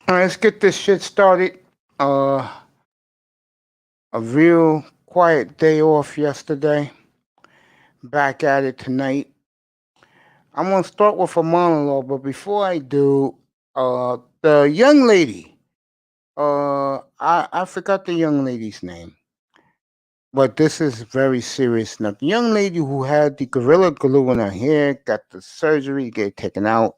All right, let's get this shit started. Uh, a real quiet day off yesterday. Back at it tonight. I'm gonna start with a monologue, but before I do, the young lady. I forgot the young lady's name, but this is very serious. Now, the young lady who had the gorilla glue in her hair got the surgery, get taken out.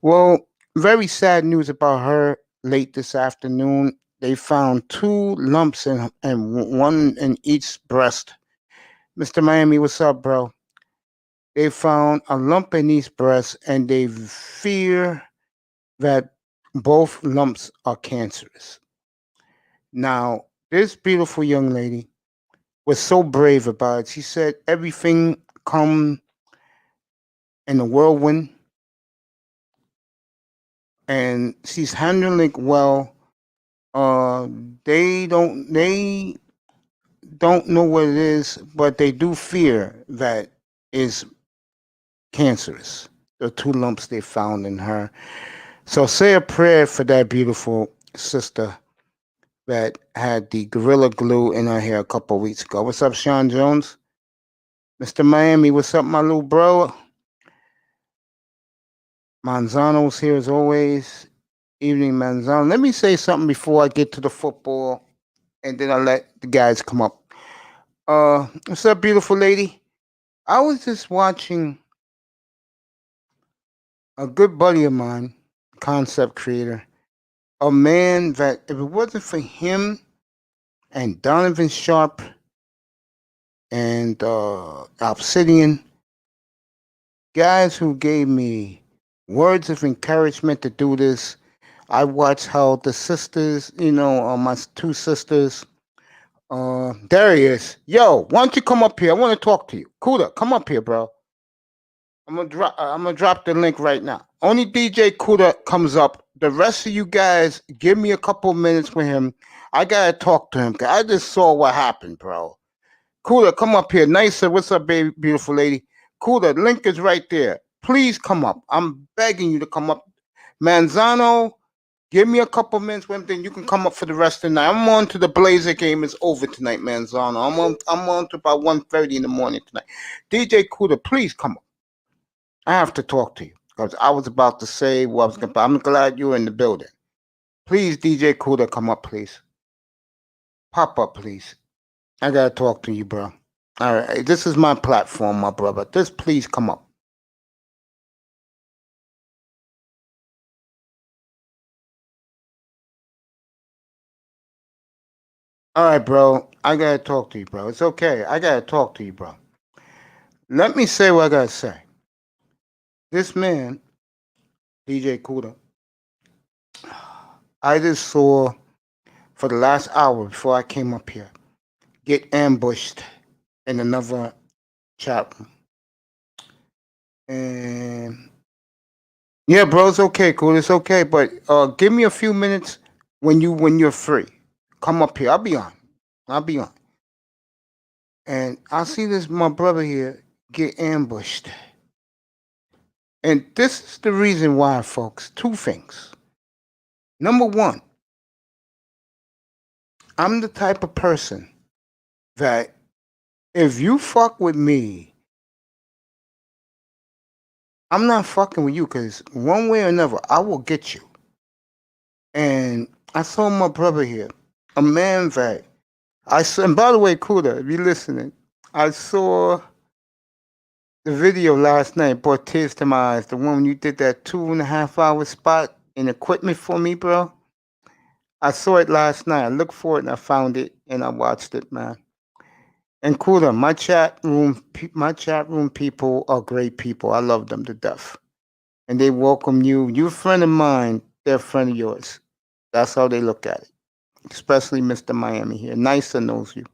Well, very sad news about her. Late this afternoon, they found two lumps and one in each breast. Mr. Miami, what's up, bro? They found a lump in each breast, and they fear that both lumps are cancerous. Now, this beautiful young lady was so brave about it. She said everything come in a whirlwind, and she's handling it well. Uh, they don't know what it is, but they do fear that is cancerous. The two lumps they found in her. So say a prayer for that beautiful sister that had the gorilla glue in her hair a couple of weeks ago. What's up, Sean Jones? Mr. Miami, what's up, my little bro? Manzano's here as always. Evening, Manzano. Let me say something before I get to the football, and then I'll let the guys come up. What's up, beautiful lady? I was just watching a good buddy of mine, concept creator, a man that if it wasn't for him and Donovan Sharp and Obsidian, guys who gave me words of encouragement to do this. I watched how the sisters, my two sisters, there he is. Yo, why don't you come up here? I want to talk to you. Kuda, come up here, bro. I'm gonna drop the link right now. Only DJ Kuda comes up. The rest of you guys, give me a couple minutes with him. I gotta talk to him. 'Cause I just saw what happened, bro. Kuda, come up here. Nicer, what's up, baby, beautiful lady? Kuda, link is right there. Please come up. I'm begging you to come up. Manzano, give me a couple minutes with him, then you can come up for the rest of the night. I'm on to the Blazer game. It's over tonight, Manzano. I'm on to about 1:30 in the morning tonight. DJ Kuda, please come up. I have to talk to you because I was about to say what I was going to. I'm glad you're in the building. Please, DJ Kuda, come up, please. Pop up, please. I gotta talk to you, bro. All right, this is my platform, my brother. Just please come up. All right, bro. I gotta talk to you, bro. It's okay. I gotta talk to you, bro. Let me say what I gotta say. This man, DJ Kuda, I just saw for the last hour before I came up here get ambushed in another chat room. And yeah, bro, it's okay, cool. It's okay, but give me a few minutes when you're free. Come up here. I'll be on. I'll be on. And I see this my brother here get ambushed. And this is the reason why, folks. Two things. Number one, I'm the type of person that if you fuck with me, I'm not fucking with you because one way or another, I will get you. And I saw my brother here, a man that I saw. And by the way, Kuda, if you're listening, I saw the video last night. Brought tears to my eyes. The one when you did that 2.5 hour spot in equipment for me, bro. I saw it last night. I looked for it and I found it and I watched it, man. And Kuda, my chat room people are great people. I love them to death, and they welcome you. You're a friend of mine. They're a friend of yours. That's how they look at it. Especially Mr. Miami here. Nicer knows you.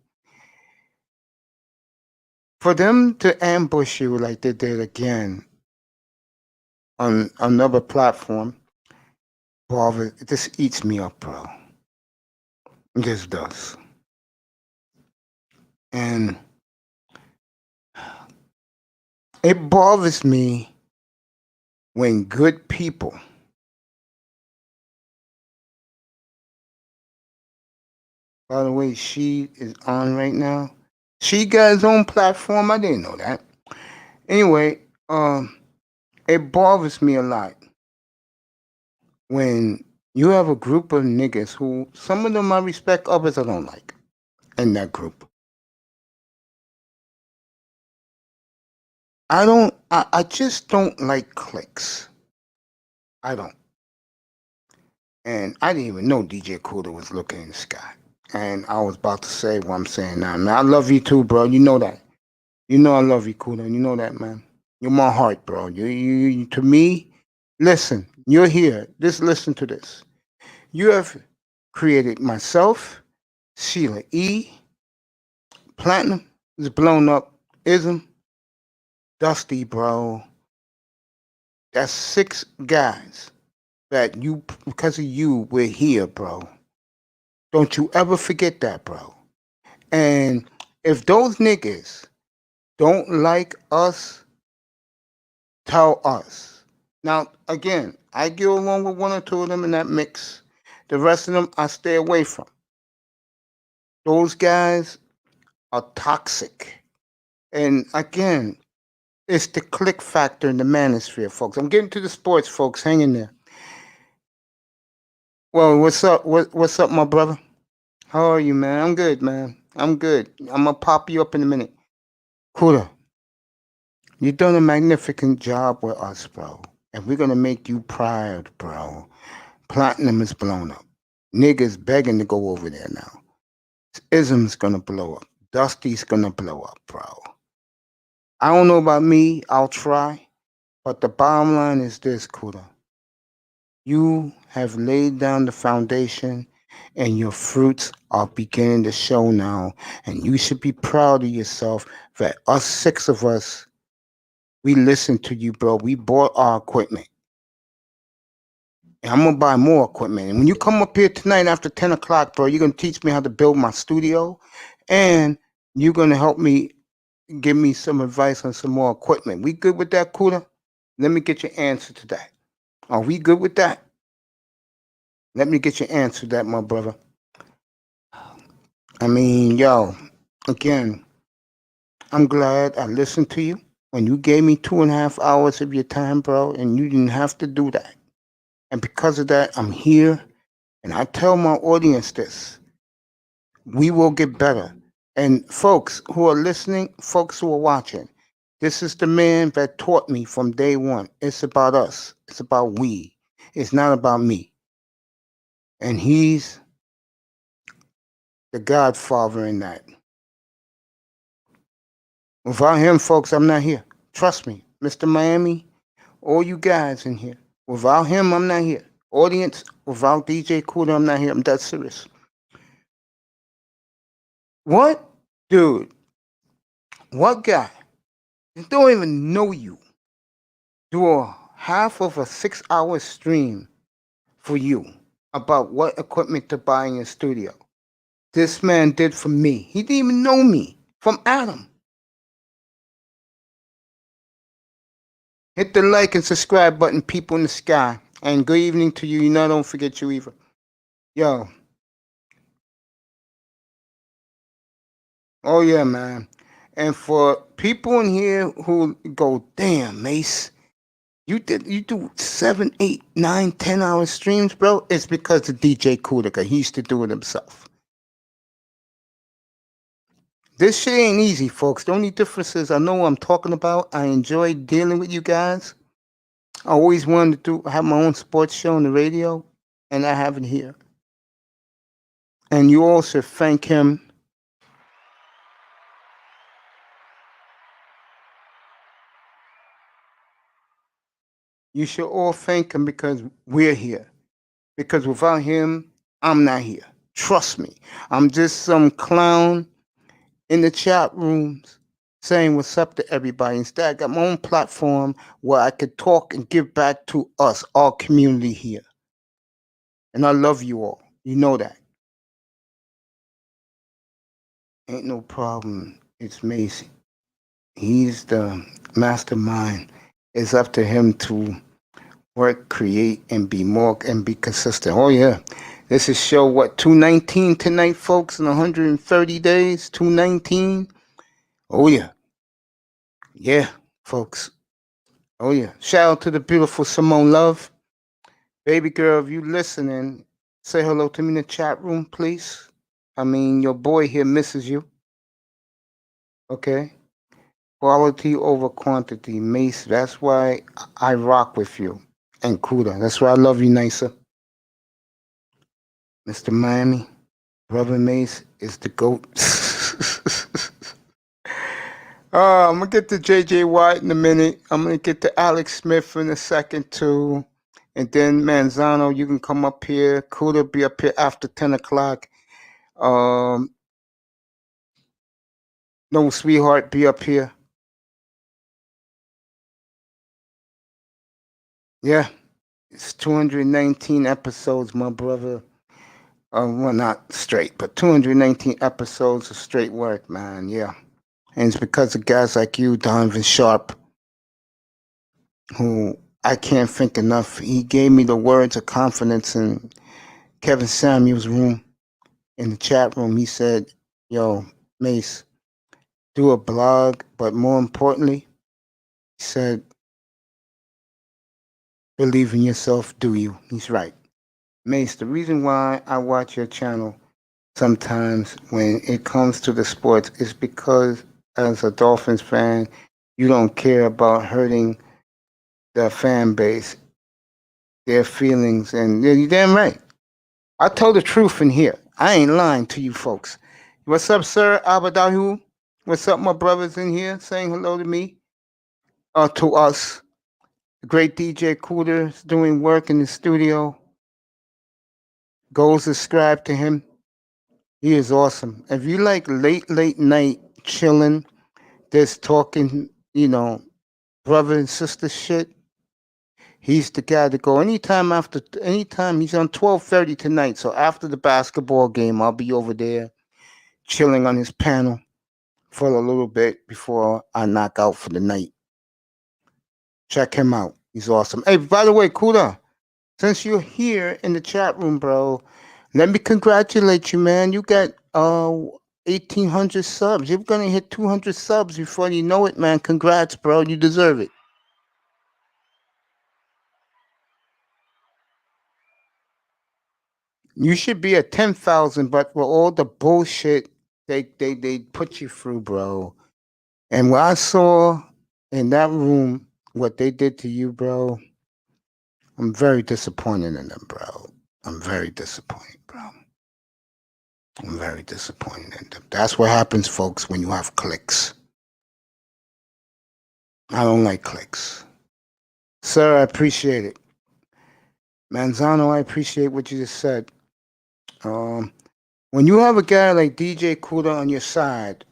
For them to ambush you like they did again on another platform, bother, it just eats me up, bro. It just does. And it bothers me when good people By the way, she is on right now. She got his own platform. I didn't know that. Anyway, it bothers me a lot when you have a group of niggas who some of them I respect, others I don't like in that group. I just don't like clicks. I don't. And I didn't even know DJ Cooler was looking in the sky. And I was about to say what I'm saying now. Man, I love you too, bro. You know that. You know I love you, Cooler. You know that, man. You're my heart, bro. To me, listen, you're here. Just listen to this. You have created myself, Sheila E., Platinum is blown up, Ism, Dusty, bro. That's 6 guys that you, because of you, we're here, bro. Don't you ever forget that, bro. And if those niggas don't like us, tell us. Now, again, I get along with 1 or 2 of them in that mix. The rest of them, I stay away from. Those guys are toxic. And again, it's the click factor in the manosphere, folks. I'm getting to the sports, folks. Hang in there. Well, what's up? What's up, my brother? How are you, man? I'm good, man. I'm good. I'm gonna pop you up in a minute. Kuda, you've done a magnificent job with us, bro. And we're gonna make you proud, bro. Platinum is blown up. Niggas begging to go over there now. Ism's gonna blow up. Dusty's gonna blow up, bro. I don't know about me. I'll try. But the bottom line is this, Kuda. You have laid down the foundation and your fruits are beginning to show now. And you should be proud of yourself that us 6 of us, we listened to you, bro. We bought our equipment. And I'm going to buy more equipment. And when you come up here tonight after 10 o'clock, bro, you're going to teach me how to build my studio. And you're going to help me give me some advice on some more equipment. We good with that, Kuda? Let me get your answer to that. Are we good with that? Let me get your answer to that, my brother. I mean, yo, again, I'm glad I listened to you when you gave me 2.5 hours of your time, bro, and you didn't have to do that. And because of that, I'm here, and I tell my audience this. We will get better. And folks who are listening, folks who are watching, this is the man that taught me from day one. It's about us. It's about we. It's not about me. And he's the godfather in that. Without him, folks, I'm not here. Trust me, Mr. Miami, all you guys in here. Without him, I'm not here. Audience, without DJ Kuda, I'm not here. I'm that serious. What? Dude, what guy that don't even know you do a half of a 6-hour stream for you about what equipment to buy in your studio? This man did for me. He didn't even know me from Adam. Hit the like and subscribe button, people in the sky. And good evening to you. You know, don't forget you either. Yo. Oh, yeah, man. And for people in here who go, damn, Mace, you do 7, 8, 9, 10-hour streams, bro. It's because of DJ Kuda. He used to do it himself. This shit ain't easy, folks. The only difference is I know what I'm talking about. I enjoy dealing with you guys. I always wanted to have my own sports show on the radio, and I have it here. And you all should thank him. You should all thank him because we're here. Because without him, I'm not here. Trust me. I'm just some clown in the chat rooms saying what's up to everybody. Instead, I got my own platform where I could talk and give back to us, our community here. And I love you all. You know that. Ain't no problem. It's Macy. He's the mastermind. It's up to him to work, create, and be more and be consistent. Oh yeah. This is show, what, 219 tonight, folks, in 130 days? 219? Oh, yeah. Yeah, folks. Oh, yeah. Shout out to the beautiful Simone Love. Baby girl, if you listening, say hello to me in the chat room, please. I mean, your boy here misses you. Okay? Quality over quantity. Mace, that's why I rock with you. And Kuda, that's why I love you, Nisa. Mr. Miami, Brother Mace is the GOAT. I'm going to get to J.J. Watt in a minute. I'm going to get to Alex Smith in a second, too. And then Manzano, you can come up here. Kuda be up here after 10 o'clock. No, Sweetheart, be up here. Yeah, it's 219 episodes, my brother. Well, not straight, but 219 episodes of straight work, man. Yeah. And it's because of guys like you, Donovan Sharp, who I can't think enough. He gave me the words of confidence in Kevin Samuel's room, in the chat room. He said, yo, Mace, do a blog, but more importantly, he said, believe in yourself, do you? He's right. Mace, the reason why I watch your channel sometimes when it comes to the sports is because as a Dolphins fan, you don't care about hurting the fan base, their feelings, and you're damn right. I tell the truth in here. I ain't lying to you folks. What's up, sir? Abadahu? What's up, my brothers in here saying hello to me? To us. The great DJ Cooter is doing work in the studio. Go subscribe to him. He is awesome. If you like late night chilling, just talking, brother and sister shit, he's the guy to go. Anytime he's on 12:30 tonight. So after the basketball game, I'll be over there chilling on his panel for a little bit before I knock out for the night. Check him out. He's awesome. Hey, by the way, Kuda, since you're here in the chat room, bro, let me congratulate you, man. You got 1,800 subs. You're gonna hit 200 subs before you know it, man. Congrats, bro. You deserve it. You should be at 10,000, but for all the bullshit they put you through, bro. And what I saw in that room, what they did to you, bro, I'm very disappointed in them, bro. I'm very disappointed, bro. I'm very disappointed in them. That's what happens, folks, when you have clicks. I don't like clicks. Sir, I appreciate it. Manzano, I appreciate what you just said. When you have a guy like DJ Kuda on your side,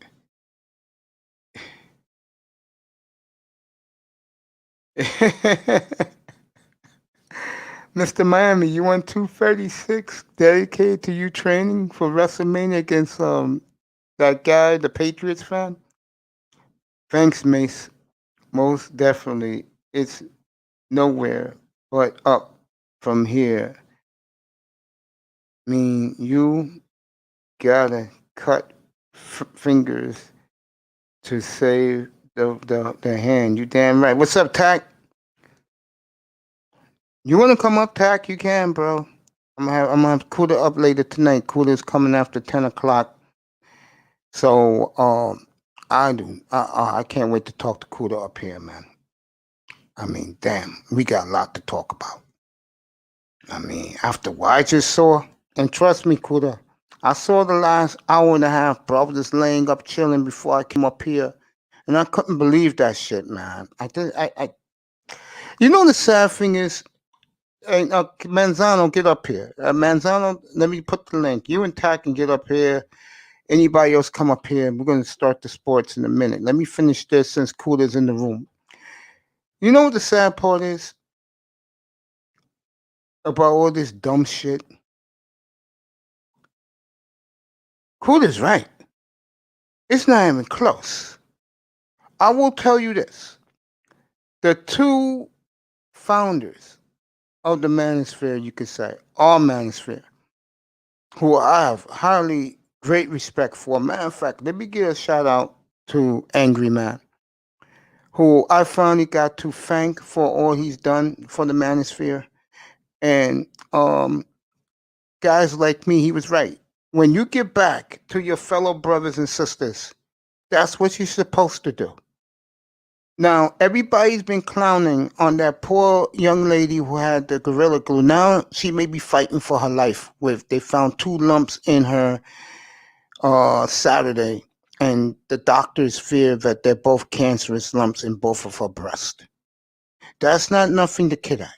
Mr. Miami, you won 236 dedicated to you training for WrestleMania against that guy, the Patriots fan? Thanks, Mace. Most definitely. It's nowhere but up from here. I mean, you gotta cut fingers to save the hand. You damn right. What's up, Tack? You wanna come up, Tack? You can, bro. I'm gonna have Kuda up later tonight. Kuda's coming after 10 o'clock. So I can't wait to talk to Kuda up here, man. I mean, damn, we got a lot to talk about. I mean, after what I just saw, and trust me, Kuda, I saw the last hour and a half, bro. I was just laying up chilling before I came up here, and I couldn't believe that shit, man. You know, the sad thing is, hey, Manzano, get up here. Manzano, let me put the link. You and Ty can get up here. Anybody else come up here? We're going to start the sports in a minute. Let me finish this since Kuda's in the room. You know what the sad part is about all this dumb shit? Kuda's right. It's not even close. I will tell you this. The two founders of the manosphere, you could say, our manosphere, who I have highly great respect for. Matter of fact, let me give a shout out to Angry Man, who I finally got to thank for all he's done for the manosphere. And guys like me, he was right. When you give back to your fellow brothers and sisters, that's what you're supposed to do. Now, everybody's been clowning on that poor young lady who had the gorilla glue. Now she may be fighting for her life. With they found two lumps in her Saturday, and the doctors fear that they're both cancerous lumps in both of her breasts. That's not nothing to kid at.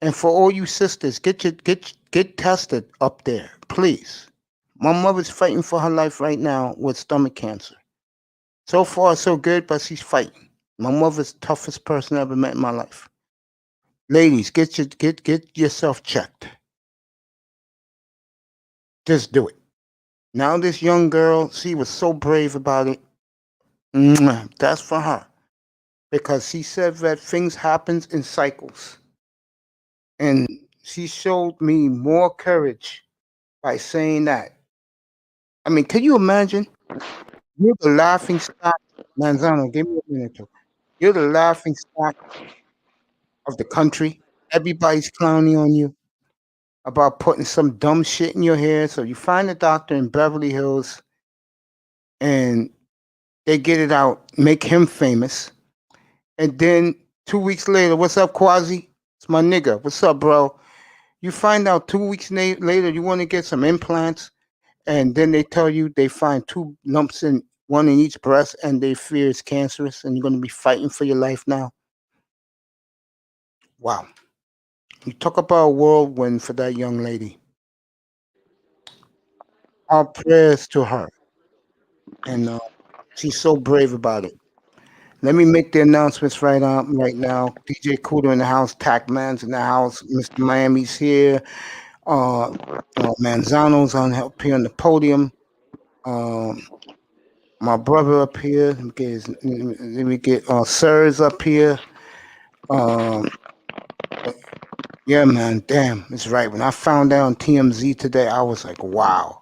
And for all you sisters, get tested up there, please. My mother's fighting for her life right now with stomach cancer. So far, so good, but she's fighting. My mother's the toughest person I ever met in my life. Ladies, get yourself checked. Just do it. Now this young girl, she was so brave about it. That's for her. Because she said that things happens in cycles. And she showed me more courage by saying that. I mean, can you imagine? You're the laughing stock. Manzano, give me a minute. Too. You're the laughing stock of the country. Everybody's clowning on you about putting some dumb shit in your hair. So you find a doctor in Beverly Hills and they get it out, make him famous. And then 2 weeks later, what's up, Quasi? It's my nigga. What's up, bro? You find out 2 weeks later you want to get some implants, and then they tell you they find two lumps in one in each breast, and they fear it's cancerous, and you're going to be fighting for your life now. Wow. You talk about a whirlwind for that young lady. Our prayers to her, and she's so brave about it. Let me make the announcements right now. DJ Cooter in the house, Tac Man's in the house, Mr. Miami's here, uh, Manzano's up here on the podium. My brother up here. Let me get Sir's up here. Um, yeah, man. Damn, it's right. When I found out on TMZ today, I was like, wow.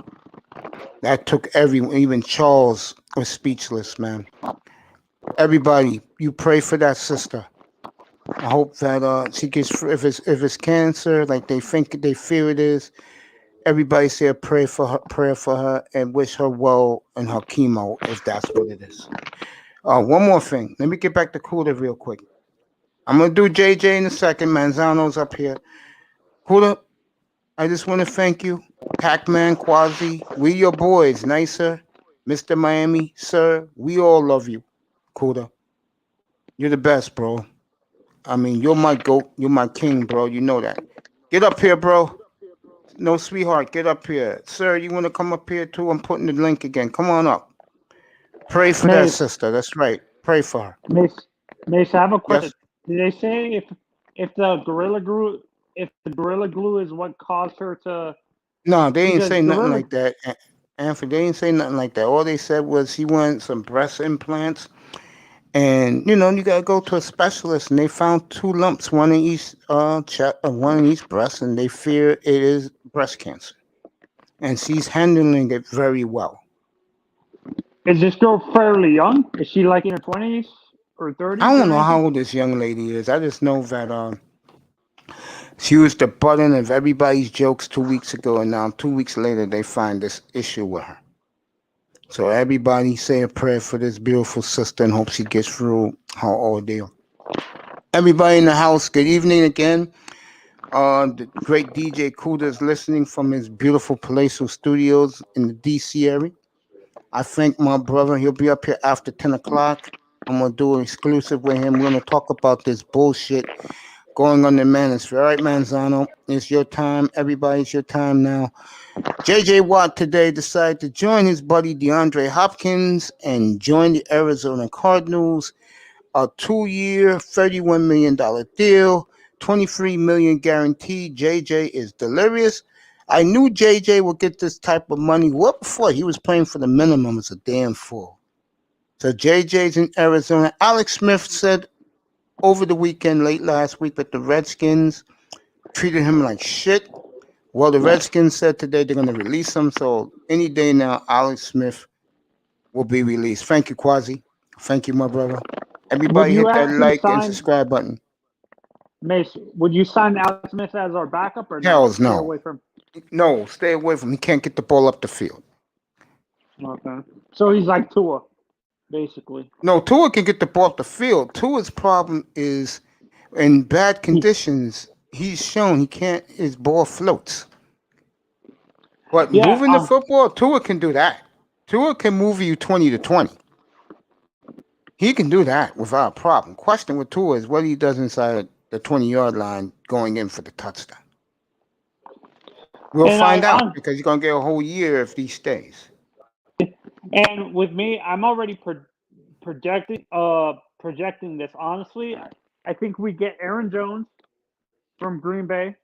That took everyone. Even Charles was speechless, man. Everybody, you pray for that sister. I hope that she gets if it's cancer, like they fear it is. Everybody say a prayer for her, and wish her well in her chemo if that's what it is. One more thing. Let me get back to Cooler real quick. I'm gonna do JJ in a second. Manzano's up here. Cooler, I just want to thank you, Pac-Man, Quasi. We your boys, Nicer, Mr. Miami, sir. We all love you, Cooler. You're the best, bro. I mean, you're my goat. You're my king, bro. You know that. Get up here, bro. No, sweetheart, get up here. Sir, you want to come up here too? I'm putting the link again. Come on up. Pray for that Mace, sister. That's right. Pray for her. Mace, I have a question. Yes? Did they say if the gorilla glue is what caused her to? No, they ain't Because say nothing gorilla, like that. Anthony, they ain't say nothing like that. All they said was he wanted some breast implants. And you gotta go to a specialist, and they found two lumps, one in each one in each breast, and they fear it is breast cancer. And she's handling it very well. is this girl fairly young? Is she like in her 20s or I 30s don't or know how anything? old this young lady is. I just know that she was the butt end of everybody's jokes 2 weeks ago, and now 2 weeks later they find this issue with her. So everybody say a prayer for this beautiful sister and hope she gets through her ordeal. Everybody in the house, good evening again. The great DJ Kuda is listening from his beautiful palatial studios in the DC area. I thank my brother. He'll be up here after 10 o'clock. I'm going to do an exclusive with him. We're going to talk about this bullshit going on in Manosphere. All right, Manzano, it's your time. Everybody's your time now. JJ Watt today decided to join his buddy DeAndre Hopkins and join the Arizona Cardinals. A 2-year, $31 million deal, $23 million guaranteed. JJ is delirious. I knew JJ would get this type of money. What before? He was playing for the minimum as a damn fool. So JJ's in Arizona. Alex Smith said over the weekend, late last week, that the Redskins treated him like shit. Well, the Redskins said today they're going to release him, so any day now, Alex Smith will be released. Thank you, Quasi. Thank you, my brother. Would Everybody you hit that actually like and sign subscribe button. Mace? Would you sign Alex Smith as our backup or no? Hells Stay no. away from. No, stay away from him. He can't get the ball up the field. Okay. So he's like Tua, basically. No, Tua can get the ball up the field. Tua's problem is in bad conditions. He's shown he can't, his ball floats. But Yeah. moving the football, Tua can do that. Tua can move you 20 to 20. He can do that without a problem. Question with Tua is what he does inside the 20-yard line going in for the touchdown. We'll And find out because he's going to get a whole year if he stays. and with me, I'm already projecting this. Honestly, I think we get Aaron Jones from Green Bay.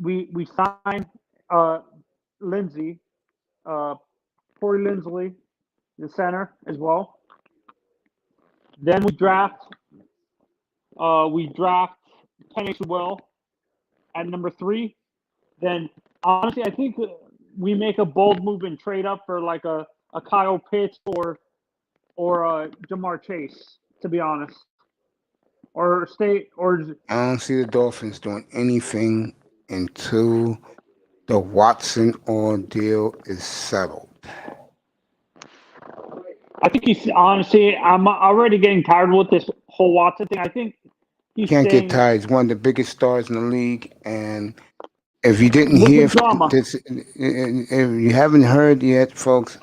We sign uh, Lindsey, uh, Corey Linsley, the center as well. Then we draft Penny Sewell at number 3. Then honestly, I think we make a bold move and trade up for like a Kyle Pitts or Jamar Chase. To be honest, or stay or I don't see the Dolphins doing anything until the Watson ordeal is settled. I think he's honestly. I'm already getting tired with this whole Watson thing. I think he's Can't get staying tired. He's one of the biggest stars in the league. And if you didn't with the hear drama. this, if you haven't heard yet, folks,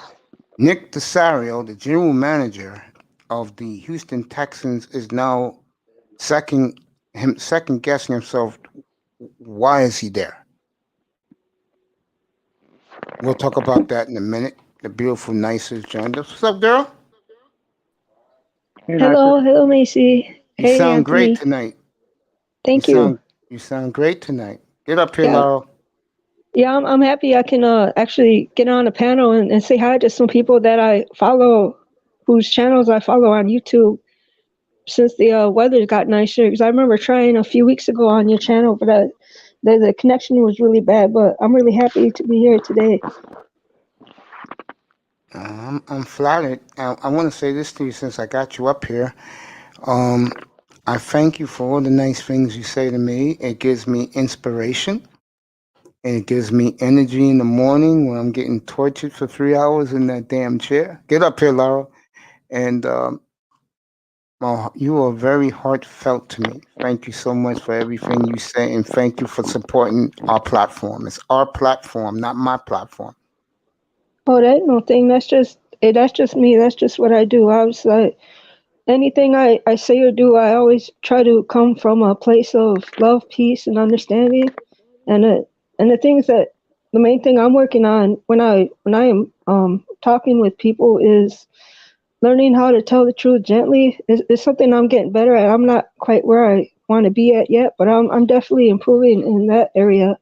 Nick Desario, the general manager of the Houston Texans, is now second guessing himself. Why is he there? We'll talk about that in a minute. The beautiful Nicer's joined us. What's up, girl? Hey, Hello, hello, Macy. You Hey, sound great Anthony. tonight. Thank you. You sound great tonight. Get up here, Yeah, Laurel. yeah, I'm happy I can actually get on a panel and say hi to some people that I follow, whose channels I follow on YouTube since the weather got nicer. Because I remember trying a few weeks ago on your channel, but the connection was really bad. But I'm really happy to be here today. I'm flattered. I want to say this to you since I got you up here. I thank you for all the nice things you say to me. It gives me inspiration. And it gives me energy in the morning when I'm getting tortured for 3 hours in that damn chair. Get up here, Laurel. And you are very heartfelt to me. Thank you so much for everything you say, and thank you for supporting our platform. It's our platform, not my platform. Oh, that ain't no thing. That's just me. That's just what I do. I was like, anything I say or do, I always try to come from a place of love, peace, and understanding. And the things that the main thing I'm working on when I am talking with people is learning how to tell the truth gently. Is something I'm getting better at. I'm not quite where I want to be at yet, but I'm definitely improving in that area.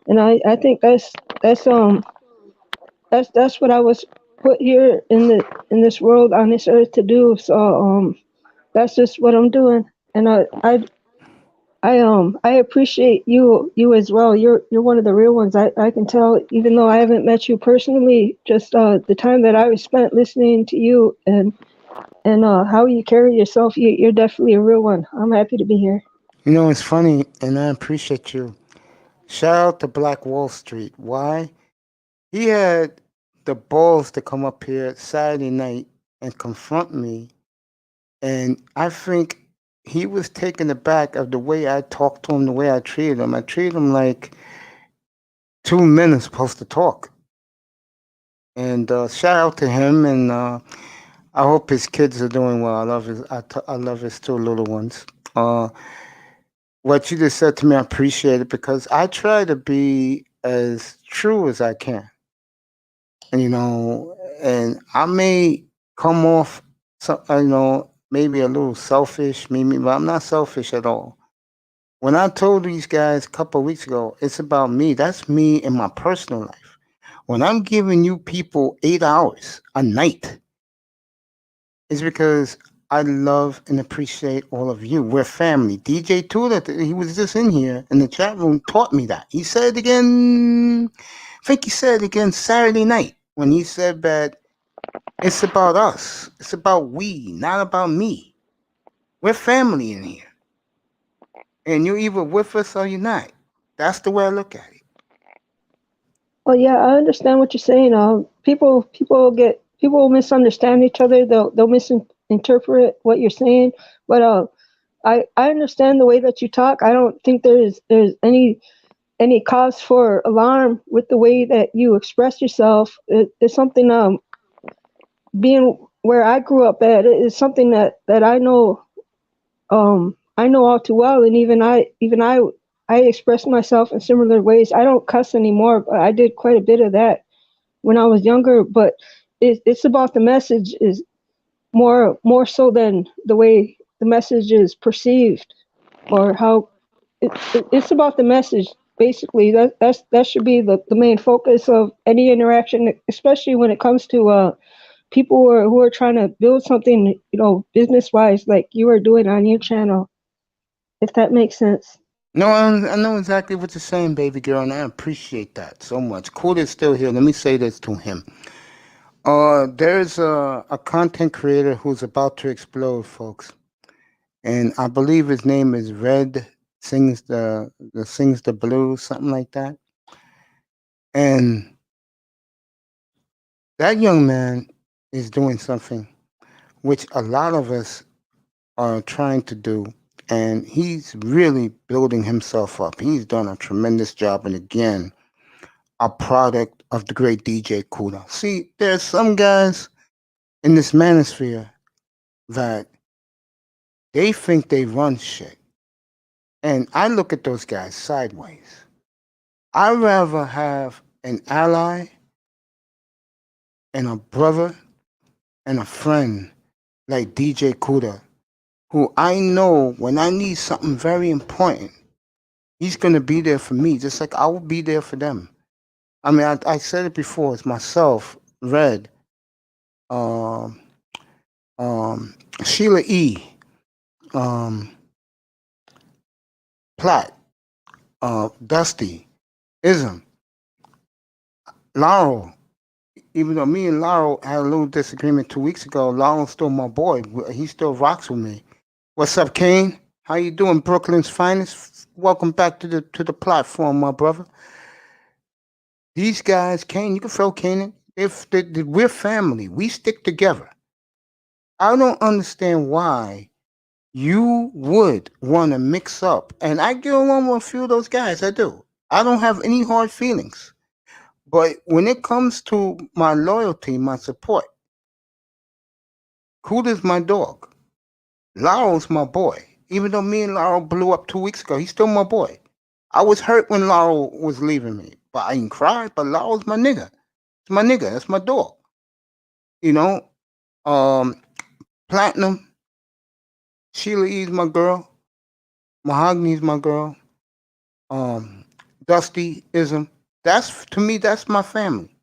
And I think that's what I was put here in this world on this earth to do. So that's just what I'm doing. And I appreciate you as well. You're one of the real ones. I can tell, even though I haven't met you personally, just the time that I spent listening to you and how you carry yourself, you're definitely a real one. I'm happy to be here. You know, it's funny, and I appreciate you. Shout out to Black Wall Street. Why? He had the balls to come up here Saturday night and confront me. And I think he was taken aback of the way I talked to him, the way I treated him. I treated him like two men are supposed to talk. And shout out to him, and I hope his kids are doing well. I love his two little ones. What you just said to me, I appreciate it because I try to be as true as I can. And I may come off, maybe a little selfish, maybe, but I'm not selfish at all. When I told these guys a couple of weeks ago, it's about me. That's me in my personal life. When I'm giving you people 8 hours a night, it's because I love and appreciate all of you. We're family. DJ Tudor, he was just in here in the chat room, taught me that. He said it again, I think he said it again Saturday night when he said that it's about us. It's about we, not about me. We're family in here. And you're either with us or you're not. That's the way I look at it. Well, yeah, I understand what you're saying. People misunderstand each other. They'll misinterpret what you're saying. But I understand the way that you talk. I don't think there's any cause for alarm with the way that you express yourself. It's something being where I grew up at is something that I know all too well, and I express myself in similar ways. I don't cuss anymore, but I did quite a bit of that when I was younger. But it's about the message is more so than the way the message is perceived or how it's about the message. Basically, that should be the main focus of any interaction, especially when it comes to people who are trying to build something, business wise, like you are doing on your channel. If that makes sense. No, I know exactly what you're saying, baby girl, and I appreciate that so much. Cool is still here. Let me say this to him. There's a content creator who's about to explode, folks, and I believe his name is Red sings the blues, something like that. And that young man is doing something which a lot of us are trying to do, and he's really building himself up. He's done a tremendous job, and again, a product of the great DJ Kuda. See, there's some guys in this manosphere that they think they run shit, and I look at those guys sideways. I'd rather have an ally and a brother and a friend like DJ Kuda, who I know when I need something very important, he's going to be there for me, just like I will be there for them. I mean, I said it before. It's myself, Red, um, Sheila E, um, Platt, Dusty, Ism, Laurel. Even though me and Laurel had a little disagreement 2 weeks ago, Laurel's still my boy. He still rocks with me. What's up, Kane? How you doing, Brooklyn's finest? Welcome back to the platform, my brother. These guys, Kane, you can throw Kane in. We're family. We stick together. I don't understand why you would want to mix up. And I get along with a few of those guys. I do. I don't have any hard feelings. But when it comes to my loyalty, my support, Kuda's my dog. Laurel's my boy. Even though me and Laurel blew up 2 weeks ago, he's still my boy. I was hurt when Laurel was leaving me, but I didn't cry. But Laurel's my nigga. It's my nigga. That's my dog. You know, Platinum, Sheila E's my girl. Mahogany's my girl. Dusty Ism. That's to me. That's my family.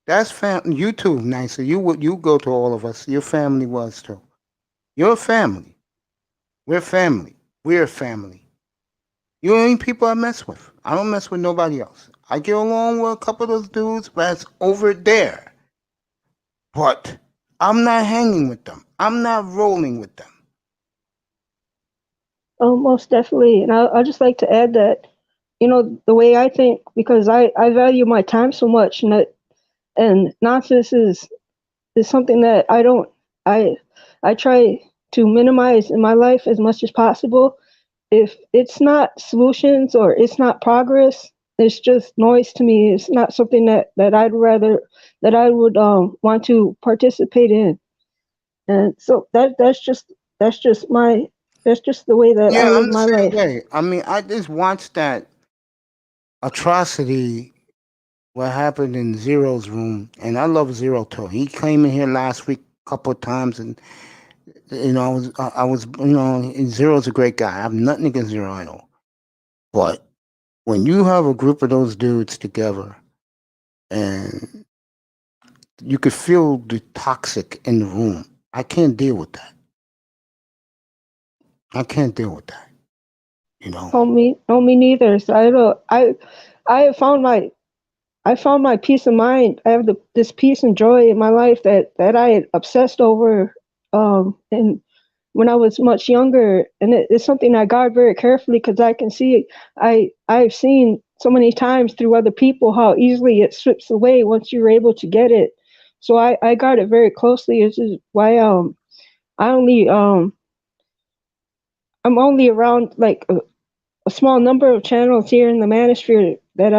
That's family. You too, Nicer. You go to all of us. Your family was too. Your family. We're family. We're family. You the only people I mess with. I don't mess with nobody else. I get along with a couple of those dudes that's over there. But I'm not hanging with them. I'm not rolling with them. Oh, most definitely. And I'd just like to add that, the way I think, because I value my time so much, and nonsense is something that I try to minimize in my life as much as possible. If it's not solutions or it's not progress, it's just noise to me. It's not something that I would want to participate in. And so that's just the way that I Yeah, live I'm the my same life. way. I mean, I just watched that atrocity what happened in Zero's room, and I love Zero too. He came in here last week a couple of times, and I was Zero's a great guy. I have nothing against Zero at all, but when you have a group of those dudes together, and you could feel the toxic in the room. I can't deal with that. I can't deal with that. You know. Oh me neither. So I found my peace of mind. I have this peace and joy in my life that I had obsessed over, and when I was much younger, and it's something I guard very carefully because I can see I've seen so many times through other people how easily it slips away once you're able to get it. So I guard it very closely. This is why I only I'm only around like a small number of channels here in the manosphere that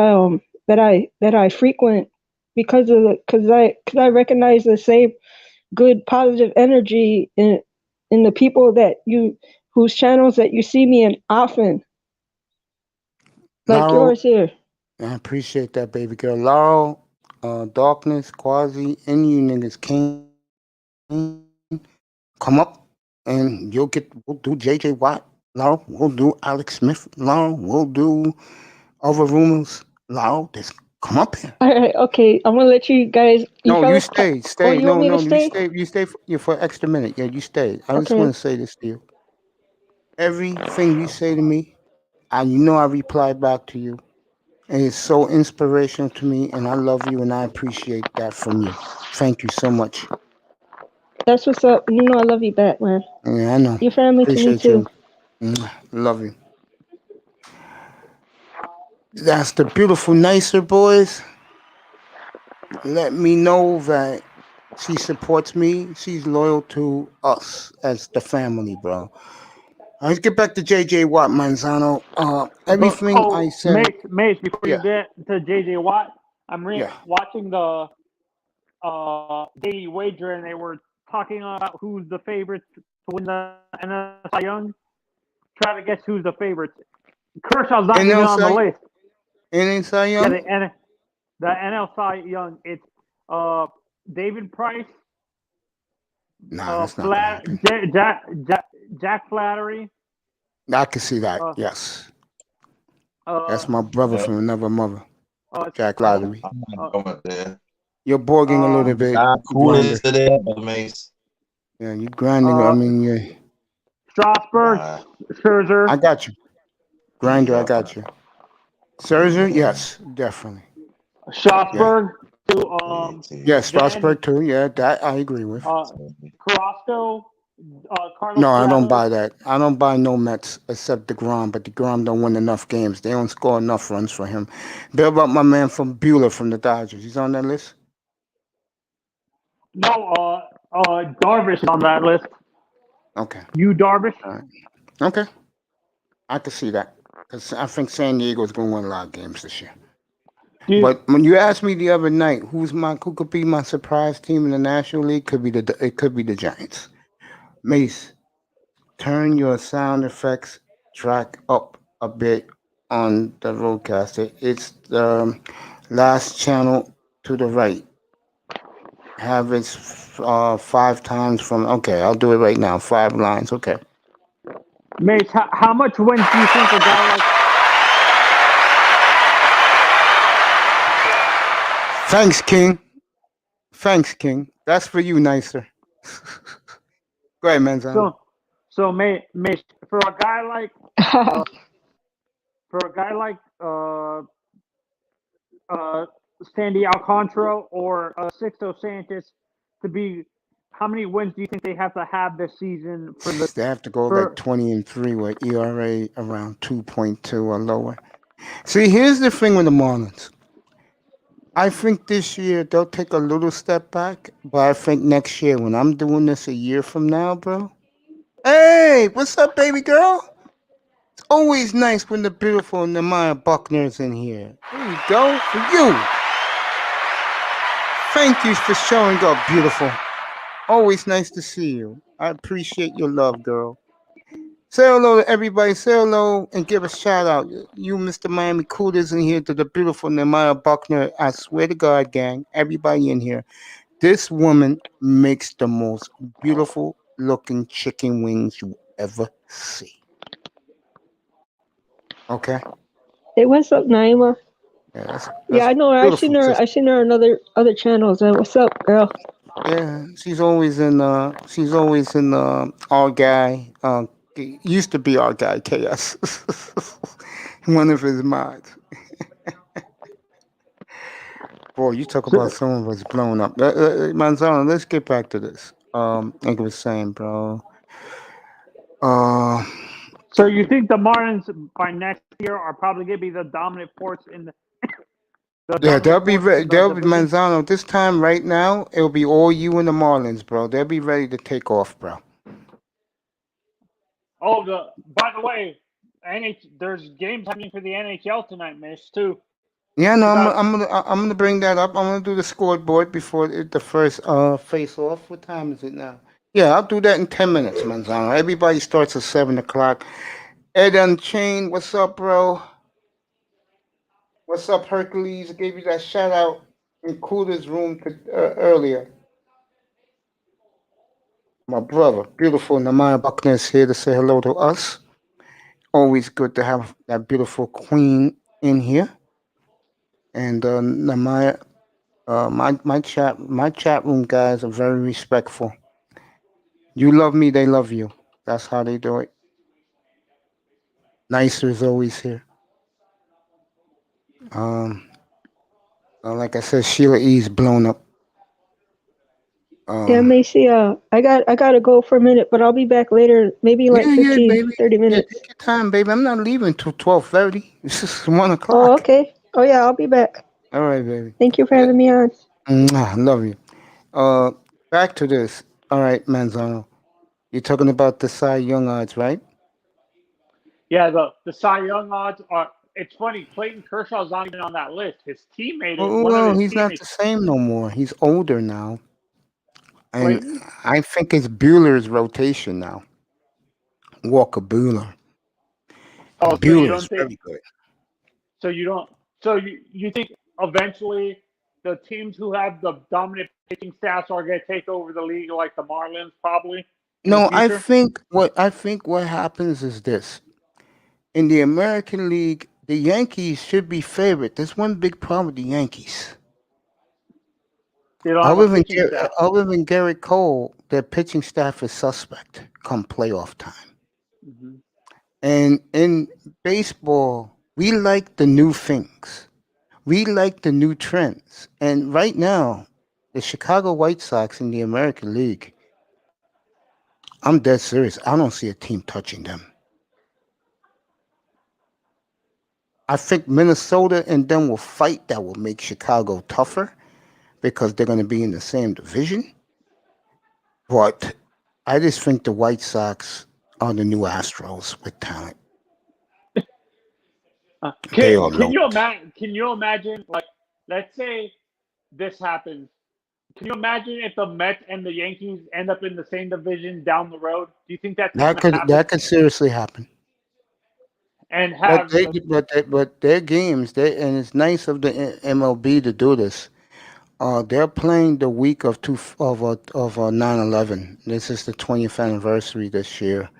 I frequent because of because I recognize the same good positive energy in the people that you whose channels that you see me in often, like Laurel, yours here. I appreciate that, baby girl. Laurel, Darkness, Quasi, any you niggas came, come up and we'll do JJ Watt. Laurel, we'll do Alex Smith. Laurel, we'll do other rumors. Laurel, just come up here. All right, okay. I'm gonna let you guys. You No, you fellas. stay, Oh, stay. you want No, me no, to stay? you stay for an extra minute. Yeah, you stay. I just Okay. want to say this to you. Everything you say to me, and you know I reply back to you. And it's so inspirational to me, and I love you, and I appreciate that from you. Thank you so much. That's what's up. You know I love you back, man. Yeah, I know. You're family to me Appreciate too. you. Love you. That's the beautiful Nicer boys. Let me know that she supports me. She's loyal to us as the family, bro. Let's get back to JJ Watt, Manzano. Everything I said. Mace, before you Yeah, get to JJ Watt, I'm yeah. watching the Daily Wager, and they were talking about who's the favorites to win the NL Young. Try to guess who's the favorites. Kershaw's not even on the NL list. Cy Yeah, Young? the NL Cy Young. It's David Price, Nah, that's not gonna happen. Jack Flattery. I can see that. Uh, Yes, that's uh, my brother Yeah, from another mother, Jack uh, Lottery. I'm uh, not going there. You're borging a little uh, bit, John Cool Grinder. is there, Mace. Yeah, you grinding. I uh, mean, yeah, Strasburg, Nah, Scherzer, I got you. Grinder, I yeah. got you. Scherzer, yes, definitely. Yeah. Strasburg to Yes, then Strasburg too. Yeah, that I agree with. Carrasco, Carlos No, I don't Delgado. buy that. I don't buy no Mets except DeGrom, but DeGrom don't win enough games. They don't score enough runs for him. Bill about my man from Bueller from the Dodgers. He's on that list? No, Darvish is on that list. Okay. You Darvish. All right. Okay. I can see that. Because I think San Diego's going to win a lot of games this year. Dude, But when you asked me the other night, who could be my surprise team in the National League? It could be the Giants. Mace, turn your sound effects track up a bit on the roadcaster. It's the last channel to the right. Have it 5 times from. Okay, I'll do it right now. 5 lines. Okay. Mace, how much wins do you think a guy like Thanks, King. Thanks, King. That's for you, Nicer. Go ahead, Manzano. Mace, uh for a guy like uh Sandy Alcantara or Sixto Sanchez to be, how many wins do you think they have to have this season They have to go like for 20-3 with ERA around 2.2 or lower. See, here's the thing with the Marlins. I think this year they'll take a little step back, but I think next year, when I'm doing this a year from now, bro. Hey, what's up, baby girl? It's always nice when the beautiful Nemaya Buckner's in here. There you go, for you. Thank you for showing up, beautiful. Always nice to see you. I appreciate your love, girl. Say hello to everybody. Say hello and give a shout out. You, Mr. Miami Coolers, in here to the beautiful Nemaya Buckner. I swear to God, gang, everybody in here. This woman makes the most beautiful looking chicken wings you ever see. Okay? Hey, what's up, Naima? Yeah, that's Yeah, I know her. beautiful sister. I seen her on other channels. What's up, girl? Yeah, she's always in. Our guy. Used to be our guy, KS. One of his mods. Boy, you talk about So, someone was blown up. Manzano, let's get back to this. Like I was saying, bro. Uh, so you think the Marlins by next year are probably going to be the dominant force in the yeah, dominant force in the they'll be division? Manzano. This time, right now, it'll be all you and the Marlins, bro. They'll be ready to take off, bro. Oh, by the way, there's games happening for the NHL tonight, Miss, too. Yeah, no, We got I'm gonna bring that up. I'm gonna do the scoreboard before the first face off. What time is it now? Yeah, I'll do that in 10 minutes, Manzano. Everybody starts at 7 o'clock. Ed Unchained, what's up, bro? What's up, Hercules? I gave you that shout out in Cooler's room earlier. My brother, beautiful Namaya Buckner is here to say hello to us. Always good to have that beautiful queen in here. And Namaya, my chat room guys are very respectful. You love me, they love you. That's how they do it. Nicer is always here. Um, like I said, Sheila E's blown up. Yeah, Macy, I gotta go for a minute, but I'll be back later, maybe like Yeah, 15, baby. 30 Yeah, minutes. take your time, baby. I'm not leaving till 12:30. It's just 1 o'clock. Oh, okay. Oh, yeah, I'll be back. All right, baby. Thank you for having me on. I love you. Back to this. All right, Manzano. You're talking about the Cy Young odds, right? yeah, the Cy Young odds are. It's funny. Clayton Kershaw's not even on that list. His teammate, one of Well, his he's not the teammates, same no more. He's older now, and Clayton. I think it's Bueller's rotation now. Walker Bueller. Oh, so you Bueller is don't think? very good. So you don't? So you think eventually the teams who have the dominant pitching staffs are going to take over the league, like the Marlins, probably in the No, future? I think what happens is this. In the American League, the Yankees should be favored. There's one big problem with the Yankees. They don't have a pitching Other staff. than Garrett Cole, their pitching staff is suspect come playoff time. Mm-hmm. And in baseball, we like the new things. We like the new trends. And right now, the Chicago White Sox in the American League, I'm dead serious. I don't see a team touching them. I think Minnesota and them will fight. That will make Chicago tougher because they're going to be in the same division. But I just think the White Sox are the new Astros with talent. They are Can you loaded. imagine? Can you imagine? Like, let's say this happens. Can you imagine if the Mets and the Yankees end up in the same division down the road? Do you think that's going to happen? That could seriously happen. And But have the but their games, and it's nice of the MLB to do this. They're playing the week of 9/11. This is the 20th anniversary this year,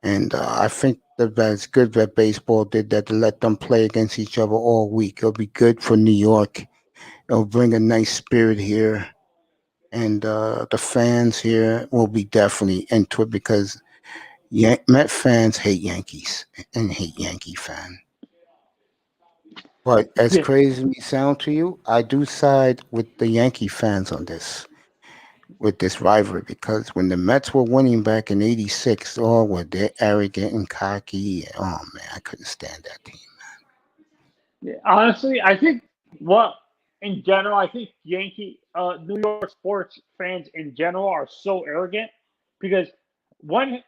and I think that's good that baseball did that to let them play against each other all week. It'll be good for New York. It'll bring a nice spirit here, and the fans here will be definitely into it because Met fans hate Yankees and hate Yankee fans. But as yeah, crazy as it sound to you, I do side with the Yankee fans on this, with this rivalry, because when the Mets were winning back in '86, oh, were they arrogant and cocky? Oh man, I couldn't stand that team. honestly, I think what in general, I think New York sports fans in general are so arrogant because when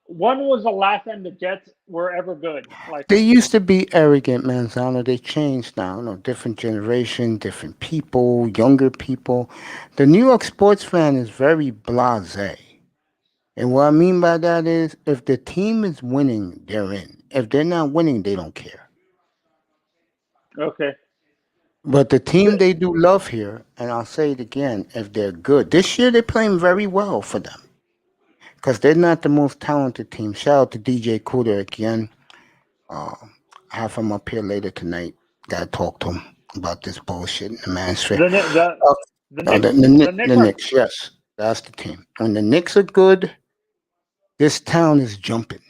when was the last time the Jets were ever good? Like, They used to be arrogant, Manzano. They changed now. Different generation, different people, younger people. The New York sports fan is very blasé. And what I mean by that is if the team is winning, they're in. If they're not winning, they don't care. okay, But the team the, they do love here, and I'll say it again, if they're good. This year they're playing very well for them. Because they're not the most talented team. Shout out to DJ Cooter again. Uh, I have him up here later tonight. Gotta talk to him about this bullshit in the manosphere. the The Oh, Knicks. the The Knicks are. Knicks, yes, that's the team. When the Knicks are good, this town is jumping.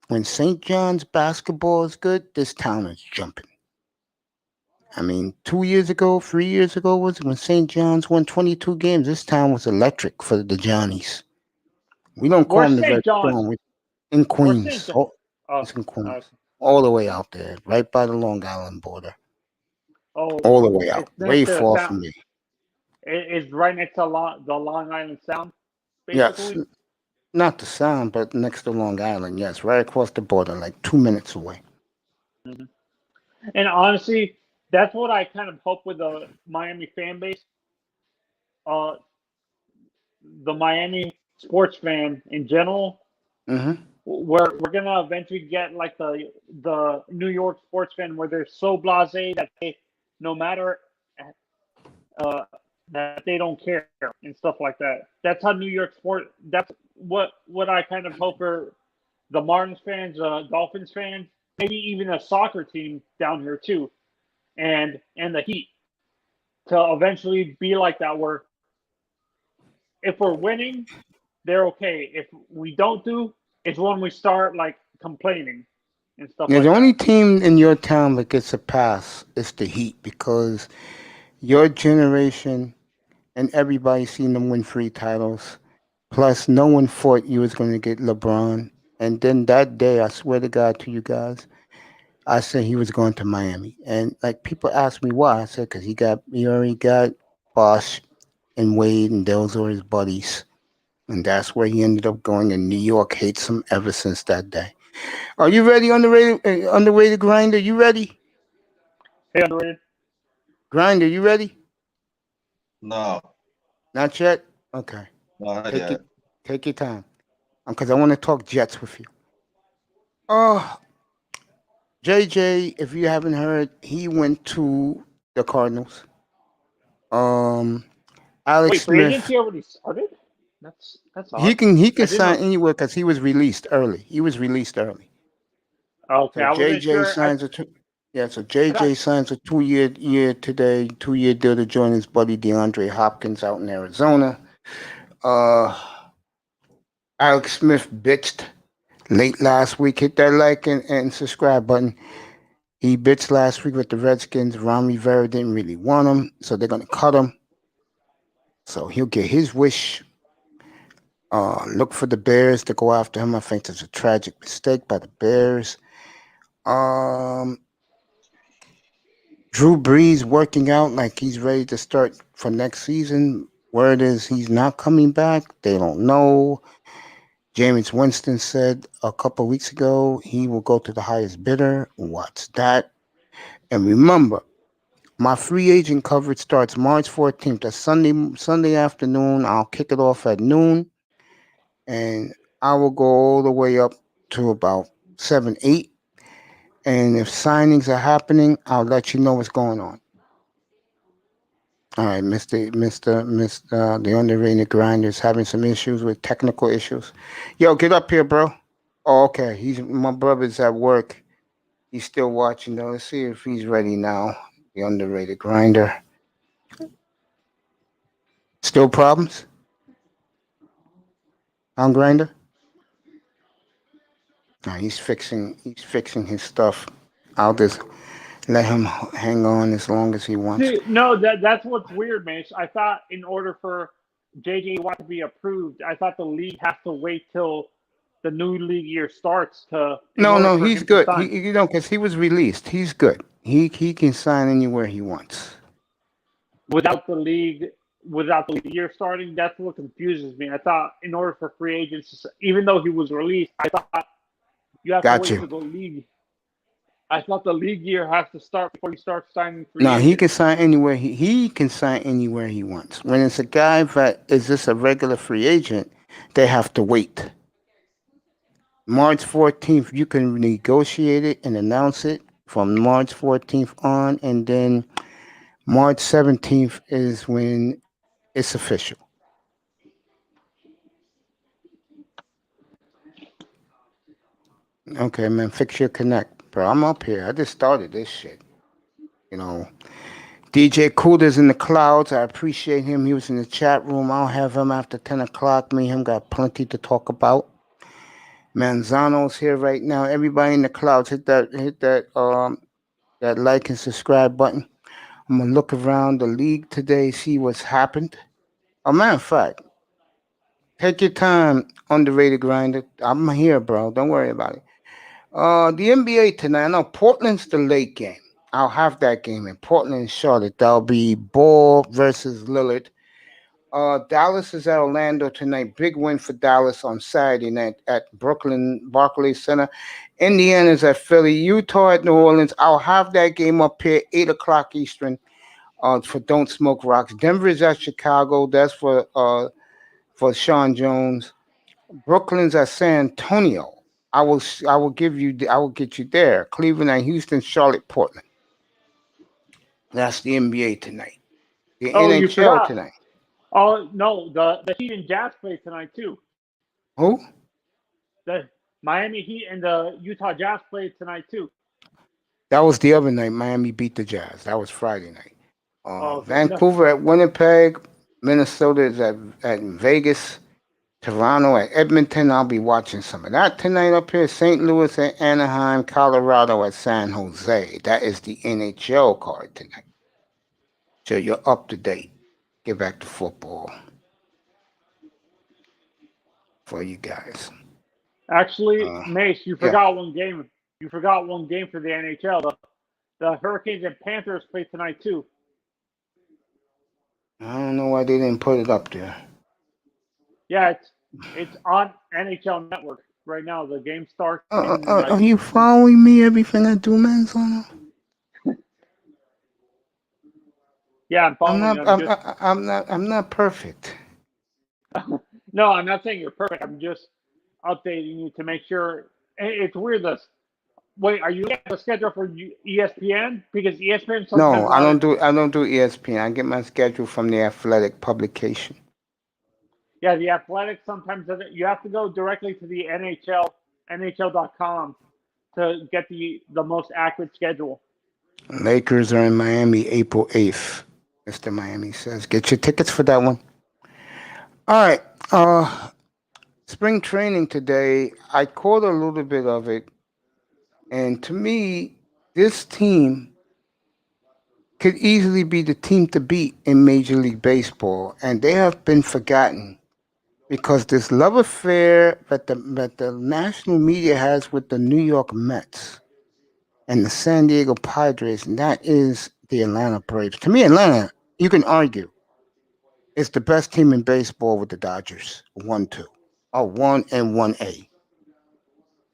When St. John's basketball is good, this town is jumping. I mean, 2 years ago, 3 years ago was when St. John's won 22 games. This town was electric for the Johnnies. We don't call Where's them the St. Red John's? Storm. In Where's St. Queens. John? Oh, Oh, it's in uh, Queens. All the way out there, right by the Long Island border. oh, All the way out. it's Way next to the far sound. from me. It's right next to the Long Island Sound, Yes, basically. not the Sound, but next to Long Island. Yes, right across the border, like 2 minutes away. Mhm. And honestly, that's what I kind of hope with the Miami fan base. Uh, the Miami sports fan in general. Mm-hmm. We're gonna eventually get like the New York sports fan where they're so blasé that they no matter uh, that they don't care and stuff like that. That's how New York sport. That's what I kind of hope for the Marlins fans, Dolphins fans, maybe even a soccer team down here too, and the Heat to eventually be like that. Where if we're winning, they're okay. If we don't do, it's when we start like complaining and stuff Yeah, the like only that. team in your town that gets a pass is the Heat because your generation and everybody seen them win 3 titles. Plus, no one thought you was going to get LeBron. And then that day, I swear to God to you guys, I said he was going to Miami. And like people ask me why, I said because he already got Bosh and Wade, and those were his buddies. And that's where he ended up going. And New York hates him ever since that day. Are you ready, underrated grinder? You ready? Hey, underrated. Grinder, you ready? No, Not yet? Okay. not Take yet. it. Take your time. Because I want to talk Jets with you. Oh, JJ, if you haven't heard, he went to the Cardinals. Um, Alex Wait, free Smith, agency already started? That's he odd. can I didn't sign know. anywhere because he was released early. He was released early. Okay, So I wasn't JJ sure. signs a two. Yeah, so I got JJ signs a 2 year today, 2 year deal to join his buddy DeAndre Hopkins out in Arizona. Uh, Alex Smith bitched late last week. Hit that like and subscribe button. He bitched last week with the Redskins. Ron Rivera didn't really want him, so they're gonna cut him. So he'll get his wish. Look for the Bears to go after him. I think it's a tragic mistake by the Bears. Um, Drew Brees working out like he's ready to start for next season. Word is he's not coming back. They don't know. Jameis Winston said a couple of weeks ago he will go to the highest bidder. What's that? And remember, my free agent coverage starts March 14th. That's Sunday afternoon. I'll kick it off at noon, and I will go all the way up to about 7, 8. And if signings are happening, I'll let you know what's going on. All right, Mr. The underrated grinder is having some issues with technical issues. Yo, get up here, bro. Oh, okay. My brother's at work. He's still watching though. Let's see if he's ready now. The underrated grinder. Still problems on grinder? No, he's fixing his stuff. I'll just let him hang on as long as he wants. see. No, that's what's weird, man. I thought in order for JJ Watt to be approved, I thought the league has to wait till the new league year starts to in No, order no, for he's him to good. sign. Because he was released. He's good. He can sign anywhere he wants. Without the league, without the year starting, that's what confuses me. I thought in order for free agents, even though he was released, I thought you have to Got wait you. till the league. I thought the league year has to start before you start signing free No, he can agents. sign anywhere. He can sign anywhere he wants. When it's a guy that is just a regular free agent, they have to wait. March 14th, you can negotiate it and announce it from March 14th on, and then March 17th is when it's official. Okay, man, fix your connect, bro. I'm up here. I just started this shit. You know, DJ Cooter's in the clouds. I appreciate him. He was in the chat room. I'll have him after 10 o'clock. Me and him got plenty to talk about. Manzano's here right now. Everybody in the clouds, hit that like and subscribe button. I'm gonna look around the league today, see what's happened. Matter of fact, take your time, underrated grinder. I'm here, bro. Don't worry about it. The NBA tonight. I know Portland's the late game. I'll have that game in Portland and Charlotte. That'll be Ball versus Lillard. Dallas is at Orlando tonight. Big win for Dallas on Saturday night at Brooklyn Barclays Center. Indiana's at Philly. Utah at New Orleans. I'll have that game up here, 8 o'clock Eastern, for Don't Smoke Rocks. Denver's at Chicago. That's for Sean Jones. Brooklyn's at San Antonio. I will get you there. Cleveland and Houston, Charlotte, Portland. That's the NBA tonight. The NHL tonight. Oh no, the Heat and Jazz play tonight too. Who? The Miami Heat and the Utah Jazz play tonight too. That was the other night. Miami beat the Jazz. That was Friday night. Okay. Vancouver at Winnipeg. Minnesota is at Vegas. Toronto at Edmonton. I'll be watching some of that tonight up here. St. Louis at Anaheim. Colorado at San Jose. That is the NHL card tonight. So you're up to date. Get back to football for you guys. Actually, Mace, you forgot one game. You forgot one game for the NHL. The Hurricanes and Panthers play tonight too. I don't know why they didn't put it up there. Yeah, it's on NHL Network right now. The game starts. Are you following me? Everything I do, Manzano? Yeah, I'm following. I'm not perfect. No, I'm not saying you're perfect. I'm just updating you to make sure. It's weird. Wait, are you looking at the schedule for ESPN? Because ESPN. No, I don't do ESPN. I get my schedule from the Athletic publication. Yeah, the Athletic. Sometimes you have to go directly to the NHL.com to get the most accurate schedule. Lakers are in Miami April 8th. Mr. Miami says, get your tickets for that one. All right. Spring training today, I caught a little bit of it. And to me, this team could easily be the team to beat in Major League Baseball. And they have been forgotten because this love affair that the national media has with the New York Mets and the San Diego Padres, and that is the Atlanta Braves. To me, Atlanta, you can argue, is the best team in baseball with the Dodgers, 1-2, or 1 and 1A.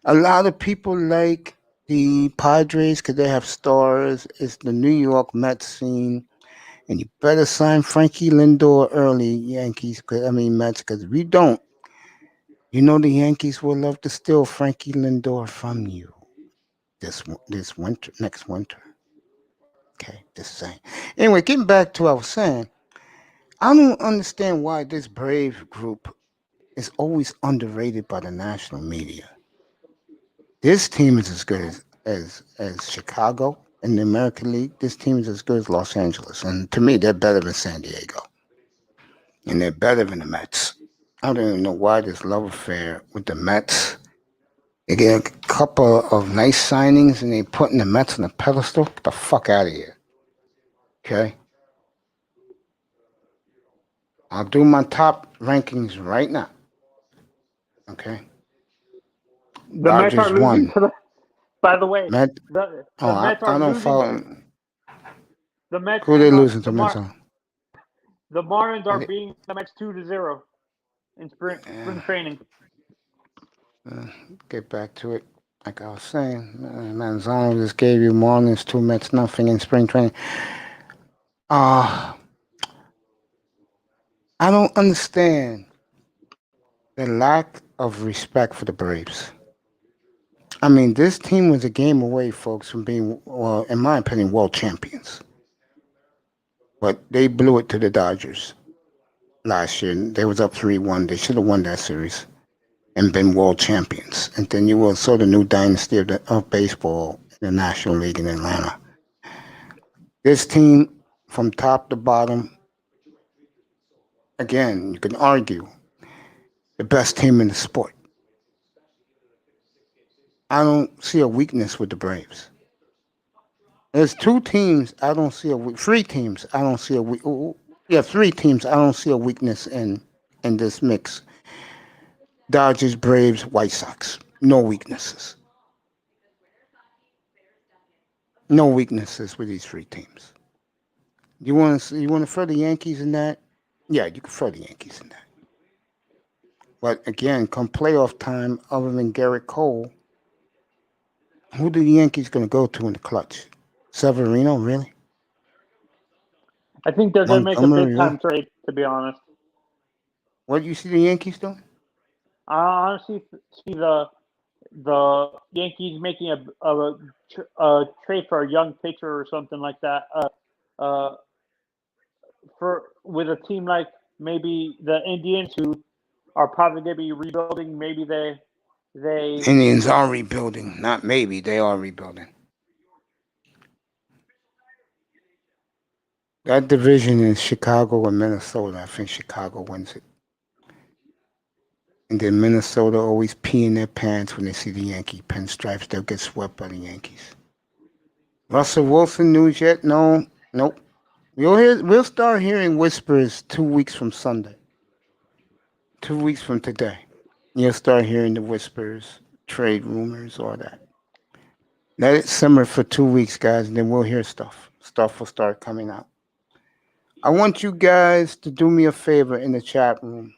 A lot of people like the Padres because they have stars. It's the New York Mets scene, and you better sign Frankie Lindor early, Mets, because if we don't, the Yankees will love to steal Frankie Lindor from you. This winter, next winter. Okay, just saying. Anyway, getting back to what I was saying, I don't understand why this Brave group is always underrated by the national media. This team is as good as Chicago in the American League. This team is as good as Los Angeles, and to me, they're better than San Diego, and they're better than the Mets. I don't even know why this love affair with the Mets. They get a couple of nice signings and they putting the Mets on a pedestal. Get the fuck out of here. Okay? I'll do my top rankings right now. Okay? The Mets are losing to the. By the way, Met, the Mets are losing. Follow. The Mets. Who are they losing to? The Marlins are beating the Mets 2-0 in spring training. Get back to it. Like I was saying, Manzano just gave you Marlins 2 Mets nothing in spring training. I don't understand the lack of respect for the Braves. I mean, this team was a game away, folks, from being, well, in my opinion, world champions. But they blew it to the Dodgers last year. They was up 3-1. They should have won that series and been world champions. And then you will saw the new dynasty of baseball in the National League in Atlanta. This team from top to bottom. Again, you can argue the best team in the sport. I don't see a weakness with the Braves. There's two teams I don't see three teams I don't see a weak. Yeah, three teams I don't see a weakness in this mix. Dodgers, Braves, White Sox. No weaknesses. No weaknesses with these three teams. You want to throw the Yankees in that? Yeah, you can throw the Yankees in that. But again, come playoff time, other than Garrett Cole, who the Yankees going to go to in the clutch? Severino, really? I think they're going to make a Montgomery, big really? time trade, to be honest. What do you see the Yankees doing? I honestly see the Yankees making a trade for a young pitcher or something like that. Uh, for with a team like maybe the Indians, who are probably going to be rebuilding. Maybe they Indians are rebuilding. Not maybe, they are rebuilding. That division is Chicago and Minnesota. I think Chicago wins it. And then Minnesota always pee in their pants when they see the Yankee pinstripes. They'll get swept by the Yankees. Russell Wilson news yet? No. Nope. We'll start hearing whispers 2 weeks from Sunday. 2 weeks from today. You'll start hearing the whispers, trade rumors, all that. Let it simmer for 2 weeks, guys, and then we'll hear stuff. Stuff will start coming out. I want you guys to do me a favor in the chat room.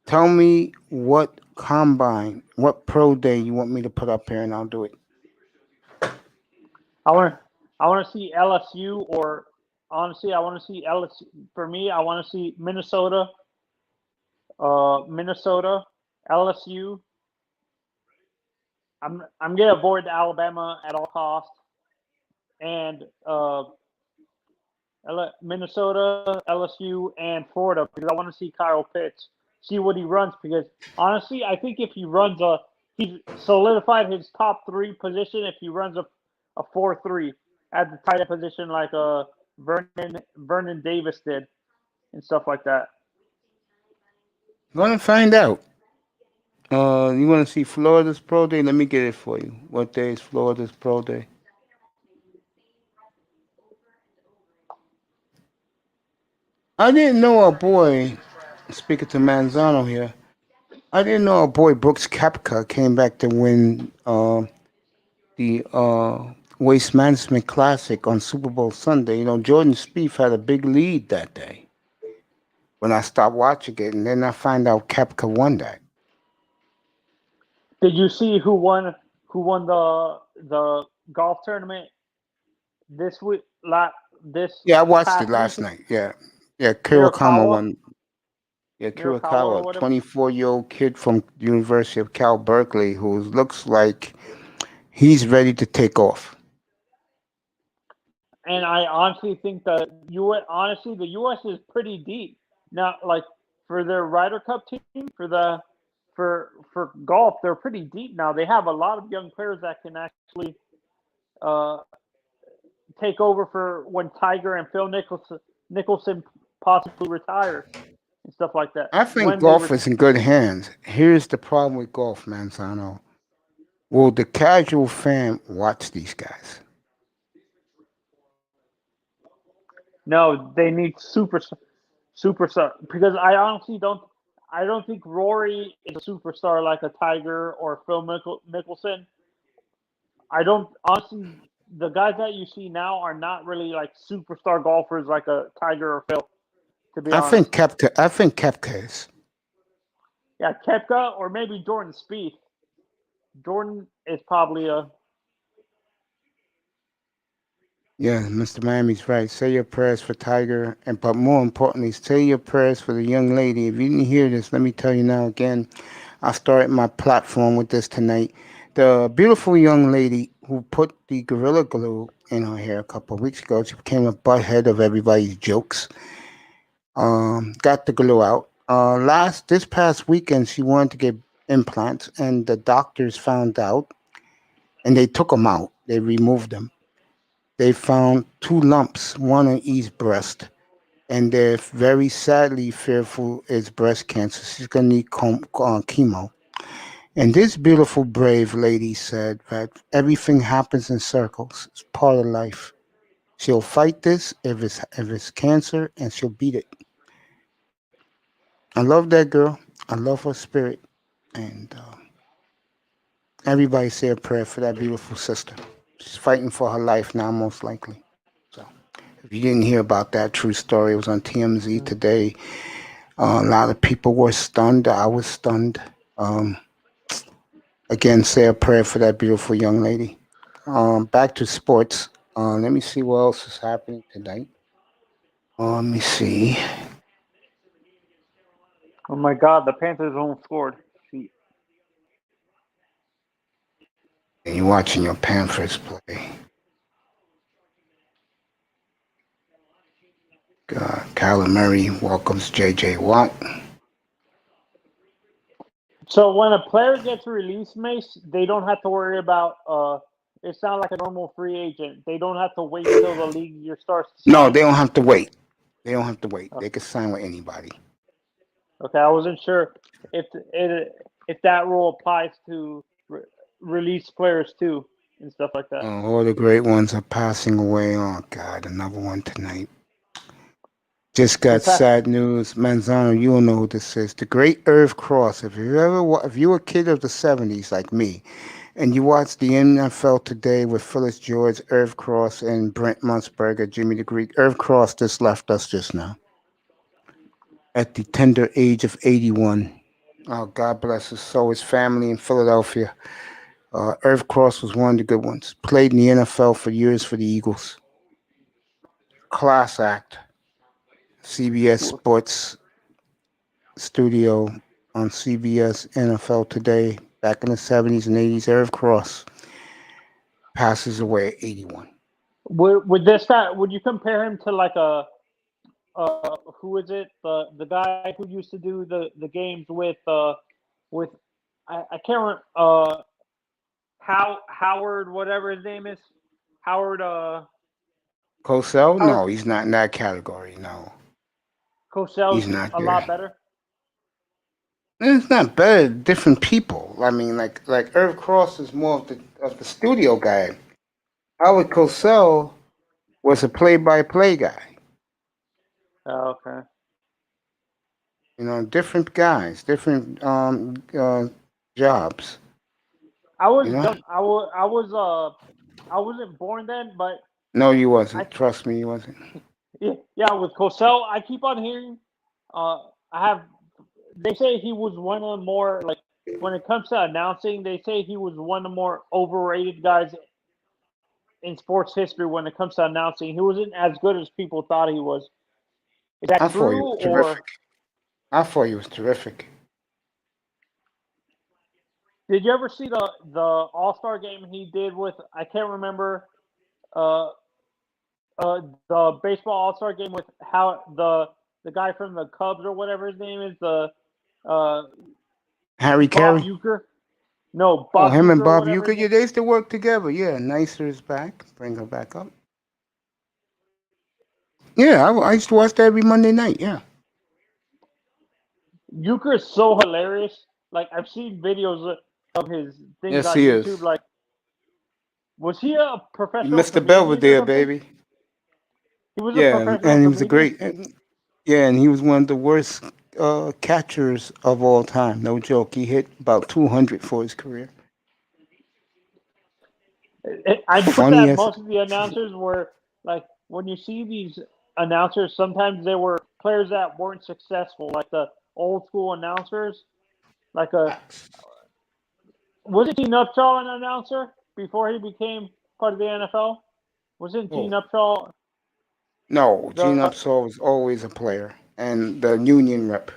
Tell me what combine, what pro day you want me to put up here, and I'll do it. I want to see LSU, or honestly, I want to see LSU. For me, I want to see Minnesota, LSU. I'm gonna avoid Alabama at all costs, and Minnesota, LSU, and Florida, because I want to see Kyle Pitts, see what he runs. Because honestly, I think if he runs he's solidified his top three position. If he runs a 4-3 at the tight end position, like Vernon Davis did, and stuff like that. Want to find out? You want to see Florida's pro day? Let me get it for you. What day is Florida's pro day? I didn't know our boy, speaking to Manzano here, I didn't know our boy Brooks Koepka came back to win the Waste Management Classic on Super Bowl Sunday. You know, Jordan Spieth had a big lead that day when I stopped watching it, and then I find out Koepka won that. Did you see who won the golf tournament this week? Yeah, I watched it last night. Yeah, Kurokawa won. Yeah, Kurokawa, 24-year-old kid from the University of Cal Berkeley, who looks like he's ready to take off. And I honestly think the U.S. is pretty deep now. Like for their Ryder Cup team, for golf, they're pretty deep now. They have a lot of young players that can actually take over for when Tiger and Phil Nicholson possibly retire and stuff like that. I think golf is in good hands. Here's the problem with golf, Manzano. Will the casual fan watch these guys? No, they need superstar. Because I honestly don't. I don't think Rory is a superstar like a Tiger or Phil Mickelson. I don't honestly. The guys that you see now are not really like superstar golfers like a Tiger or Phil. To be honest, I think Koepka is. Yeah, Koepka or maybe Jordan Spieth. Jordan is probably a. Yeah, Mr. Miami's right. Say your prayers for Tiger, but more importantly, say your prayers for the young lady. If you didn't hear this, let me tell you now again. I started my platform with this tonight. The beautiful young lady who put the Gorilla Glue in her hair a couple of weeks ago, she became a butthead of everybody's jokes. Got the glue out. This past weekend, she wanted to get implants, and the doctors found out, and they took them out. They removed them. They found 2 lumps, one on each breast, and they're very sadly fearful it's breast cancer. She's gonna need chemo. And this beautiful, brave lady said that everything happens in circles. It's part of life. She'll fight this if it's cancer, and she'll beat it. I love that girl. I love her spirit, and everybody say a prayer for that beautiful sister. She's fighting for her life now, most likely. So, if you didn't hear about that true story, it was on TMZ today. A lot of people were stunned. I was stunned. Um, Again, say a prayer for that beautiful young lady. Back to sports. Let me see what else is happening tonight. Let me see. Oh my God, the Panthers only scored. Shoot. And you're watching your Panthers play. Kyler Murray welcomes J.J. Watt. So when a player gets released, Mace, they don't have to worry about. It's not like a normal free agent. They don't have to wait till the league year starts to No, sign they them. don't have to wait. They don't have to wait. Oh, They can sign with anybody. okay, I wasn't sure if if that rule applies to release players too and stuff like that. All the great ones are passing away. Oh God, another one tonight. Just Who got passed? sad news. Manzano, you don't know who this is. The great Irv Cross. If you were a kid of the '70s like me, and you watched the NFL Today with Phyllis George, Irv Cross, and Brent Musburger, Jimmy the Greek, Irv Cross just left us just now at the tender age of 81. Oh, God bless his soul, his family in Philadelphia. Irv Cross was one of the good ones. Played in the NFL for years for the Eagles. Class act. CBS Sports Studio on CBS NFL Today. Back in the '70s and '80s, Irv Cross passes away at 81. Would this guy? Would you compare him to like a who is it? The guy who used to do the games with I can't remember Howard whatever his name is Howard Cosell? Howard No, he's not in that category. No, he's Cosell's not a there. lot better. It's not better. Different people. I mean, like Irv Cross is more of the studio guy. Howard Cosell was a play-by-play guy. Oh, okay. Different guys, different jobs. I You was know? dumb. I wasn't born then, but No, you I wasn't. Trust me, you wasn't. yeah with Cosell I keep on hearing I have they say he was one of the more like when it comes to announcing they say he was one of the more overrated guys in sports history when it comes to announcing. He wasn't as good as people thought he was. Is that I thought he true was or terrific. I thought he was terrific. did you ever see the All-Star game he did with I can't remember uh the baseball All-Star game with how the guy from the Cubs or whatever his name is the uh Harry Bob Carey. Euchre. No, Oh, Bob him and Euchre or Bob whatever Uecker, his yeah, name. they used to work together. Yeah, Nicer is back. Bring her back up. Yeah, I used to watch that every Monday night. Yeah. Euchre is so hilarious. Like I've seen videos of his things Yes, on he YouTube. is. Like, was he a professional Mr. comedian or Belvedere, something? baby. He was a Yeah, professional and he was a comedian. great. Yeah, and he was one of the worst catchers of all time. No joke. He hit about 200 for his career. I noticed Funny that as most of the announcers were like when you see these announcers, sometimes they were players that weren't successful, like the old school announcers. Like a wasn't Gene Upshaw an announcer before he became part of the NFL? Wasn't oh Gene Upshaw no, Gene the? Upshaw was always a player and the union rep.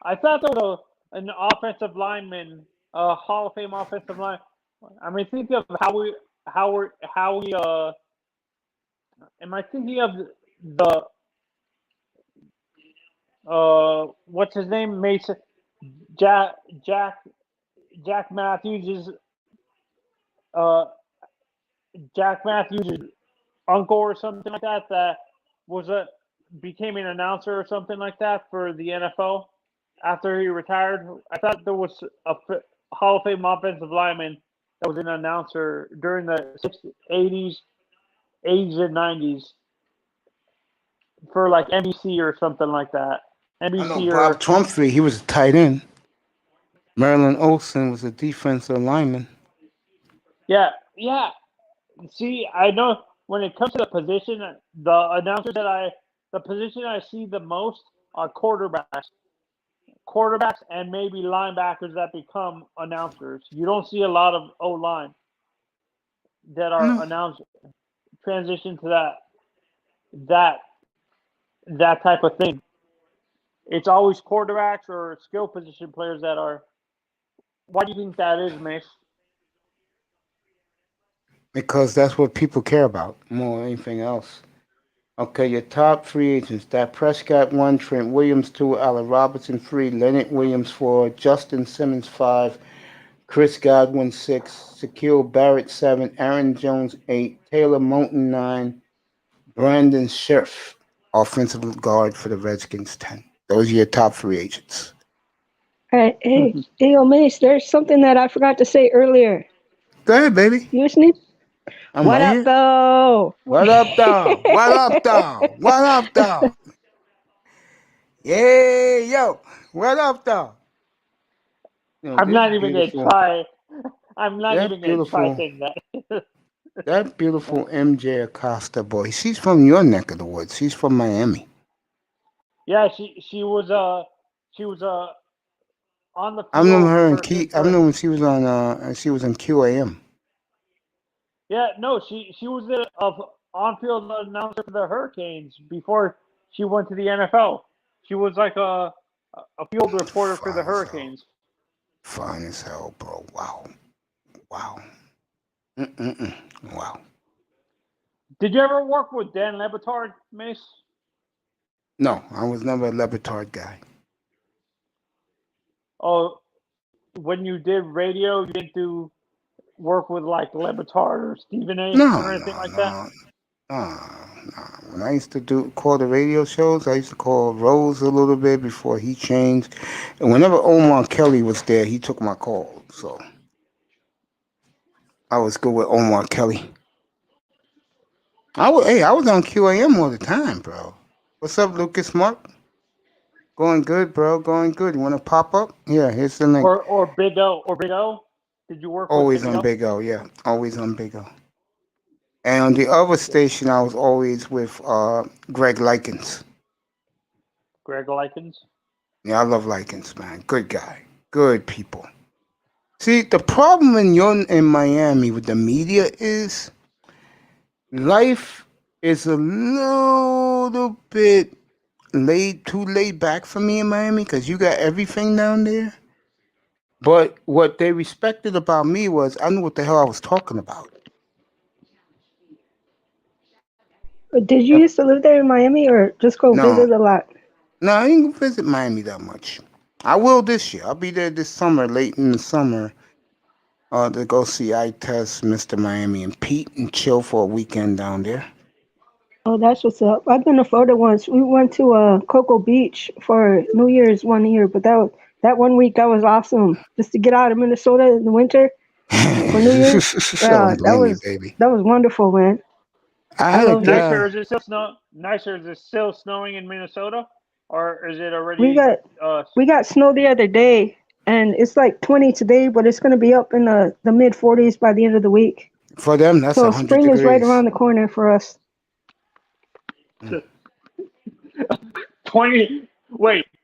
I thought there was an offensive lineman, a Hall of Fame offensive line. I mean, think of how we am I thinking of the what's his name? Mason Jack Jack Jack Matthews is uh Jack Matthews' uncle or something like that became an announcer or something like that for the NFL after he retired. I thought there was a Hall of Fame offensive lineman that was an announcer during the 60s, 80s, 80s and 90s for like NBC or something like that. I know NBC Bob or Trumphrey, he was a tight end. Marilyn Olsen was a defensive lineman. yeah. See, I know when it comes to the position, the position I see the most are quarterbacks and maybe linebackers that become announcers. You don't see a lot of O-line that are No. announcers transition to that type of thing. It's always quarterbacks or skill position players that are. Why do you think that is, Mace? Because that's what people care about more than anything else. Okay, your top free agents: Dak Prescott 1, Trent Williams 2, Allen Robinson 3, Leonard Williams 4, Justin Simmons 5, Chris Godwin 6, Shaquille Barrett 7, Aaron Jones 8, Taylor Moton 9, Brandon Scherf, offensive guard for the Redskins 10. Those are your top free agents. All right, hey, Mace, there's something that I forgot to say earlier. Go ahead, baby. You listening? I'm What right up, here. though? What up, dog? What up, dog? What up, dog? Yeah, yo. What up, dog? You know, I'm this not even gonna beautiful, try. I'm not that even gonna try beautiful, saying that. that beautiful MJ Acosta boy. She's from your neck of the woods. She's from Miami. Yeah, she was on the I remember field her in versus I remember when she was in QAM. Yeah, no, she was the on-field announcer for the Hurricanes before she went to the NFL. She was like a field reporter for the Fine as hell. Hurricanes. Fine as hell, bro. Wow. Wow. Did you ever work with Dan Lebitard, Mace? No, I was never a Lebitard guy. Oh, when you did radio, you didn't do work with like Lebitard or Stephen A. or anything like that? No. When I used to call the radio shows, I used to call Rose a little bit before he changed. And whenever Omar Kelly was there, he took my call. So I was good with Omar Kelly. I was on QAM all the time, bro. What's up, Lucas Mark? Going good, bro. Going good. You want to pop up? Yeah, here's the link. Or Big O. Did you work Always with on Big O, yeah. Always on Big O. And on the other station, I was always with Greg Likens. Greg Likens? Yeah, I love Likens, man. Good guy. Good people. See, the problem in Miami with the media is life is a little bit too laid back for me in Miami because you got everything down there. But what they respected about me was I knew what the hell I was talking about. Did you used to live there in Miami or just go visit a lot? No, I didn't visit Miami that much. I will this year. I'll be there this summer, late in the summer, to go see I Test, Mr. Miami, and Pete and chill for a weekend down there. Oh, that's what's up. I've been to Florida once. We went to Cocoa Beach for New Year's one year, but that 1 week that was awesome. Just to get out of Minnesota in the winter for New Year's. Don't blame me, baby. That was wonderful, man. I loved it. Nicer, is it still Nicer, is it still snowing in Minnesota, or is it already? We got snow the other day, and it's like 20 today, but it's going to be up in the mid 40s by the end of the week. For them, that's 100 spring degrees. Is right around the corner for us. 40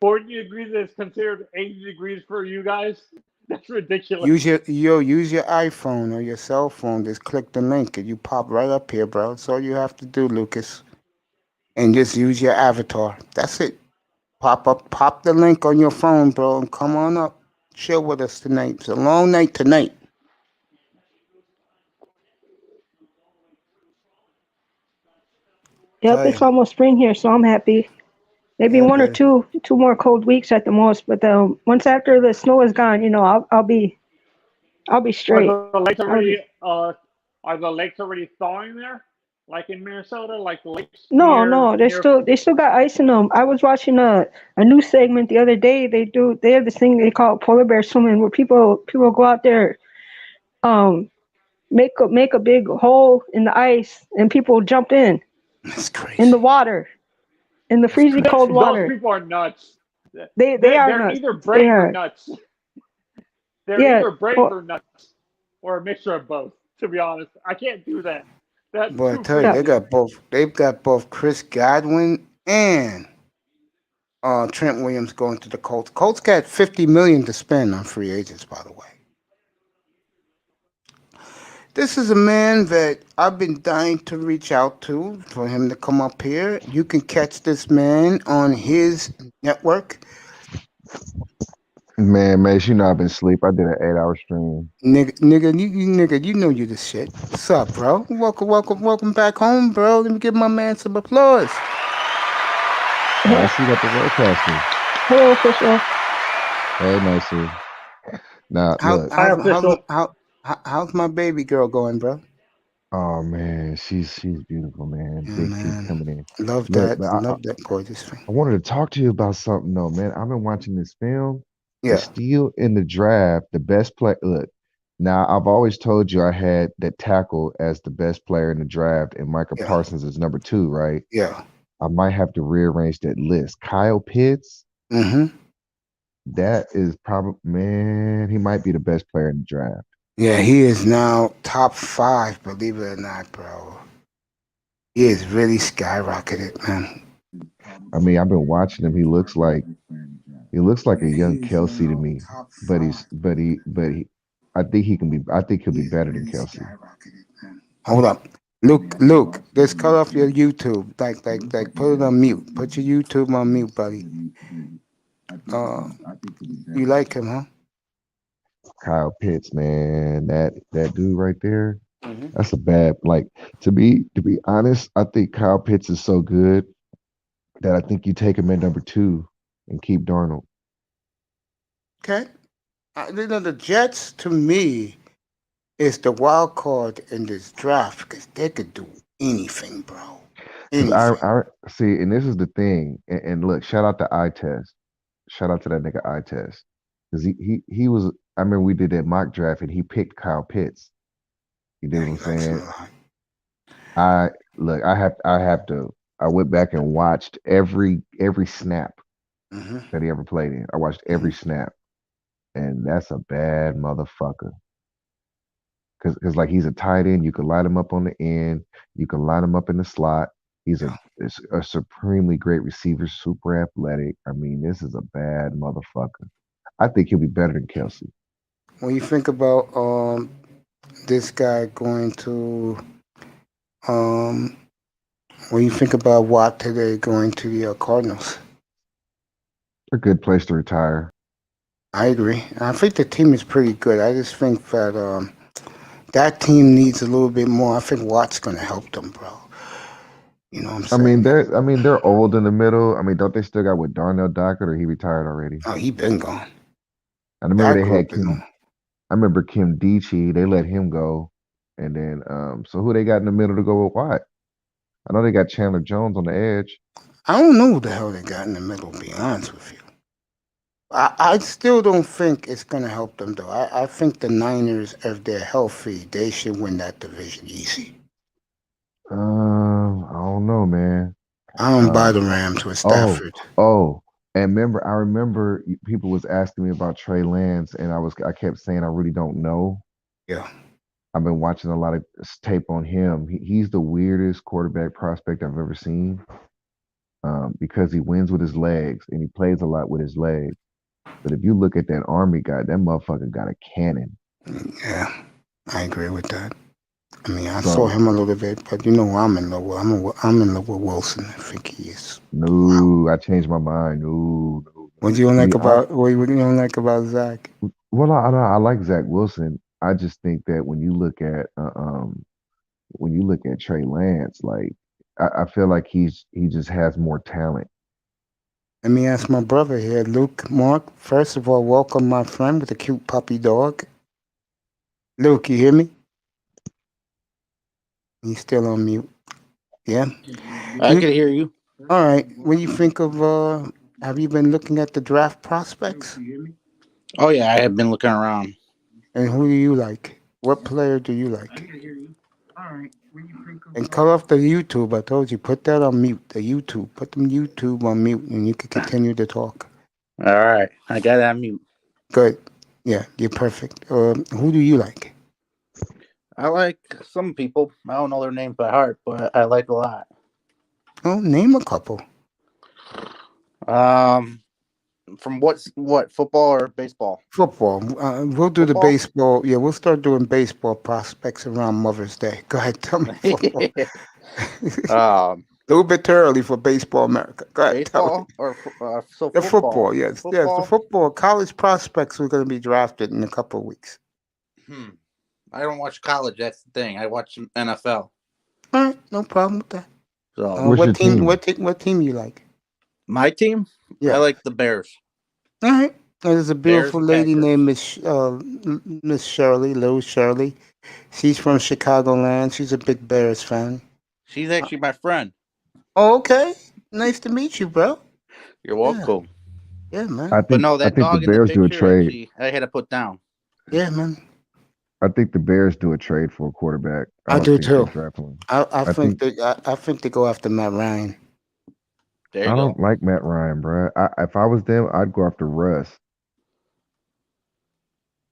degrees is considered 80 degrees for you guys? That's ridiculous. Use your iPhone or your cell phone. Just click the link and you pop right up here, bro. That's all you have to do, Lucas. And just use your avatar. That's it. Pop the link on your phone, bro, and come on up. Chill with us tonight. It's a long night tonight. Yep, it's almost spring here, so I'm happy. Maybe one or two more cold weeks at the most, but once after the snow is gone, I'll be straight. Are the lakes already Are the lakes already thawing there, like in Minnesota, like the lakes No, near? they still got ice in them. I was watching a new segment the other day. They have this thing they call polar bear swimming, where people go out there, make a big hole in the ice, and people jump in That's in the crazy. water, in the freezing cold Those water. people are nuts. They are They're nuts. either They brave or are. nuts. They're Yeah. either brave Well, or nuts, or a mixture of both. To be honest, I can't do that. That's Boy, I too tell you, yeah. crazy. they've got both Chris Godwin and Trent Williams going to the Colts. Colts got $50 million to spend on free agents, by the way. This is a man that I've been dying to reach out to for him to come up here. You can catch this man on his network. Man, Mace, you know I've been asleep. I did an 8-hour stream. Nigga, you know you the shit. What's up, bro? Welcome back home, bro. Let me give my man some applause. Oh, I see you got the roadcaster. Hello, official. Hey, Macy. Now, look. Hi, official. How's my baby girl going, bro? Oh man, she's beautiful, man. Yeah, Big teeth man. coming in. Love Look, but that gorgeous thing. I wanted to talk to you about something though, man. I've been watching this film. The Yeah. steal in the draft, the best play. Look, now I've always told you I had that tackle as the best player in the draft, and Micah Yeah. Parsons is number 2, right? Yeah. I might have to rearrange that list. Kyle Pitts, Mm-hmm. that is probably, man, he might be the best player in the draft. Yeah, he is now top 5, believe it or not, bro. He is really skyrocketed, man. I mean, I've been watching him. He looks like a young Kelsey to me, but I think he'll be better than Kelsey. Hold up. Luke, just cut off your YouTube. Like put it on mute. Put your YouTube on mute, buddy. You like him, huh? Kyle Pitts, man, that dude right there, Mm-hmm. that's a bad, like, to be honest, I think Kyle Pitts is so good that I think you take him at number 2 and keep Darnold. Okay. The Jets, to me, is the wild card in this draft because they could do anything, bro. Because Anything. I see, and this is the thing, and look, shout out to eye test. Shout out to that nigga eye test. Because he was, I remember we did that mock draft and he picked Kyle Pitts. You did what I'm saying? I went back and watched every snap Mm-hmm. that he ever played in. I watched every snap. And that's a bad motherfucker. Because like he's a tight end, you can line him up on the end, you can line him up in the slot. He's a supremely great receiver, super athletic. I mean, this is a bad motherfucker. I think he'll be better than Kelsey. When you think about this guy going to when you think about Watt today going to the Cardinals, A good place to retire. I agree. I think the team is pretty good. I just think that that team needs a little bit more. I think Watt's going to help them, bro. You know what I'm saying? I mean they're old in the middle. I mean, don't they still got with Darnell Dockett, or he retired already? Oh, he been gone. I remember That they had group is Kim. gone. I remember Kim Dichie. They let him go, and then so who they got in the middle to go with Watt? I know they got Chandler Jones on the edge. I don't know who the hell they got in the middle, to be honest with you. I still don't think it's going to help them, though. I think the Niners, if they're healthy, they should win that division easy. I don't know, man. I don't buy the Rams with Stafford. And I remember people was asking me about Trey Lance, and I kept saying I really don't know. Yeah. I've been watching a lot of tape on him. He's the weirdest quarterback prospect I've ever seen, because he wins with his legs and he plays a lot with his legs. But if you look at that Army guy, that motherfucker got a cannon. Yeah, I agree with that. I mean, I saw him a little bit, but you know who I'm in love with. I'm in love with Wilson. I think he is. No, I changed my mind. No. What do you don't like about Zach? Well, I like Zach Wilson. I just think that when you look at Trey Lance, like I feel like he just has more talent. Let me ask my brother here, Luke Mark. First of all, welcome my friend with a cute puppy dog. Luke, you hear me? He's still on mute. Yeah. I You- can hear you. all right. What do you think of? Have you been looking at the draft prospects? Oh yeah, I have been looking around. And who do you like? What player do you like? And cut off the YouTube. I told you, put that on mute. The YouTube. Put them YouTube on mute, and you can continue to talk. All right, I got that mute. Good. Yeah, you're perfect. Who do you like? I like some people. I don't know their names by heart, but I like a lot. Oh, name a couple. From what football or baseball? Football. We'll do the Football? baseball. Yeah, we'll start doing baseball prospects around Mother's Day. Go ahead, tell me football. A little bit early for baseball America. Go ahead, tell me. Baseball or so The football? football, yes. Yes, the football. College prospects are going to be drafted in a couple of weeks. I don't watch college. That's the thing. I watch NFL. All right, no problem with that. So What's your what team? team? What team you like? my team, Yeah. I like the Bears. All right. There's a beautiful and lady Packers. named Miss Shirley, Little Shirley. She's from Chicagoland. She's a big Bears fan. She's actually my friend. Oh, okay. Nice to meet you, bro. You're welcome. Yeah, man. I But think no, I that think dog the in the Bears do a picture, trade. actually, I had to put down. Yeah, man. I think the Bears do a trade for a quarterback. I don't do think they too. draft one. I think they go after Matt Ryan. There you I go. don't like Matt Ryan, bro. If I was them, I'd go after Russ.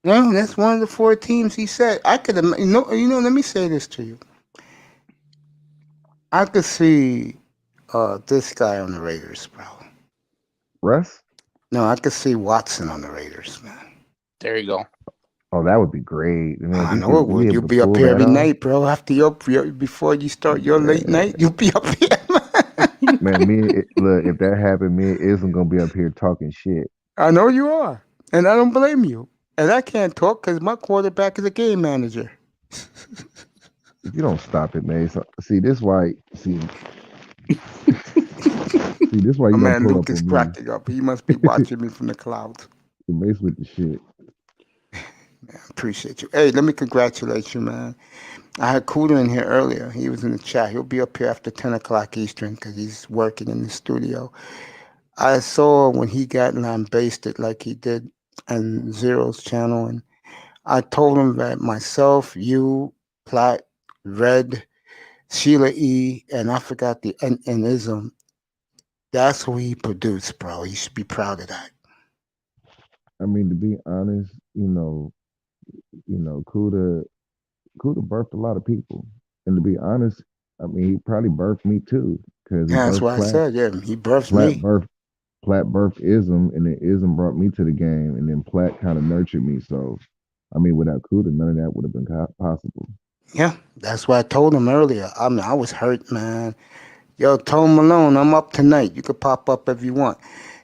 No, that's one of the four teams he said. I could, let me say this to you. I could see this guy on the Raiders, bro. Russ? No, I could see Watson on the Raiders, man. There you go. Oh, that would be great. Man, I we know could- it we would. able You'll to be up pull here that every off. night, bro. After before you start your late night, you'll be up here. Man, look, if that happened, me and Ism gonna be up here talking shit. I know you are, and I don't blame you. And I can't talk because my quarterback is a game manager. If you don't stop it, man. So, see, this why. See, this why you My don't man pull Luke up is on me. cracking up. He must be watching me from the clouds. The Mace with the shit. Man, appreciate you. Hey, let me congratulate you, man. I had Cooter in here earlier. He was in the chat. He'll be up here after 10 o'clock Eastern because he's working in the studio. I saw when he got lambasted like he did on Zero's channel, and I told him that myself, you, Platt, Red, Sheila E, and I forgot the and Ism. That's who he produced, bro. He should be proud of that. I mean, to be honest, Kuda birthed a lot of people, and to be honest, I mean, he probably birthed me too, because he Yeah, that's birthed what I Platt. said. Yeah, he birthed Platt me. birthed Ism, and then Ism brought me to the game, and then Platt kind of nurtured me. So, I mean, without Kuda, none of that would have been possible. Yeah, that's what I told him earlier. I mean, I was hurt, man. Yo, Tone Malone, I'm up tonight. You could pop up if you want.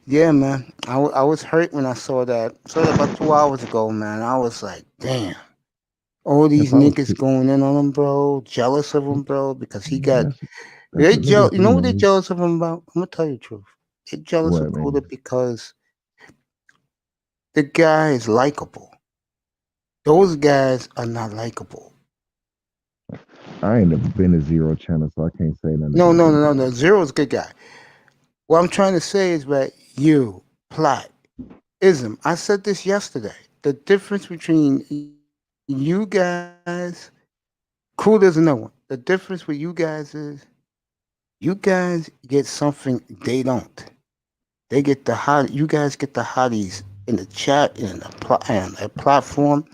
Yeah, man. I was hurt when I saw that. Saw that about 2 hours ago, man. I was like, damn. All these If I was niggas to- going in on him, bro. Jealous of him, bro, because he got. That's They what jealous. niggas You know do, what they're man. jealous of him about? I'm gonna tell you the truth. They're jealous What, of man? Kuda because the guy is likable. Those guys are not likable. I ain't never been to Zero Channel, so I can't say nothing. No, about no, them no, guys. no. Zero's a good guy. What I'm trying to say is that you, Platt, Ism. I said this yesterday. The difference between you guys, Kuda's another one. The difference with you guys is you guys get something they don't. They get the hot. You guys get the hotties in the chat and the platform.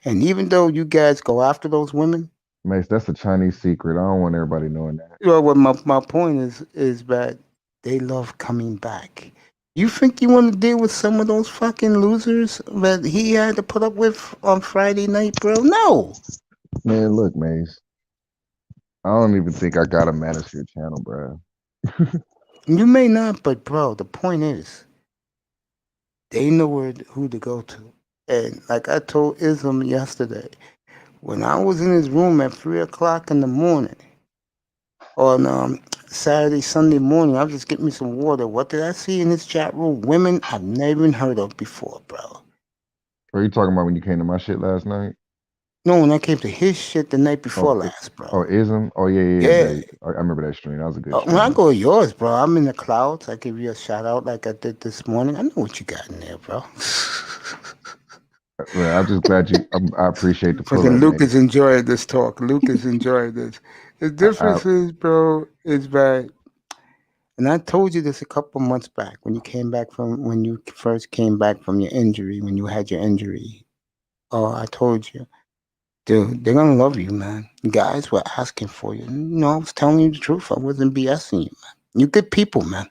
And even though you guys go after those women, Mace, that's a Chinese secret. I don't want everybody knowing that. well, what my point is that they love coming back. You think you want to deal with some of those fucking losers that he had to put up with on Friday night, bro? No. Man, look, Mace. I don't even think I got a Manosphere channel, bro. You may not, but bro, the point is, they know who to go to. And like I told Islam yesterday, when I was in his room at 3 o'clock in the morning, on Saturday, Sunday morning, I was just getting me some water. What did I see in his chat room? Women I've never even heard of before, bro. Are you talking about when you came to my shit last night? No, when I came to his shit the night before Oh, last, bro. oh, Ism. Oh yeah. Yeah. I remember that stream. That was a good When I stream. go to yours, bro, I'm in the clouds. I give you a shout out like I did this morning. I know what you got in there, bro. Well, I'm just glad you. I appreciate the pull Fucking up, Luke man. is enjoying this talk. Luke is enjoying this. The I, difference is, bro, is that, and I told you this a couple months back when you first came back from your injury, when you had your injury. Oh, I told you, dude, they're gonna love you, man. Guys were asking for you. I was telling you the truth. I wasn't BSing you, man. You're good people, man.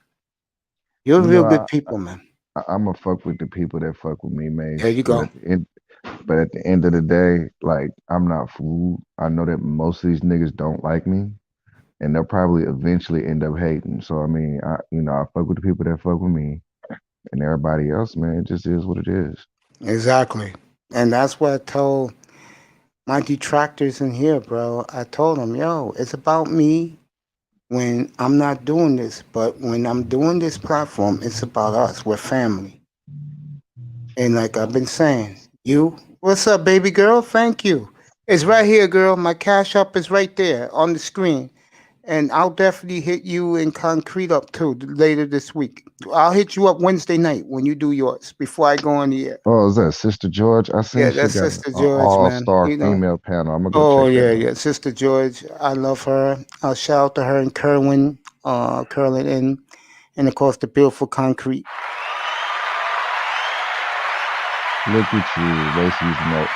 You're you real know, good people, man. I'm a fuck with the people that fuck with me, man. There you go. But at the end of the day, like I'm not fooled. I know that most of these niggas don't like me, and they'll probably eventually end up hating. So I mean, I fuck with the people that fuck with me, and everybody else, man. It just is what it is. Exactly. And that's what I told my detractors in here, bro. I told them, yo, it's about me when I'm not doing this. But when I'm doing this platform, it's about us. We're family. And like I've been saying, what's up, baby girl? Thank you. It's right here, girl. My cash up is right there on the screen. And I'll definitely hit you in concrete up too later this week. I'll hit you up Wednesday night when you do yours before I go on the air. Oh, is that Sister George? I seen Yeah, she that's got Sister an George, man. all-star female panel. I'm gonna go Oh check that yeah, out. yeah, Sister George. I love her. I'll shout out to her and Kerwin, Curlin, and of course the beautiful concrete. Look at you, basically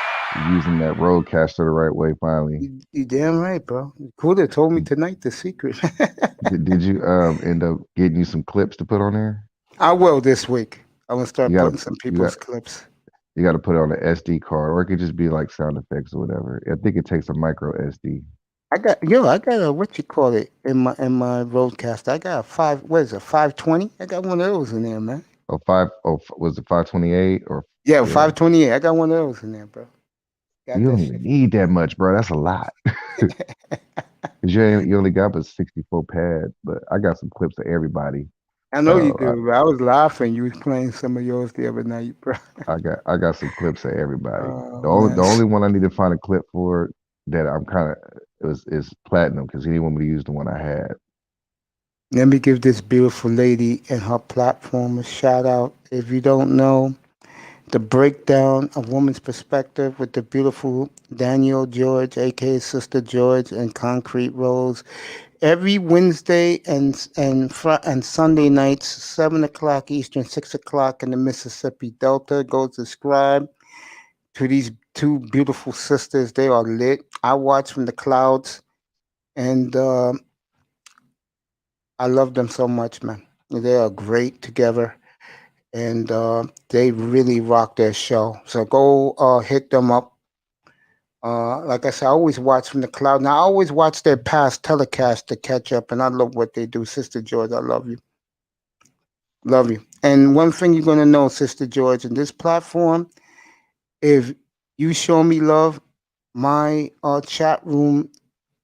using that roadcaster the right way. Finally, You damn right, bro. Kuda told me tonight the secret. did you end up getting you some clips to put on there? I will this week. I'm gonna start You gotta putting some you people's got clips. you got to put it on the SD card, or it could just be like sound effects or whatever. I think it takes a micro SD. I got a what you call it in my roadcast. I got a 520? I got one of those in there, man. Was it 528 or Yeah, yeah? 528. I got one of those in there, bro. Got You that don't shit. even need that much, bro. That's a lot. Cause you only got but 64 pads, but I got some clips of everybody. I know you I, do, bro. I was laughing. You was playing some of yours the other night, bro. I got some clips of everybody. Oh The man. only one I need to find a clip for that I'm kind of is platinum because he didn't want me to use the one I had. Let me give this beautiful lady and her platform a shout out. If you don't know, the breakdown of woman's perspective with the beautiful Danielle George, aka Sister George, and Concrete Rose. Every Wednesday and Sunday nights, 7 o'clock Eastern, 6 o'clock in the Mississippi Delta. Go subscribe to these two beautiful sisters. They are lit. I watch from the clouds, and I love them so much, man. They are great together, and they really rock their show. So go hit them up. Like I said, I always watch from the cloud. Now I always watch their past telecasts to catch up, and I love what they do. Sister George, I love you. Love you. And one thing you're gonna know, Sister George, in this platform, if you show me love, my chat room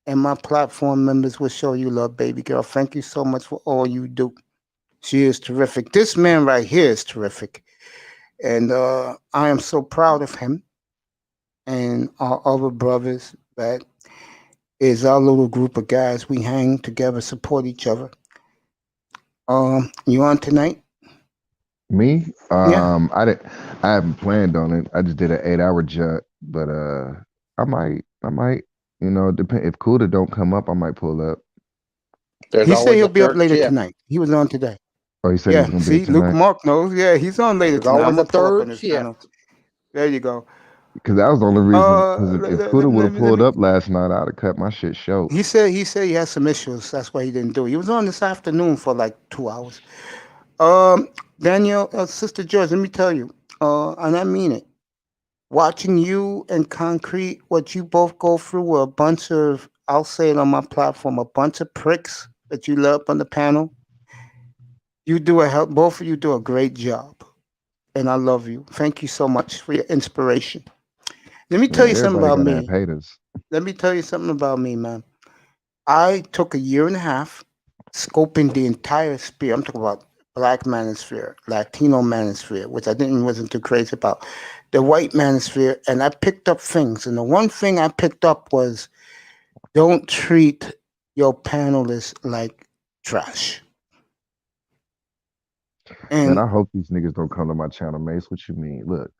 and my platform members will show you love, baby girl. Thank you so much for all you do. She is terrific. This man right here is terrific. And I am so proud of him and our other brothers that is our little group of guys. We hang together, support each other. You on tonight? Me? Yeah. I haven't planned on it. I just did an 8 hour jut, but I might, depend if Kuda don't come up, I might pull up. There's He said always he'll a be up third later chip. tonight. He was on today. Oh, he said he was Yeah. gonna be up See, Luke tonight? Mark knows. Yeah, he's on later There's tonight. I'm always a gonna pull up on third his chip. channel. There you go. Because that was the only reason. Because Let, if let, Kuda would let have me, let pulled me. up last night, I'd have cut my shit short. He said he has some issues. That's why he didn't do it. He was on this afternoon for like 2 hours. Daniel, Sister George, let me tell you, and I mean it. Watching you and Concrete, what you both go through were a bunch of, I'll say it on my platform, a bunch of pricks that you love on the panel. Both of you do a great job. And I love you. Thank you so much for your inspiration. Let me tell Man, you something everybody about gotta have me. haters. Let me tell you something about me, man. I took a year and a half scoping the entire sphere. I'm talking about Black manosphere, Latino manosphere, which I wasn't too crazy about. the white manosphere, and I picked up things. And the one thing I picked up was don't treat your panelists like trash. Man, And I hope these niggas don't come to my channel, Mace. What you mean? Look,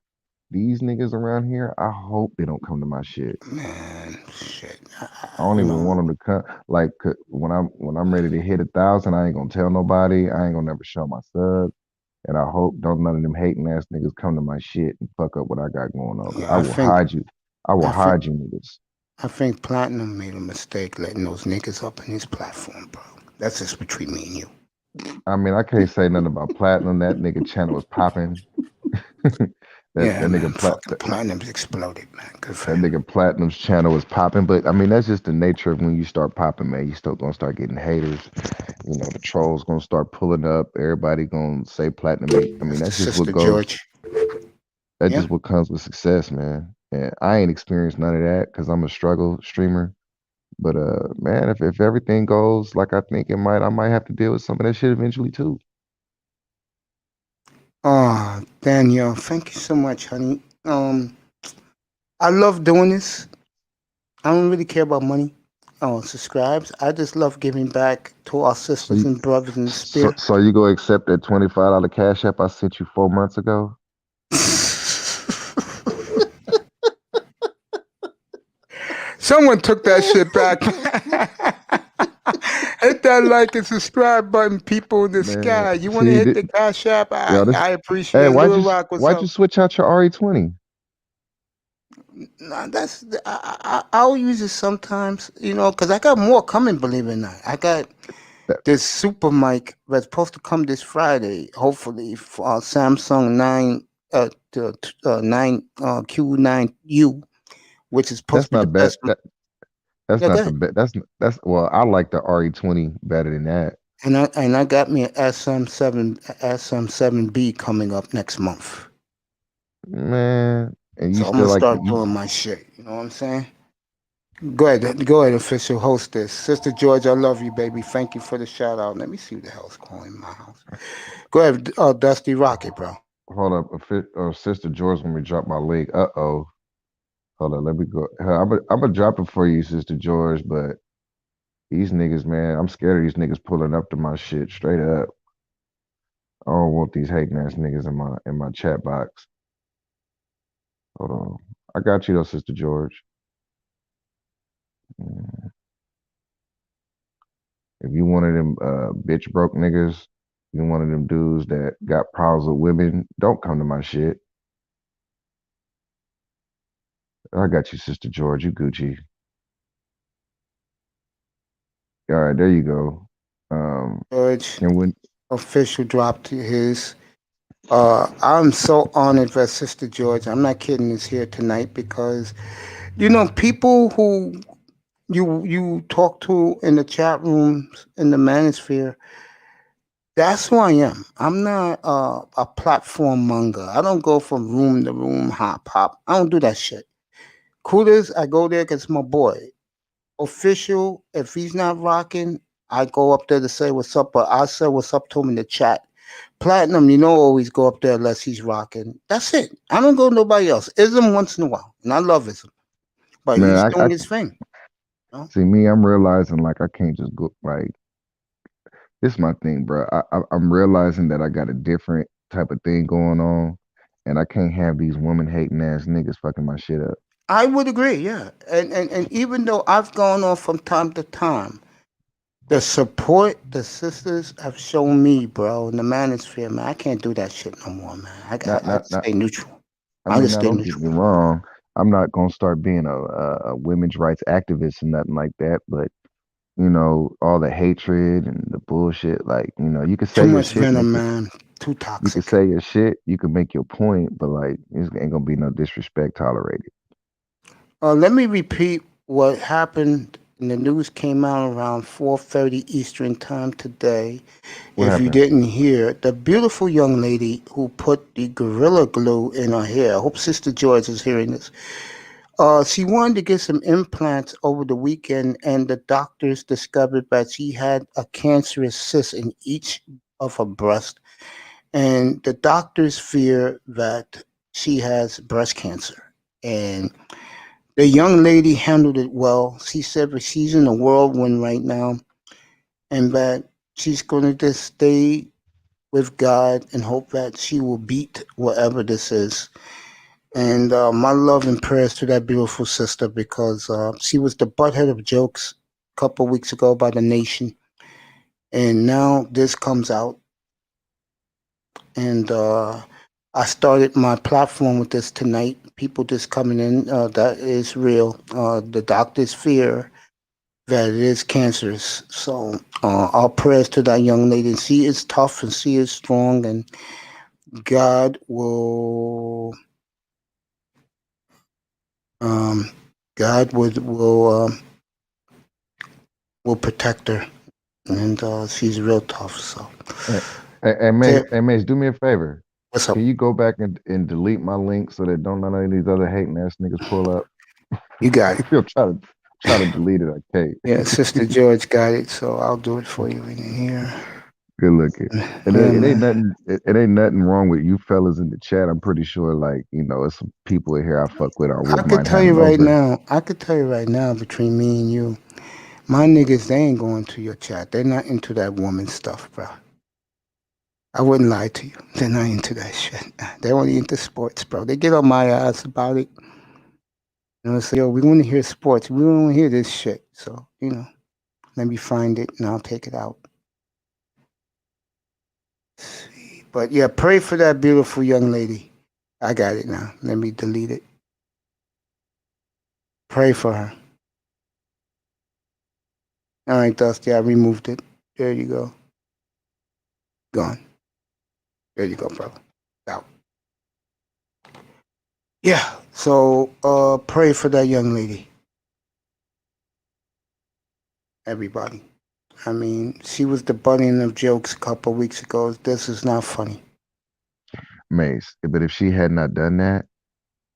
these niggas around here, I hope they don't come to my shit. man, shit. I don't You even know, want them to come. Like when I'm ready to hit 1,000, I ain't gonna tell nobody. I ain't gonna never show my subs. And I hope don't none of them hating ass niggas come to my shit and fuck up what I got going on. 'Cause yeah, I will hide you. I will I think hide you niggas. I think Platinum made a mistake letting those niggas up in his platform, bro. That's just between me and you. I mean, I can't say nothing about Platinum. That nigga channel was popping. that Yeah, that man, nigga fucking Platinum's exploded, man. Good for that him. nigga Platinum's channel was popping. But I mean, that's just the nature of when you start popping, man. You still gonna start getting haters. You know, the trolls gonna start pulling up. Everybody gonna say Platinum ain't. I mean, That's the that's just what Sister goes. George. That's Yeah. just what comes with success, man. And I ain't experienced none of that because I'm a struggle streamer. But man, if everything goes like I think it might, I might have to deal with some of that shit eventually too. Oh, Danielle, thank you so much, honey. I love doing this. I don't really care about money or subscribes. I just love giving back to our So sisters you, and brothers in the so, spirit. so you go accept that $25 cash app I sent you 4 months ago? Someone took that shit back. Hit that like and subscribe button, people in the Man, sky. You want to see, hit the cash app? yo, this. I Hey, appreciate it. Little Rock, what's why'd up? you switch out your RE20? Nah, I'll use it sometimes, because I got more coming. Believe it or not, I got That, this super mic that's supposed to come this Friday, hopefully, for Samsung 9 9 Q9U, which is supposed that's to be the not bad. best. That's Yeah, go not the ahead. best. That's well, I like the RE20 better than that. And I got me an SM7B coming up next month. Man, and you So I'm still gonna like start you. doing my shit. You know what I'm saying? Go ahead, official host this. Sister George, I love you, baby. Thank you for the shout out. Let me see who the hell's calling my house. Go ahead, Dusty Rocket, bro. Hold up, Sister George, when we drop my link. Uh-oh. Hold on, let me go. I'm gonna drop it for you, Sister George, but these niggas, man, I'm scared of these niggas pulling up to my shit straight up. I don't want these hating ass niggas in my chat box. Hold on. I got you though, Sister George. Mm. If you one of them bitch broke niggas, you one of them dudes that got problems with women, don't come to my shit. I got you, Sister George. You Gucci. All right, there you go. George, And when official dropped his. I'm so honored that Sister George, I'm not kidding, is here tonight because, people who you talk to in the chat rooms in the manosphere, that's who I am. I'm not a platform monger. I don't go from room to room, hop. I don't do that shit. Coolers, I go there because my boy. Official, if he's not rocking, I go up there to say what's up, but I'll say what's up to him in the chat. Platinum, always go up there unless he's rocking. That's it. I don't go to nobody else. Ism once in a while, and I love Ism, but he's man, doing his thing. see me, I'm realizing like I can't just go like this is my thing, bro. I'm realizing that I got a different type of thing going on, and I can't have these woman hating ass niggas fucking my shit up. I would agree, yeah. And even though I've gone off from time to time, the support the sisters have shown me, bro, in the manosphere, man, I can't do that shit no more, man. I just Not. stay neutral. I I mean, just now stay don't get neutral. me wrong. I'm not gonna start being a women's rights activist and nothing like that. But all the hatred and the bullshit, like you can Too say your much shit, venom, man. Too you can toxic. say your shit, you can make your point, but like, it ain't gonna be no disrespect tolerated. Let me repeat what happened. And the news came out around 4:30 Eastern time today. What If you happened? didn't hear, the beautiful young lady who put the gorilla glue in her hair. I hope Sister George is hearing this. She wanted to get some implants over the weekend, and the doctors discovered that she had a cancerous cyst in each of her breasts. And the doctors fear that she has breast cancer. And the young lady handled it well. She said that she's in a whirlwind right now and that she's going to just stay with God and hope that she will beat whatever this is. And my love and prayers to that beautiful sister because she was the butthead of jokes a couple of weeks ago by the nation. And now this comes out. And I started my platform with this tonight. People just coming in, that is real. The doctors fear that it is cancerous. So our prayers to that young lady. She is tough and she is strong, and God um, God will protect her, and she's real tough. So, Hey, Mace, do me a favor. what's up? Can you go back and delete my link so that don't none of these other hating ass niggas pull up? You got it. You'll try to delete it. I can't. Yeah, Sister George got it, so I'll do it for you in here. Good looking. And Yeah, it ain't man. nothing. It ain't nothing wrong with you fellas in the chat. I'm pretty sure, like it's some people in here I fuck with or I wouldn't could mind tell you having right over. now. I could tell you right now, between me and you, my niggas, they ain't going to your chat. They're not into that woman stuff, bro. I wouldn't lie to you. They're not into that shit. They're only into sports, bro. They get on my ass about it. And I say, yo, we want to hear sports. We don't want to hear this shit. So, let me find it and I'll take it out. See. But yeah, pray for that beautiful young lady. I got it now. Let me delete it. Pray for her. All right, Dusty, I removed it. There you go. Gone. There you go, brother. Out. Yeah. So pray for that young lady. Everybody. I mean, she was the butt end of jokes a couple of weeks ago. This is not funny. Mace. But if she had not done that,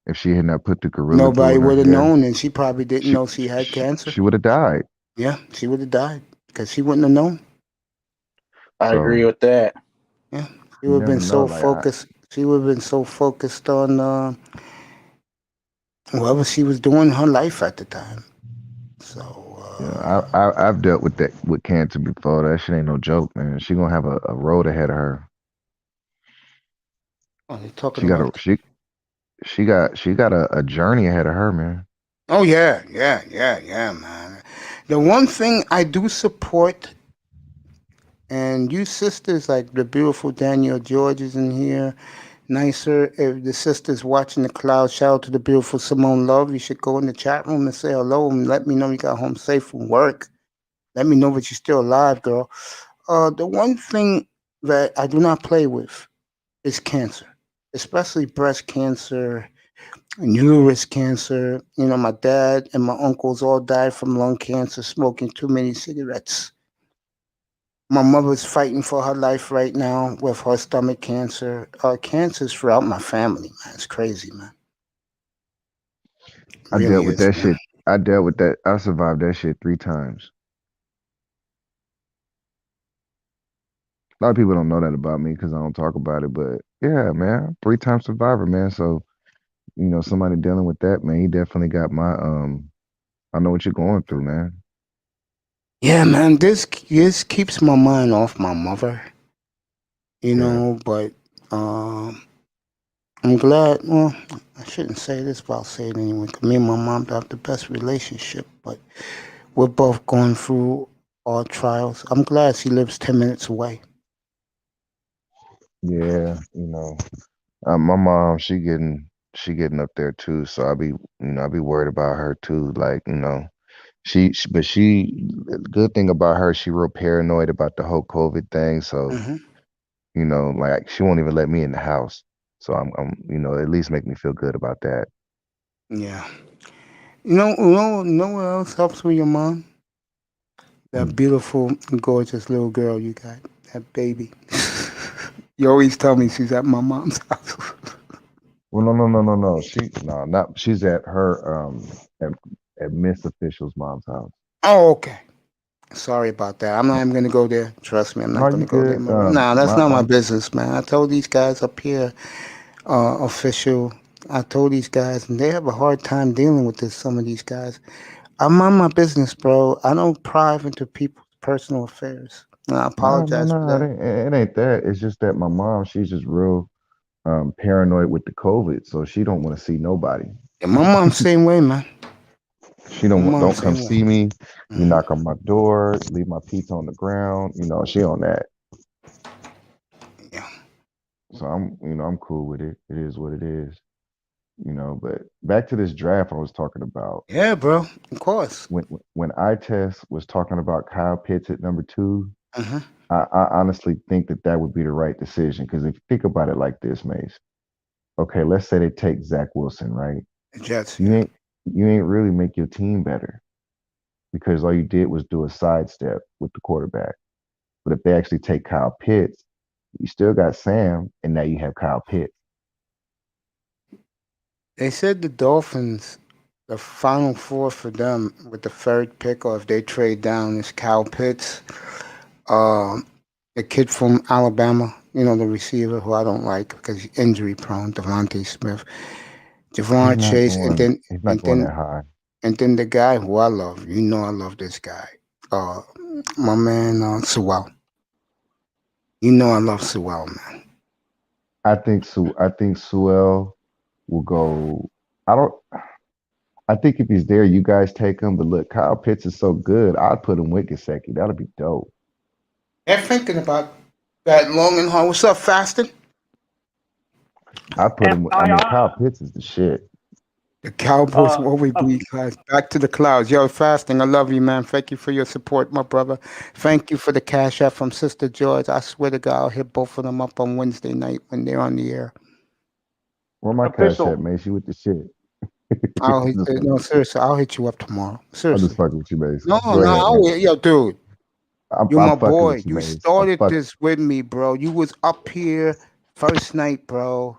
if she had not put the gorilla glue Nobody in her would have hair, known, and she probably didn't she know she had cancer. she would have died. Yeah, she would have died because she wouldn't have known. I So agree with that. Yeah, she you would have never been know. so Like focused. She would have been so focused on whatever she was doing in her life at the time. So I've dealt with that with cancer before. That shit ain't no joke, man. She gonna have a road ahead of her. they're talking She got a about. she got a journey ahead of her, man. Oh yeah, man. The one thing I do support, and you sisters like the beautiful Danielle George is in here. Nicer if the sisters watching the cloud. Shout out to the beautiful Simone Love. You should go in the chat room and say hello and let me know you got home safe from work. Let me know that you're still alive, girl. The one thing that I do not play with is cancer, especially breast cancer and uterus cancer. My dad and my uncles all died from lung cancer, smoking too many cigarettes. My mother's fighting for her life right now with her stomach cancer. Cancer's throughout my family, man. It's crazy, man. It I really dealt with is, that man. shit. I dealt with that. I survived that shit 3 times. A lot of people don't know that about me because I don't talk about it. But yeah, man, 3 time survivor, man. So somebody dealing with that, man, he definitely got my. I know what you're going through, man. Yeah, man. This keeps my mind off my mother, Yeah, but I'm glad. Well, I shouldn't say this, but I'll say it anyway. 'Cause me and my mom have the best relationship, but we're both going through our trials. I'm glad she lives 10 minutes away. yeah. My mom, she getting up there too. So I be worried about her too. Like but good thing about her, she real paranoid about the whole COVID thing. So Hmm. like she won't even let me in the house. So I'm at least make me feel good about that. Yeah. Know what else helps with your mom? That Mm. beautiful, gorgeous little girl you got. That baby. You always tell me she's at my mom's house. Well, no. Not she's at her at Miss Official's mom's house. Oh, okay. Sorry about that. I'm not even gonna go there. Trust me, I'm not No, you gonna go there. good? Nah, that's My not my business, man. I told these guys up here, official. I told these guys, and they have a hard time dealing with this. Some of these guys. I mind my business, bro. I don't pry into people's personal affairs. And I No, no, apologize for no. that. It ain't that. It's just that my mom, she's just real paranoid with the COVID, so she don't want to see nobody. Yeah, my mom same way, man. She My mom don't come same way. see me. You Hmm. knock on my door, leave my pizza on the ground. She on that. Yeah. So I'm cool with it. It is what it is. But back to this draft I was talking about. Yeah, bro. Of course. When I test was talking about Kyle Pitts at number 2, Uh-huh. I honestly think that would be the right decision. Because if you think about it like this, Mace. Okay, let's say they take Zach Wilson, right? The Jets, You yeah. ain't really make your team better because all you did was do a sidestep with the quarterback. But if they actually take Kyle Pitts, you still got Sam, and now you have Kyle Pitts. They said the Dolphins, the final four for them with the third pick, or if they trade down, is Cal Pitts, um, the kid from Alabama, the receiver who I don't like because he's injury prone, Devontae Smith, Javon Chase, He's not and going then that high. and then the guy who I love. I love this guy. Uh, my man Sewell. I love Sewell, man. I think Sewell will go. I don't. I think if he's there, you guys take him. But look, Kyle Pitts is so good. I'd put him with Gesicki. That'll be dope. They're thinking about that long and hard. What's up, Fasting? I put And him. I mean, Kyle Pitts is the shit. The Cowboys will always be class. Back to the clouds. Yo, Fasting, I love you, man. Thank you for your support, my brother. Thank you for the cash app from Sister George. I swear to God, I'll hit both of them up on Wednesday night when they're on the air. Where my cash at, official. man? She with the shit. I'll hit, Just fucking no, with you. seriously, I'll hit you up tomorrow. I'm just Seriously. fucking with you, Mace. No, Go no, ahead, man. yo, dude. You're I'm my fucking boy. with you, You Mace. I'm started fucking this with me, bro. You was up here first night, bro.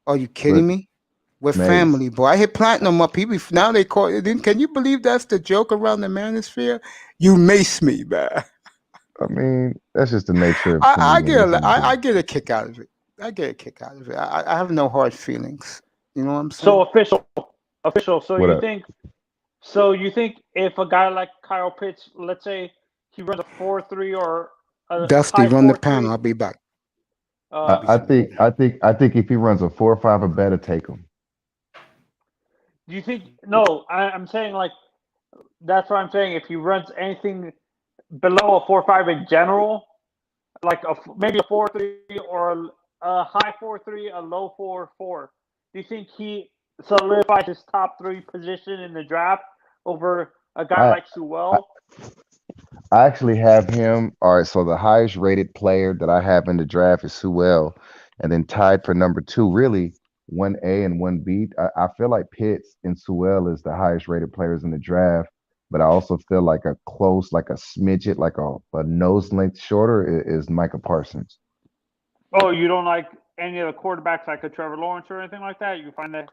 Are you kidding look, me? We're Mace. family, boy. I hit platinum up. Now they call it. Can you believe that's the joke around the manosphere? You mace me, man. I mean, that's just the nature of comedians. That's what we do. I get a kick out of it. I get a kick out of it. I have no hard feelings. You know what I'm So saying? official. What up? You think if a guy like Kyle Pitts, let's say he runs a 4.3 or a Dusty, high run the panel. 4.3, I'll be back. I'll uh, be I back. think if he runs a 4 or 5 or better, take him. do you think? No, I'm saying like that's what I'm saying. If he runs anything below a 4.5 in general, like maybe a 4.3 or a high 4.3, a low 4.4, do you think he solidifies his top 3 position in the draft over a guy I like Sewell? I actually have him. All right, so the highest rated player that I have in the draft is Sewell, and then tied for number 2, really 1A and 1B. I feel like Pitts and Sewell is the highest rated players in the draft, but I also feel like a close, like a smidget, like a nose length shorter is Micah Parsons. Oh, you don't like any of the quarterbacks like a Trevor Lawrence or anything like that? You find that?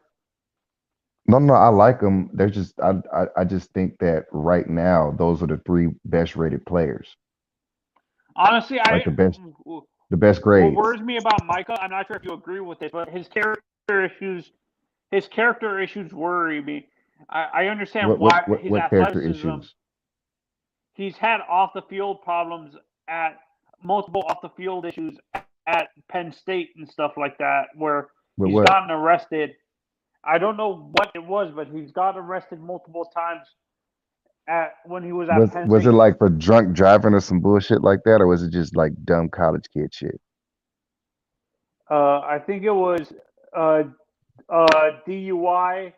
No, no, I like them. They're just I just think that right now those are the 3 best rated players, Honestly, like the best what grades. worries me about Micah, I'm not sure if you agree with this, but his character issues worry me. I understand why his What character athleticism. issues? He's had off the field problems at multiple off the field issues at Penn State and stuff like that, where But he's what gotten arrested. I don't know what it was, but he's got arrested multiple times when he was at Penn was it State. like for drunk driving or some bullshit like that, or was it just like dumb college kid shit? I think it was DUI,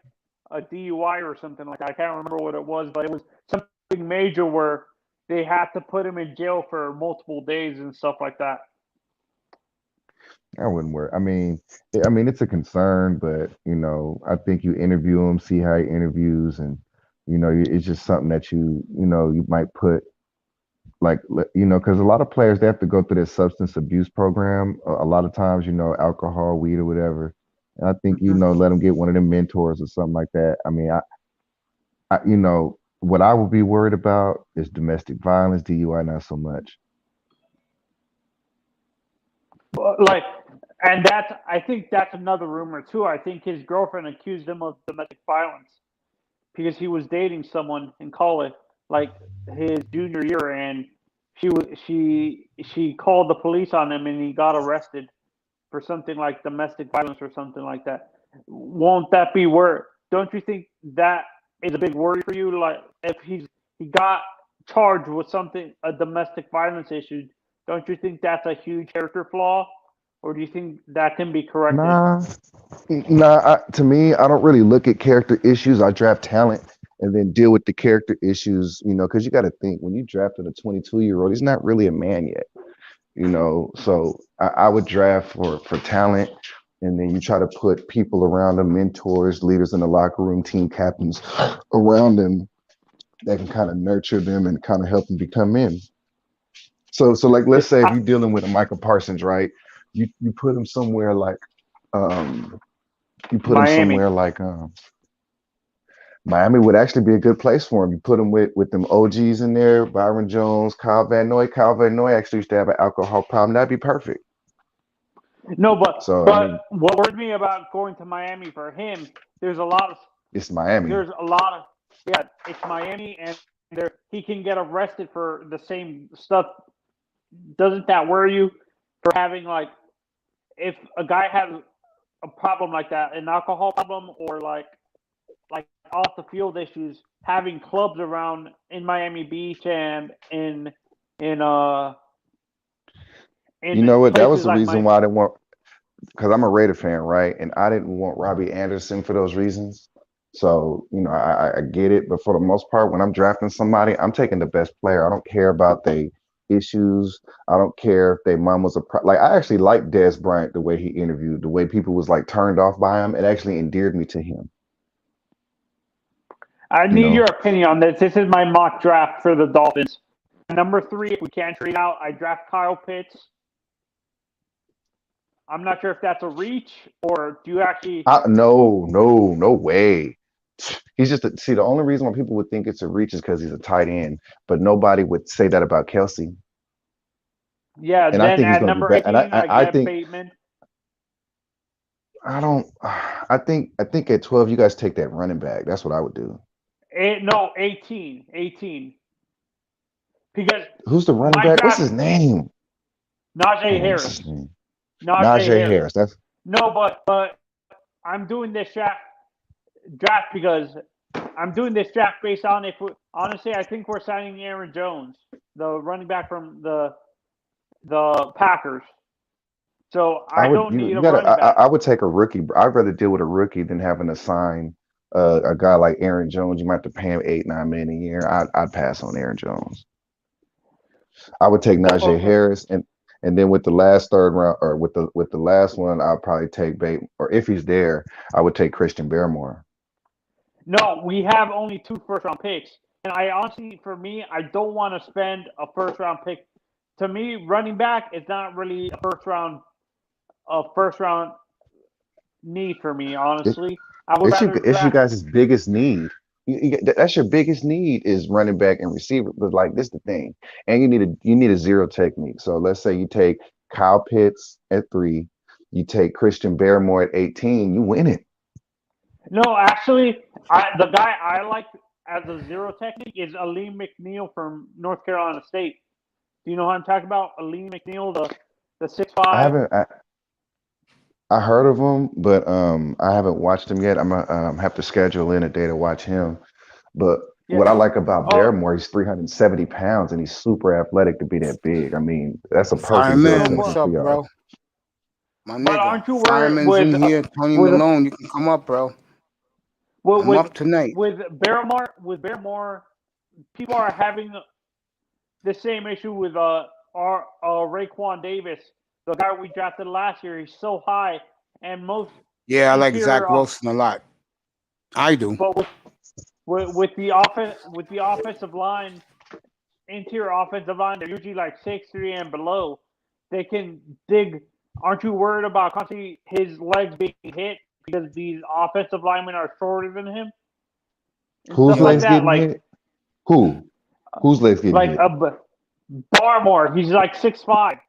a DUI or something like that. I can't remember what it was, but it was something major where they had to put him in jail for multiple days and stuff like that. I wouldn't worry. I mean, it's a concern, but I think you interview him, see how he interviews, and it's just something that you might put like because a lot of players they have to go through this substance abuse program a lot of times, alcohol, weed, or whatever. And I think let them get one of them mentors or something like that. I mean, what I would be worried about is domestic violence, DUI, not so much. Like And I think that's another rumor too. I think his girlfriend accused him of domestic violence because he was dating someone in college, like his junior year, and she called the police on him, and he got arrested for something like domestic violence or something like that. Won't that be worse? Don't you think that is a big worry for you? Like if he got charged with a domestic violence issue, don't you think that's a huge character flaw? Or do you think that can be corrected? To me, I don't really look at character issues. I draft talent and then deal with the character issues, because you got to think when you drafted a 22-year-old, he's not really a man yet, So I would draft for talent, and then you try to put people around him, mentors, leaders in the locker room, team captains around him that can kind of nurture them and kind of help them become men. So like, let's say if you're dealing with a Michael Parsons, right? You put him somewhere like Miami. Miami would actually be a good place for him. You put him with them OGs in there, Byron Jones, Kyle Van Noy. Kyle Van Noy actually used to have an alcohol problem. That'd be perfect. No, but what worried me about going to Miami for him, there's a lot of it's Miami. There's a lot of it's Miami, and he can get arrested for the same stuff. Doesn't that worry you for having like if a guy has a problem like that, an alcohol problem or like off the field issues, having clubs around in Miami Beach and in you know what? That was the reason why I didn't want, because I'm a Raider fan, right? And I didn't want Robbie Anderson for those reasons. So, I get it. But for the most part, when I'm drafting somebody, I'm taking the best player. I don't care about their issues. I don't care if their mom was I actually liked Dez Bryant, the way he interviewed, the way people was like turned off by him. It actually endeared me to him. I need your opinion on this. This is my mock draft for the Dolphins. Number 3, if we can't trade out, I draft Kyle Pitts. I'm not sure if that's a reach, or do you actually... No way. He's just the only reason why people would think it's a reach is because he's a tight end, but nobody would say that about Kelsey. Yeah, and then I think he's at number 18, I think Bateman. I think at 12 you guys take that running back. That's what I would do. 18. Because who's the running back? What's his name? Najee Harris. Najee Harris. But I'm doing this draft because I'm doing this draft based on honestly, I think we're signing Aaron Jones, the running back from the Packers. So I don't need a running back. I would take a rookie. I'd rather deal with a rookie than having to sign a guy like Aaron Jones. You might have to pay him $8-9 million a year. I'd pass on Aaron Jones. I would take Najee Harris, and then with the last third round, or with the last one, I'll probably take Bateman. Or if he's there, I would take Christian Barmore. No, we have only 2 first-round picks, and I honestly, for me, I don't want to spend a first-round pick. To me, running back is not really a first round need for me, honestly. It's you guys' biggest need. That's your biggest need is running back and receiver. But like this is the thing, and you need a zero technique. So let's say you take Kyle Pitts at 3, you take Christian Barmore at 18, you win it. No, actually, the guy I like as a zero technique is Aleem McNeil from North Carolina State. Do you know who I'm talking about? Aleem McNeil, the 6'5". I heard of him, but I haven't watched him yet. I'm gonna have to schedule in a day to watch him. But what I like about Barmore, he's 370 pounds and he's super athletic to be that big. I mean, that's a perfect Fireman, what's up, bro? My nigga, aren't you Fireman's in here. Tony Malone, you can come up, bro. I'm up tonight. With Barmore, people are having the same issue with our Raekwon Davis, the guy we drafted last year. He's so high, and most. Yeah, I like Zach Wilson a lot. I do. But with the offensive line, interior offensive line, they're usually like 6'3" and below. They can dig. Aren't you worried about constantly his legs being hit because these offensive linemen are shorter than him? Whose legs getting hit? Who? Whose legs getting hit? Barmore. He's like 6'5".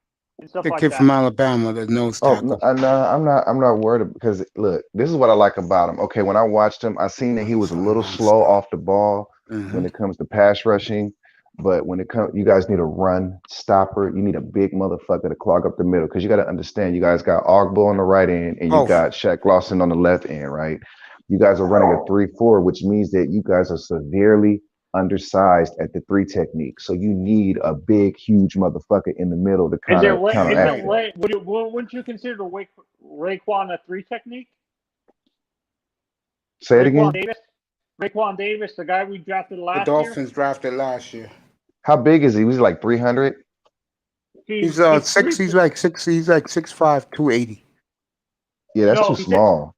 and stuff The like kid that. from Alabama, the nose Oh tackle. I'm not worried because look, this is what I like about him. Okay, when I watched him, I seen that he was a little slow off the ball when it comes to pass rushing. But when it comes, you guys need a run stopper. You need a big motherfucker to clog up the middle because you got to understand, you guys got Ogbo on the right end and you Both. got Shaq Lawson on the left end, right? You guys are running a 3-4, which means that you guys are severely undersized at the 3 technique. So you need a big, huge motherfucker in the middle to Is there counteract that. wouldn't you consider Raekwon a 3 technique? Say it again. Raekwon Davis, the guy we drafted The last year. Dolphins drafted last year. How big is he? Was he like 300? He's 6. He's like 6. He's like 6'5", 280. Yeah, that's too small.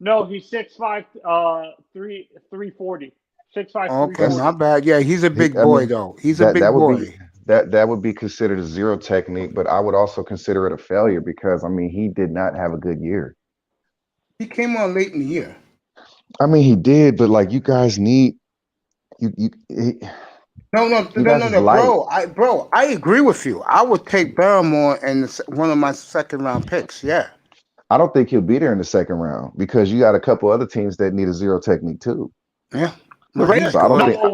No, he's 6'5", 340. 6'5", Okay, 340. not bad. Yeah, he's a big boy though. He's a big boy. That would be considered a 0 technique, but I would also consider it a failure because I mean he did not have a good year. He came on late in the year. I mean he did, but like you guys need No, bro. I agree with you. I would take Barrymore in one of my second round picks. Yeah. I don't think he'll be there in the second round because you got a couple other teams that need a 0 technique too. Yeah. The Raiders, so I don't think the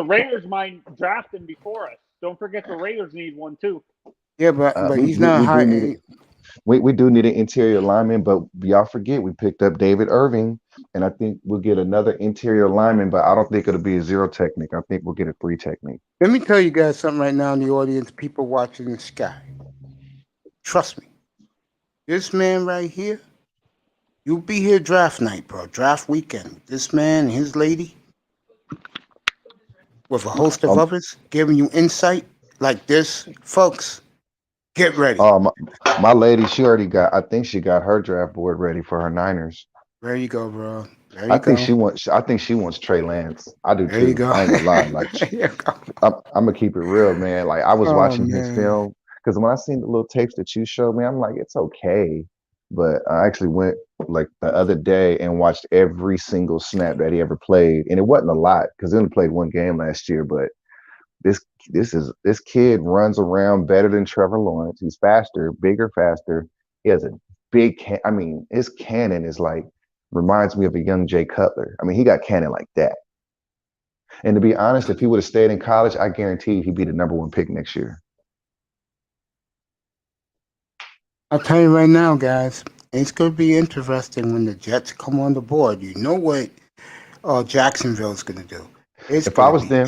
Raiders might draft him before us. Don't forget the Raiders need one too. Yeah, but he's not high. We do need an interior lineman, but y'all forget we picked up David Irving, and I think we'll get another interior lineman, but I don't think it'll be a 0 technique. I think we'll get a 3 technique. Let me tell you guys something right now in the audience, people watching the sky. Trust me. This man right here, you'll be here draft night, bro. Draft weekend. This man and his lady, with a host of others, giving you insight like this, folks. Get ready. My lady, I think she got her draft board ready for her Niners. There you go, bro. I think she wants Trey Lance. I do too. There you go. I ain't gonna lie. Like I'm gonna keep it real, man. Like I was watching his film because when I seen the little tapes that you showed me, I'm like, it's okay. But I actually went like the other day and watched every single snap that he ever played, and it wasn't a lot because he only played 1 game last year. But this kid runs around better than Trevor Lawrence. He's faster, bigger, faster. He has a big his cannon is like reminds me of a young Jay Cutler. I mean, he got cannon like that. And to be honest, if he would have stayed in college, I guarantee he'd be the number 1 pick next year. I'll tell you right now, guys, it's going to be interesting when the Jets come on the board. You know what Jacksonville's going to do. If I was them,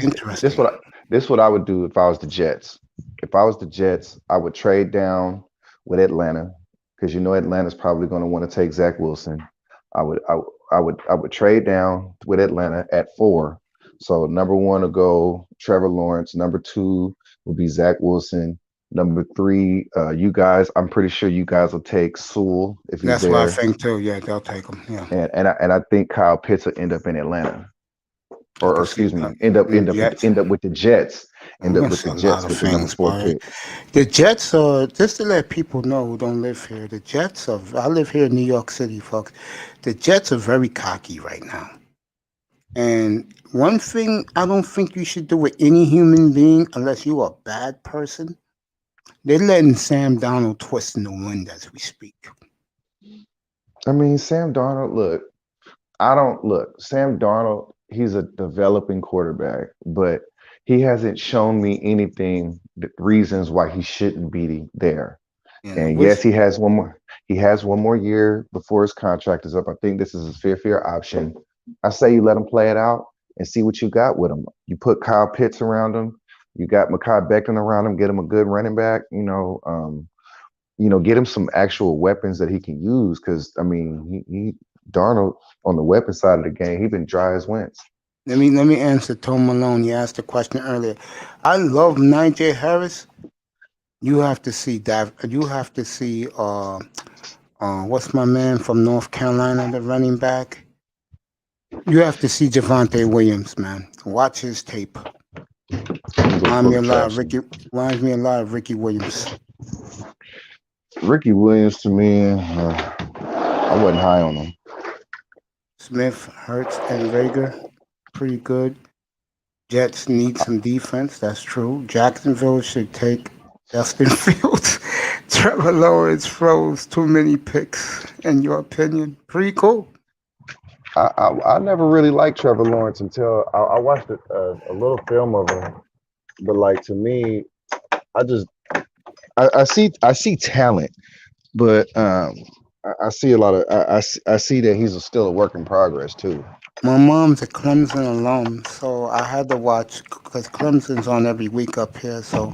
this what I would do if I was the Jets. If I was the Jets, I would trade down with Atlanta because you know Atlanta's probably going to want to take Zach Wilson. I would trade down with Atlanta at 4. So number 1 will go Trevor Lawrence. Number 2 will be Zach Wilson. Number 3, you guys. I'm pretty sure you guys will take Sewell if he's there. That's what I think too. Yeah, they'll take him. Yeah. And I think Kyle Pitts will end up in Atlanta. Or excuse me, end up with the Jets. End up with the Jets with the number 4 pick. The Jets are, just to let people know who don't live here, the Jets are, I live here in New York City, folks. The Jets are very cocky right now. And one thing I don't think you should do with any human being, unless you're a bad person, they're letting Sam Darnold twist in the wind as we speak. I mean, Sam Darnold, Sam Darnold, he's a developing quarterback, but he hasn't shown me anything, reasons why he shouldn't be there. Yeah, and yes, he has one more year before his contract is up. I think this is his 5th year option. I say you let him play it out and see what you got with him. You put Kyle Pitts around him. You got Mekhi Becton around him. Get him a good running back. Get him some actual weapons that he can use. Because I mean, he Darnold on the weapon side of the game, he been dry as Wentz. Let me answer Tom Malone. You asked a question earlier. I love Najee Harris. You have to see that. You have to see what's my man from North Carolina, the running back. You have to see Javonte Williams, man. Watch his tape. Reminds me a lot of Ricky Williams. Ricky Williams, to me, I wasn't high on him. Smith, Hurts, and Rager, pretty good. Jets need some defense. That's true. Jacksonville should take Justin Fields, Trevor Lawrence throws too many picks. In your opinion, pretty cool. I never really liked Trevor Lawrence until I watched a little film of him. But like to me, I see talent, but I see a lot of I see that he's still a work in progress too. My mom's a Clemson alum, so I had to watch because Clemson's on every week up here. So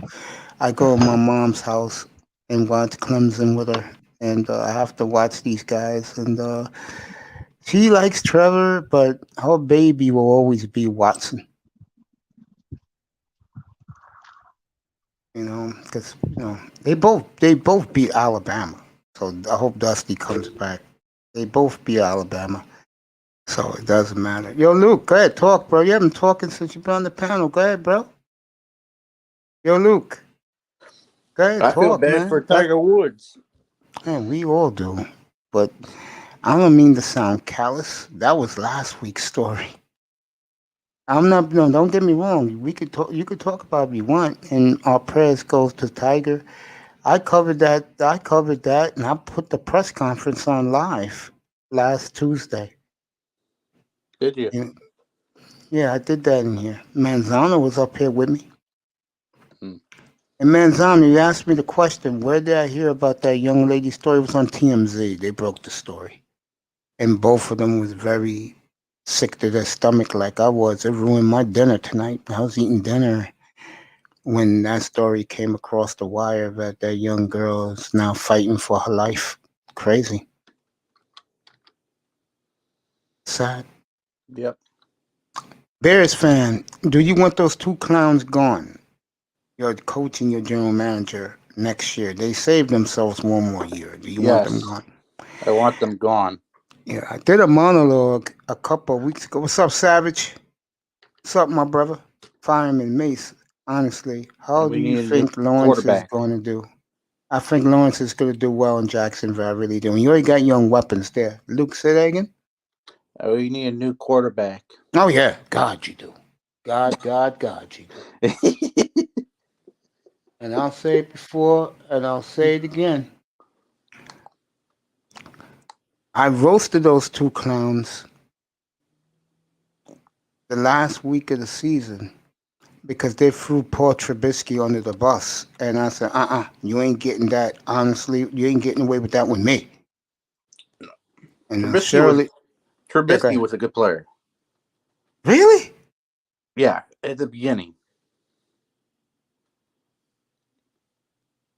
I go to my mom's house and watch Clemson with her, and I have to watch these guys. And she likes Trevor, but her baby will always be Watson. Because they both beat Alabama. So I hope Dusty comes back. They both beat Alabama, so it doesn't matter. Yo, Luke, go ahead, talk, bro. You haven't talking since you've been on the panel. Go ahead, bro. Yo, Luke, go ahead, I talk, feel bad man. for Tiger Woods. Man, we all do, but I don't mean to sound callous. That was last week's story. I'm not. No, don't get me wrong. We could talk. You could talk about what you want, and our prayers goes to Tiger. I covered that, and I put the press conference on live last Tuesday. Did you? Yeah, I did that in here. Manzano was up here with me. Hmm. And Manzano, you asked me the question, where did I hear about that young lady's story? It was on TMZ. They broke the story. And both of them was very sick to their stomach like I was. It ruined my dinner tonight. I was eating dinner when that story came across the wire that that young girl is now fighting for her life. Crazy. Sad. Yep. Bears fan, do you want those two clowns gone? Your coach and your general manager next year. They saved themselves one more year. Do you want them Yes. gone? I want them gone. Yeah, I did a monologue a couple of weeks ago. What's up, Savage? What's up, my brother? Fireman Mace. Honestly, how We do you need a new think Lawrence is quarterback. going to do? I think Lawrence is going to do well in Jacksonville. I really do. And you already got young weapons there. Luke, say that again? We need a new quarterback. Oh, yeah. God, you do. God, you do. And I'll say it before, and I'll say it again. I roasted those two clowns the last week of the season because they threw Paul Trubisky under the bus. And I said, you ain't getting that. Honestly, you ain't getting away with that with me. And Trubisky was a good player. Really? Yeah, at the beginning.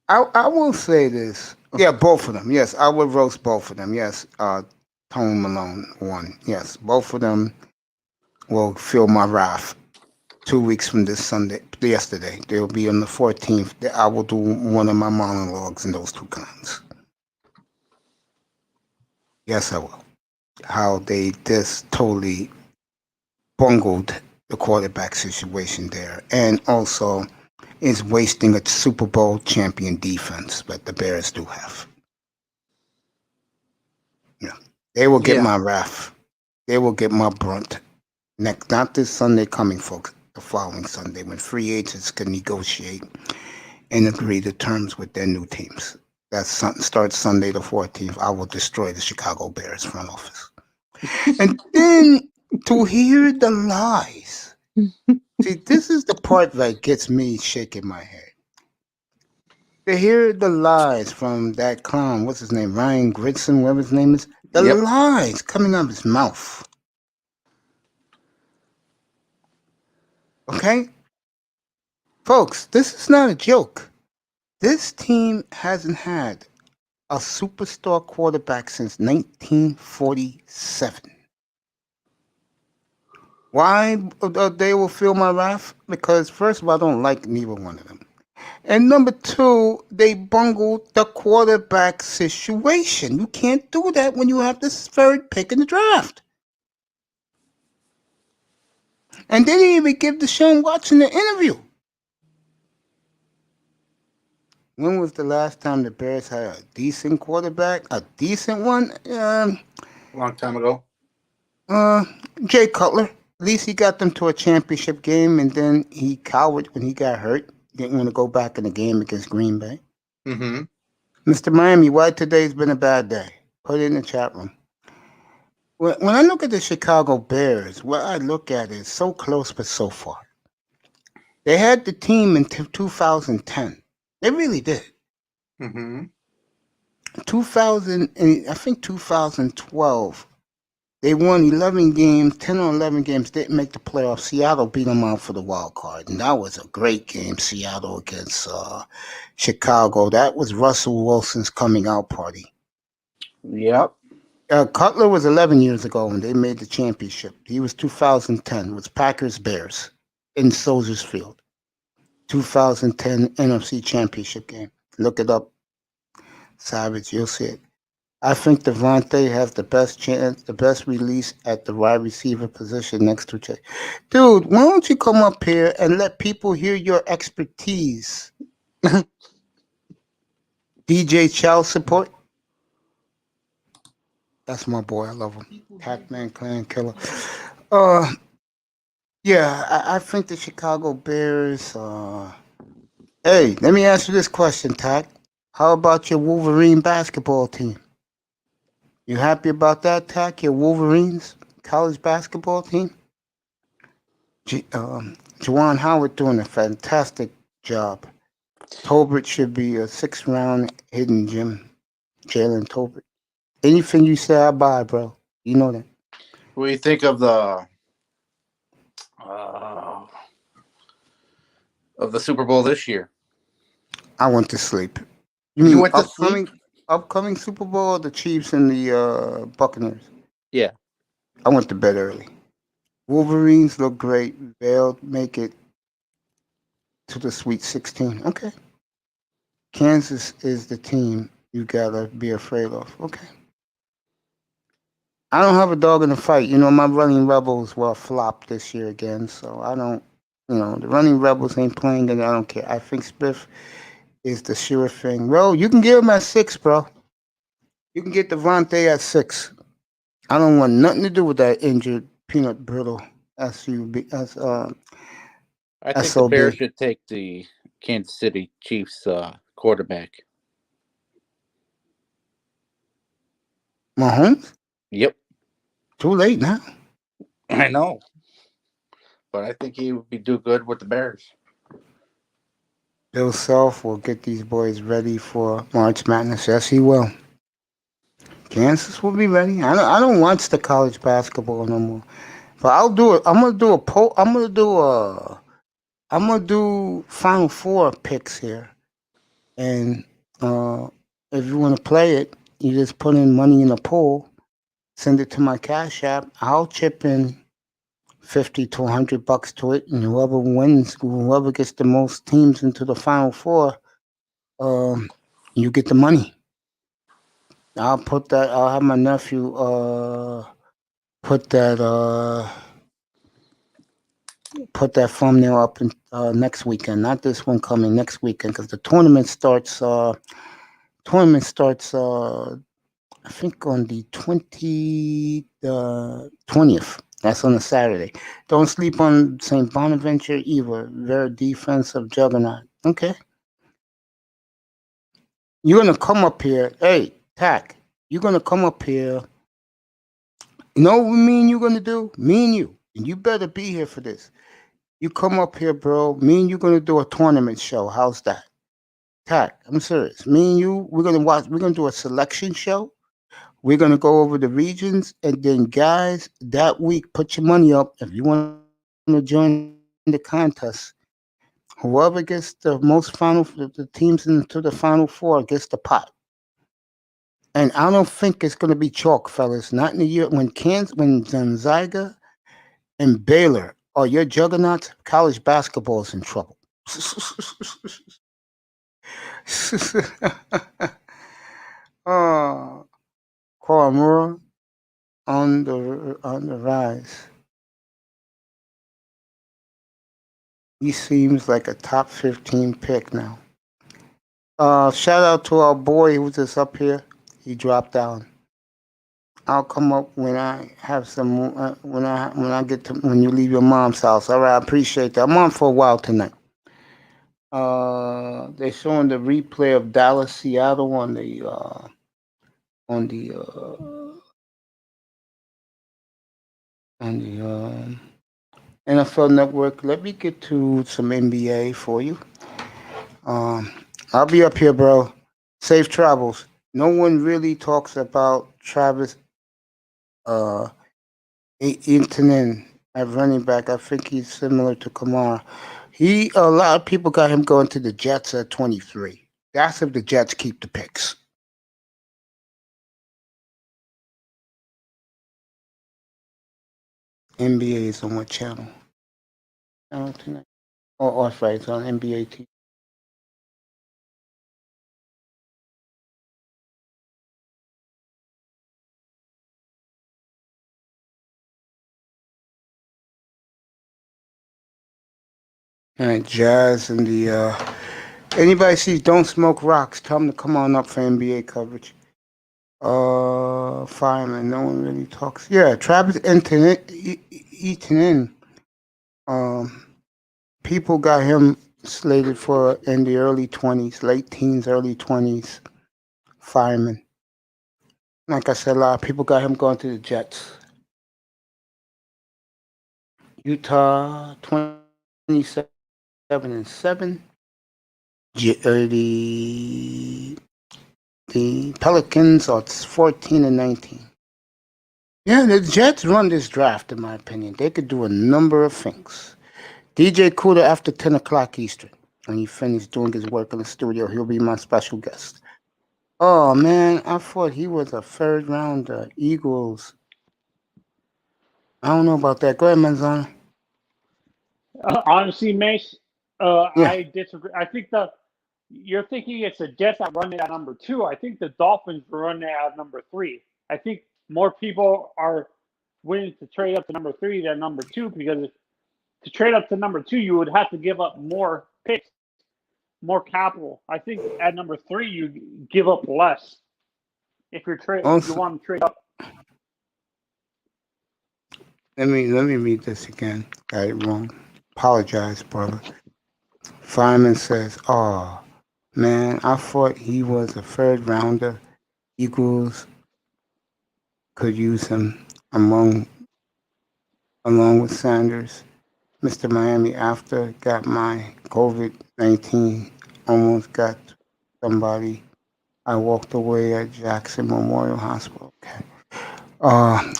I will say this. Yeah, both of them. Yes, I would roast both of them. Yes, Tone Malone won. Yes, both of them will feel my wrath 2 weeks from this Sunday. Yesterday, they'll be on the 14th. I will do one of my monologues in those two clowns. Yes, I will. How they just totally bungled the quarterback situation there, and also is wasting a Super Bowl champion defense that the Bears do have. Yeah, they will get my wrath. They will get my brunt. Not this Sunday coming, folks. The following Sunday, when free agents can negotiate and agree to terms with their new teams. That starts Sunday the 14th. I will destroy the Chicago Bears front office. And then to hear the lies. See, this is the part that gets me shaking my head. To hear the lies from that clown, what's his name, Ryan Gritson, whatever his name is, the lies coming out of his mouth. Okay? Folks, this is not a joke. This team hasn't had a superstar quarterback since 1947. Why they will feel my wrath? Because first of all, I don't like neither one of them. And number two, they bungled the quarterback situation. You can't do that when you have this third pick in the draft. And they didn't even give Deshaun Watson the interview. When was the last time the Bears had a decent quarterback? A decent one? Long time ago. Jay Cutler. At least he got them to a championship game, and then he cowered when he got hurt. didn't want to go back in the game against Green Bay. Mm-hmm. Mr. Miami, why today's been a bad day? Put it in the chat room. When I look at the Chicago Bears, what I look at is so close but so far. They had the team in 2010. They really did. Mm-hmm. 2000, I think 2012, they won 11 games, 10 or 11 games, didn't make the playoffs. Seattle beat them out for the wild card, and that was a great game, Seattle against Chicago. That was Russell Wilson's coming out party. Yep. Cutler was 11 years ago when they made the championship. He was 2010. It was Packers-Bears in Soldiers Field. 2010 NFC Championship game. Look it up, Savage. You'll see it. I think Devontae has the best chance, the best release at the wide receiver position next to Chase. Dude, why don't you come up here and let people hear your expertise? DJ Child Support. That's my boy. I love him. Pac-Man Clan Killer. Yeah, I think the Chicago Bears. Hey, let me ask you this question, Tack. How about your Wolverine basketball team? You happy about that, Tack? Your Wolverines college basketball team? Juwan Howard doing a fantastic job. Tolbert should be a 6th-round hidden gem. Jalen Tolbert. Anything you say, I buy, bro. You know that. What do you think of the Super Bowl this year? I went to sleep. You mean went to sleep? Upcoming Super Bowl, the Chiefs and the Buccaneers? Yeah. I went to bed early. Wolverines look great. They'll make it to the Sweet 16. Okay. Kansas is the team you gotta be afraid of. Okay. I don't have a dog in the fight. You know, my running Rebels were a flop this year again, so I don't, the running Rebels ain't playing, and I don't care. I think Smith is the sure thing. Bro, you can get him at 6, bro. You can get Devontae at 6. I don't want nothing to do with that injured peanut brittle SUB. I think SOB. the Bears should take the Kansas City Chiefs quarterback. Mahomes? Yep. Too late now. I know. But I think he would do good with the Bears. Bill Self will get these boys ready for March Madness. Yes, he will. Kansas will be ready. I don't watch the college basketball no more. But I'll do it. I'm gonna do a poll. I'm gonna do Final Four picks here. And if you want to play it, you just put in money in a pool, send it to my Cash App. I'll chip in $50 to $100 to it, and whoever wins, whoever gets the most teams into the Final Four, you get the money. I'll put that. I'll have my nephew put that thumbnail up in, next weekend. Not this one coming, next weekend, because the tournament starts. I think on the 20th. That's on a Saturday. Don't sleep on St. Bonaventure either. Very defensive juggernaut. Okay. You're going to come up here. Hey, Tack, you're going to come up here. You know what me and you going to do? Me and you. And you better be here for this. You come up here, bro. Me and you going to do a tournament show. How's that? Tack, I'm serious. Me and you, we're going to do a selection show. We're going to go over the regions, and then, guys, that week, put your money up. If you want to join the contest, whoever gets the most the teams into the Final Four gets the pot. And I don't think it's going to be chalk, fellas. Not in the year when Gonzaga and Baylor are your juggernauts, college basketball is in trouble. Oh. Kawamura on the rise. He seems like a top 15 pick now. Shout out to our boy who's just up here. He dropped down. I'll come up when I have some. When I get to when you leave your mom's house. All right, I appreciate that. I'm on for a while tonight. They're showing the replay of Dallas Seattle on the on the NFL Network. Let me get to some NBA for you. I'll be up here, bro. Safe travels. No one really talks about Travis Etienne at running back. I think he's similar to Kamara. A lot of people got him going to the Jets at 23. That's if the Jets keep the picks. NBA is on what channel? Channel tonight. Oh, that's right. It's on NBA TV. All right, Jazz and the anybody sees Don't Smoke Rocks, tell them to come on up for NBA coverage. Fireman, no one really talks. Yeah, Travis Etienne. People got him slated for in the early 20s, late teens, early 20s. Fireman. Like I said, a lot of people got him going to the Jets. Utah 27-7. The Pelicans are 14-19. Yeah, the Jets run this draft, in my opinion. They could do a number of things. DJ Cooler after 10 o'clock Eastern. When he finished doing his work in the studio, he'll be my special guest. Oh, man, I thought he was a third rounder. Eagles. I don't know about that. Go ahead, Manzana. Honestly, Mace, Yeah. I disagree. I think you're thinking it's the Jets that run it at number 2. I think the Dolphins run it at number 3. I think more people are willing to trade up to number 3 than number 2 because to trade up to number 2, you would have to give up more picks, more capital. I think at number 3, you give up less if you want to trade up. Let me read this again. Got it wrong. Apologize, brother. Fireman says, "Oh, man, I thought he was a third rounder. Eagles could use him along with Sanders. Mr. Miami after got my COVID-19, almost got somebody. I walked away at Jackson Memorial Hospital. Okay.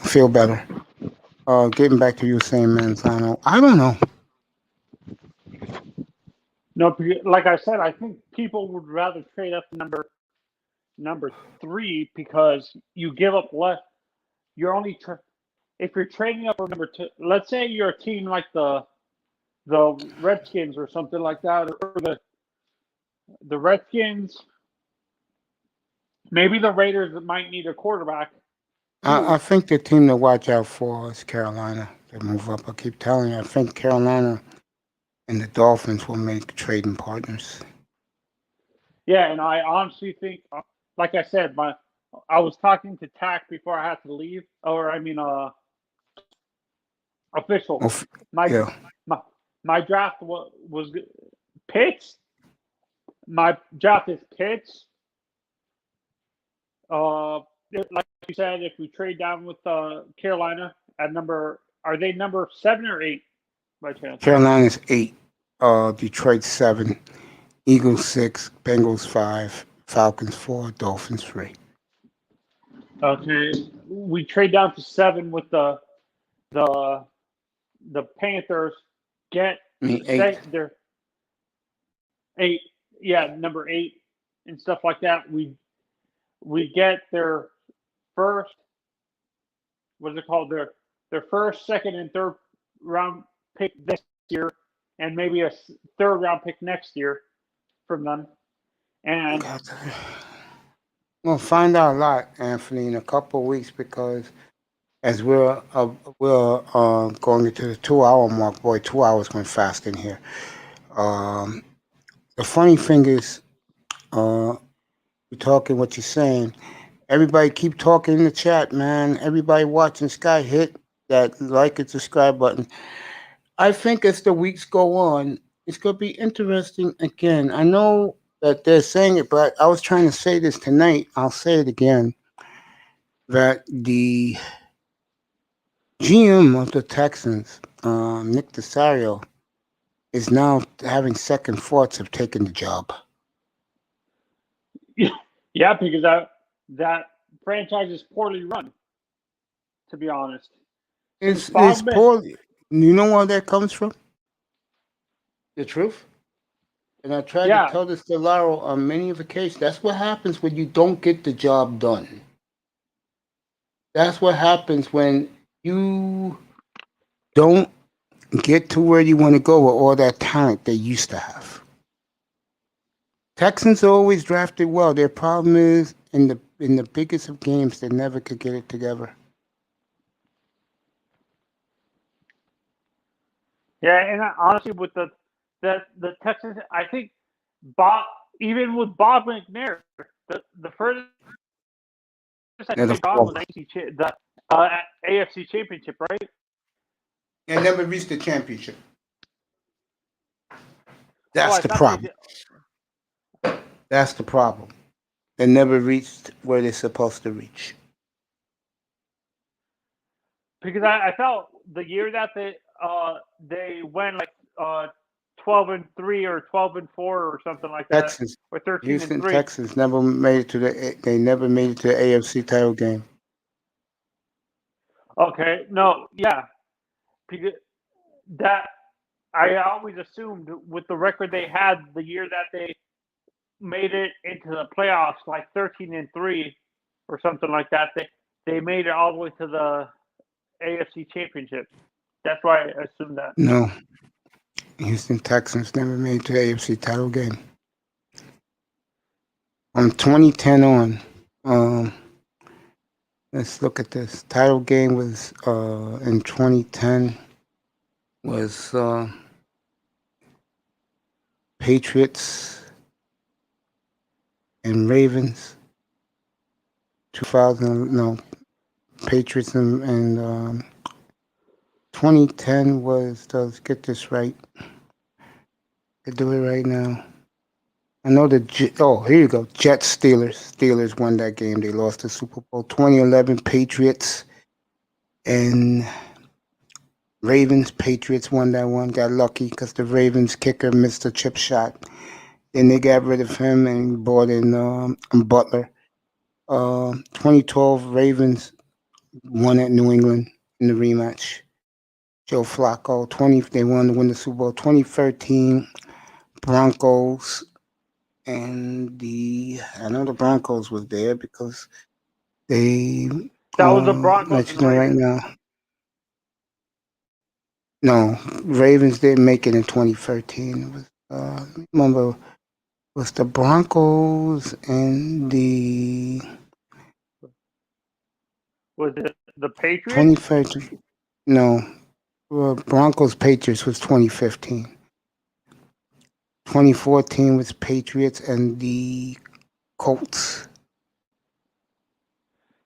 Feel better. Getting back to you saying Manzano. I don't know. No, like I said, I think people would rather trade up to number 3 because you give up less. You're only if you're trading up for number 2. Let's say you're a team like the Redskins or something like that, or the Redskins. Maybe the Raiders might need a quarterback. I think the team to watch out for is Carolina to move up. I keep telling you, I think Carolina and the Dolphins will make trading partners. Yeah, and I honestly think, like I said, I was talking to Tack before I had to leave, or I mean, official. My draft was Pitts. My draft is Pitts. Like you said, if we trade down with Carolina at are they number 7 or 8 by chance? Carolina's 8, Detroit 7, Eagles 6, Bengals 5, Falcons 4, Dolphins 3. Okay, we trade down to 7 with the Panthers. Get 8. They're 8, yeah, number 8 and stuff like that. We get their first, what's it called? Their first, second, and third round pick this year, and maybe a third round pick next year from them. And we'll find out a lot, Anthony, in a couple of weeks because as we're going into the 2-hour mark, boy, 2 hours went fast in here. The funny thing is, you're talking what you're saying. Everybody keep talking in the chat, man. Everybody watching Sky, hit that like and subscribe button. I think as the weeks go on, It's going to be interesting again. I know that they're saying it, but I was trying to say this tonight. I'll say it again. That the GM of the Texans, Nick Desario, is now having second thoughts of taking the job. Yeah, because that franchise is poorly run, to be honest. It's Bogman- poor. You know where that comes from? The truth. And I tried Yeah. to tell this to Laurel on many occasions. That's what happens when you don't get the job done. That's what happens when you don't get to where you want to go with all that talent they used to have. Texans always drafted well. Their problem is in the biggest of games, they never could get it together. Yeah, and honestly, with the Texans, I think even with Bob McNair, the furthest I Yeah, think they've gone was the AFC Championship, right? They never reached the championship. That's I the thought problem. That's the problem. They never reached where they're supposed to reach. Because I felt the year that they went like 12-3 or 12-4 or something like that, Texans, or 13-3. Houston Texans never made it to they never made it to the AFC title game. Okay, no, yeah, because that I always assumed with the record they had the year that they made it into the playoffs, like 13-3 or something like that. They made it all the way to the AFC Championship. That's why I assumed that. No, Houston Texans never made it to the AFC title game. From 2010 on, let's look at this. Title game was in 2010 was Patriots and Ravens. Patriots and 2010 was, let's get this right. I do it right now. I know here you go. Jets, Steelers. Steelers won that game. They lost the Super Bowl. 2011 Patriots and Ravens. Patriots won that one. Got lucky because the Ravens kicker missed a chip shot. Then they got rid of him and brought in Butler. 2012 Ravens won at New England in the rematch. Joe Flacco. They won to win the Super Bowl. 2013 Broncos. And I know the Broncos was there because they. That was the Broncos. Let you know right now. No, Ravens didn't make it in 2013. It was remember it was the Broncos and the. Was it the Patriots? 2013. No, Broncos Patriots was 2015. 2014 was Patriots and the Colts.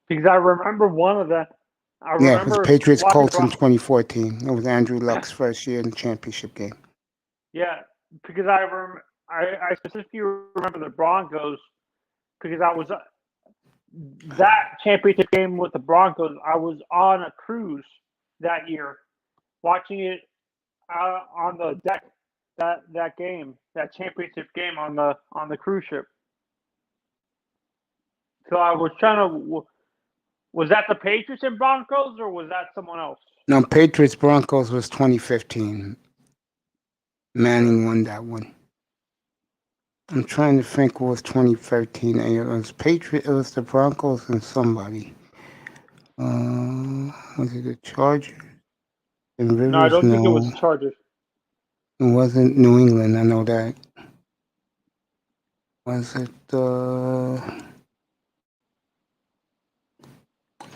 Because I remember one of them. It was Patriots Colts in 2014. It was Andrew Luck's first year in the championship game. Yeah, because I specifically remember the Broncos because I was that championship game with the Broncos. I was on a cruise that year, watching it on the deck. That game, that championship game on the cruise ship. So I was trying to. Was that the Patriots and Broncos, or was that someone else? No, Patriots Broncos was 2015. Manning won that one. I'm trying to think what was 2013. It was Patriots. It was the Broncos and somebody. Was it the Chargers? And Rivers? No, I don't think it was the Chargers. It wasn't New England. I know that. Was it?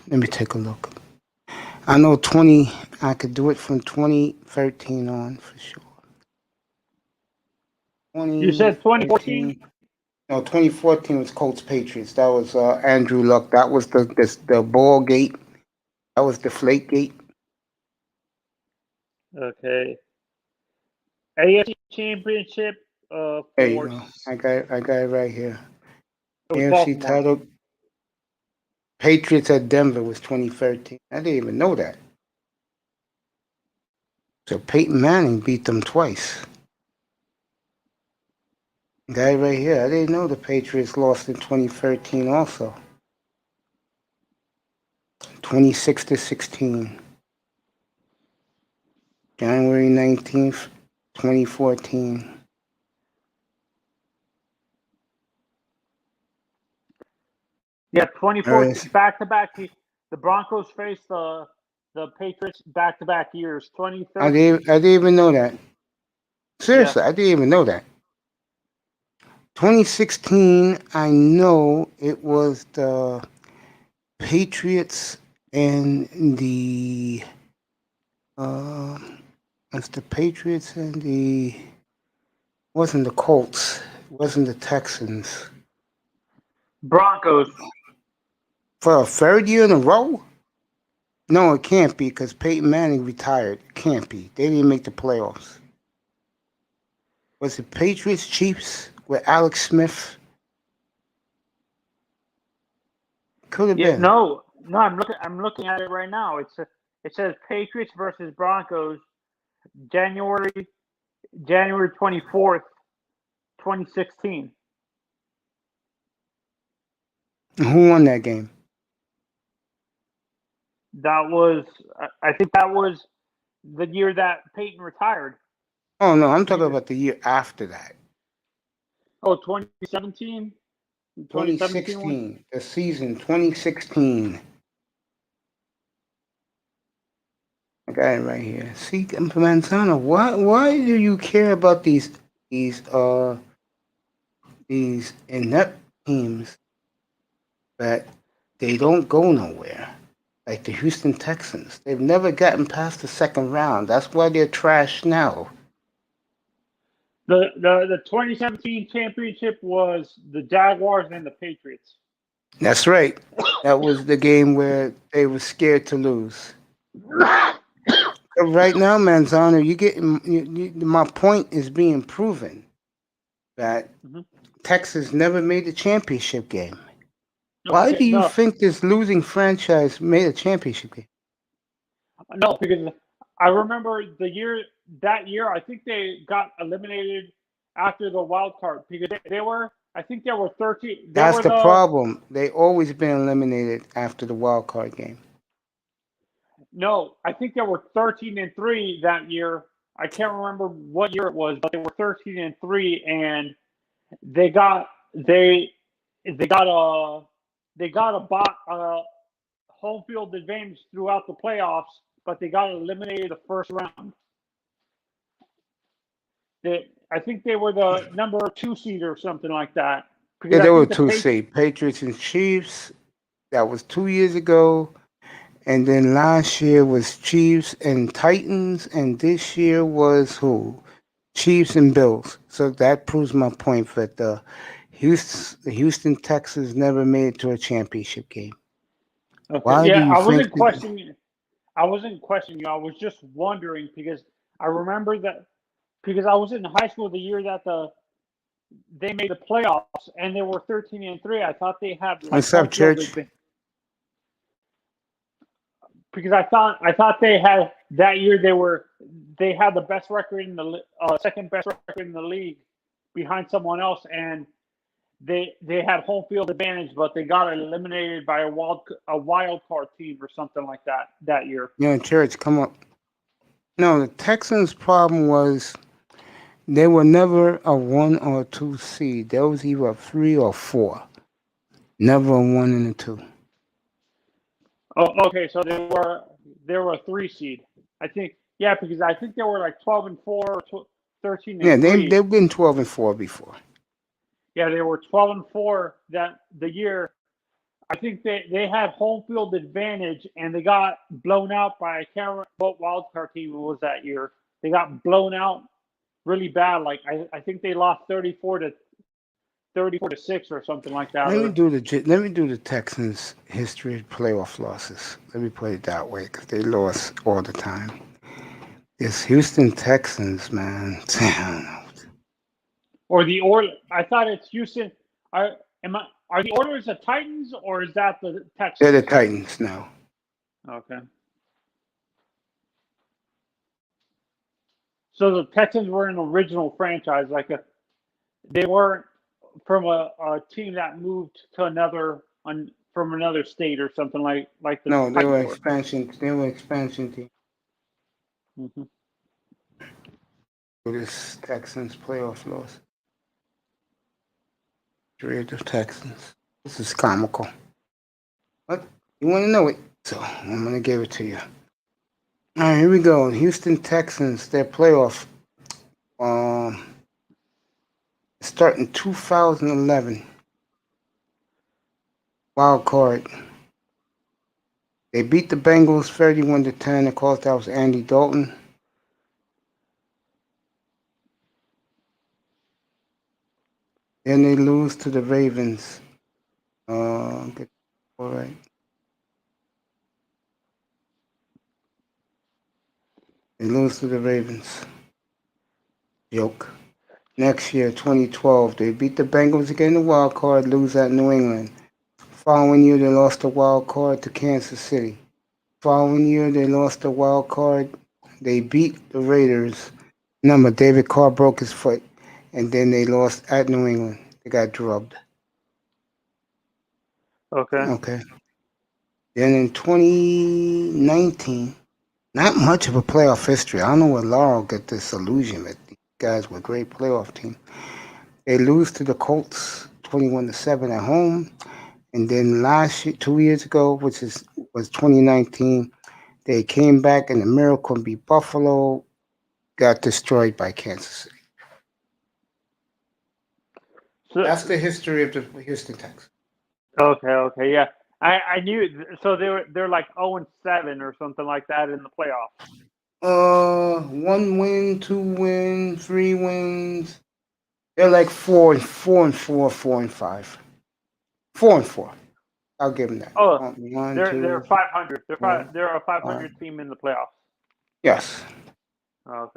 Let me take a look. I know 20. I could do it from 2013 on for sure. You said 2014? No, 2014 was Colts Patriots. That was Andrew Luck. That was the ball gate. That was the flake gate. Okay. AFC Championship. There you For go. I got it right here. it was AFC Baltimore. title. Patriots at Denver was 2013. I didn't even know that. So Peyton Manning beat them twice. Guy right here. I didn't know the Patriots lost in 2013 also. 26-16. January 19th, 2014. Yeah, 2014 Yes. back-to-back. The Broncos faced the Patriots back-to-back years. I 2013. didn't even know that. Seriously, I didn't even know that. 2016, I know it was the Patriots and the it's the Patriots and the wasn't the Colts, wasn't the Texans. Broncos. For a third year in a row? No, it can't be because Peyton Manning retired. It can't be. They didn't make the playoffs. Was it Patriots Chiefs with Alex Smith? Could have been. No. I'm looking at it right now. It says Patriots versus Broncos, January 24th, 2016. Who won that game? That was, I think that was the year that Peyton retired. Oh no, I'm talking about the year after that. Oh, 2017? 2016. The season 2016. I got it right here. See, Manzano, why do you care about these inept teams that they don't go nowhere? Like the Houston Texans. They've never gotten past the second round. That's why they're trash now. The 2017 championship was the Jaguars and the Patriots. That's right. That was the game where they were scared to lose. Right now, Manzano, my point is being proven that Texas never made the championship game. Why do you think this losing franchise made a championship game? No, because I remember that year, I think they got eliminated after the wild card because they were 13. That's the problem. They always been eliminated after the wild card game. No, I think they were 13-3 that year. I can't remember what year it was, but they were 13-3, and they got a home field advantage throughout the playoffs, but they got eliminated the first round. I think they were the number 2 seed or something like that. Yeah, they were 2 seed. Patriots and Chiefs. That was 2 years ago. And then last year was Chiefs and Titans, and this year was who? Chiefs and Bills. So that proves my point that the Houston Texans never made it to a championship game. Okay. Why do you I think wasn't questioning you. I was just wondering because I remember that because I was in high school the year that they made the playoffs and they were 13-3. I thought they had like What's up, Church? Because I thought they had that year they had the best record in the second best record in the league behind someone else, and they had home field advantage, but they got eliminated by a wild card team or something like that year. Yeah, Church, come up. No, the Texans' problem was they were never a 1 or 2 seed. There was either a 3 or 4. Never a 1 and a 2. Oh, okay. So they were a 3 seed. I think, yeah, because I think they were like 12-4 or 13-3. Yeah, they've been 12-4 before. Yeah, they were 12-4 the year. I think they had home field advantage and they got blown out by I can't remember what wild card team it was that year. They got blown out really bad. Like I think they lost 34-6 or something like that. Let me do the Texans' history of playoff losses. Let me put it that way because they lost all the time. It's Houston Texans, man. Or the Oilers. I thought it's Houston. Are the Oilers the Titans or is that the Texans? They're the Titans now. Okay. So the Texans were an original franchise, they weren't from a team that moved to from another state or something like the No, they Titans were were. expansion. They were expansion team Mm-hmm. for this Texans playoff loss. 3 of the Texans. This is comical. But you want to know it, so I'm gonna give it to you. All right, here we go. Houston Texans. Their playoff. Start in 2011. Wild card. They beat the Bengals 31-10. Of course, that was Andy Dalton. Then they lose to the Ravens. All right. They lose to the Ravens. Joke. Next year, 2012, they beat the Bengals again in the wild card, lose at New England. Following year, they lost the wild card to Kansas City. Following year, they lost the wild card. They beat the Raiders. Remember, David Carr broke his foot, and then they lost at New England. They got drubbed. Okay. Then in 2019, not much of a playoff history. I don't know where Laurel got this illusion that these guys were a great playoff team. They lose to the Colts 21-7 at home. And then last year, 2 years ago, which was 2019, they came back in a miracle and beat Buffalo, got destroyed by Kansas City. So that's the history of the Houston Texans. Okay, yeah. I knew. So they're like 0-7 or something like that in the playoffs. 1 win, 2 wins, 3 wins. They're like 4-4, 4-5, 4-4. I'll give them that. Oh, they're 500. They're a 500 team in the playoffs. Yes. Oh,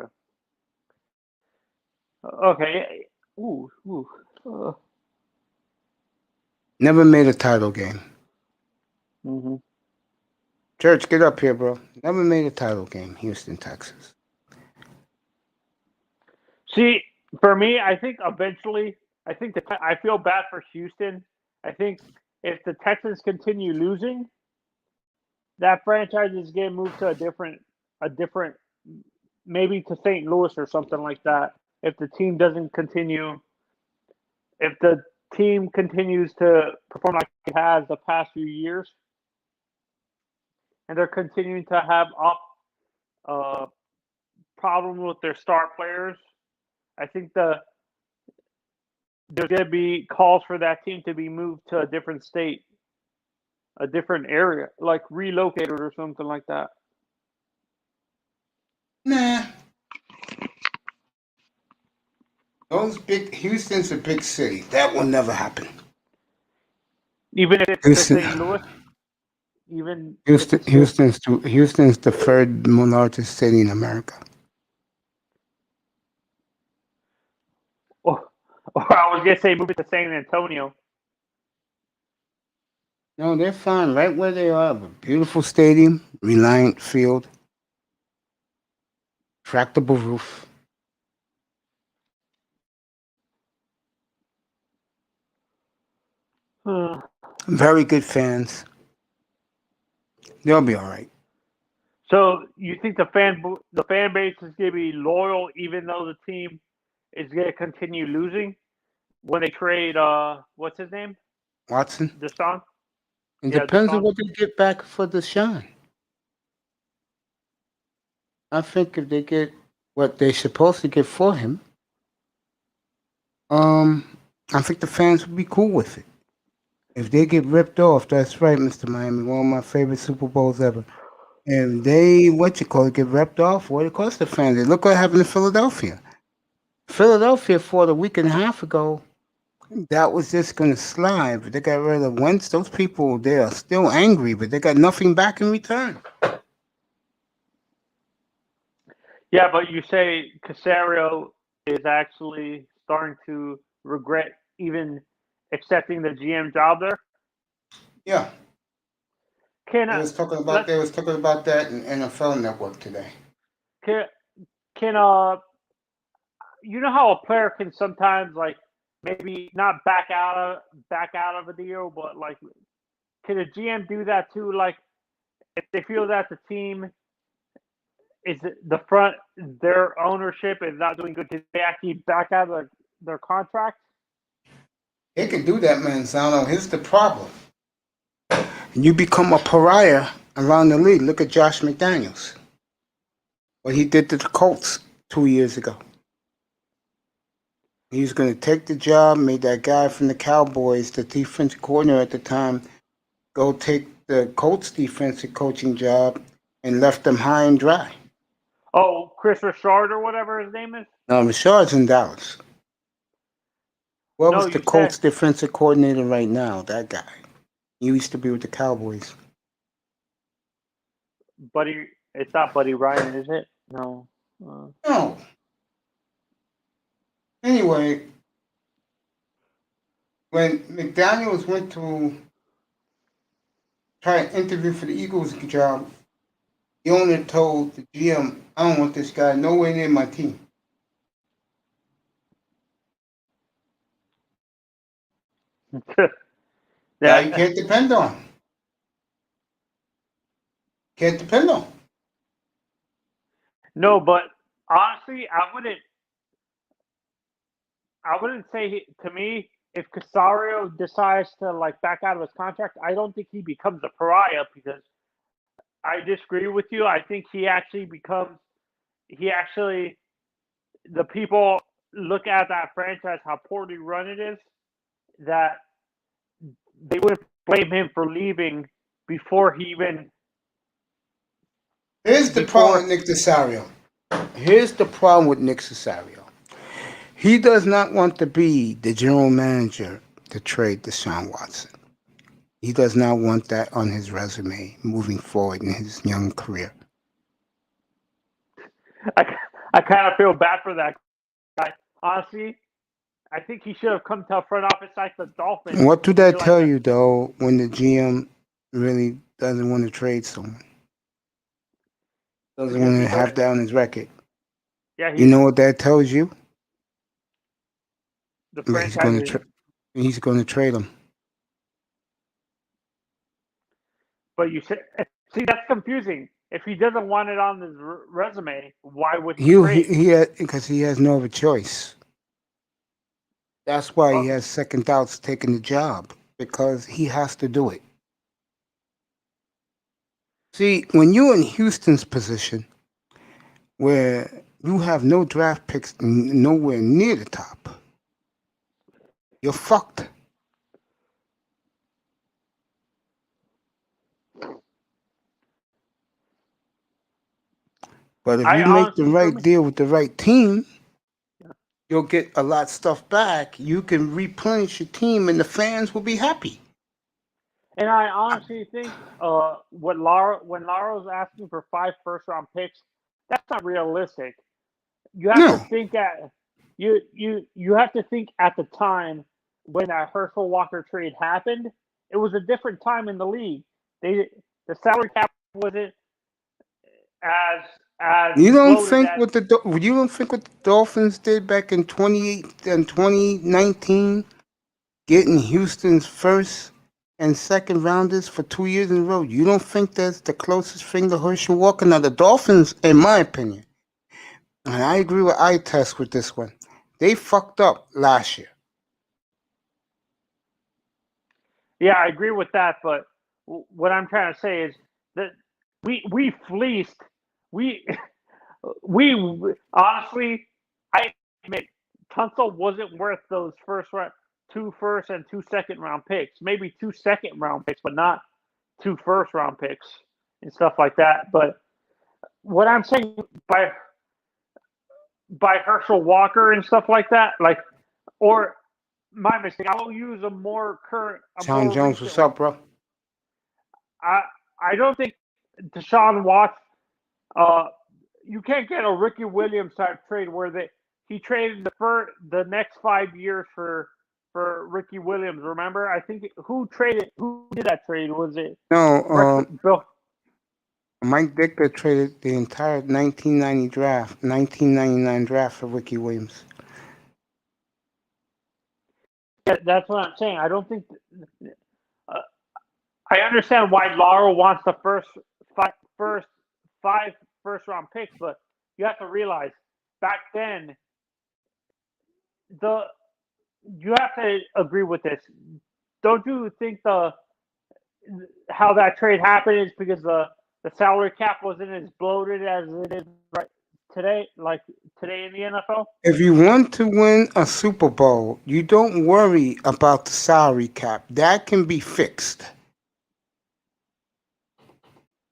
okay. Ooh. Never made a title game. Mm-hmm. Church, get up here, bro. Never made a title game, Houston, Texas. See, for me, I think eventually, I feel bad for Houston. I think if the Texans continue losing, that franchise is going to move to a different, maybe to St. Louis or something like that. If the team doesn't continue, if the team continues to perform like it has the past few years, and they're continuing to have problems with their star players, I think there's going to be calls for that team to be moved to a different state, a different area, like relocated or something like that. Nah. Houston's a big city. That will never happen. Even if it's St. Louis? Houston's the third largest city in America. Or I was going to say move it to San Antonio. No, they're fine right where they are. A beautiful stadium, Reliant Field, tractable roof. Very good fans. They'll be all right. So you think the fan base is going to be loyal even though the team is going to continue losing when they trade what's his name? Watson. Deshaun? It depends on what they get back for Deshaun. I think if they get what they're supposed to get for him, I think the fans will be cool with it. If they get ripped off, that's right, Mr. Miami, one of my favorite Super Bowls ever. And they, get ripped off, what it costs the fans. They look what happened in Philadelphia. Philadelphia fought a week and a half ago. That was just going to slide, but they got rid of Wentz. Those people, they are still angry, but they got nothing back in return. Yeah, but you say Casario is actually starting to regret even accepting the GM job there. Yeah, Can let they was talking about that in NFL Network today. can can you know how a player can sometimes like maybe not back out of a deal, but like can a GM do that too? Like if they feel that the team is the front their ownership is not doing good, can they actually back out of their contract? They can do that, man. Zano. Here's the problem: you become a pariah around the league. Look at Josh McDaniels. What he did to the Colts 2 years ago. He was going to take the job, made that guy from the Cowboys, the defensive coordinator at the time, go take the Colts defensive coaching job, and left them high and dry. Oh, Chris Richard or whatever his name is. Now, Richard's in Dallas. What No, was the you Colts said, defensive coordinator right now? That guy. He used to be with the Cowboys. Buddy. It's not Buddy Ryan, is it? No. No. Anyway, when McDaniels went to try and interview for the Eagles job, the owner told the GM, I don't want this guy nowhere near my team. Guy you Yeah. can't depend on. Can't depend on. No, but honestly, I wouldn't say to me if Casario decides to like back out of his contract, I don't think he becomes a pariah because I disagree with you. I think he actually the people look at that franchise how poorly run it is that they wouldn't blame him for leaving before he even Here's the problem with Nick Casario. Here's the problem with Nick Casario. He does not want to be the general manager to trade Deshaun Watson. He does not want that on his resume moving forward in his young career. I kind of feel bad for that guy. Honestly, I think he should have come to a front office like the Dolphins. What do that Be like tell a- you, though, when the GM really doesn't want to trade someone? Doesn't Because want he to have does. that on his record. Yeah, You know what that tells you? the That franchise. he's going to trade him. But you see that's confusing. If he doesn't want it on his resume, why would he He trade? because he has no other choice. That's why he Well, has second thoughts taking the job, because he has to do it. See, when you're in Houston's position, where you have no draft picks nowhere near the top, you're fucked. But if I you make the honestly, for right me, deal with the right team, you'll get a lot of stuff back. You can replenish your team, and the fans will be happy. and I honestly think when Laro's asking for 5 first-round picks, that's not realistic. You have to No, think at you have to think at the time when that Herschel Walker trade happened. It was a different time in the league. The salary cap wasn't as you don't bloated think as what the Dolphins did back in 28 and 2019, getting Houston's first and second rounders for 2 years in a row. You don't think that's the closest thing to Herschel Walker? Now the Dolphins, in my opinion, and I agree with eye test with this one, they fucked up last year. Yeah, I agree with that, but what I'm trying to say is that we fleeced we we honestly I admit Tunsil wasn't worth those two first and 2 second round picks. Maybe 2 second round picks, but not 2 first round picks and stuff like that. But what I'm saying by Herschel Walker and stuff like that, like or my mistake. I will use a more Sean Jones, recent what's one. up, bro? I don't think Deshaun Watson. Uh, you can't get a Ricky Williams type trade where he traded the next 5 years for Ricky Williams. Remember, I think who did that trade? Was it No, Bill? Mike Dicker traded the entire 1999 draft for Ricky Williams. Yeah, that's what I'm saying. I don't think. I understand why Lauro wants the first five first round picks, but you have to realize back then you have to agree with this. Don't you think how that trade happened is because the salary cap wasn't as bloated as it is right today, like today in the NFL? If you want to win a Super Bowl, you don't worry about the salary cap. That can be fixed.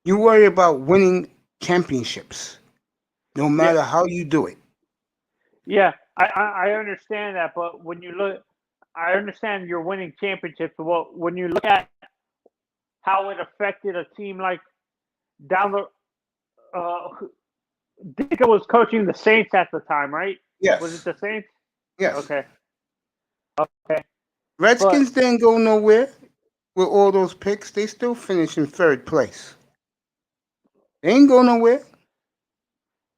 You worry about winning championships, no matter how you do it. Yeah, I understand that, but when you look, I understand you're winning championships. But when you look at how it affected a team like down the, Ditka was coaching the Saints at the time, right? Yes. Was it the Saints? Yes. Okay. Redskins didn't go nowhere with all those picks. They still finished in third place. They ain't go nowhere.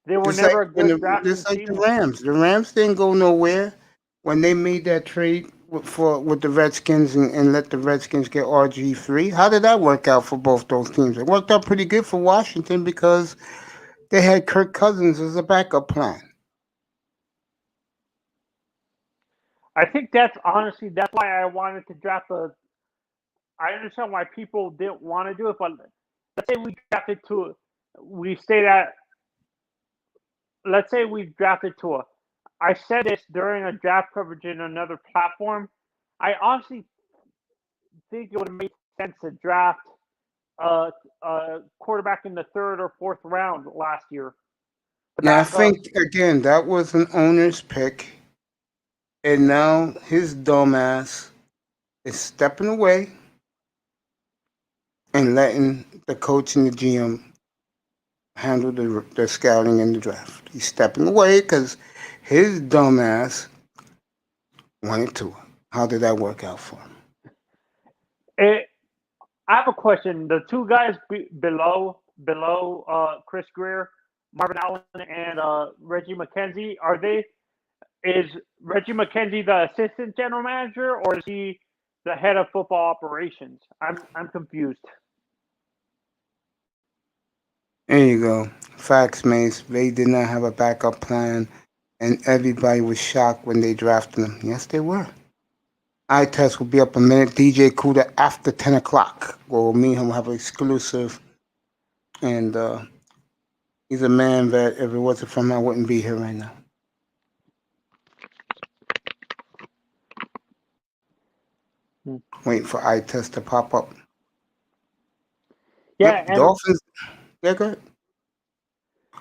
They were Just never like a good drafting just like team. the Rams. The Rams didn't go nowhere when they made that trade with the Redskins and let the Redskins get RG3. How did that work out for both those teams? It worked out pretty good for Washington because they had Kirk Cousins as a backup plan. I think that's why I wanted to draft I understand why people didn't want to do it, but let's say we drafted Tua. Let's say we drafted Tua. I said this during a draft coverage in another platform. I honestly think it would have made sense to draft a quarterback in the third or fourth round last year. Now, I think, again, that was an owner's pick. And now his dumbass is stepping away and letting the coach and the GM handle the scouting and the draft. He's stepping away because his dumbass wanted to. How did that work out for him? I have a question. The two guys below Chris Greer, Marvin Allen, and Reggie McKenzie, is Reggie McKenzie the assistant general manager or is he the head of football operations? I'm confused. There you go. Facts, Mace. They did not have a backup plan, and everybody was shocked when they drafted him. Yes, they were. Eye test will be up a minute. DJ Kuda after 10 o'clock. Well, me and him will have an exclusive. And he's a man that if it wasn't for him, I wouldn't be here right now. Waiting for eye test to pop up. Yeah, Yep, Dolphins. Yeah, good.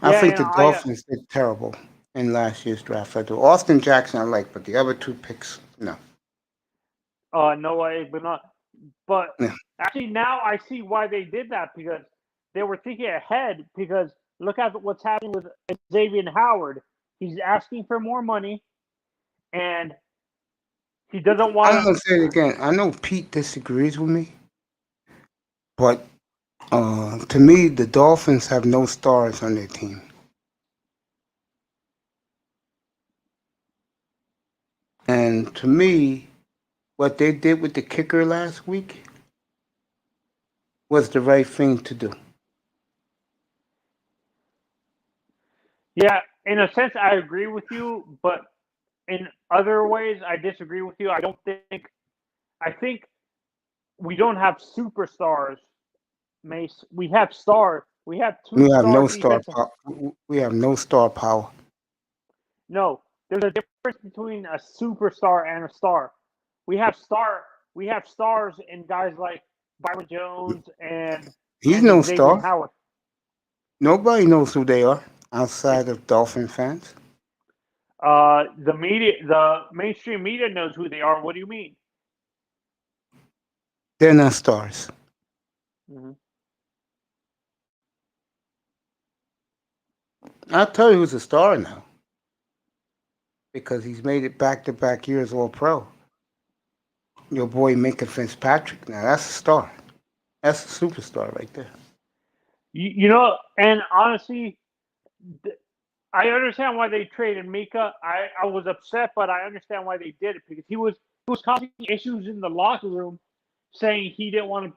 I think the Dolphins did terrible in last year's draft. I do. Austin Jackson I like, but the other two picks, no. No way, but not. But actually, now I see why they did that because they were thinking ahead. Because look at what's happening with Xavier Howard. He's asking for more money, and he doesn't want. I'm gonna say it again. I know Pete disagrees with me, but to me, the Dolphins have no stars on their team. And to me, what they did with the kicker last week was the right thing to do. Yeah, in a sense, I agree with you, but in other ways, I disagree with you. I think we don't have superstars, Mace. We have stars. We have two. We have no star power. We have no star power. No, there's a difference between a superstar and a star. We have stars in guys like Byron Jones and He's no Xavier star. Howard. Nobody knows who they are outside of Dolphin fans. The mainstream media knows who they are. What do you mean? They're not stars. Mm-hmm. I tell you, who's a star now because he's made it back-to-back years All Pro. Your boy Minka Fitzpatrick. Now that's a star. That's a superstar right there. You know, and honestly, I understand why they traded Mika. I was upset, but I understand why they did it because he was causing issues in the locker room, saying he didn't want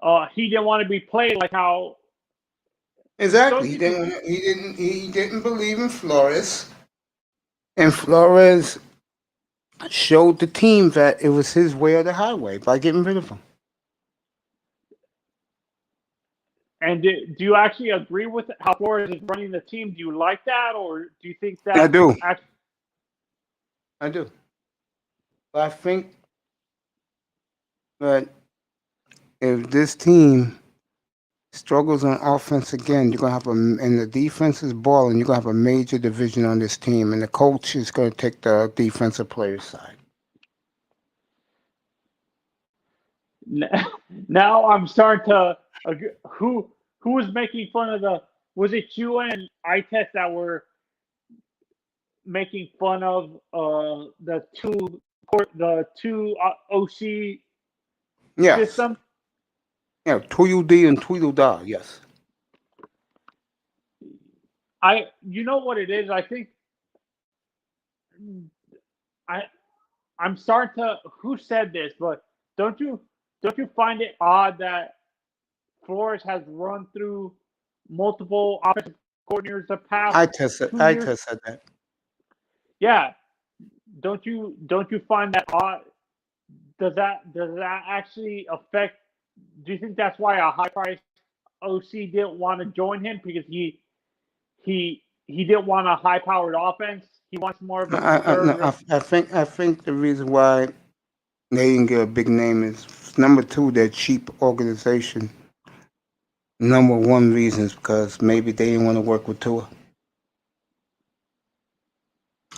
to be played like how. Exactly. He didn't believe in Flores, and Flores showed the team that it was his way or the highway by getting rid of him. And do you actually agree with how Flores is running the team? Do you like that, or do you think that? I do. I do. But I think that if this team struggles on offense again, you're gonna have and the defense is balling. You're gonna have a major division on this team, and the coach is gonna take the defensive players' side. Now I'm starting to who was making fun of the, was it you and I test that were making fun of the two OC Yes. system? Yeah, Tweedledee and Tweedledee, yes. You know what it is? I think I'm starting to, who said this, but don't you find it odd that Flores has run through multiple offensive coordinators the past I tested 2 years? that. Yeah. Don't you find that odd? Does that actually affect? Do you think that's why a high priced OC didn't want to join him because he didn't want a high powered offense? He wants more of a conservative. I think the reason why they didn't get a big name is number two, they're cheap organization. Number one reason is because maybe they didn't want to work with Tua.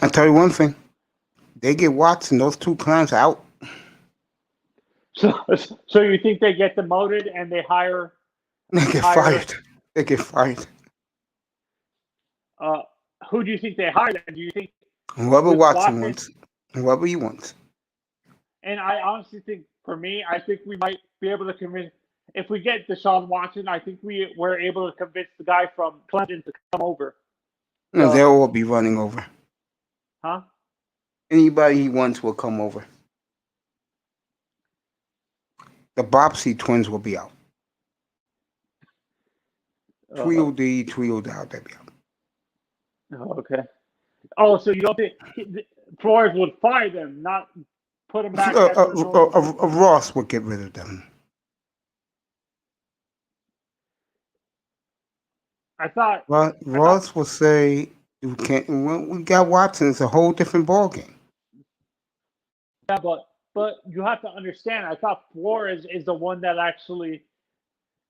I tell you one thing, they get Watson, those two clowns out. So you think they get demoted and they hire? They get fired. They get fired. Who do you think they hire? Do you think whoever Watson wants, whoever he wants? And I honestly think, for me, I think we might be able to convince. If we get Deshaun Watson, I think we're able to convince the guy from Clemson to come over. No, they'll all be running over. Huh? Anybody he wants will come over. The Bopsy twins will be out. Tweedledee, they'll be out. Oh, okay. Oh, so you don't think Flores would fire them, not put them back? Ross would get rid of them. I thought. Ross will say, "You can't." When we got Watson, it's a whole different ballgame. Yeah, but you have to understand. I thought Flores is the one that actually.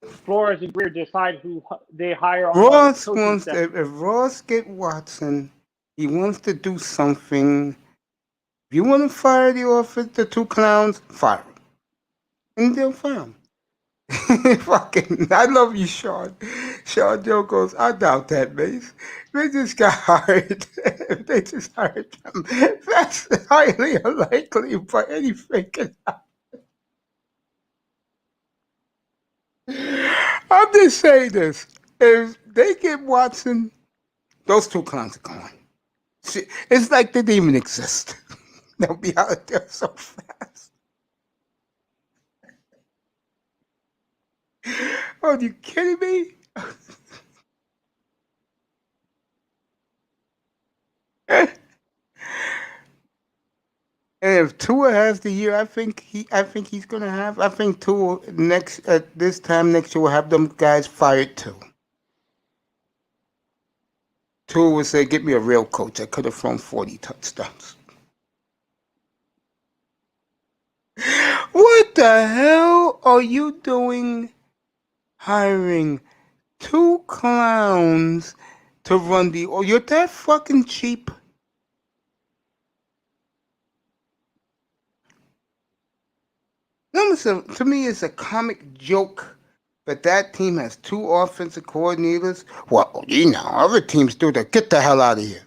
Flores and Greer decide who they hire. Ross wants if Ross get Watson, he wants to do something. If you want to fire the two clowns, fire them, and they'll fire them. I love you, Sean. Sean Joe goes, I doubt that, Mace. They just got hired. They just hired them. That's highly unlikely, but anything can happen. I'm just saying this. If they get Watson, those two clowns are gone. See, it's like they didn't even exist. They'll be out there so fast. Oh, are you kidding me? And if Tua has the year, I think he's gonna have. I think Tua at this time next year will have them guys fired too. Tua will say, "Get me a real coach. I could have thrown 40 touchdowns." What the hell are you doing? Hiring two clowns to run the. Oh, you're that fucking cheap. To me, it's a comic joke But that team has two offensive coordinators. Well, you know, other teams do that. Get the hell out of here.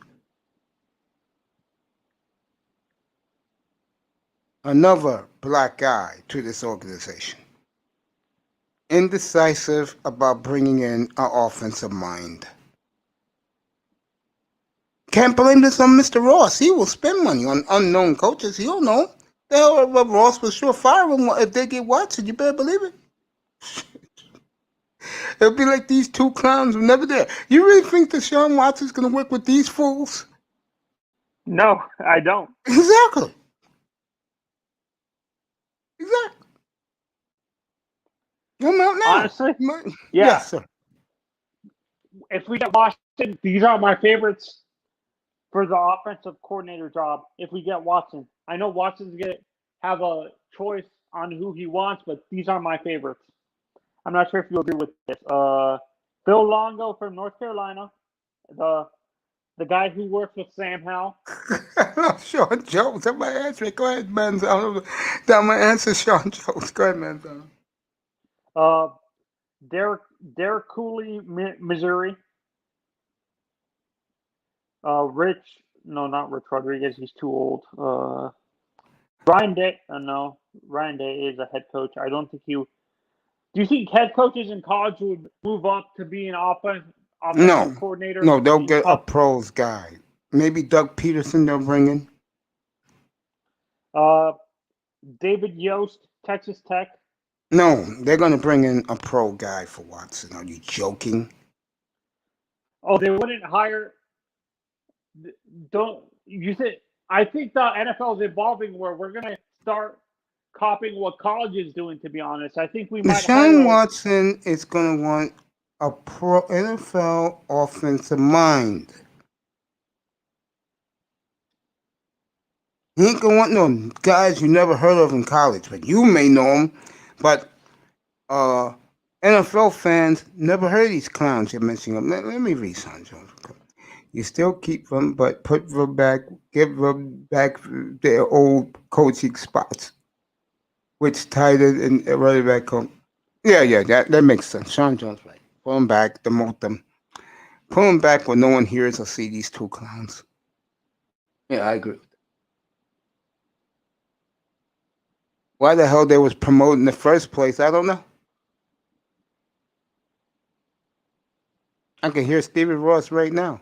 Another black guy to this organization. Indecisive about bringing in an offensive mind. Can't blame this on Mr. Ross. He will spend money on unknown coaches. He don't know. The hell, Ross will sure fire him if they get Watson. You better believe it. It'll be like these two clowns were never there. You really think Deshaun Watson's going to work with these fools? No, I don't. Exactly. Exactly. Come out now. Honestly, yeah. Yes, sir. If we get Washington, these are my favorites for the offensive coordinator job. If we get Watson, I know Watson's going to have a choice on who he wants, but these are my favorites. I'm not sure if you agree with this. Phil Longo from North Carolina, the guy who works with Sam Howell. Sean Jones. That's my answer. Go ahead, man. That my answer, Sean Jones. Go ahead, man. Derek Cooley, Missouri. Not Rich Rodriguez. He's too old. Ryan Day. No, Ryan Day is a head coach. I don't think he. Do you think head coaches in college would move up to be an offensive coordinator? No, they'll get a pros guy. Maybe Doug Peterson they'll bring in. David Yost, Texas Tech. No, they're going to bring in a pro guy for Watson. Are you joking? Oh, they wouldn't hire. Don't you think? I think the NFL is evolving where we're going to start copying what college is doing. To be honest, I think we might. Deshaun Watson is going to want a pro NFL offensive mind. He ain't going to want no guys you never heard of in college, but you may know them. But NFL fans never heard of these clowns you're mentioning. Let me read Sean Jones. You still keep them, but put them back, give them back their old coaching spots. Which tight end and running back home. Yeah, that makes sense. Sean Jones, right. Pull them back, demote them. Pull them back when no one hears or see these two clowns. Yeah, I agree with that. Why the hell they was promoted in the first place, I don't know. I can hear Stevie Ross right now.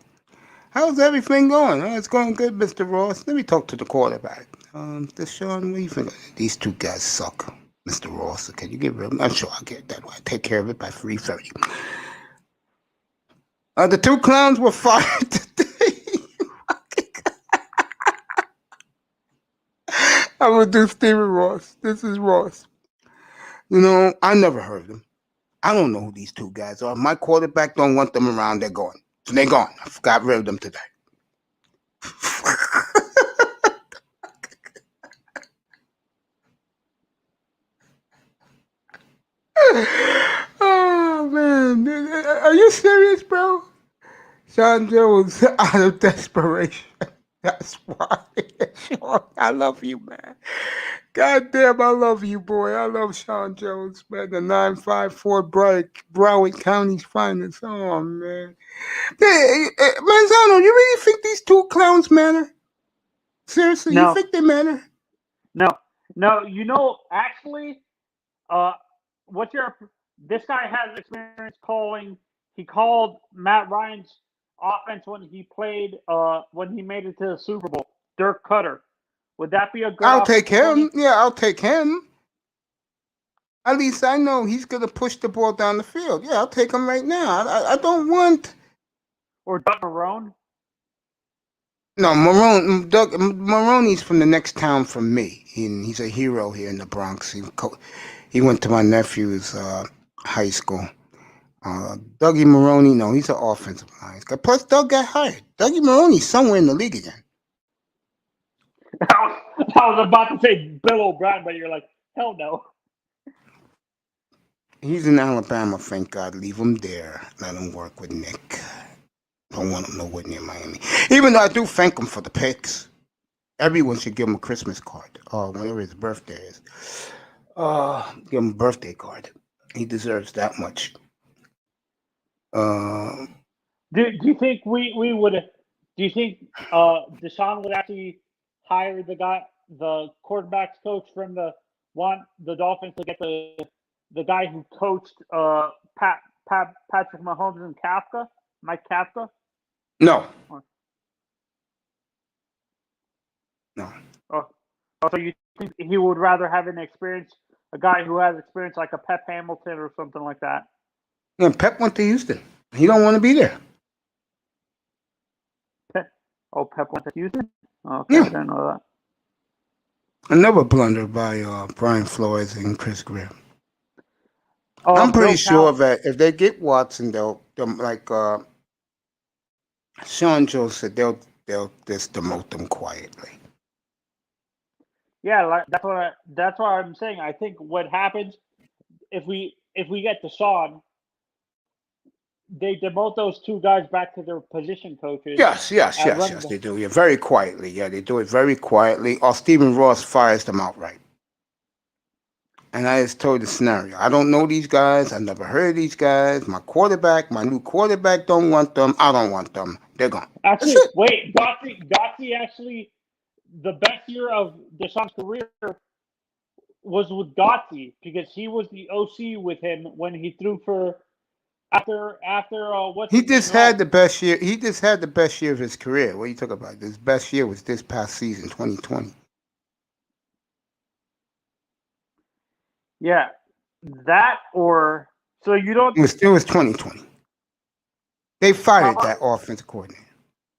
How's everything going? Oh, it's going good, Mr. Ross. Let me talk to the quarterback. Deshaun, what do you think? These two guys suck, Mr. Ross. Can you get rid of them? I'm sure I'll get that. I'll take care of it by 3:30. The two clowns were fired today. I will do Stevie Ross. This is Ross. You know, I never heard of them. I don't know who these two guys are. My quarterback don't want them around. They're gone. So they're gone. I got rid of them today. Oh, man. Are you serious, bro? Sean Jones, out of desperation. That's why. Sean, I love you, man. God damn, I love you, boy. I love Sean Jones, man. The 954 Broward County's finest. Oh, man. Hey, Manzano, you really think these two clowns matter? Seriously, No. You think they matter? No. You know, actually, this guy has experience calling. He called Matt Ryan's offense when he played, when he made it to the Super Bowl. Dirk Cutter. Would that be a good? I'll take him. Yeah, I'll take him. At least I know he's going to push the ball down the field. Yeah, I'll take him right now. I don't want... Or Doug Marrone? No, Maroney's from the next town from me. He's a hero here in the Bronx. He went to my nephew's high school. Dougie Maroney, no, he's an offensive line guy. Plus, Doug got hired. Dougie Maroney's somewhere in the league again. I was about to say Bill O'Brien, but you're like, hell no. He's in Alabama, thank God. Leave him there. Let him work with Nick. Don't want him nowhere near Miami. Even though I do thank him for the picks. Everyone should give him a Christmas card. Whenever his birthday is. Give him a birthday card. He deserves that much. Do you think we would? Do you think Deshaun would actually hire the quarterbacks coach from the Dolphins to get the guy who coached Patrick Mahomes and Mike Kafka? No. No. Oh, so you think he would rather have a guy who has experience like a Pep Hamilton or something like that? Yeah, Pep went to Houston. He don't want to be there. Pep went to Houston? Okay, Yeah. I didn't know that. Another blunder by Brian Flores and Chris Greer. Oh, I'm pretty Bill sure Cowher. that if they get Watson, they'll like Sean Joe said, they'll just demote them quietly. Yeah, like that's what I'm saying. I think what happens if we get Deshaun, they demote those two guys back to their position coaches. Yes, they do. Yeah, very quietly. Yeah, they do it very quietly. Or Stephen Ross fires them outright. And I just told you the scenario. I don't know these guys. I've never heard of these guys. My new quarterback don't want them. I don't want them. They're gone. Actually, wait, Gotti actually, the best year of Deshaun's career was with Gotti because he was the OC with him when he threw for after what's He just had the best year. He just had the best year of his career. What are you talking about? His best year was this past season, 2020. Yeah, that or so you don't. It was 2020. They fired that offensive coordinator.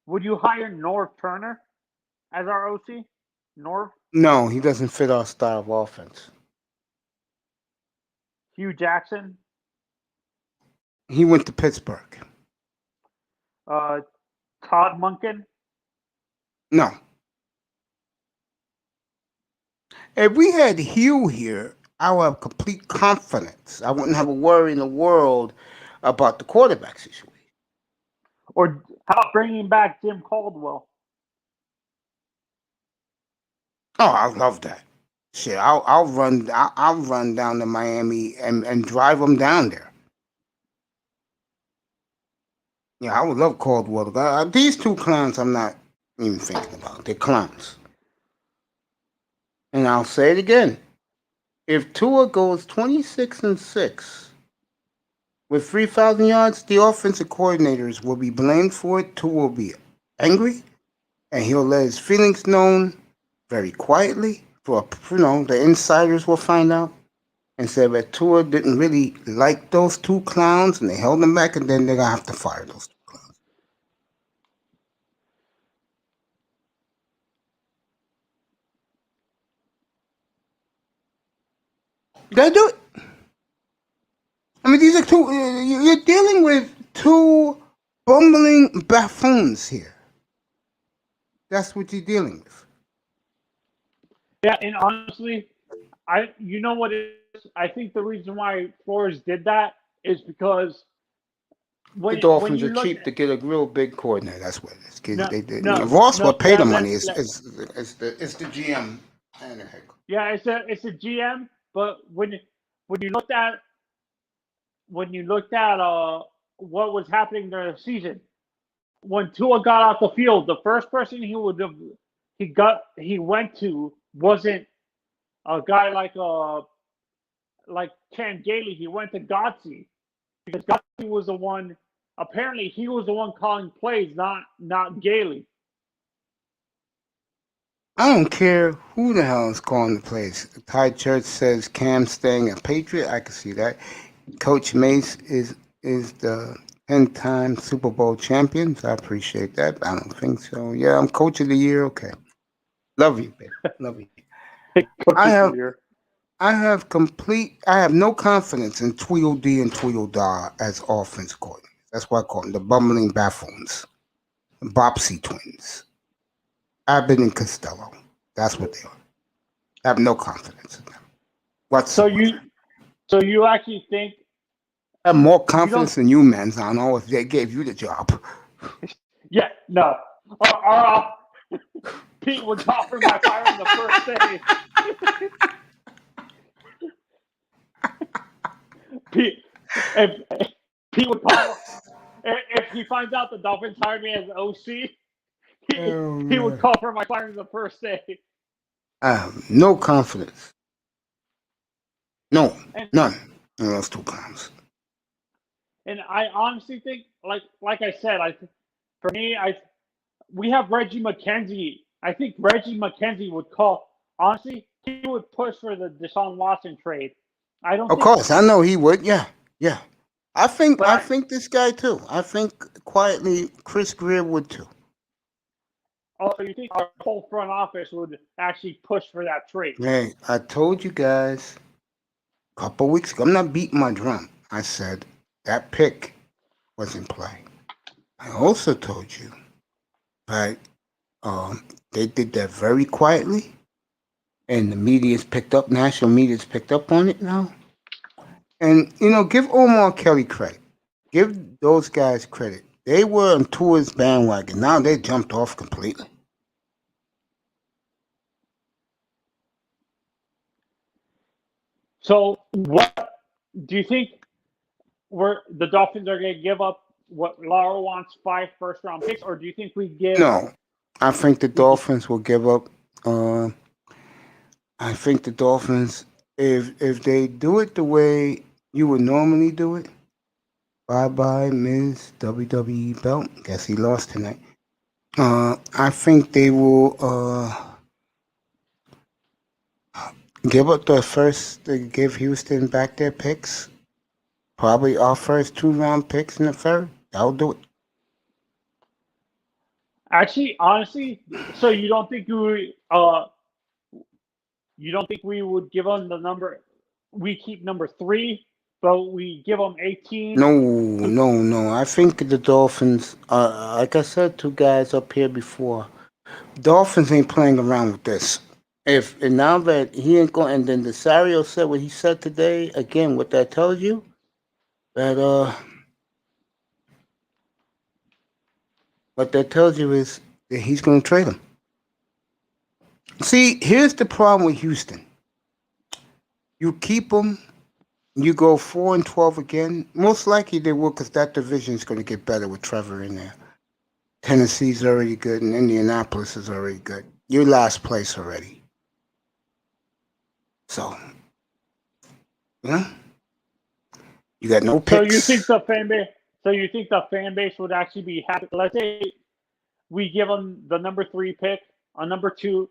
Would you hire Norv Turner as our OC? Norv? No, he doesn't fit our style of offense. Hugh Jackson? He went to Pittsburgh. Todd Monken? No. If we had Hugh here, I would have complete confidence. I wouldn't have a worry in the world about the quarterback situation. Or how about bringing back Jim Caldwell? Oh, I love that. Shit, I'll run down to Miami and drive them down there. Yeah, I would love Caldwell. These two clowns I'm not even thinking about. They're clowns. And I'll say it again. If Tua goes 26-6 with 3,000 yards, the offensive coordinators will be blamed for it. Tua will be angry, and he'll let his feelings known very quietly. The insiders will find out and say that Tua didn't really like those two clowns, and they held them back, and then they're gonna have to fire those two clowns. You gotta do it. I mean, these are two. You're dealing with two bumbling buffoons here. That's what you're dealing with. Yeah, and honestly, you know what it is? I think the reason why Flores did that is because the Dolphins are cheap to get a real big coordinator. That's what it is. Ross will pay the money. It's the GM and the head coach. Yeah, it's a GM. But when you looked at what was happening during the season, when Tua got off the field, the first person he went to wasn't a guy like Cam Gailey. He went to Gotze because Gotze was the one. Apparently, he was the one calling plays, not Gailey. I don't care who the hell is calling the plays. Ty Church says Cam staying a Patriot. I can see that. Coach Mace is the 10-time Super Bowl champion. So I appreciate that. I don't think so. Yeah, I'm coach of the year. Okay. Love you, baby. Love you. I have no confidence in Tweedledee and Tweedledum as offense coordinators. That's why I call them the bumbling buffoons. The Bopsy twins. Abbott and Costello. That's what they are. I have no confidence in them. Whatsoever. So you actually think? I have more confidence in you, Manzano, if they gave you the job. Yeah, no. Pete would offer my firing the first day. if Pete would call, if he finds out the Dolphins hired me as OC, he would call for my firing the first day. I have no confidence. No, And none in those two clowns. and I honestly think, like I said, for me, we have Reggie McKenzie. I think Reggie McKenzie would call. Honestly, he would push for the Deshaun Watson trade. I don't Of think. course, I know he would. Yeah, yeah. I think But I think this guy too. I think quietly Chris Greer would too. also, you think our whole front office would actually push for that trade? Hey, I told you guys a couple weeks ago. I'm not beating my drum. I said that pick was in play. I also told you that they did that very quietly, and the media's picked up. National media's picked up on it now. And give Omar Kelly credit. Give those guys credit. They were on Tua's bandwagon. Now they jumped off completely. So, what do you think? The Dolphins are going to give up what Laura wants, 5 first-round picks, or do you think we give? No, I think the Dolphins will give up. I think the Dolphins, if they do it the way you would normally do it, bye Ms. WWE belt. Guess he lost tonight. I think they will give up the first to give Houston back their picks. Probably our first 2-round picks in the third. That'll do it. Actually, honestly, so you don't think we would give them the number? We keep number 3, but we give them 18. No. I think the Dolphins, like I said to guys up here before, Dolphins ain't playing around with this. And now that he ain't going, and then Desario said what he said today, again, what that tells you, that what that tells you is that he's going to trade him. See, here's the problem with Houston. You keep him, you go 4-12 again. Most likely they will, because that division is going to get better with Trevor in there. Tennessee's already good, and Indianapolis is already good. You're last place already. So, you got no picks. So you think the fan base would actually be happy? Let's say we give them the number 3 pick, a number 2.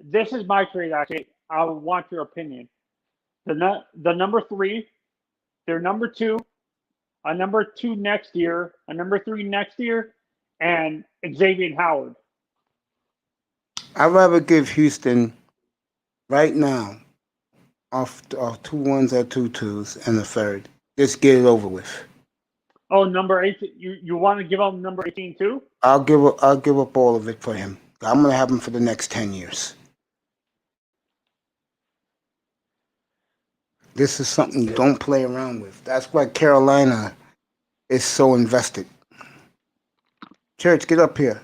This is my trade. Actually, I want your opinion. The number 3, their number 2, a number 2 next year, a number 3 next year, and Xavier Howard. I'd rather give Houston right now off 2 1s or 2 2s and a third. Just get it over with. Oh, number 18. You want to give him number 18 too? I'll give up all of it for him. I'm gonna have him for the next 10 years. This is something you don't play around with. That's why Carolina is so invested. Church, get up here.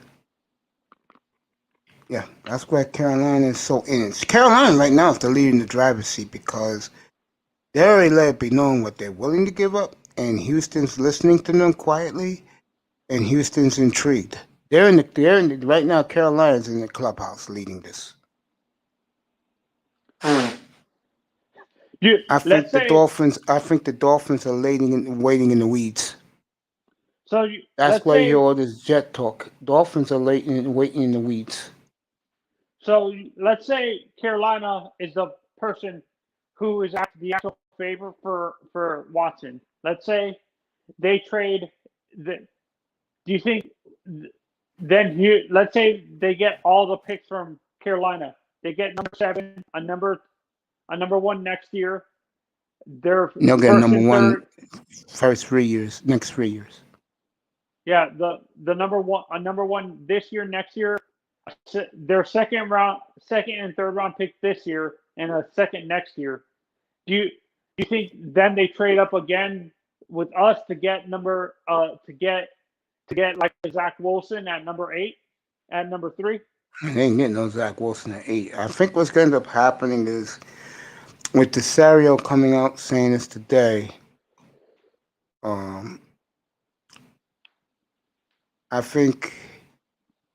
Yeah, that's why Carolina is so in it. Carolina right now is the lead in the driver's seat because they already let it be known what they're willing to give up, and Houston's listening to them quietly, and Houston's intrigued. Right now. Carolina's in the clubhouse leading this. I think the Dolphins are waiting in the weeds. So that's why you hear all this jet talk. Dolphins are waiting in the weeds. So let's say Carolina is the person who is the actual favorite for Watson. Let's say they trade. Do you think then let's say they get all the picks from Carolina? They get number 7, a number 1 next year. They'll get number 1 first 3 years, next 3 years. Yeah, the number 1, a number 1 this year, next year. Their second and third round pick this year, and a second next year. Do you think then they trade up again with us to get to get like Zach Wilson at number 8, at number 3? They ain't getting no Zach Wilson at 8. I think what's going to end up happening is with Desario coming out saying this today, um, I think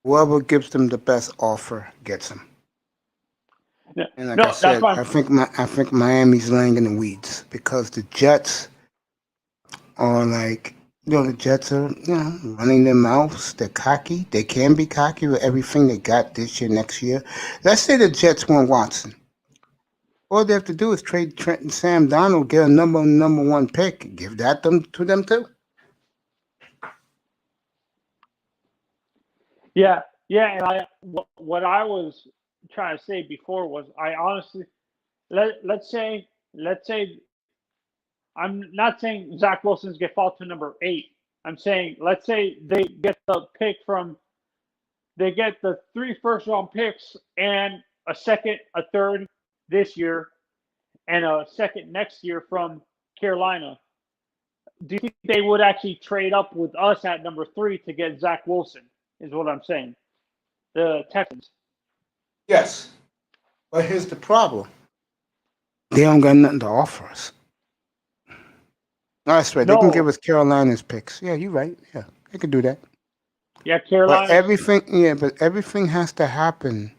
whoever gives them the best offer gets them. No, And like I no, that's said, why. I think Miami's laying in the weeds because the Jets are like, the Jets are, running their mouths. They're cocky. They can be cocky with everything they got this year, next year. Let's say the Jets want Watson. All they have to do is trade Trent and Sam Donald, get a number one pick, give that to them too. Yeah, yeah, and what I was trying to say before was I honestly let's say I'm not saying Zach Wilson's get fall to number 8. I'm saying let's say they get the pick from they get the 3 first-round picks and a second, a third this year, and a second next year from Carolina. Do you think they would actually trade up with us at number 3 to get Zach Wilson? Is what I'm saying. The Texans. Yes. But here's the problem. They don't got nothing to offer us. That's right. They can give No. us Carolina's picks. Yeah, you're right. Yeah, they can do that. Yeah, But Carolina. everything has to happen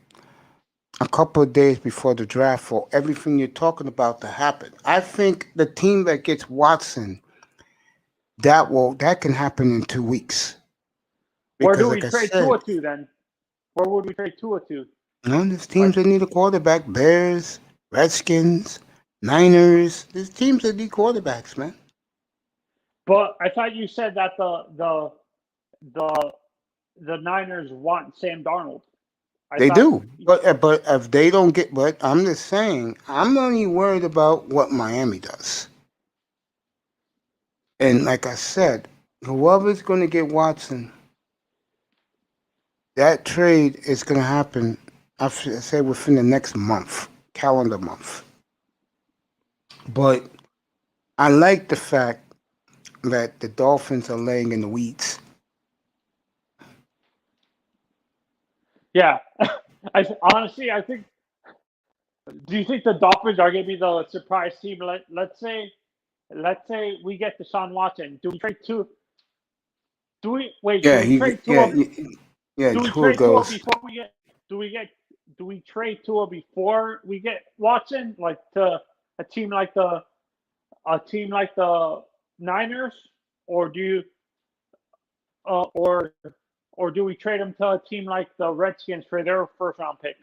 a couple of days before the draft for everything you're talking about to happen. I think the team that gets Watson, that can happen in 2 weeks. Where Because do we like I trade said, Tua to then? Where would we trade Tua to? there's teams that need a quarterback. Bears, Redskins, Niners. There's teams that need quarterbacks, man. But I thought you said that the Niners want Sam Darnold. They do, but if they don't get, but I'm just saying, I'm only worried about what Miami does. And like I said, whoever's going to get Watson, that trade is going to happen. I say within the next month, calendar month. But I like the fact that the Dolphins are laying in the weeds. Yeah, honestly, I think. Do you think the Dolphins are going to be the surprise team? Let's say we get Deshaun Watson. Do we trade Tua? Do we wait? Yeah, Do we trade Tua? Do we Tua trade Tua goes. before we get? Do we trade Tua before we get Watson? Like to a team like the Niners, or do you or do we trade him to a team like the Redskins for their first round pick?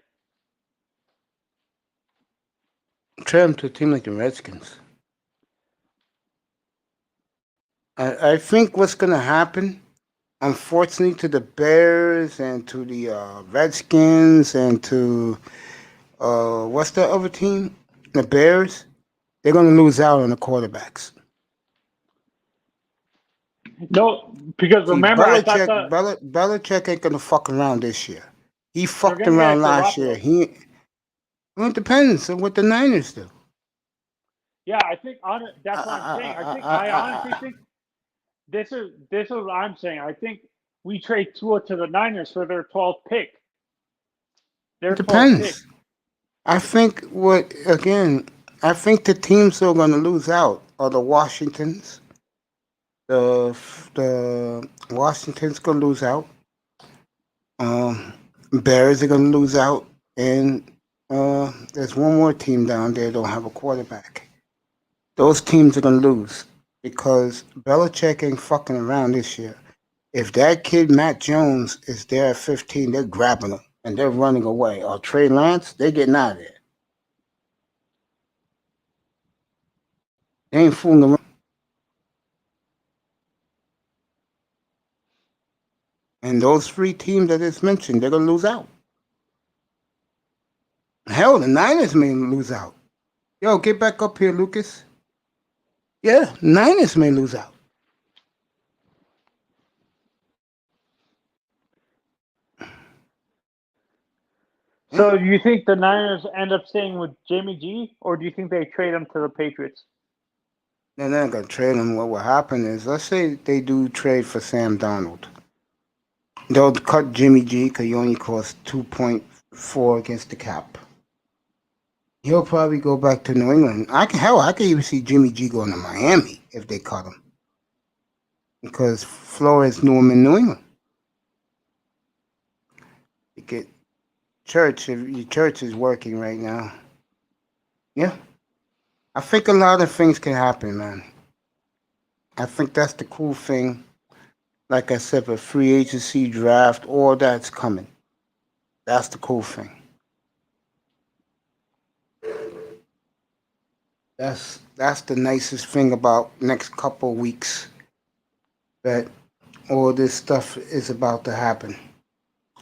Trade him to a team like the Redskins. I think what's going to happen, unfortunately, to the Bears and to the Redskins and to what's the other team? The Bears. They're going to lose out on the quarterbacks. No, because See, remember, I thought Belichick ain't going to fuck around this year. He they're fucked going to around get last year. Well, it depends on what the Niners do. Yeah, I think that's what I'm saying. I honestly think this is what I'm saying. I think we trade Tua to the Niners for their 12th pick. Their It 12th pick. depends. I think I think the teams that are going to lose out are the Washingtons. The Washington's going to lose out. Bears are going to lose out, and there's one more team down there that don't have a quarterback. Those teams are going to lose because Belichick ain't fucking around this year. If that kid Matt Jones is there at 15, they're grabbing him and they're running away. Or Trey Lance, they're getting out of there. They ain't fooling around. And those 3 teams that I just mentioned, they're going to lose out. Hell, the Niners may lose out. Yo, get back up here, Lucas. Yeah, Niners may lose out. So do you think the Niners end up staying with Jimmy G, or do you think they trade him to the Patriots? They're not going to trade him. What will happen is, let's say they do trade for Sam Donald. They'll cut Jimmy G because he only costs 2.4 against the cap. He'll probably go back to New England. I could even see Jimmy G going to Miami if they cut him, because Flores knew him in New England. You get Church. If your Church is working right now, yeah. I think a lot of things can happen, man. I think that's the cool thing. Like I said, a free agency draft, all that's coming. That's the cool thing. That's the nicest thing about next couple weeks, that all this stuff is about to happen.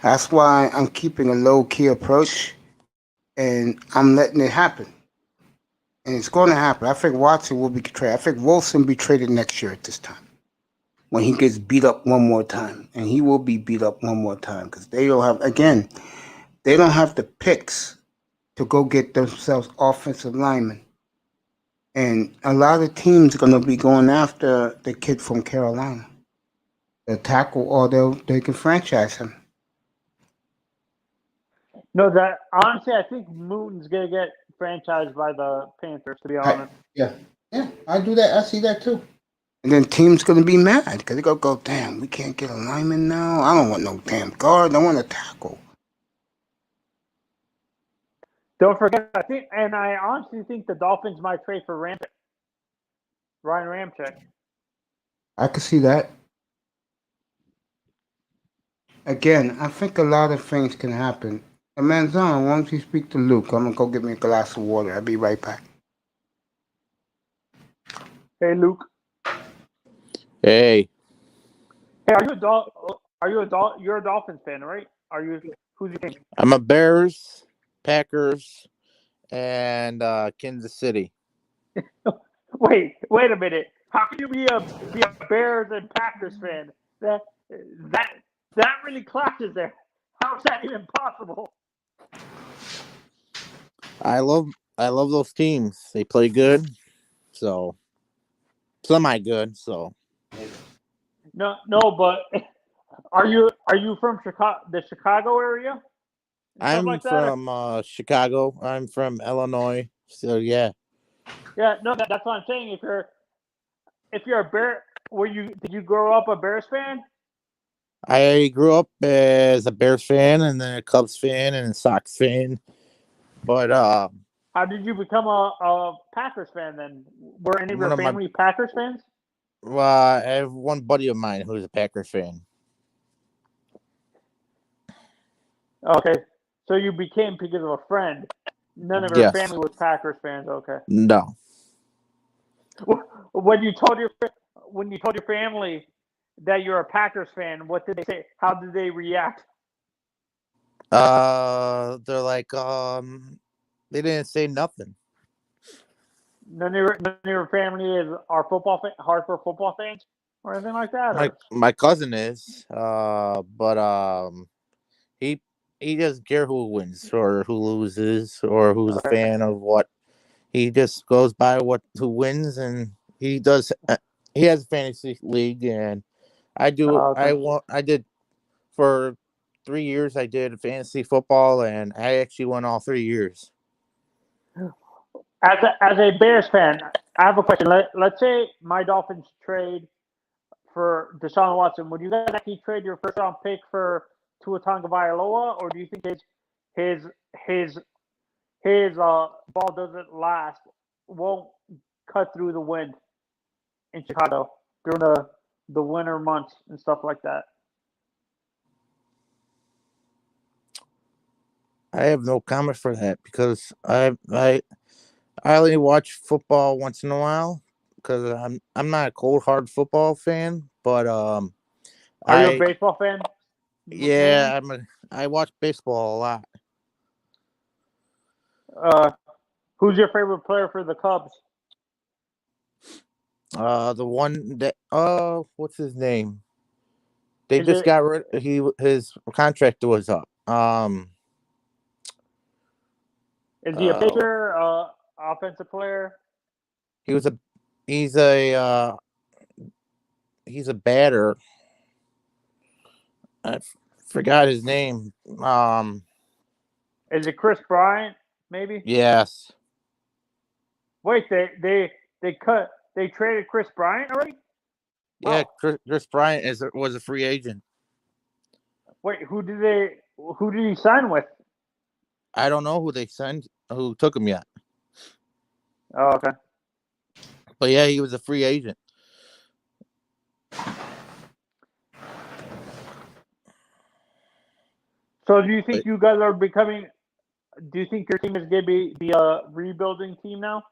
That's why I'm keeping a low key approach and I'm letting it happen. And it's going to happen. I think Watson will be traded. I think Wilson will be traded next year at this time, when he gets beat up one more time. And he will be beat up one more time because they don't have, again, they don't have the picks to go get themselves offensive linemen. And a lot of teams are going to be going after the kid from Carolina, the tackle, or they can franchise him. No, that honestly, I think Moon's gonna get franchised by the Panthers. To be honest, Yeah, I do that. I see that too. And then teams gonna be mad because they gonna go, damn, we can't get a lineman now. I don't want no damn guard. I want a tackle. don't forget. I honestly think the Dolphins might trade for Ryan Ramczyk. I could see that. Again, I think a lot of things can happen. And Manzon, why don't you speak to Luke? I'm gonna go get me a glass of water. I'll be right back. Hey, Luke. Hey, Hey, you're a Dolphins fan, right? Who's your team? I'm a Bears, Packers, and Kansas City. Wait a minute. How can you be a Bears and Packers fan? That really clashes there. How is that even possible? I love those teams. They play good, so semi good. So No, but are you from the Chicago area? I'm Like that? from Chicago. I'm from Illinois. So yeah, Yeah, no, that's what I'm saying. If you're a Bear, did you grow up a Bears fan? I grew up as a Bears fan, and then a Cubs fan, and a Sox fan. But How did you become a Packers fan then? Were any of one your of my family Packers fans? I have one buddy of mine who's a Packers fan. Okay, so you became because of a friend. None of your Yes. family was Packers fans. Okay. No. When you told your family that you're a Packers fan, what did they say? How did they react? They're like, they didn't say nothing. None of your family are hardcore football fans or anything like that. My cousin is, but he doesn't care who wins or who loses or who's a fan of what. He just goes by who wins, and he does. He has a fantasy league, and I do. I did for 3 years. I did fantasy football, and I actually won all 3 years. As a Bears fan, I have a question. Let's say my Dolphins trade for Deshaun Watson. Would you guys actually trade your first round pick for Tua Tagovailoa, or do you think his ball doesn't last, won't cut through the wind in Chicago during the winter months and stuff like that? I have no comment for that because I only watch football once in a while because I'm not a cold hard football fan, but Are you a baseball fan? Yeah, I watch baseball a lot. Who's your favorite player for the Cubs? The one that what's his name? They got rid. His contract was up. Is he a pitcher? Offensive player? He's a batter. I forgot his name. Is it Chris Bryant? maybe. Yes. Wait, they traded Chris Bryant already? Yeah, Wow. Chris Bryant was a free agent. Wait, who did he sign with? I don't know who they signed, who took him yet. Oh, okay. But yeah, he was a free agent. So do you think you guys are becoming? Do you think your team is going to be a rebuilding team now?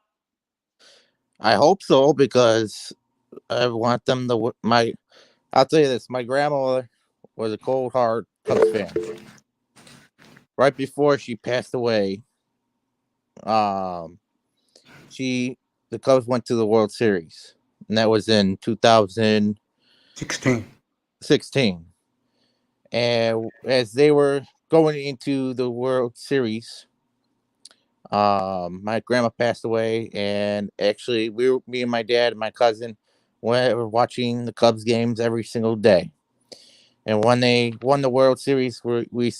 I hope so, because I want them to. I'll tell you this: my grandmother was a cold hard Cubs fan. Right before she passed away, the Cubs went to the World Series, and that was in 2016. And as they were going into the World Series, my grandma passed away, and actually, me and my dad and my cousin were watching the Cubs games every single day. And when they won the World Series, we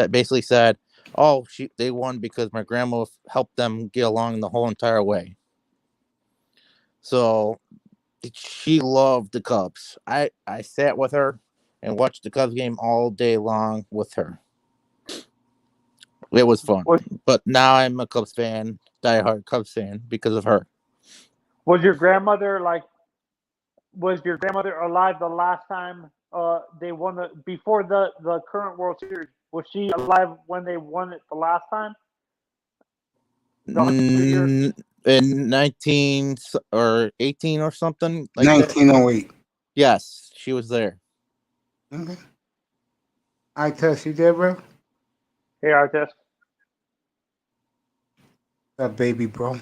basically said, "Oh, they won because my grandma helped them get along the whole entire way." So she loved the Cubs. I sat with her and watched the Cubs game all day long with her. It was fun. But now I'm a Cubs fan, diehard Cubs fan, because of her. Was your grandmother alive the last time they won before the current World Series? Was she alive when they won it the last time? In 19 or 18 or something like 1908. that. Yes, she was there. Okay. I test you there, bro. Hey, Artist. That baby, bro.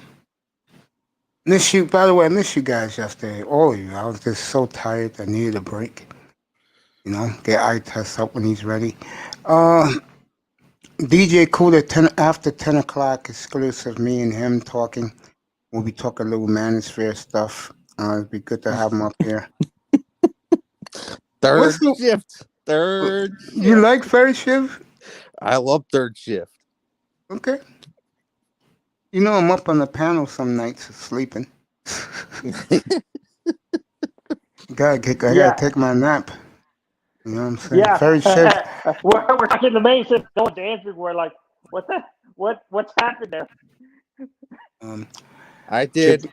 By the way, I missed you guys yesterday. All of you. I was just so tired. I needed a break. Get eye test up when he's ready. DJ Cooler, after 10 o'clock, exclusive, me and him talking. We'll be talking a little manosphere stuff. It'd be good to have him up here. Third shift. You like third shift? I love third shift. Okay. I'm up on the panel some nights sleeping. I gotta take my nap. You know what I'm saying? Yeah. Third shift. we're talking the basement, going dancing. We're like, what's happened there? I did.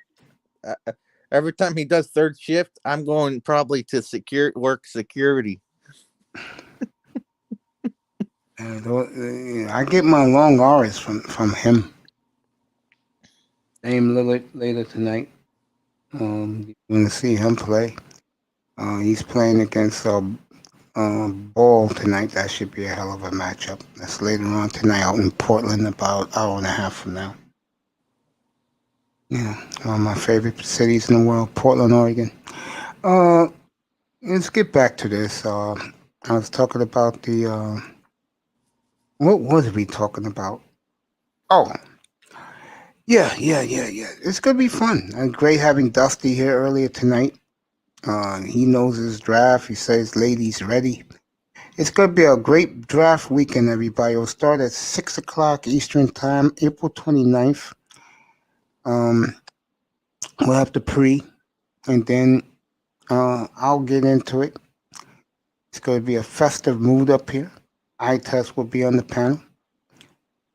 Every time he does third shift, I'm going probably to work security. I get my long hours from him. Name later tonight. You're gonna see him play. He's playing against Ball tonight. That should be a hell of a matchup. That's later on tonight out in Portland, about an hour and a half from now. Yeah, one of my favorite cities in the world, Portland, Oregon. Let's get back to this. I was talking about what was we talking about? Oh, yeah. It's gonna be fun. Great having Dusty here earlier tonight. He knows his draft. He says, "Ladies, ready." It's gonna be a great draft weekend, everybody. It'll start at 6 o'clock Eastern Time, April 29th. We'll have the pre, and then I'll get into it. It's going to be a festive mood up here. iTest will be on the panel.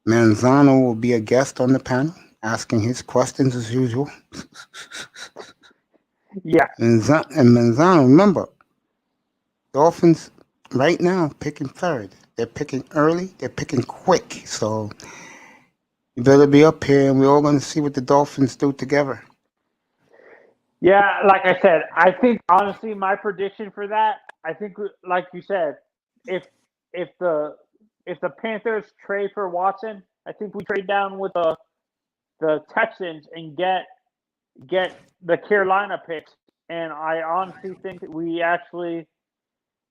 Manzano will be a guest on the panel, asking his questions as usual. Yeah. And Manzano, remember, Dolphins right now picking third. They're picking early. They're picking quick. So you better be up here, and we're all going to see what the Dolphins do together. Yeah, like I said, I think honestly, my prediction for that, I think, like you said, if the Panthers trade for Watson, I think we trade down with the Texans and get the Carolina picks, and I honestly think that we actually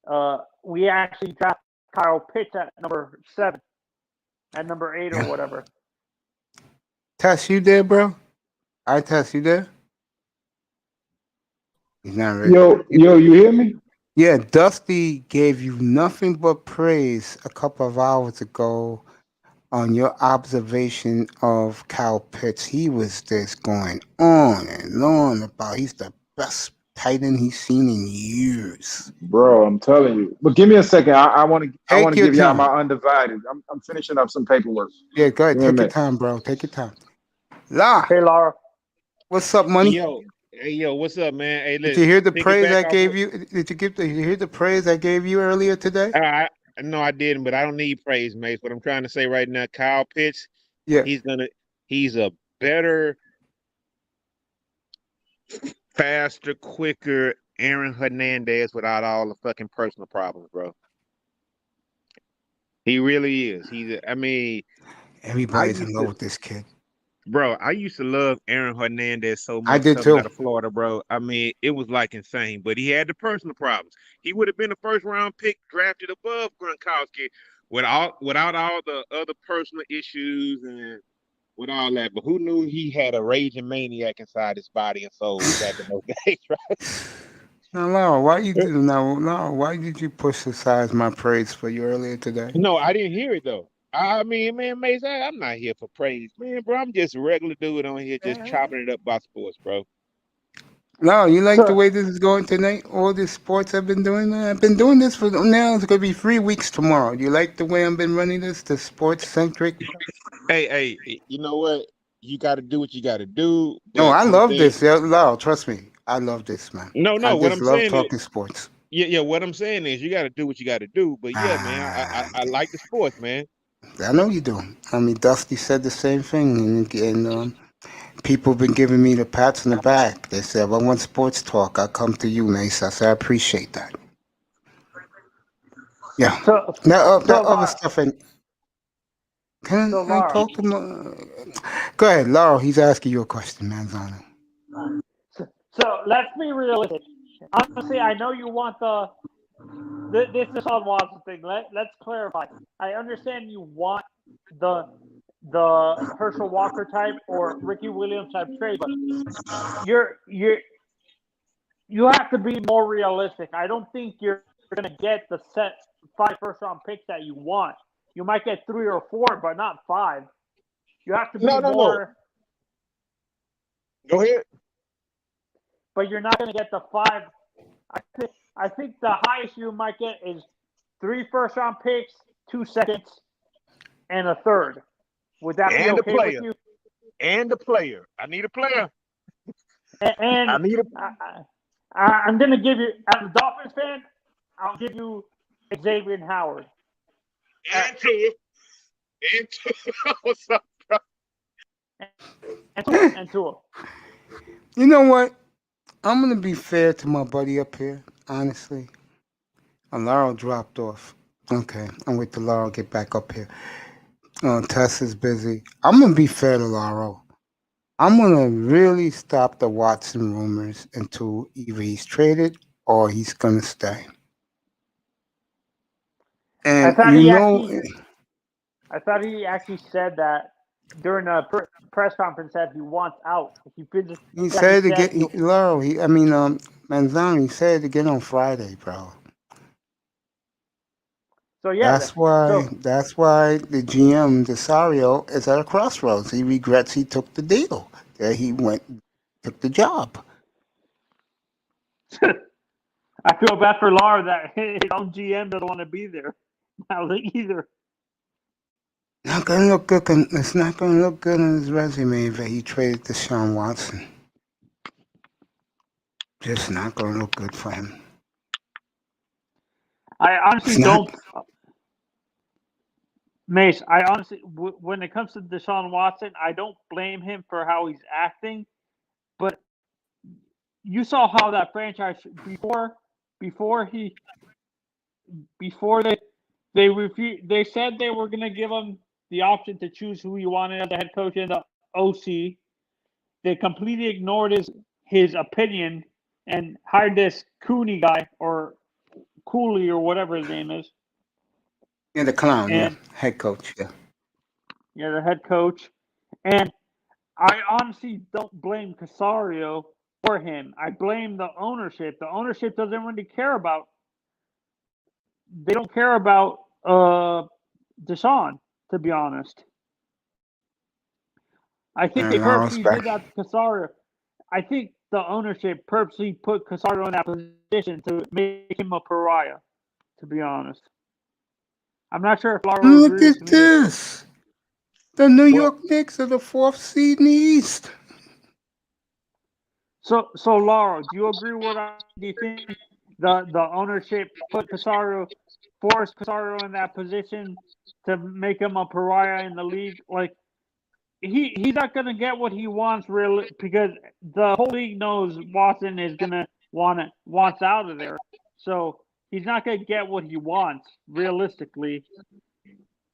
draft Kyle Pitts at number 7, at number 8 or whatever. Tess, you there, bro? Tess, you there? He's not ready. Yo, you hear me? Yeah, Dusty gave you nothing but praise a couple of hours ago on your observation of Kyle Pitts. He was just going on and on about he's the best tight end he's seen in years. Bro, I'm telling you. But give me a second. I want to Take your give y'all my time. undivided. I'm finishing up some paperwork. Yeah, go ahead. Give me a Take your minute. time, bro. Take your time. La, Hey, Laura. what's up, money? Yo, what's up, man? Hey, Did you hear the praise I piggyback off gave what- you? Did you hear the praise I gave you earlier today? No, I didn't, but I don't need praise, Mace. What I'm trying to say right now, Kyle Pitts, Yeah. he's a better, faster, quicker Aaron Hernandez without all the fucking personal problems, bro. He really is. Everybody's in love with this kid. Bro, I used to love Aaron Hernandez so much I did coming too. out of Florida, bro. I mean, it was like insane, but he had the personal problems. He would have been a first round pick drafted above Gronkowski without all the other personal issues and with all that. But who knew he had a raging maniac inside his body and soul back in those days, right? Now, Laura, why did you push aside my praise for you earlier today? No, I didn't hear it though. I mean, man, Mace, I'm not here for praise, man, bro. I'm just a regular dude on here just chopping it up about sports, bro. No, you like the way this is going tonight? All these sports I've been doing, man. I've been doing this for now. It's gonna be 3 weeks tomorrow. You like the way I've been running this, the sports centric? Hey, you know what? You got to do what you got to do. No, But I love this, Laura. Trust me, I love this, man. No, I what just I'm love saying talking is, sports. yeah. What I'm saying is, you got to do what you got to do. But yeah, man, I like the sports, man. I know you do. I mean, Dusty said the same thing, and people have been giving me the pats on the back. They said, "Well, when sports talk, I come to you, Mace." I said, "I appreciate that." Yeah. That other stuff ain't. Can I talk to him? Go ahead, Laurel. He's asking you a question, Manzano. So let's be realistic. Honestly, I know you want this Deshaun Watson thing. Let's clarify. I understand you want the Herschel Walker type or Ricky Williams type trade, but you have to be more realistic. I don't think you're going to get the set 5 first-round picks that you want. You might get 3 or 4, but not 5. You have to be more. Go ahead. But you're not going to get the 5. I think the highest you might get is 3 first-round picks, 2 seconds, and a 3rd. Would that be okay with you? And the player. I need a player. And I need I'm going to give you, as a Dolphins fan, I'll give you Xavier Howard. And Tua. What's up, bro? And Tua. You know what? I'm going to be fair to my buddy up here, honestly. Laurel dropped off. Okay, I'm wait till Laurel get back up here. Tess is busy. I'm going to be fair to Laurel. I'm going to really stop the Watson rumors until either he's traded or he's going to stay. And I thought he actually said that during a press conference that he wants out. He said it again, Laurel. Manzano. He said it again on Friday, bro. So yeah, that's why the GM Desario is at a crossroads. He regrets he took the deal. That he took the job. I feel bad for Laura that his own GM doesn't want to be there now either. Not gonna look good. It's not gonna look good on his resume that he traded Deshaun Watson. Just not gonna look good for him. I honestly don't. Mace, I honestly, when it comes to Deshaun Watson, I don't blame him for how he's acting. But you saw how that franchise before they refused. They said they were going to give him the option to choose who he wanted as the head coach and the OC. They completely ignored his opinion and hired this Cooney guy or Cooley or whatever his name is. Yeah, the clown, head coach, Yeah, the head coach. And I honestly don't blame Casario for him. I blame the ownership. The ownership doesn't really care about. They don't care about Deshaun. to be honest. I think they And I purposely did respect. that to Casario. I think the ownership purposely put Casario in that position to make him a pariah, to be honest. I'm not sure if Laura Look agrees at with me. this. The New Well, York Knicks are the 4th seed in the East. so Laura, do you agree with that? Do you think the ownership put Casario, forced Casario in that position to make him a pariah in the league? Like he's not gonna get what he wants really because the whole league knows Watson is gonna wants out of there. So he's not gonna get what he wants realistically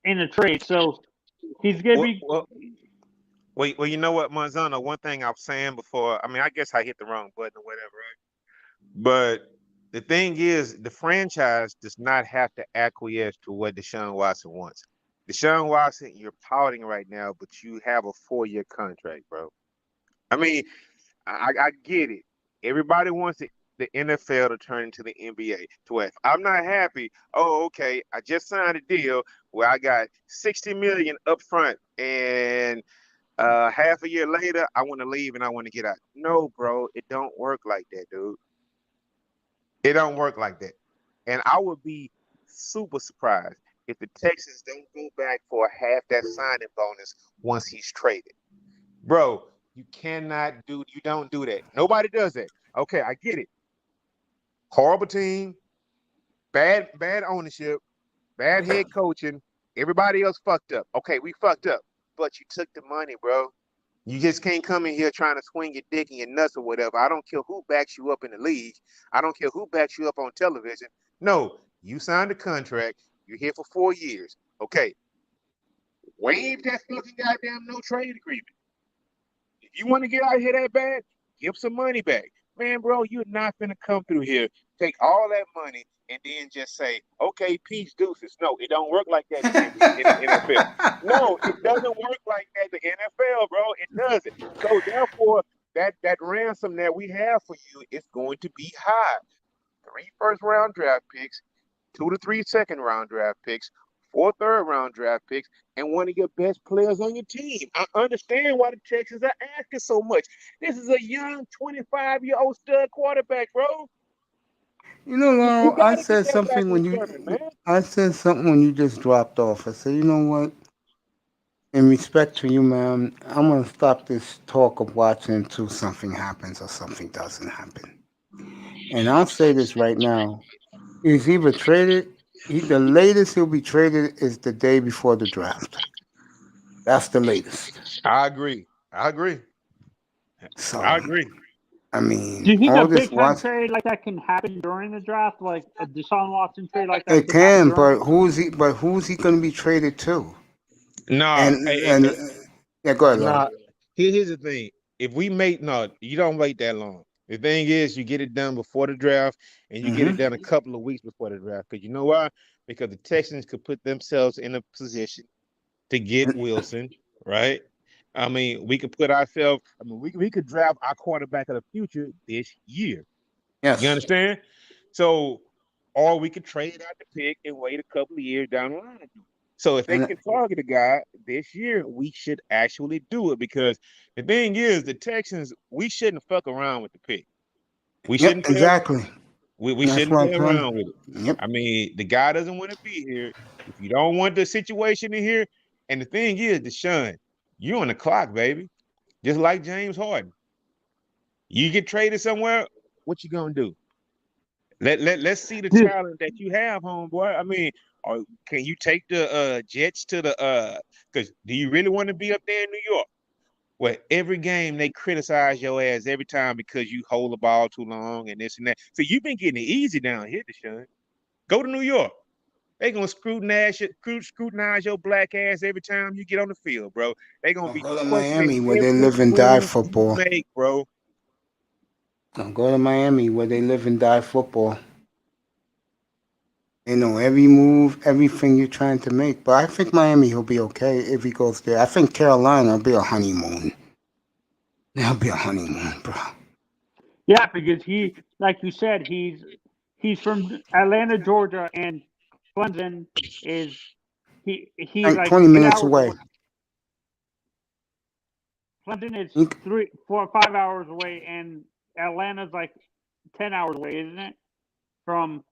in a trade. So he's gonna Well, be well, well, you know what, Manzano? One thing I was saying before. I mean, I guess I hit the wrong button or whatever, right? But the thing is, the franchise does not have to acquiesce to what Deshaun Watson wants. Deshaun Watson, you're pouting right now, but you have a 4-year contract, bro. I mean, I get it. Everybody wants the NFL to turn into the NBA. To where if I'm not happy, oh, okay, I just signed a deal where I got 60 million up front and half a year later, I want to leave and I want to get out. No, bro, it don't work like that, dude. It don't work like that. And I would be super surprised if the Texans don't go back for half that signing bonus once he's traded. Bro, you don't do that. Nobody does that. Okay, I get it. Horrible team, bad ownership, bad head coaching. Everybody else fucked up. Okay, we fucked up. But you took the money, bro. You just can't come in here trying to swing your dick and your nuts or whatever. I don't care who backs you up in the league. I don't care who backs you up on television. No, you signed a contract. You're here for 4 years. Okay, waive that fucking goddamn no trade agreement. If you want to get out of here that bad, give some money back. Man, bro, you're not going to come through here, take all that money, and then just say, okay, peace, deuces. No, it don't work like that in the NFL. No, it doesn't work like that in the NFL, bro. It doesn't. So, therefore, that ransom that we have for you is going to be high. 3 first-round draft picks, 2 to 3 second-round draft picks, 4 third-round draft picks, and one of your best players on your team. I understand why the Texans are asking so much. This is a young 25-year-old stud quarterback, bro. You know, You Laurel, got to get that back return, man. I said something when you just dropped off. I said, you know what? In respect to you, man, I'm gonna stop this talk of watching until something happens or something doesn't happen. And I'll say this right now: he's either traded. The latest he'll be traded is the day before the draft. That's the latest. I agree. I agree. So, I agree. I mean, Do you think a all this big time watch. trade like that can happen during the draft? Like a Deshaun Watson trade like that It could happen can, during? but who's he? But who's he going to be traded to? Nah, And yeah, go ahead, Laurel. nah. Here's the thing. If we make you don't wait that long. The thing is, you get it done before the draft, and you get it done a couple of weeks before the draft. Because you know why? Because the Texans could put themselves in a position to get Wilson, right? I mean, we could put ourselves. I mean, we could draft our quarterback of the future this year. You Yes. understand? So, or we could trade out the pick and wait a couple of years down the line. So if they And can target a guy this year, we should actually do it because the thing is, the Texans, we shouldn't fuck around with the pick. We yep, shouldn't play. exactly. We That's shouldn't what I'm play saying. around with it. Yep. I mean, the guy doesn't want to be here. If you don't want the situation in here, and the thing is, Deshaun, you're on the clock, baby. Just like James Harden. You get traded somewhere, what you gonna do? Let's see the Dude, talent that you have, homeboy. I mean, or can you take the Jets to the because do you really want to be up there in New York? Where every game they criticize your ass every time because you hold the ball too long and this and that. So you've been getting it easy down here, Deshaun. Go to New York. They gonna scrutinize your black ass every time you get on the field, bro. They gonna I'll be go to questioning Miami where they every live and die move you football. make, bro. I'll go to Miami where they live and die football. They know every move, everything you're trying to make. But I think Miami he'll be okay if he goes there. I think Carolina will be a honeymoon. There'll be a honeymoon, bro. yeah, because he, like you said, he's from Atlanta, Georgia, and Clemson is he's Like like 20 8 minutes hours away. away. Clinton is He- 3, 4, 5 hours away, and Atlanta's like 10 hours away, isn't it? From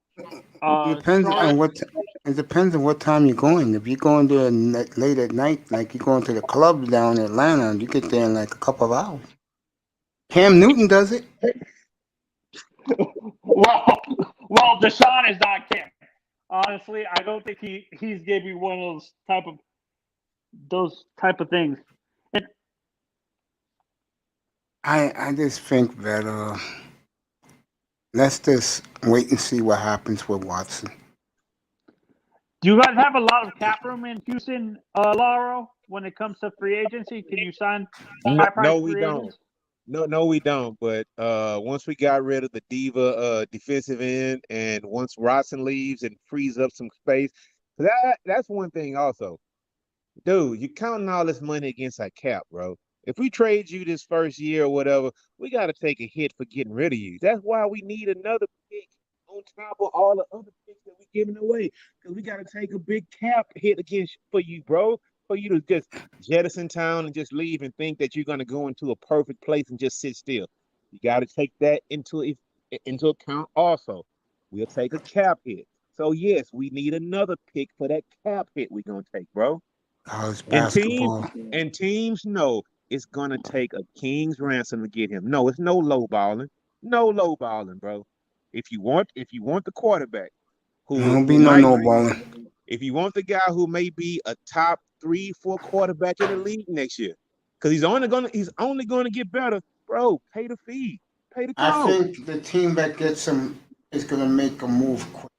Depends on Charlotte. what. It depends on what time you're going. If you're going there late at night, like you're going to the club down in Atlanta, you get there in like a couple of hours. Cam Newton does it. Well, Deshaun is not Cam. Honestly, I don't think he's gave me one of those type of things. And I just think that let's just wait and see what happens with Watson. do you guys have a lot of cap room in Houston, Lauro, when it comes to free agency? Can you sign high price No, we free don't. agents? No, we don't. But once we got rid of the diva defensive end, and once Watson leaves and frees up some space, that's one thing also. Dude, you're counting all this money against our cap, bro. If we trade you this first year or whatever, we got to take a hit for getting rid of you. That's why we need another pick on top of all the other picks that we're giving away. Because we got to take a big cap hit against for you, bro. For you to just jettison town and just leave and think that you're going to go into a perfect place and just sit still. You got to take that into account also. We'll take a cap hit. So, yes, we need another pick for that cap hit we're going to take, bro. College And teams basketball. and teams know it's gonna take a king's ransom to get him. No, it's no low balling. No low balling, bro. If you want the quarterback There'll be who no might balling. if you want the guy who may be a top 3, 4 quarterback in the league next year, because he's only gonna get better, bro. Pay the fee. Pay the I cost. think the team that gets him is gonna make a move quick.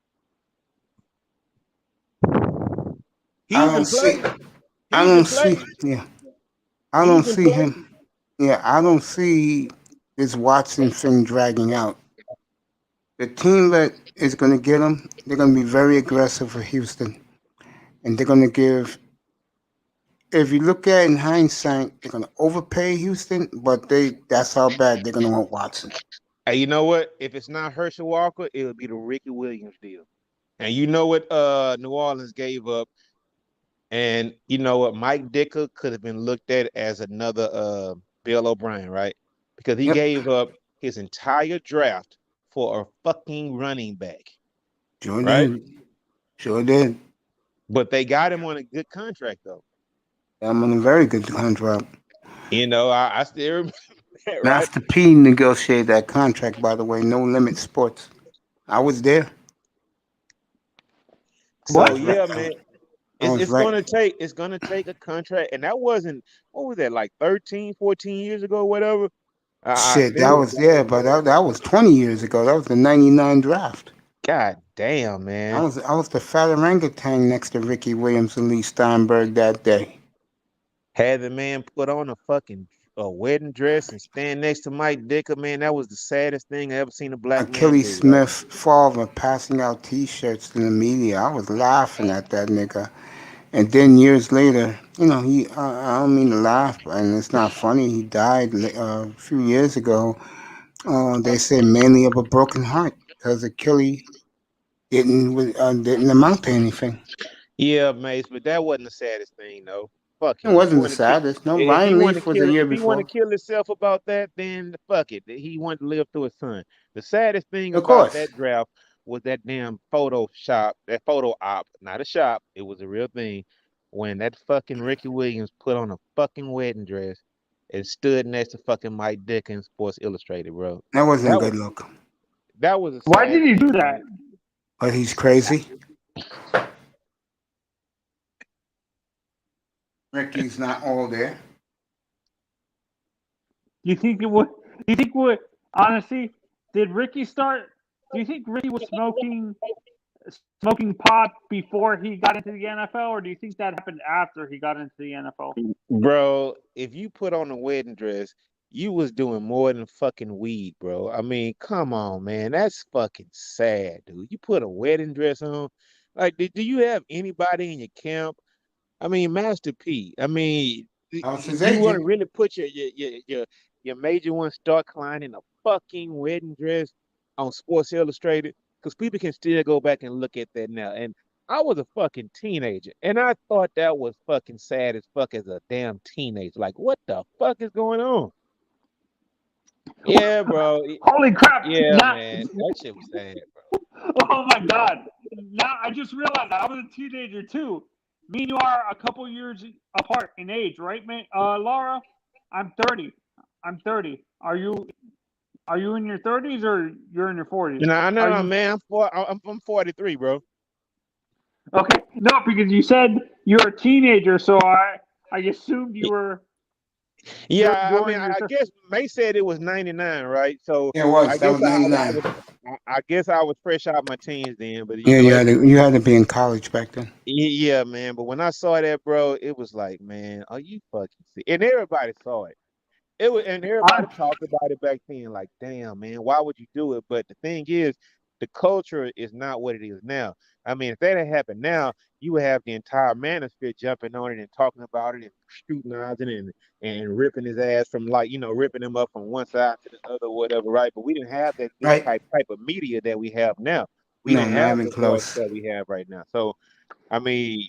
I He don't even see. play. I He even don't play. see. Yeah, I He don't even see play. him. Yeah, I don't see this Watson thing dragging out. The team that is going to get him, they're going to be very aggressive for Houston, and they're going to give. If you look at it in hindsight, they're going to overpay Houston, but that's how bad they're going to want Watson. Hey, you know what? If it's not Herschel Walker, it'll be the Ricky Williams deal. And you know what New Orleans gave up. And you know what? Mike Dicker could have been looked at as another Bill O'Brien, right? Because he Yep, gave up his entire draft for a fucking running back, sure right? did. Sure did. But they got him on a good contract though. I'm on a very good contract. I still remember that, right? Master P negotiated that contract, by the way. No Limit Sports. I was there. I So What? was right. yeah, man. I It's was it's right. gonna take it's gonna take a contract, and that wasn't what was that like 13, 14 years ago, whatever. I Shit, that think. was but that was 20 years ago. That was the '99 draft. God damn, man. I was the fat orangutan next to Ricky Williams and Lee Steinberg that day. Had the man put on a wedding dress and stand next to Mike Dicker, man. That was the saddest thing I ever seen a black man Achilles do, bro. Smith father passing out T-shirts to the media. I was laughing at that nigga. And then years later, I don't mean to laugh, and it's not funny. He died a few years ago. They say mainly of a broken heart because Achilles didn't amount to anything. Yeah, Mace, but that wasn't the saddest thing, though. Fuck It him. If you wasn't the want to kill, saddest. No, if he Ryan want to Leaf was a kill, year if he want to before. kill himself about that, then fuck it. He wanted to live through his son. The saddest thing Of about course. that draft was that damn Photoshop, that photo op, not a shop. It was a real thing. When that fucking Ricky Williams put on a fucking wedding dress and stood next to fucking Mike Dickens, Sports Illustrated, bro. That wasn't a That was good look. that was a Why sad did he do thing, that? man. But he's crazy. Ricky's not all there. You think it would? You think would? Honestly, did Ricky start? Do you think Ricky was smoking pot before he got into the NFL, or do you think that happened after he got into the NFL? Bro, if you put on a wedding dress, you was doing more than fucking weed, bro. I mean, come on, man. That's fucking sad, dude. You put a wedding dress on. Like, do you have anybody in your camp? I mean, Master P. I mean, I was his you want to agent. really put your major one Star Klein in a fucking wedding dress on Sports Illustrated? Because people can still go back and look at that now. And I was a fucking teenager, and I thought that was fucking sad as fuck as a damn teenager. Like, what the fuck is going on? Yeah, bro. Holy crap! Yeah, Now, man. That shit was sad, bro. oh my god! Now I just realized I was a teenager too. Me and you are a couple years apart in age, right, man? Laura, I'm 30. I'm 30. Are you in your 30s or you're in your 40s? I Are know, you man. I'm 43, bro. okay? No, because you said you're a teenager, so I assumed you were Yeah, I mean, during your. I guess May said it was 99, right? So Yeah, it was. I That guess was 99. I guess I was fresh out my teens then. But Yeah, you had to be in college back then. yeah, man. But when I saw that, bro, it was like, man, are you fucking sick? And everybody saw it. It was, and everybody talked about it back then. Like, damn, man, why would you do it? But the thing is, the culture is not what it is now. I mean, if that had happened now, you would have the entire manosphere jumping on it and talking about it and scrutinizing and ripping his ass from ripping him up from one side to the other, whatever, right? But we didn't have this Right? type of media that we have now. We No, didn't not have even the voice close. that we have right now. So, I mean,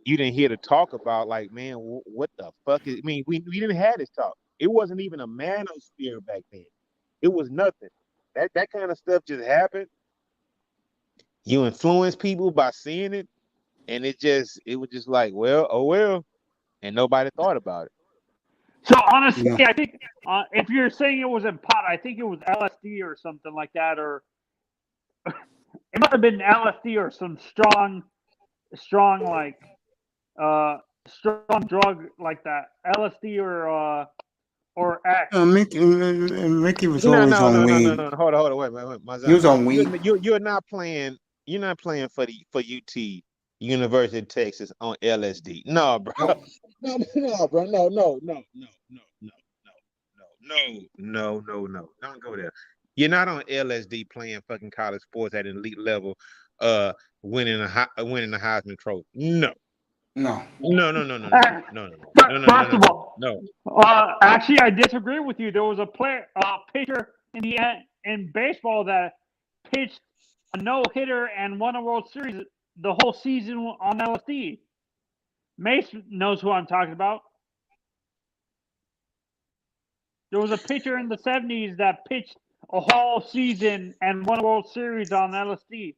you didn't hear the talk about like, man, what the fuck is? I mean, we didn't have this talk. It wasn't even a manosphere back then. It was nothing. That kind of stuff just happened. You influence people by seeing it, and it was just like, well, oh well, and nobody thought about it. So honestly, Yeah. I think if you're saying it was in pot, I think it was LSD or something like that, or it might have been LSD or some strong like strong drug like that, LSD or X. Mickey was No, always no, on no, no, no, weed. no. Hold on, wait, my He was on you're weed. you're not playing. You're not playing for UT University of Texas on LSD. No, bro. Nope. No, bro. No. Don't go there. You're not on LSD playing fucking college sports at an elite level, winning the Heisman Trophy. No. No. First of all, No. actually, I disagree with you. There was a pitcher in baseball that pitched a no hitter and won a World Series the whole season on LSD. Mace knows who I'm talking about. There was a pitcher in the 70s that pitched a whole season and won a World Series on LSD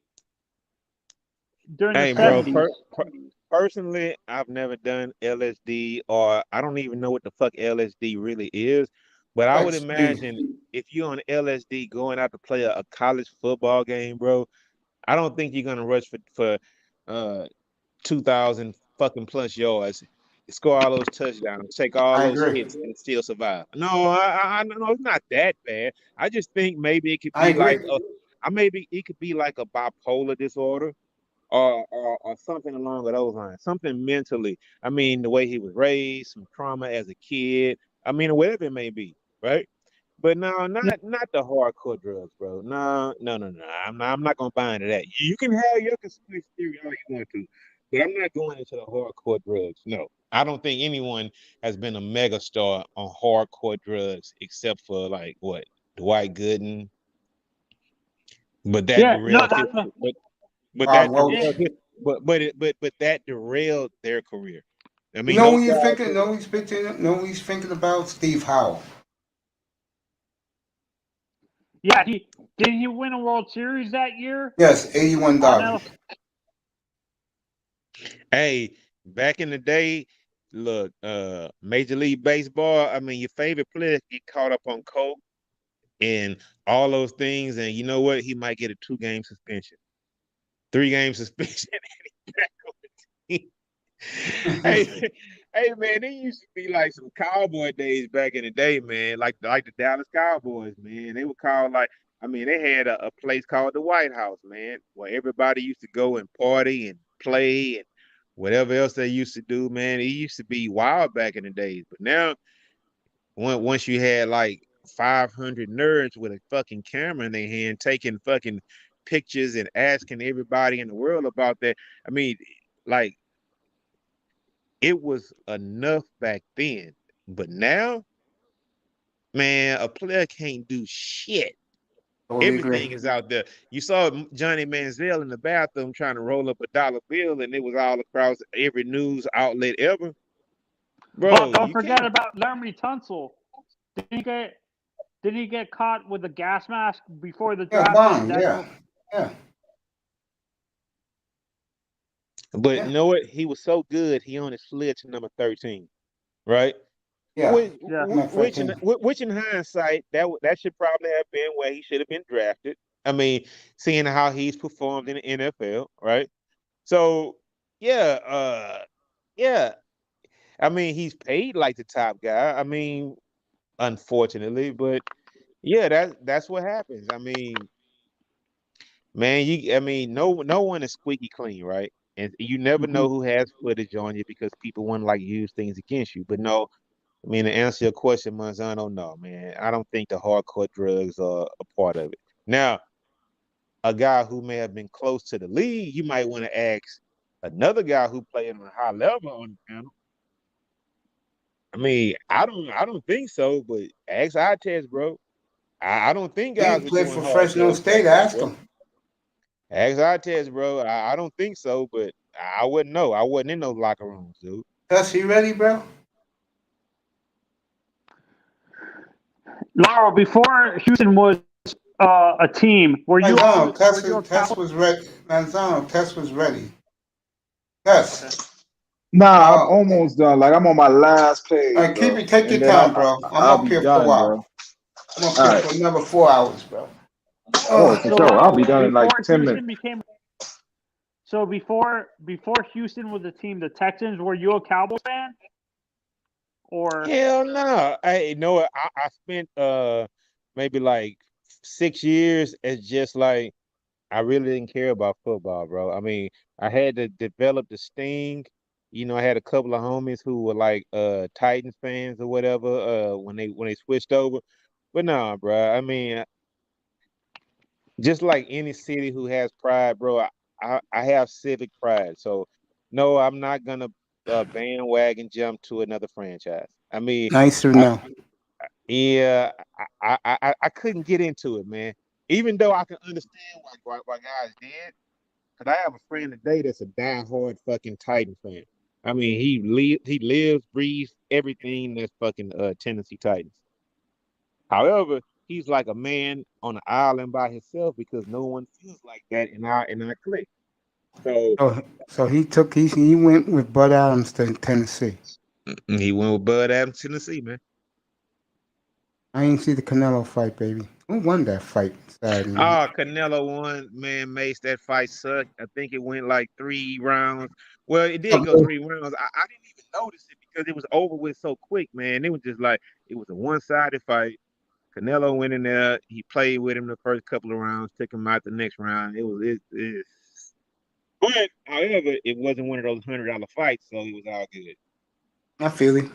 during the Hey, bro. 70s. Personally, I've never done LSD, or I don't even know what the fuck LSD really is. But I would imagine if you're on LSD going out to play a college football game, bro, I don't think you're gonna rush for 2,000 fucking plus yards, score all those touchdowns, take all I those agree. hits, and still survive. No, I know it's not that bad. I just think maybe it could I be agree. maybe it could be like a bipolar disorder. Or something along those lines, something mentally. I mean, the way he was raised, some trauma as a kid. I mean, whatever it may be, right? But no, not the hardcore drugs, bro. No. I'm not gonna buy into that. You can have your conspiracy theory all you want to, but I'm not going into the hardcore drugs. No, I don't think anyone has been a megastar on hardcore drugs except for like what Dwight Gooden. But that Yeah, no, derailed his. But Uh, that well, derailed his, but that derailed their career. I you mean, know those who you're guys. thinking? Know who he's thinking about? Steve Howe. yeah, didn't he win a World Series that year Yes, 81 on Dodgers. Hey, back in the day, look, Major League Baseball. I mean, your favorite player get caught up on coke and all those things, and you know what? He might get a 2-game suspension, 3-game suspension, and he's back on the team. Hey, hey, man, it used to be like some cowboy days back in the day, man. Like the Dallas Cowboys, man. They were called like, I mean, they had a place called the White House, man, where everybody used to go and party and play and whatever else they used to do, man. It used to be wild back in the days. But now, once you had like 500 nerds with a fucking camera in their hand taking fucking pictures and asking everybody in the world about that. I mean, like it was enough back then, but now, man, a player can't do shit. Totally agree. Everything is out there. You saw Johnny Manziel in the bathroom trying to roll up a dollar bill, and it was all across every news outlet ever. But Bro, don't you forget can't. about Laremy Tunsil. Did he get caught with a gas mask before the Yeah, draft? Bond. Yeah. Yeah. But Yeah. you know what? He was so good, he only slid to number 13, right? Yeah. Yeah. Which in hindsight, that should probably have been where he should have been drafted. I mean, seeing how he's performed in the NFL, right? So, yeah, yeah. I mean, he's paid like the top guy. I mean, unfortunately, but yeah, that's what happens. I mean, man, no one is squeaky clean, right? And you never Mhm. know who has footage on you because people want to like use things against you. But no, I mean, to answer your question, Manzano, no, man. I don't think the hardcore drugs are a part of it. Now, a guy who may have been close to the league, you might want to ask another guy who played on a high level on the panel. I mean, I don't think so, but ask eye test, bro. I don't think He guys ain't were played doing for hard Fresno drugs back State. then, Ask bro. him. Ask eye test, bro. I don't think so, but I wouldn't know. I wasn't in those locker rooms, dude. Tess, you ready, bro? Laura, before Houston was a team, were you Manzano, a Tess Cowboy? was ready. Manzano, Tess was ready. Okay. Tess. Nah, I'm almost done. Like I'm on my last page, Keep bro, it. Take and your then time, bro. I'm I'll up be here for a done, while. bro. I'm up All here right. for another 4 hours, bro. Oh, for So sure. I'll Laura, be done in like before 10 Houston minutes. became before Houston was a team, the Texans, were you a Cowboy fan? Or Hell no. I know what I spent maybe like 6 years as just like I really didn't care about football, bro. I mean, I had to develop the sting. You know, I had a couple of homies who were like Titans fans or whatever when they switched over. But nah, bro. I mean, just like any city who has pride, bro, I have civic pride. So no, I'm not gonna bandwagon jump to another franchise. I mean, nice to I, know. yeah, I couldn't get into it, man. Even though I can understand why guys did, because I have a friend today that's a diehard fucking Titan fan. I mean, he lives, breathes everything that's fucking Tennessee Titans. However, he's like a man on an island by himself because no one feels like that in our clique. So So he went with Bud Adams to Tennessee. he went with Bud Adams, Tennessee, man. I ain't see the Canelo fight, baby. Who won that fight Saturday night? Oh, Canelo won, man. Mace, that fight sucked. I think it went like 3 rounds. Well, it did go 3 rounds. I didn't even notice it because it was over with so quick, man. It was just like it was a one-sided fight. Canelo went in there. He played with him the first couple of rounds, took him out the next round. But however, it wasn't one of those $100 fights, so it was all good. I feel it.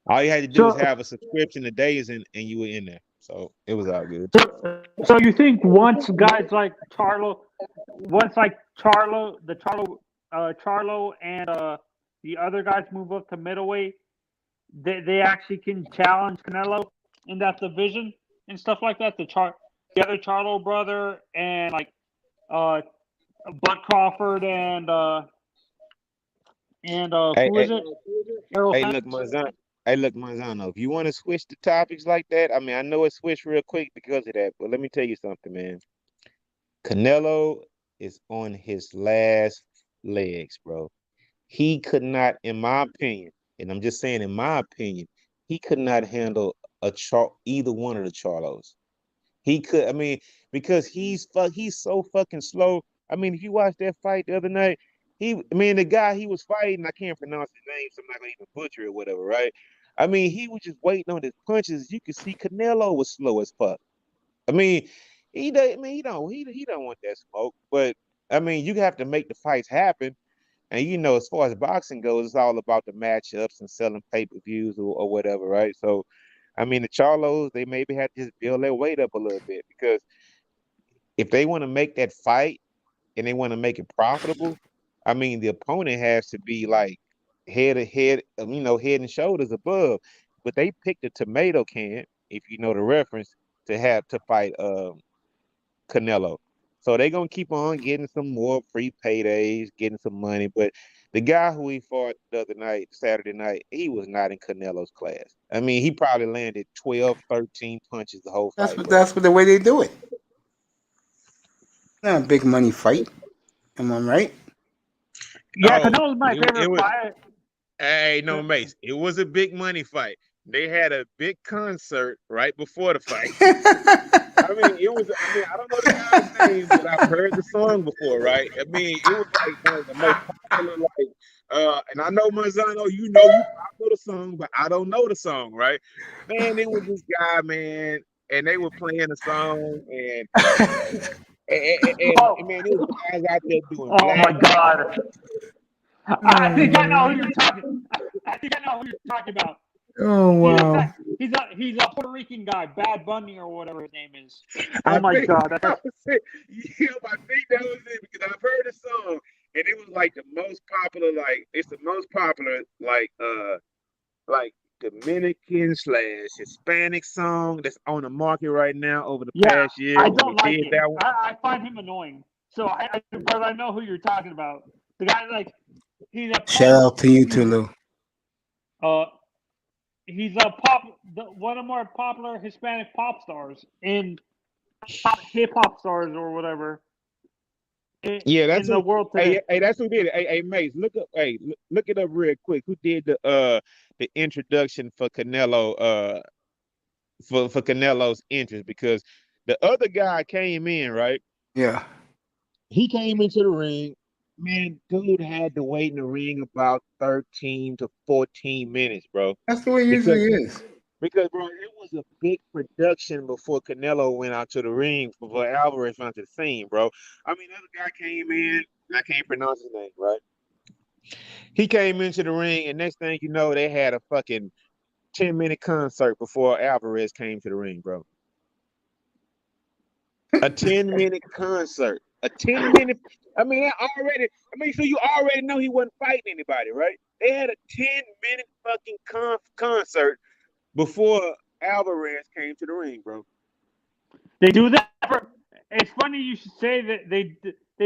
All you had to do was so have a subscription to days, and you were in there, so it was all good. so you think once guys like Charlo, Charlo and the other guys move up to middleweight, they actually can challenge Canelo in that division and stuff like that. The other Charlo brother and like uh Bud Crawford and Hey, who is hey, it? Errol hey, Spence? look, Manzano. Hey, look, Manzano. If you want to switch the topics like that, I mean, I know it switched real quick because of that, but let me tell you something, man. Canelo is on his last legs, bro. He could not, in my opinion, and I'm just saying, in my opinion, he could not handle either one of the Charlos. He could, I mean, because he's so fucking slow. I mean, if you watch that fight the other night, the guy he was fighting, I can't pronounce his name, so I'm not gonna even butcher it or whatever, right? I mean, he was just waiting on his punches. You could see Canelo was slow as fuck. I mean, he don't want that smoke. But I mean, you have to make the fights happen. And as far as boxing goes, it's all about the matchups and selling pay-per-views or whatever, right? So I mean, the Charlos, they maybe have to just build their weight up a little bit because if they want to make that fight and they want to make it profitable, I mean, the opponent has to be like head to head, head and shoulders above. But they picked a tomato can, if you know the reference, to fight Canelo. So they're gonna keep on getting some more free paydays, getting some money. But the guy who he fought the other night, Saturday night, he was not in Canelo's class. I mean, he probably landed 12, 13 punches the whole fight, bro. That's what the way they do it. Not a big money fight. Am I right? Yeah, Oh, Canelo's my it favorite was. fight. Hey, no, Mace. It was a big money fight. They had a big concert right before the fight. I mean, it was. I mean, I don't know the guy's name, but I've heard the song before, right? I mean, it was like one of the most popular. Like, and I know Manzano, you probably know the song, but I don't know the song, right? Man, it was this guy, man, and they were playing the song, and man, there was guys out there doing Oh my black. God! I think I know who you're talking. I think I know who you're talking about. Oh wow! He's a Puerto Rican guy, Bad Bunny or whatever his name is. I Oh my think God! that was it. Yeah, I think that was it because I've heard the song and it was like the most popular. Like it's the most popular, like Dominican / Hispanic song that's on the market right now over the Yeah, past year. I When don't they like did him. that one, I find him annoying. So but I know who you're talking about. The guy he's a Shout out to you too, Lou. He's one of the more popular Hispanic pop stars in hip hop stars or whatever. yeah, that's in the who. world today. Hey, that's who did it. Hey, Mace, look up. Hey, look it up real quick. Who did the introduction for Canelo? For Canelo's interest because the other guy came in, right? Yeah. He came into the ring. Man, dude had to wait in the ring about 13 to 14 minutes, bro. That's the way it Because usually is. because bro, it was a big production before Canelo went out to the ring, before Alvarez went to the scene, bro. I mean, the other guy came in, I can't pronounce his name, right? He came into the ring, and next thing you know, they had a fucking 10-minute concert before Alvarez came to the ring, bro. A 10-minute concert. A 10-minute. I mean, so you already know he wasn't fighting anybody, right? They had a 10-minute fucking concert before Alvarez came to the ring, bro. They do that it's funny you should say that they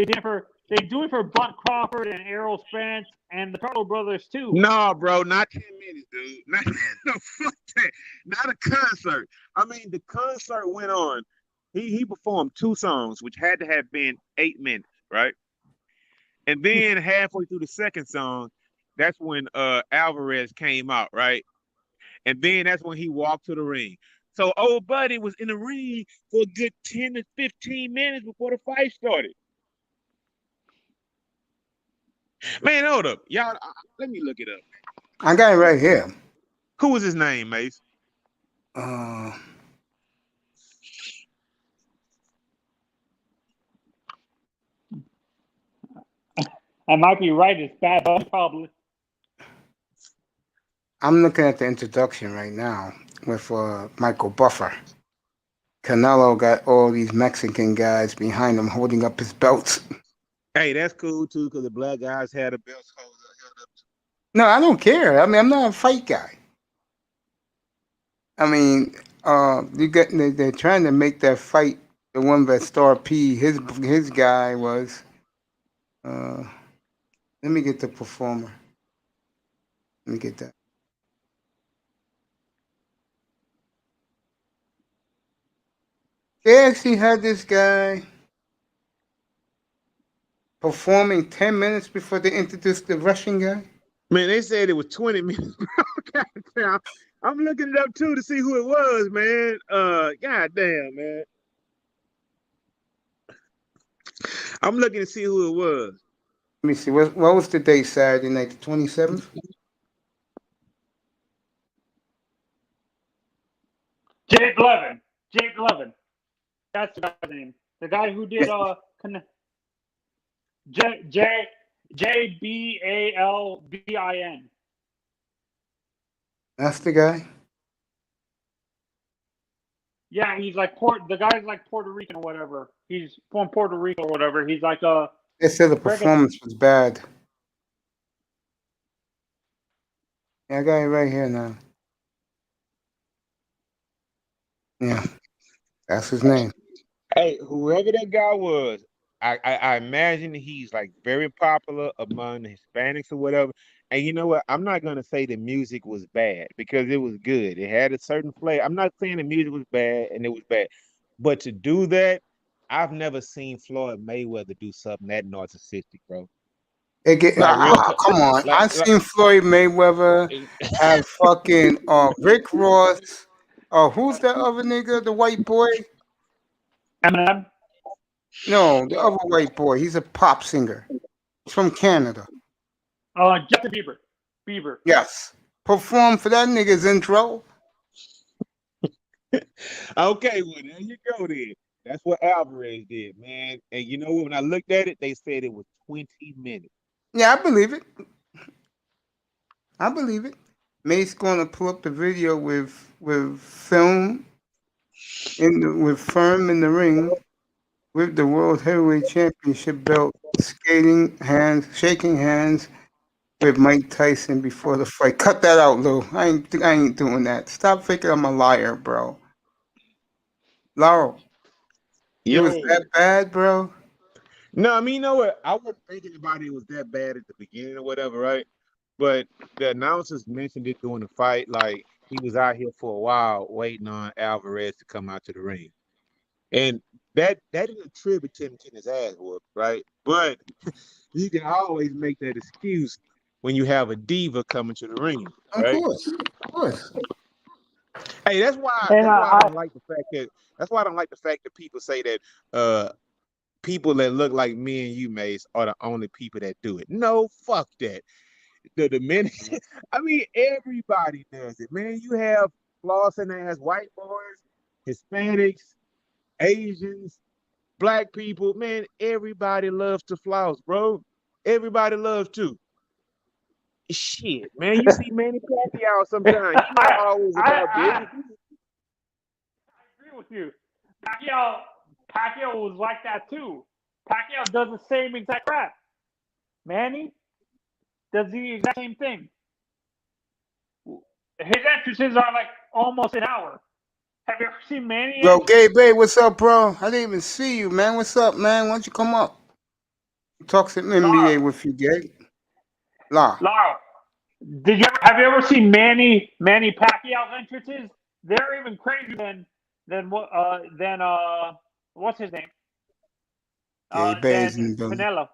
do it for Blunt Crawford and Errol Spence and the Turtle Brothers too. No, bro, not 10 minutes, dude. No, fuck that. Not a concert. I mean, the concert went on. He performed 2 songs, which had to have been 8 minutes, right? And then halfway through the second song, that's when Alvarez came out, right? And then that's when he walked to the ring. So old buddy was in the ring for a good 10 to 15 minutes before the fight started. Man, hold up. Y'all, let me look it up. I got it right here. Who was his name, Mace? Uh, I might be right. It's Bad Bunny probably. I'm looking at the introduction right now with Michael Buffer. Canelo got all these Mexican guys behind him holding up his belts. Hey, that's cool too, because the black guys had a belt held up. No, I don't care. I mean, I'm not a fight guy. I mean, they're trying to make that fight the one that Star P his guy was. Let me get the performer. Let me get that. They actually had this guy performing 10 minutes before they introduced the Russian guy. Man, they said it was 20 minutes. I'm looking it up too to see who it was, man. Goddamn, man. I'm looking to see who it was. Let me see. What was the date? Saturday night, the 27th? Jake Levin. That's the guy's name. The guy who did JBALBIN. That's the guy? Yeah, he's like the guy's like Puerto Rican or whatever. He's from Puerto Rico or whatever. He's like They said the performance was bad. Yeah, I got it right here now. Yeah, that's his name. Hey, whoever that guy was, I imagine he's like very popular among the Hispanics or whatever. And you know what? I'm not gonna say the music was bad because it was good. It had a certain flavor. I'm not saying the music was bad and it was bad, but to do that, I've never seen Floyd Mayweather do something that narcissistic, bro. Like real talk, Come on. I like seen Floyd Mayweather have fucking Rick Ross. Who's that other nigga? The white boy? Eminem. No, the other white boy. He's a pop singer. He's from Canada. Justin Bieber. Bieber. Yes. Perform for that nigga's intro. Okay, well there you go then. That's what Alvarez did, man. And you know what? When I looked at it, they said it was 20 minutes. Yeah, I believe it. I believe it. Mace gonna pull up the video with film with Firm in the ring with the World Heavyweight Championship belt, shaking hands with Mike Tyson before the fight. Cut that out, Lou. I ain't doing that. Stop thinking I'm a liar, bro. Laurel, it was Yo, that bad, bro. no, I mean, you know what? I wasn't thinking about it was that bad at the beginning or whatever, right? But the announcers mentioned it during the fight, like he was out here for a while waiting on Alvarez to come out to the ring. And that didn't attribute to him getting his ass whooped, right? But you can always make that excuse when you have a diva coming to the ring, Of right? course, of course. Hey, that's why And I don't like the fact that people say that people that look like me and you, Mace, are the only people that do it. No, fuck that. The minute, I mean, everybody does it, man. You have flossing ass white boys, Hispanics, Asians, black people, man. Everybody loves to floss, bro. Everybody loves to. Shit, man. You see Manny Pacquiao sometimes. He's not always about I business. agree with you. Pacquiao was like that too. Pacquiao does the same exact crap. Manny does the exact same thing. His entrances are like almost an hour. Have you ever seen Manny Yo, entrance? Gabe, what's up, bro? I didn't even see you, man. What's up, man? Why don't you come up? Talk some Laura, NBA with you, Gabe. La. Laura, have you ever seen Manny Pacquiao's entrances? They're even crazier than what's his name? Gabe is in Than the building. Canelo.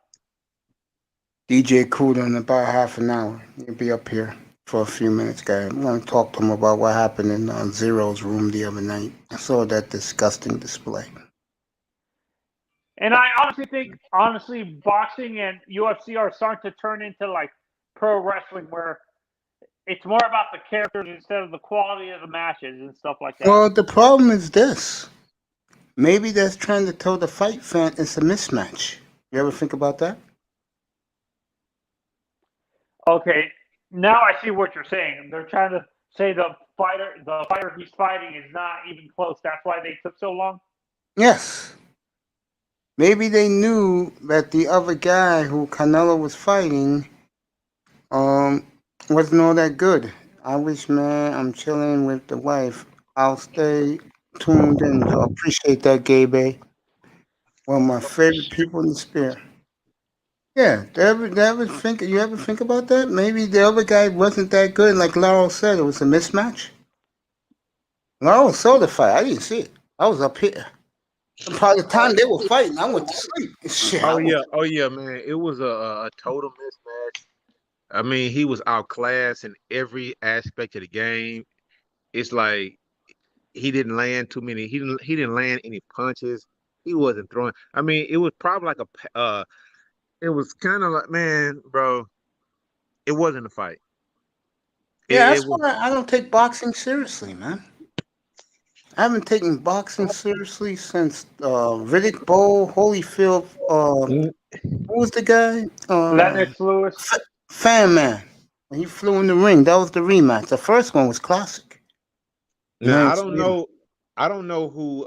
DJ Cuda in about half an hour. He'll be up here for a few minutes, guys. I'm going to talk to him about what happened in Zero's room the other night. I saw that disgusting display. And I honestly think, boxing and UFC are starting to turn into like pro wrestling, where it's more about the characters instead of the quality of the matches and stuff like that. Well, the problem is this. Maybe that's trying to tell the fight fan it's a mismatch. You ever think about that? Okay, now I see what you're saying. They're trying to say the fighter he's fighting is not even close. That's why they took so long. Yes. Maybe they knew that the other guy who Canelo was fighting wasn't all that good. I wish, man, I'm chilling with the wife. I'll stay tuned in. I appreciate that, Gabe. One of my favorite people in the spirit. Yeah, you ever think about that? Maybe the other guy wasn't that good. Like Laurel said, it was a mismatch. Laurel saw the fight. I didn't see it. I was up here. By the time they were fighting, I went to sleep. Shit, Oh yeah, man. It was a total mismatch. I mean, he was outclassed in every aspect of the game. It's like he didn't land too many. He didn't land any punches. He wasn't throwing. I mean, it was probably like it was kind of like, man, bro, it wasn't a fight. yeah, It that's was why I don't take boxing seriously, man. I haven't taken boxing seriously since Riddick Bowe, Holyfield. Mm. Who was the guy? Lennox Lewis. Fan Man. When he flew in the ring, that was the rematch. The first one was classic. now. Nice. I don't know who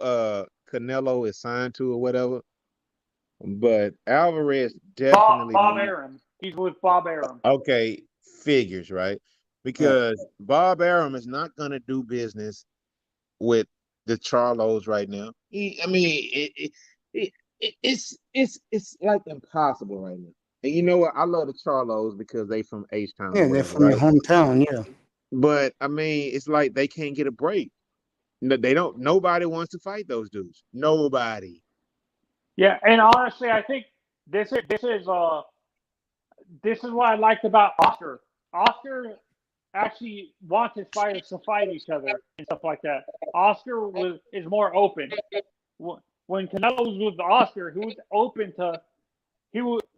Canelo is signed to or whatever, but Alvarez definitely Bob needs. Arum. He's with Bob Arum. Okay, figures, right? Yeah. Because Bob Arum is not gonna do business with the Charlos right now. I mean, it's like impossible right now. And you know what? I love the Charlos because they from H Town or Yeah, they're whatever, from your right? hometown. Yeah. But I mean, it's like they can't get a break. No, they don't. Nobody wants to fight those dudes. Nobody. Yeah, and honestly, I think this is what I liked about Oscar. Oscar actually wants his fighters to fight each other and stuff like that. Oscar is more open. When Canelo was with Oscar, he was open to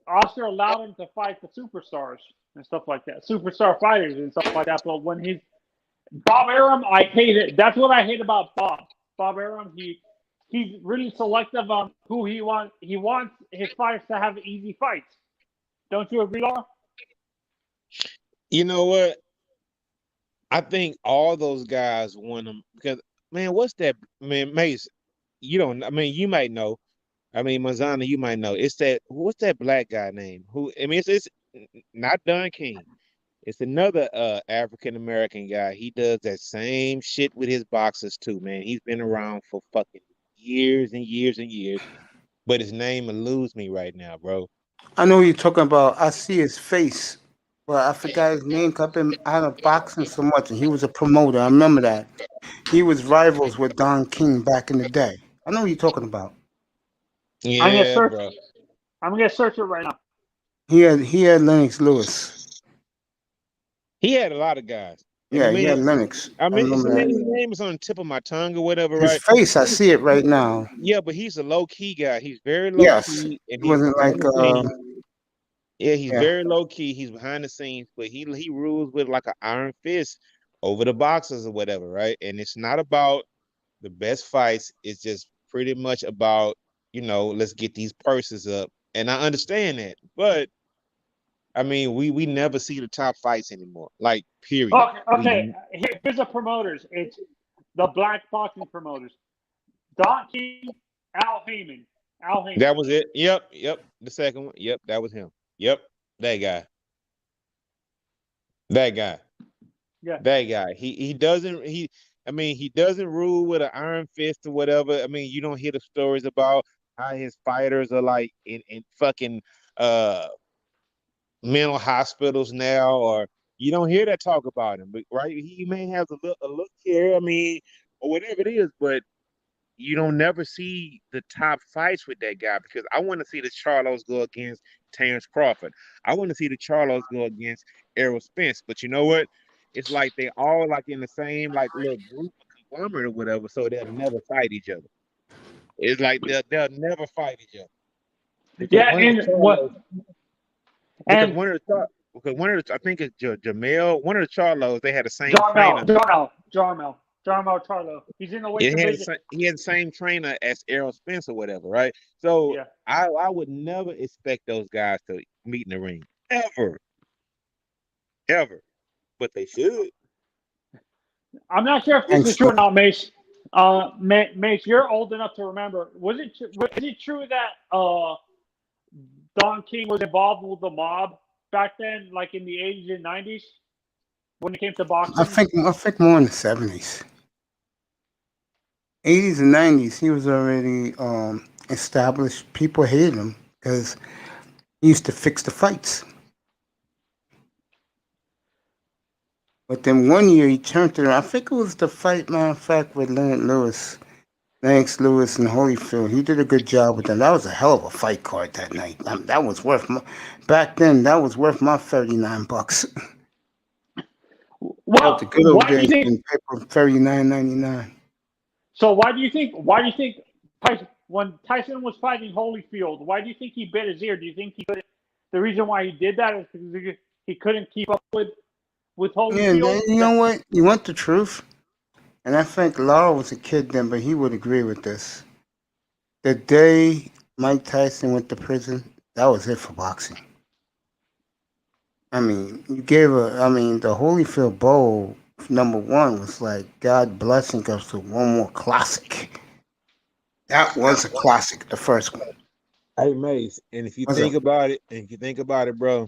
Oscar allowed him to fight the superstars and stuff like that, superstar fighters and stuff like that. But when he's Bob Arum, I hate it. That's what I hate about Bob. Bob Arum, he's really selective on who he wants. He wants his fighters to have easy fights. Don't you agree, Laura? You know what? I think all those guys want them because man, what's that? Man, Mace, you don't. I mean, you might know. I mean, Manzana, you might know. It's that. What's that black guy name? Who? I mean, it's not Don King. It's another African American guy. He does that same shit with his boxers too, man. He's been around for fucking years and years and years, but his name eludes me right now, bro. I know who you're talking about. I see his face, but I forgot his name. 'Cause I've been out of boxing so much, and he was a promoter. I remember that. He was rivals with Don King back in the day. I know who you're talking about. I'm gonna Yeah, search. bro. I'm gonna search it right now. He had Lennox Lewis. He had a lot of guys, and Yeah, he had Lennox. I I mean, remember that. his name is on the tip of my tongue or whatever, His right? face, I see it right now. Yeah, but he's a low key guy. He's very low Yes, key, and he he's wasn't behind like the scenes. Yeah, he's yeah. very low key. He's behind the scenes, but he rules with like an iron fist over the boxers or whatever, right? And it's not about the best fights. It's just pretty much about, let's get these purses up. And I understand that, but I mean, we never see the top fights anymore. Like, period. Okay. Here's the promoters. It's the black boxing promoters. Don King, Al Heyman. That was it. Yep. The second one. Yep, that was him. Yep, that guy. Yeah. That guy. He doesn't he doesn't rule with an iron fist or whatever. I mean, you don't hear the stories about how his fighters are like in fucking mental hospitals now, or you don't hear that talk about him, but right? He may have a look here, I mean, or whatever it is, but you don't never see the top fights with that guy because I want to see the Charlos go against Terrence Crawford. I want to see the Charlos go against Errol Spence. But you know what? It's like they all like in the same like little group of conglomerate or whatever, so they'll never fight each other. It's like they'll never fight each other. Because Yeah, one of the and what? Charlos, because And one of the I think it's Jamel, one of the Charlos, they had the same trainer. Jarmel Charlo. He's in the weight division. He had the same trainer as Errol Spence or whatever, right? So Yeah. I would never expect those guys to meet in the ring ever, but they should. I'm not sure if this is true or not, Mace. Mace, you're old enough to remember. Was it true that Don King was involved with the mob back then, like in the 80s and 90s, when it came to boxing? I think more in the 70s. 80s and 90s, he was already established. People hated him because he used to fix the fights. But then one year he turned it around. I think it was the fight, matter of fact, with Lennox Lewis and Holyfield. He did a good job with them. That was a hell of a fight card that night. That was worth back then. That was worth my $39. Well, The good old why do you days think? when paper $39.99. So why do you think when Tyson was fighting Holyfield, why do you think he bit his ear? Do you think the reason why he did that is because he couldn't keep up with Yeah, Holyfield? you know what? You want the truth? And I think Laura was a kid then, but he would agree with this. The day Mike Tyson went to prison, that was it for boxing. I mean, the Holyfield Bowl #1 was like God blessing us with one more classic. That was a classic, the first one. Hey, Mace, and if you What's think up? about it, bro,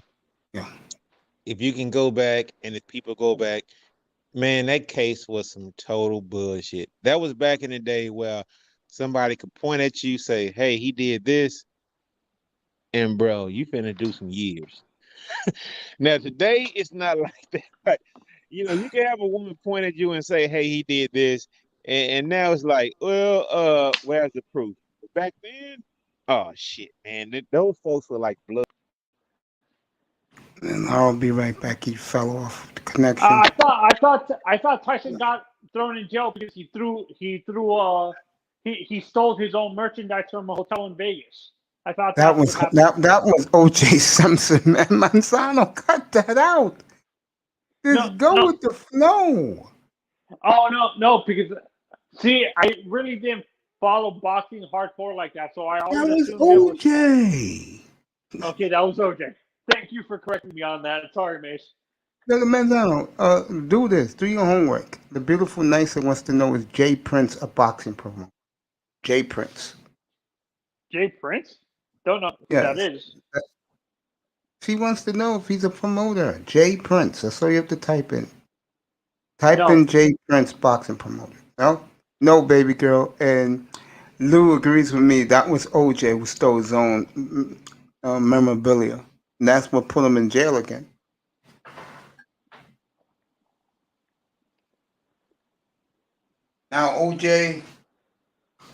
Yeah. if you can go back and if people go back, Man, that case was some total bullshit. That was back in the day where somebody could point at you, say, "Hey, he did this," and bro, you finna do some years. Now today it's not like that. Like, you can have a woman point at you and say, "Hey, he did this," and now it's like, well, where's the proof? But back then, oh shit, man, those folks were like blood. And I'll be right back. He fell off the connection. I thought Tyson got thrown in jail because he stole his own merchandise from a hotel in Vegas. I thought That that's was what happened. that was O.J. Simpson, man. Manzano, cut that out. Just go No. with the flow. Oh no, because see, I really didn't follow boxing hardcore like that, so I That always was assumed it was O.J. okay. That was OJ. Thank you for correcting me on that. Sorry, Mace. Manzano, do this. Do your homework. The beautiful Nicer wants to know, is Jay Prince a boxing promoter? Jay Prince. Jay Prince? Don't know who that Yes. is. She wants to know if he's a promoter. Jay Prince. That's all you have to type in. Type in Jay Prince boxing promoter. No? No, baby girl. And Lou agrees with me. That was OJ who stole his own memorabilia. And that's what put him in jail again. Now, OJ,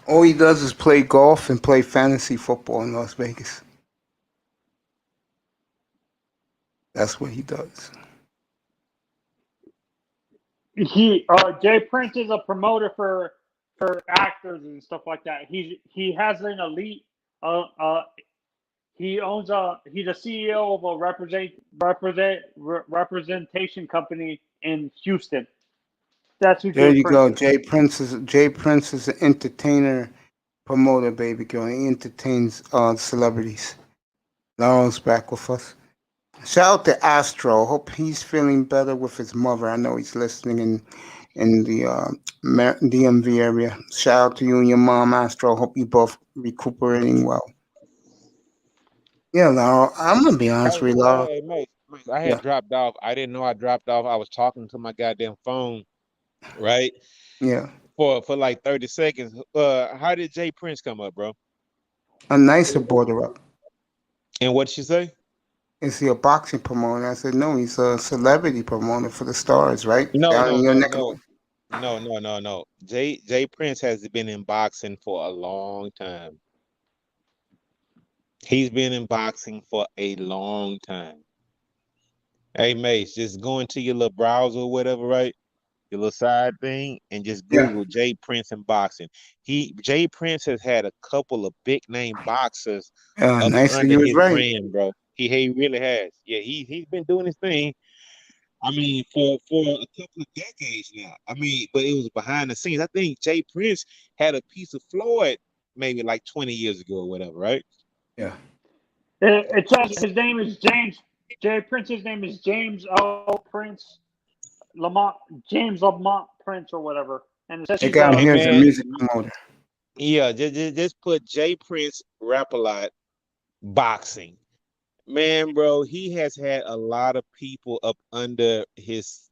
all he does is play golf and play fantasy football in Las Vegas. That's what he does. Jay Prince is a promoter for actors and stuff like that. He has an elite. He's a CEO of a representation company in Houston. That's who There Jay you Prince go. is. Jay Prince is an entertainer, promoter, baby girl. He entertains celebrities. Lauren's back with us. Shout out to Astro. Hope he's feeling better with his mother. I know he's listening in the DMV area. Shout out to you and your mom, Astro. Hope you both recuperating well. Yeah, Laura, I'm gonna be honest with you, Laura. Hey, mate, I Yeah. had dropped off. I didn't know I dropped off. I was talking to my goddamn phone, right? Yeah. For like 30 seconds. How did Jay Prince come up, bro? A nicer border up. And what'd she say? Is he a boxing promoter? I said, no, he's a celebrity promoter for the stars, right? No, Down no, in your no, neck of no. No. Jay Prince has been in boxing for a long time. He's been in boxing for a long time. Hey, Mace, just go into your little browser or whatever, right? Your little side thing, and just Yeah. Google Jay Prince and boxing. Jay Prince has had a couple of big name boxers up Nicer, under you was his right. brand, bro. He really has. Yeah, he's been doing his thing. I mean, for a couple of decades now. I mean, but it was behind the scenes. I think Jay Prince had a piece of Floyd maybe like 20 years ago or whatever, right? Yeah. It says his name is James. Jay Prince's name is James O. Prince Lamont. James Lamont Prince or whatever. And it says They he's got him Hey, here as a man, music promoter. yeah, just put Jay Prince rap a lot boxing. Man, bro, he has had a lot of people up under his.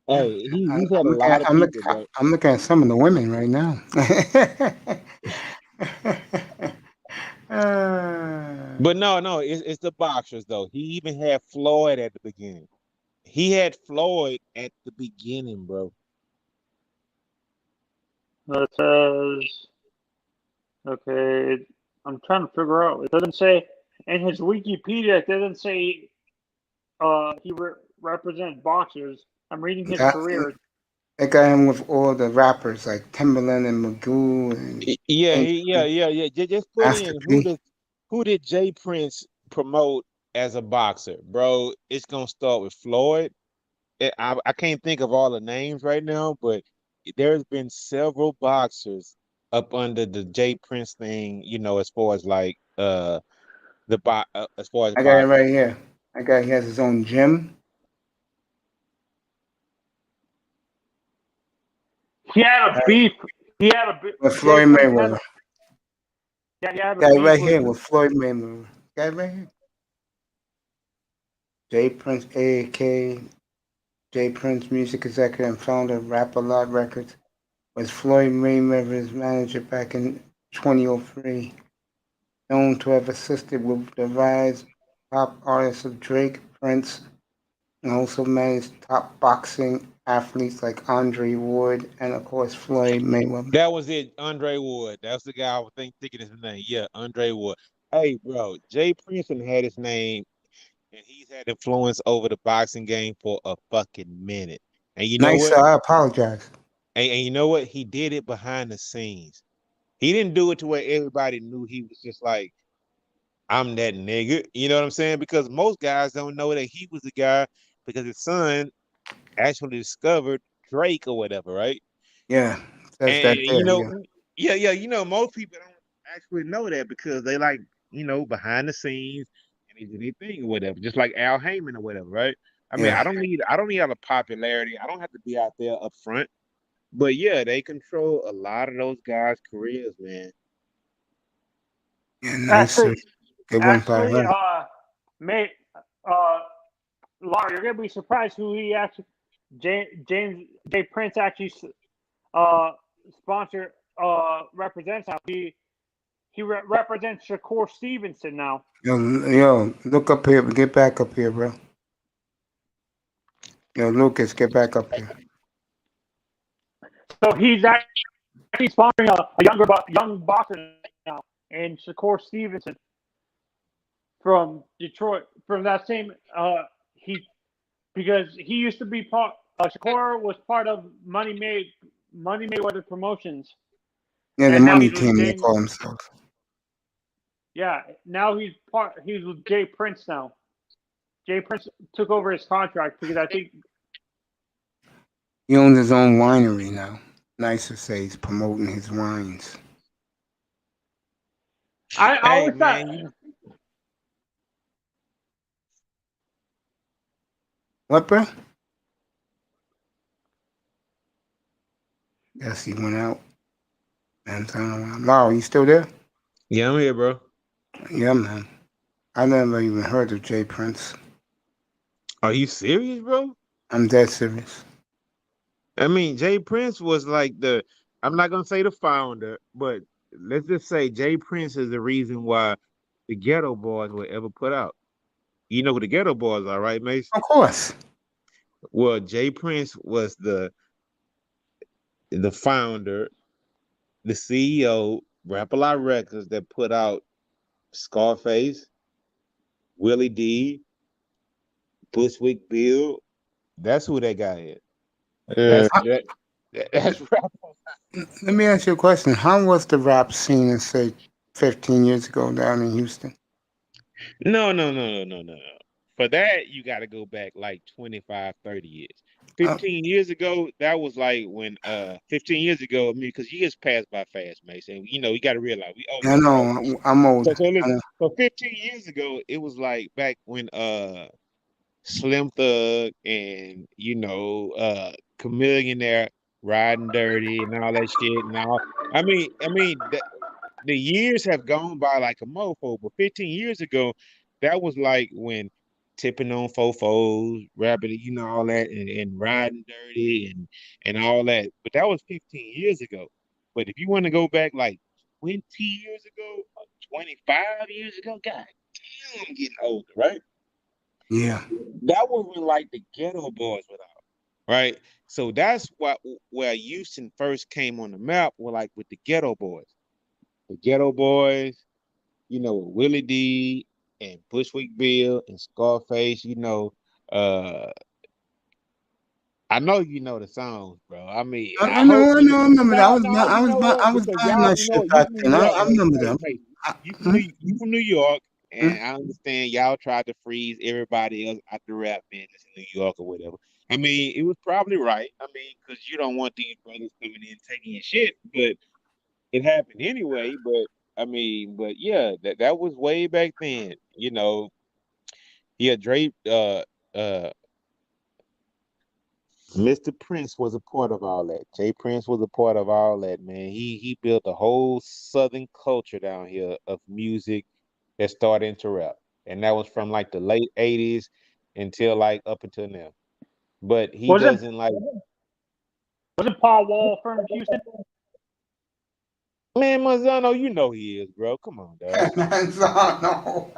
Hey, he's had a lot of people, bro. I'm looking at some of the women right now. But no, it's the boxers though. He even had Floyd at the beginning. He had Floyd at the beginning, bro. it says okay. I'm trying to figure out. It doesn't say in his Wikipedia. It doesn't say he represents boxers. I'm reading his career. They got him with all the rappers like Timberland and Magoo and Yeah. Just put Master in P. who did Jay Prince promote as a boxer, bro? It's gonna start with Floyd. I can't think of all the names right now, but there's been several boxers up under the Jay Prince thing. As far as like as far as I got it boxing. right here. He has his own gym. He had a beef. He had a beef with Floyd Mayweather. Yeah, he had a Guy beef right with here with Floyd Mayweather. Guy right here. Jay Prince, A.K. Jay Prince, music executive and founder of Rap A Lot Records, was Floyd Mayweather's manager back in 2003. Known to have assisted with the rise of pop artists of Drake, Prince, and also managed top boxing athletes like Andre Ward and, of course, Floyd Mayweather. That was it, Andre Ward. That's the guy I was thinking his name. Yeah, Andre Ward. Hey, bro, Jay Prince had his name, and he's had influence over the boxing game for a fucking minute. And you know Nice, what? I apologize. And you know what? He did it behind the scenes. He didn't do it to where everybody knew he was just like, I'm that nigga. You know what I'm saying? Because most guys don't know that he was the guy because his son actually discovered Drake or whatever, right? Yeah, says And that you there, know, yeah. most people don't actually know that because they like, behind the scenes and they do their thing or whatever, just like Al Heyman or whatever, right? I mean, Yeah, I don't need all the popularity. I don't have to be out there up front. But yeah, they control a lot of those guys' careers, man. yeah, nice. Actually, It went by actually, her. mate, uh, Laura, you're gonna be surprised who he actually, Jay Prince actually, sponsor, represents now. He represents Shakur Stevenson now. Yo, look up here. Get back up here, bro. Yo, Lucas, get back up here. So he's actually sponsoring a young boxer now, and Shakur Stevenson from Detroit, from that same he because he used to be part. Shakur was part of Money Mayweather Promotions, Yeah, the and now money he's with team, they Jay. call themselves. Yeah, now he's with Jay Prince now. Jay Prince took over his contract because I think He owns his own winery now. Nice to say he's promoting his wines. I Hey always thought. man, What, bro? Yes, he went out. And Laura, you still there? yeah, I'm here, bro. Yeah, man. I never even heard of Jay Prince. Are you serious, bro? I'm dead serious. I mean, Jay Prince was like I'm not gonna say the founder, but let's just say Jay Prince is the reason why the Ghetto Boys were ever put out. You know who the Ghetto Boys are, right, Mace? Of course. Well, Jay Prince was the founder, the CEO, Rap A Lot Records that put out Scarface, Willie D, Bushwick Bill. That's who that guy is. Yeah. That's rap. Let me ask you a question. How was the rap scene in, say, 15 years ago down in Houston? No, no, no, no, no, no. For that, you got to go back like 25, 30 years. Uh, 15 years ago, that was like when 15 years ago, I mean, because years passed by fast, Mason. You got to realize we I older, right? know, I'm old. So I listen, know. so 15 years ago, it was like back when Slim Thug and Chamillionaire riding dirty and all that shit and all. I mean, the years have gone by like a mofo, but 15 years ago, that was like when tipping on fofos, rapping, all that, and riding dirty and all that. But that was 15 years ago. But if you want to go back like 20 years ago, or 25 years ago, God damn, I'm getting older, right? Yeah. That was when like the Ghetto Boys were out, right? So that's where Houston first came on the map, were like with the Ghetto Boys. The Ghetto Boys, Willie D and Bushwick Bill and Scarface, uh I know you know the songs, bro. I mean, I hope I you know, I remember that. no, no, you know what? I was Because buying y'all, my shit you back from then. New York, I mate. remember Hey, them. mate, I, you from New York, mm, and I understand y'all tried to freeze everybody else out the rap business in New York or whatever. I mean, it was probably right. I mean, because you don't want these brothers coming in taking your shit, but it happened anyway. But I mean, but yeah, that was way back then. Yeah, Drake, uh, Mr. Prince was a part of all that. Jay Prince was a part of all that, man. He built a whole Southern culture down here of music that started into rap, and that was from like the late '80s until like up until now. but he Wasn't doesn't like. wasn't Paul Wall from Houston? Man, Manzano, you know he is, bro. Come on, dog. Manzano.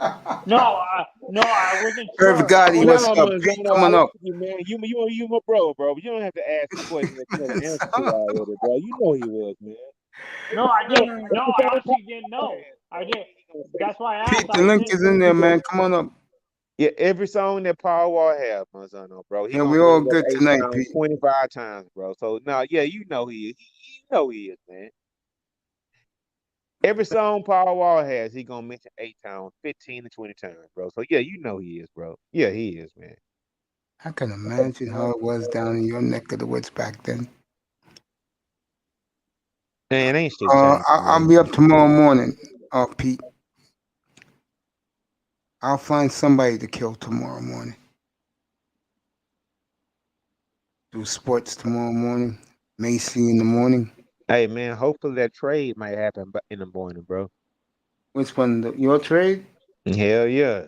No, I wasn't Irv sure. I Gotti, wasn't what's No, up? Pete Manzano, I coming love up. you, man. You my bro, bro. But you don't have to ask the question that you know the answer to already, bro. You know he was, man. No, I Yeah, didn't. No, I honestly didn't know. I did. That's why I Pete, asked. the I link didn't. is in there, man. Come on up. Yeah, every song that Paul Wall have, Manzano, bro, he Yeah, gonna we all bring up good A tonight, Town Pete. 25 times, bro. So no, yeah, you know he is. You know he is, man. Every song Paul Wall has, he gonna mention A Town 15 to 20 times, bro. So yeah, you know he is, bro. Yeah, he is, man. I can imagine how it was down in your neck of the woods back then. Man, ain't shit changed, I'll man. be up tomorrow morning, Pete. I'll find somebody to kill tomorrow morning. Do sports tomorrow morning. Macy in the morning. Hey, man, hopefully that trade might happen in the morning, bro. Which one? Your trade? Hell yeah.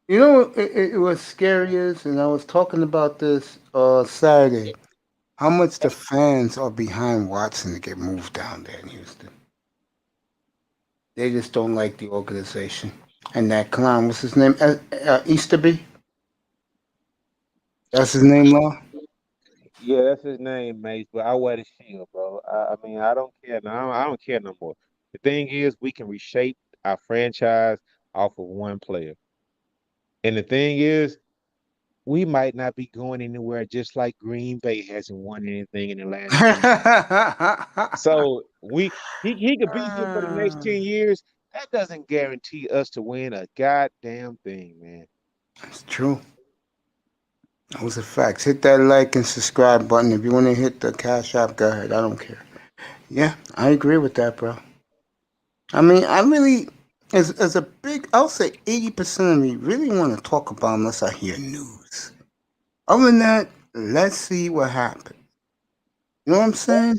You know, it was scary is, and I was talking about this Saturday. How much the fans are behind Watson to get moved down there in Houston. They just don't like the organization. And that clown, what's his name? Easterby? That's his name, Law? Yeah, that's his name, Mace, but I wear the shield, bro. I mean, I don't care now. I don't care no more. The thing is, we can reshape our franchise off of one player. And the thing is, we might not be going anywhere just like Green Bay hasn't won anything in the last 10 years. So he could be here for the next 10 years. That doesn't guarantee us to win a goddamn thing, man. That's true. Those are facts. Hit that like and subscribe button. If you want to hit the Cash App, go ahead. I don't care. Yeah, I agree with that, bro. I mean, I really, as a big, I'll say 80% of me really want to talk about unless I hear news. Other than that, let's see what happens. You know what I'm saying?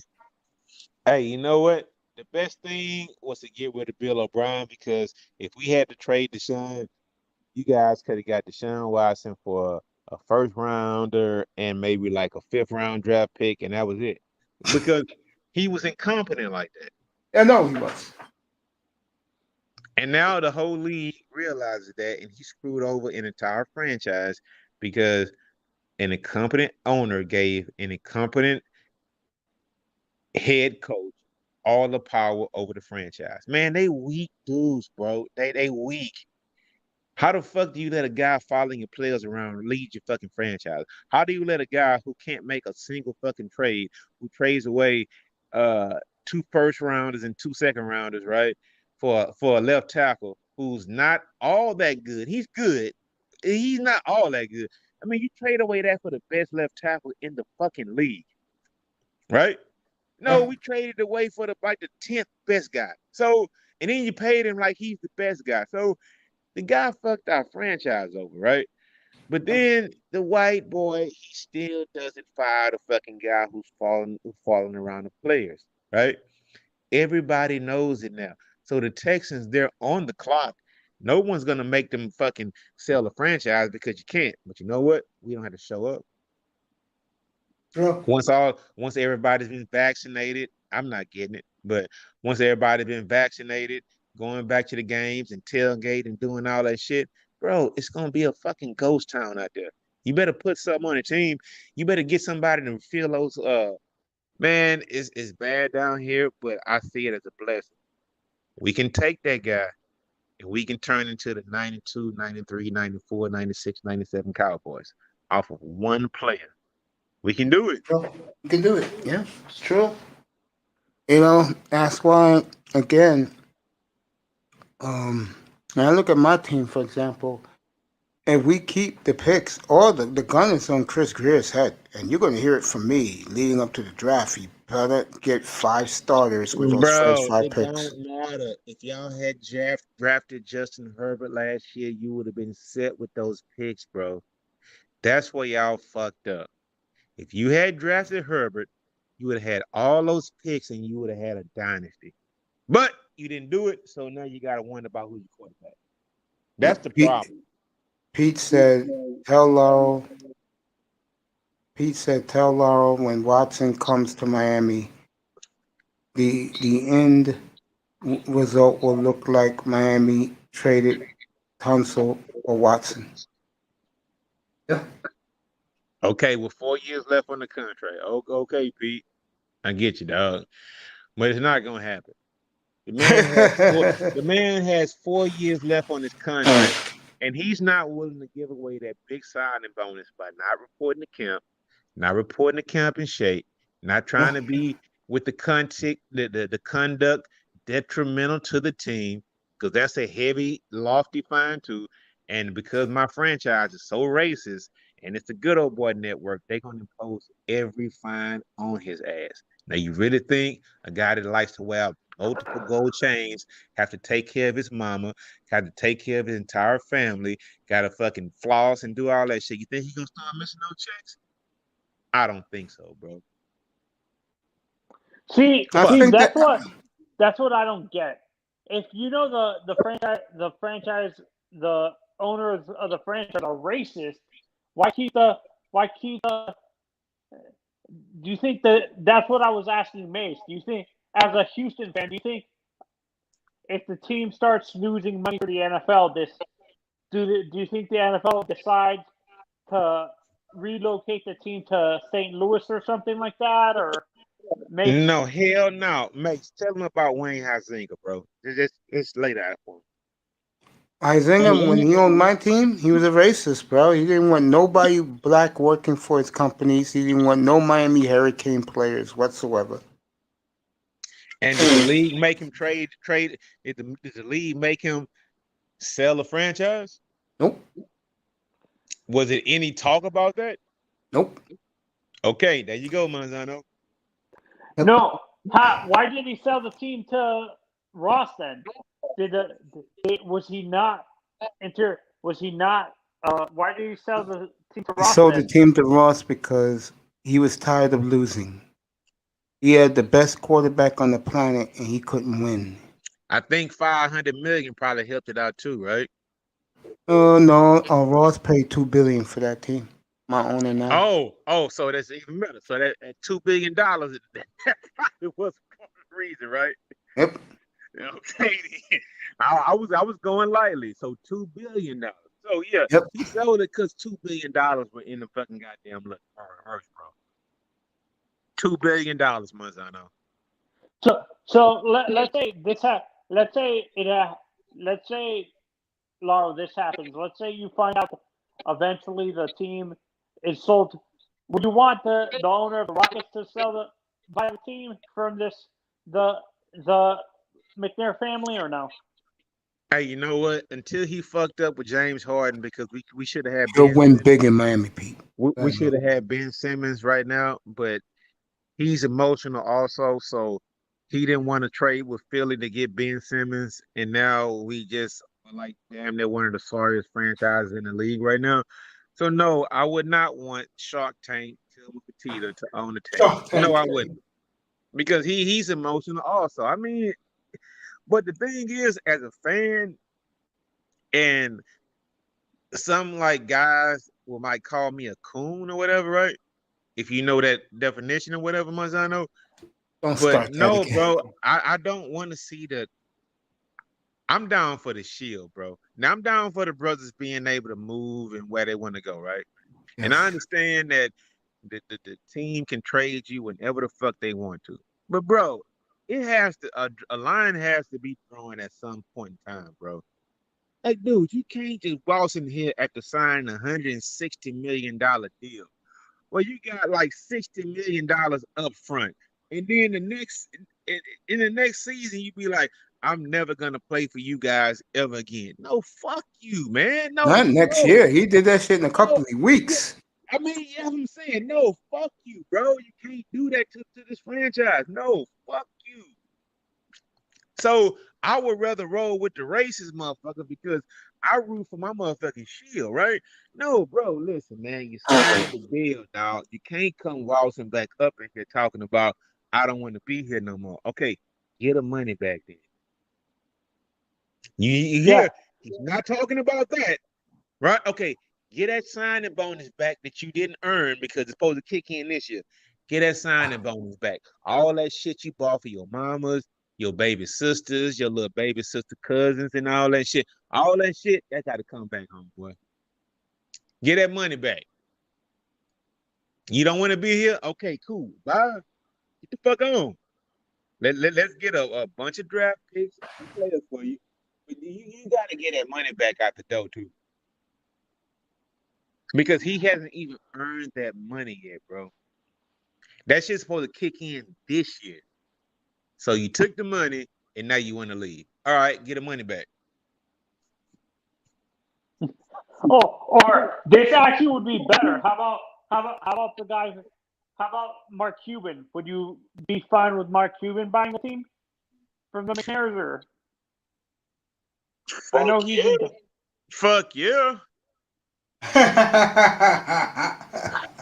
Hey, you know what? The best thing was to get rid of Bill O'Brien because if we had to trade Deshaun, you guys could have got Deshaun Watson for a first rounder and maybe like a fifth round draft pick, and that was it. Because he was incompetent like that. Yeah, no, he was. And now the whole league realizes that, and he screwed over an entire franchise because an incompetent owner gave an incompetent head coach all the power over the franchise. Man, they weak dudes, bro. They weak. How the fuck do you let a guy following your players around lead your fucking franchise? How do you let a guy who can't make a single fucking trade, who trades away uh two first rounders and two second rounders, right? For a left tackle who's not all that good. He's good. He's not all that good. I mean, you trade away that for the best left tackle in the fucking league, right? No, we traded away for the 10th best guy. So, and then you paid him like he's the best guy. So the guy fucked our franchise over, right? But then the white boy, he still doesn't fire the fucking guy who's falling around the players, right? Everybody knows it now. So the Texans, they're on the clock. No one's gonna make them fucking sell the franchise because you can't. But you know what? We don't have to show up. True. Once everybody's been vaccinated, I'm not getting it, but once everybody's been vaccinated, going back to the games and tailgate and doing all that shit, bro, it's gonna be a fucking ghost town out there. You better put something on the team. You better get somebody to fill those man, it's bad down here, but I see it as a blessing. We can take that guy and we can turn into the 92, 93, 94, 96, 97 Cowboys off of one player. We can do it. True. You can do it. Yeah, it's true. You know, that's why, again, when I look at my team, for example, if we keep the picks, all the gun is on Chris Greer's head, and you're going to hear it from me leading up to the draft. He better get 5 starters with those first Bro, 5 it picks. don't matter. If y'all had drafted Justin Herbert last year, you would have been set with those picks, bro. That's where y'all fucked up. If you had drafted Herbert, you would have had all those picks and you would have had a dynasty. But you didn't do it, so now you got to wonder about who's your quarterback. That's the Pete, problem. Pete said, "Tell Laurel." Pete said, "Tell Laurel when Watson comes to Miami, the end result will look like Miami traded Tunsil or Watson." Yeah. Okay, with 4 years left on the contract. Okay, Pete. I get you, dog. But it's not gonna happen. The man has 4 years left on his contract, and he's not willing to give away that big signing bonus by not reporting to camp, not reporting to camp in shape, not trying to be with the conduct detrimental to the team, because that's a heavy, lofty fine too. And because my franchise is so racist and it's the good old boy network, they're gonna impose every fine on his ass. Now you really think a guy that likes to wear multiple gold chains have to take care of his mama, have to take care of his entire family, gotta fucking floss and do all that shit? You think he's gonna start missing no checks? I don't think so, bro. See, I think that that's what I don't get. If you know the owners of the franchise are racist, why keep the? Do you think that's what I was asking Mace? Do you think, as a Houston fan, do you think if the team starts losing money for the NFL, do you think the NFL decides to relocate the team to St. Louis or something like that, or make? No, hell no. Max, tell him about Wayne Huizenga, bro. Just lay that for him. Huizenga, when he owned my team, he was a racist, bro. He didn't want nobody black working for his companies. He didn't want no Miami Hurricane players whatsoever. And did the league make him trade? Did the league make him sell a franchise? Nope. Was it any talk about that? Nope. Okay, there you go, Manzano. Yep. No. Why did he sell the team to Ross then? Was he not? Why did he sell the team to He Ross sold then? the team to Ross because he was tired of losing. He had the best quarterback on the planet, and he couldn't win. I think $500 million probably helped it out too, right? No. Ross paid $2 billion for that team. My owner now. So that's even better. So that at $2 billion, that probably was the reason, right? Yep. Okay, I was going lightly. So $2 billion. So yeah, Yep. he sold it because $2 billion were in the fucking goddamn reverse, bro. $2 billion, Manzano. So let's say let's say Laura, this happens. Let's say you find out eventually the team is sold. Would you want the owner of the Rockets to buy the team from the McNair family, or no? Hey, you know what? Until he fucked up with James Harden, because we should have had He'll Ben win Simmons. big in Miami, Pete. We should have had Ben Simmons right now, but he's emotional also, so he didn't want to trade with Philly to get Ben Simmons, and now we just are like damn near one of the sorriest franchises in the league right now. So no, I would not want Shark Tank Tillman Fertitta to own the team. No, I wouldn't, because he's emotional also. I mean, but the thing is, as a fan, and some like guys might call me a coon or whatever, right? If you know that definition or whatever, Manzano. Don't But start that no, again. bro, I don't want to see the. I'm down for the shield, bro. Now I'm down for the brothers being able to move and where they want to go, right? Yes. And I understand that the team can trade you whenever the fuck they want to. But bro, it has to a line has to be thrown at some point in time, bro. Like, dude, you can't just waltz in here after signing $160 million deal. Well, you got like $60 million up front. And then in the next season, you be like, I'm never gonna play for you guys ever again. No, fuck you, man. No, Not next year. He did that shit in a couple of weeks. I mean, yeah, I'm saying, no, fuck you, bro. You can't do that to this franchise. No, fuck you. So I would rather roll with the racist motherfucker because I root for my motherfucking shield, right? No, bro, listen, man, you signed the deal, dog. You can't come waltzing back up in here talking about I don't want to be here no more. Okay, get the money back then. You hear? He's not talking about that. Right? Okay. Get that signing bonus back that you didn't earn because it's supposed to kick in this year. Get that signing bonus back. All that shit you bought for your mamas, your baby sisters, your little baby sister cousins, and all that shit. All that shit, that got to come back home, boy. Get that money back. You don't want to be here? Okay, cool. Bye. Get the fuck on. Let's get a bunch of draft picks and players for you. But you got to get that money back out the door, too. Because he hasn't even earned that money yet, bro. That shit's supposed to kick in this year. So you took the money and now you want to leave. All right, get the money back. Oh, or this actually would be better. How about the guy? How about Mark Cuban? Would you be fine with Mark Cuban buying a team from the McNairs? Or I know he's in. Fuck yeah. Hell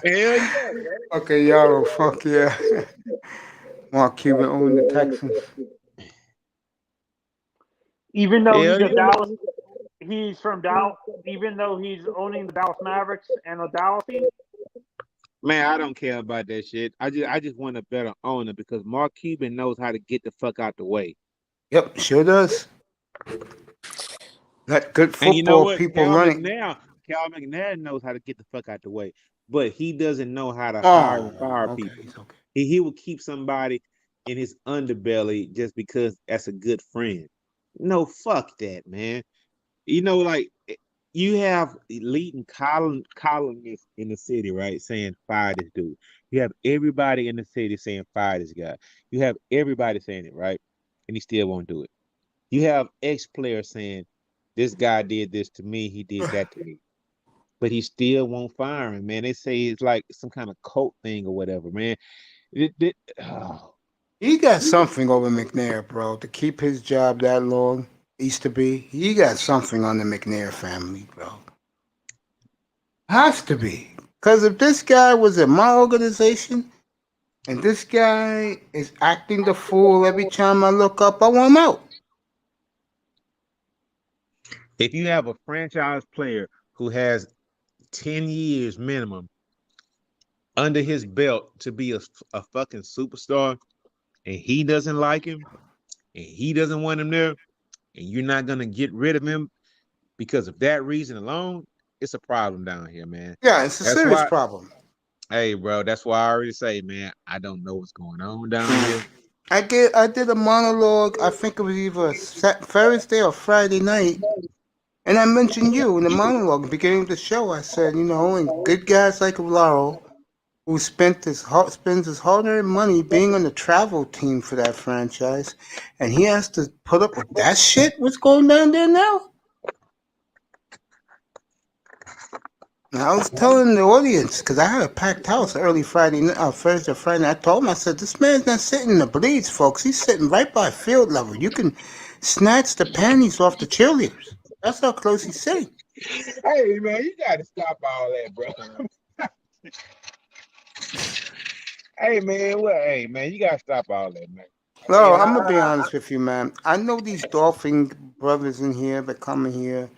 yeah. Okay, y'all, fuck yeah. Mark Cuban owned the Texans. Even though Hell he's a yeah. Dallas, he's from Dallas. Even though he's owning the Dallas Mavericks and the Dallas team. Man, I don't care about that shit. I just want a better owner because Mark Cuban knows how to get the fuck out the way. Yep, sure does. Let good And you know football what? people running. Cal McNair knows how to get the fuck out the way, but he doesn't know how to Oh, hire and fire okay, people. it's okay. He will keep somebody in his underbelly just because that's a good friend. No, fuck that, man. You know, like you have leading columnists in the city, right, saying fire this dude. You have everybody in the city saying fire this guy. You have everybody saying it, right, and he still won't do it. You have ex-players saying this guy did this to me, he did that to me, but he still won't fire him, man. They say it's like some kind of cult thing or whatever, man. Oh. He got something over McNair, bro, to keep his job that long. Used to be. He got something on the McNair family, bro. Has to be. Because if this guy was in my organization and this guy is acting the fool every time I look up, I want him out. If you have a franchise player who has 10 years minimum under his belt to be a fucking superstar, and he doesn't like him, and he doesn't want him there, and you're not going to get rid of him because of that reason alone, it's a problem down here, man. Yeah, it's a That's serious why, problem. hey, bro, that's why I already say, man, I don't know what's going on down here. I did a monologue, I think it was either Thursday or Friday night, and I mentioned you in the monologue at the beginning of the show. I said, you know, and good guys like Laurel, who spends his hard-earned money being on the travel team for that franchise, and he has to put up with that shit. What's going down there now? And I was telling the audience because I had a packed house early Thursday or Friday night. I told him, I said, this man's not sitting in the bleeds, folks. He's sitting right by field level. You can snatch the panties off the cheerleaders. That's how close he's sitting. Hey, man, you got to stop all that, bro. Hey, man, you got to stop all that, man. No, I'm gonna be honest with you, man. I know these Dolphin brothers in here that come in here.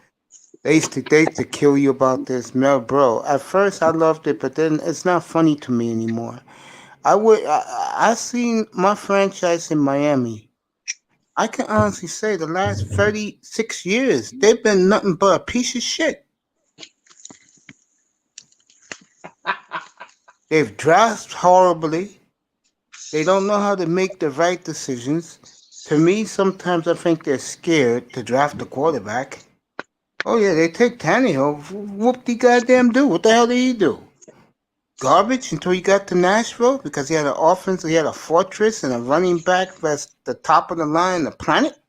They used to kill you about this, no, bro. At first I loved it, but then it's not funny to me anymore. I seen my franchise in Miami. I can honestly say the last 36 years they've been nothing but a piece of shit. They've drafted horribly. They don't know how to make the right decisions. To me, sometimes I think they're scared to draft a quarterback. Oh yeah, they take Tannehill. Whoop the goddamn do. What the hell did he do? Garbage until he got to Nashville because he had an offense, he had a fortress and a running back that's the top of the line on the planet.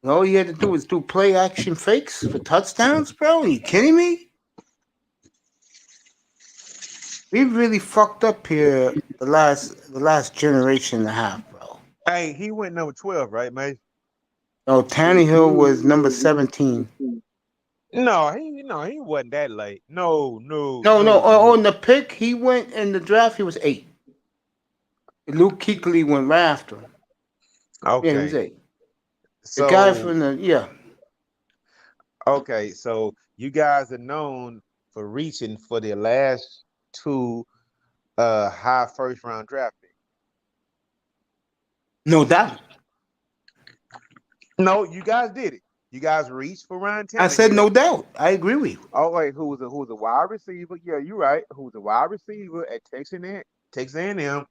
And all he had to do was do play action fakes for touchdowns, bro. Are you kidding me? We really fucked up here the last generation and a half, bro. Hey, he went number 12, right, man? No, Tannehill was number 17. No, he wasn't that late. No. On the pick, he went in the draft, he was 8. Luke Kuechly went right after him. Okay. Yeah, he was 8. So, The guy from the, yeah. Okay, so you guys are known for reaching for the last two high first round draft picks. No doubt. No, you guys did it. You guys reached for Ryan I said Tannehill. no doubt. I agree with you. Oh wait, who was a wide receiver? Yeah, you're right. Who was a wide receiver at Texas A&M,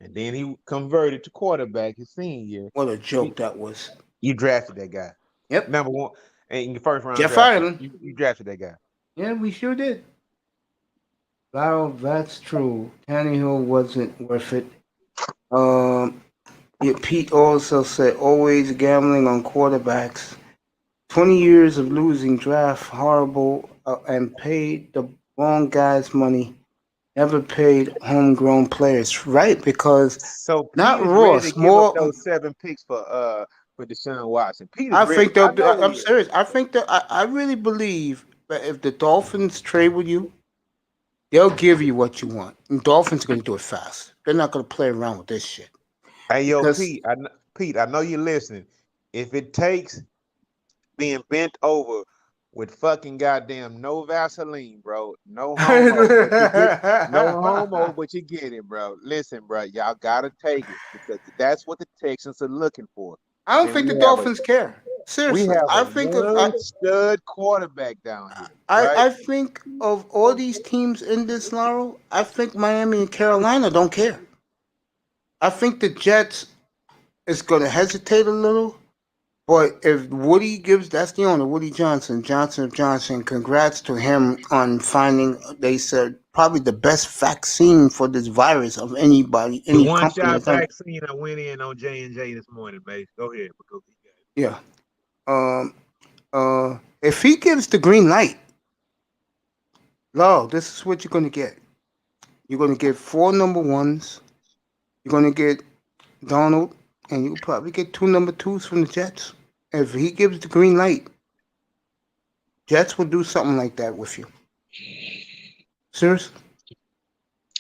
and then he converted to quarterback his senior year. What a You, joke that was. you drafted that guy. Yep. Number one, and in your first round Jeff draft pick, Ireland. you drafted that guy. Yeah, we sure did. Wow, that's true. Tannehill wasn't worth it. Yeah, Pete also said always gambling on quarterbacks. 20 years of losing draft, horrible, and paid the wrong guys money. Never paid homegrown players, right? Because So Pete not is ready to Ross, give up more. those 7 picks for Deshaun Watson. Pete is I ready. think they'll. I know he I'm is. serious. I think that I really believe that if the Dolphins trade with you, they'll give you what you want. And Dolphins are going to do it fast. They're not going to play around with this shit. Hey yo, Because Pete, I know you're listening. If it takes being bent over with fucking goddamn no Vaseline, bro, no homo, but you get no homo, but you get it, bro. Listen, bro, y'all gotta take it because that's what the Texans are looking for. I don't And think the Dolphins care. we Seriously, have I a think of young stud quarterback down here, right? I think of all these teams in this, Laurel. I think Miami and Carolina don't care. I think the Jets is going to hesitate a little. But if Woody gives, that's the owner, Woody Johnson, Johnson. Congrats to him on finding. They said probably the best vaccine for this virus of anybody, The any one company shot has done. vaccine I went in on J&J this morning, babe. Go ahead, because Yeah. If he gives the green light, Laurel, this is what you're going to get. You're going to get 4 number ones. You're going to get Donald, and you'll probably get 2 number twos from the Jets. If he gives the green light, Jets will do something like that with you. Serious?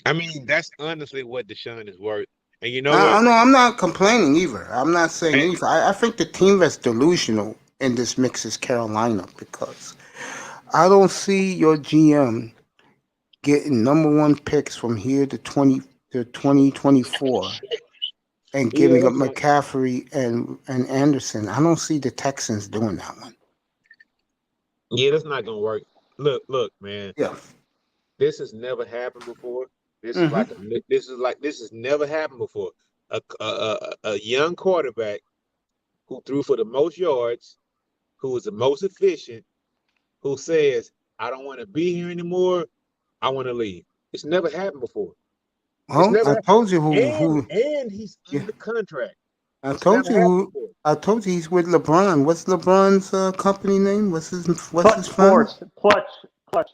I mean, that's honestly what Deshaun is worth. And you know what? No, I'm not complaining either. I'm not saying Hey, anything. I think the team that's delusional in this mix is Carolina because I don't see your GM getting number 1 picks from here to 2024 and yeah, giving up that's not. McCaffrey and Anderson. I don't see the Texans doing that one. Yeah, that's not gonna work. Look, man. Yeah. This has never happened before. Hmm. This has never happened before. A young quarterback who threw for the most yards, who was the most efficient, who says, "I don't want to be here anymore. I want to leave." It's never happened before. It's Well, never I happened. told you And he's yeah, under contract. I It's told never you happened who. before. I told you he's with LeBron. What's LeBron's company name? What's his Clutch firm? Sports. Clutch.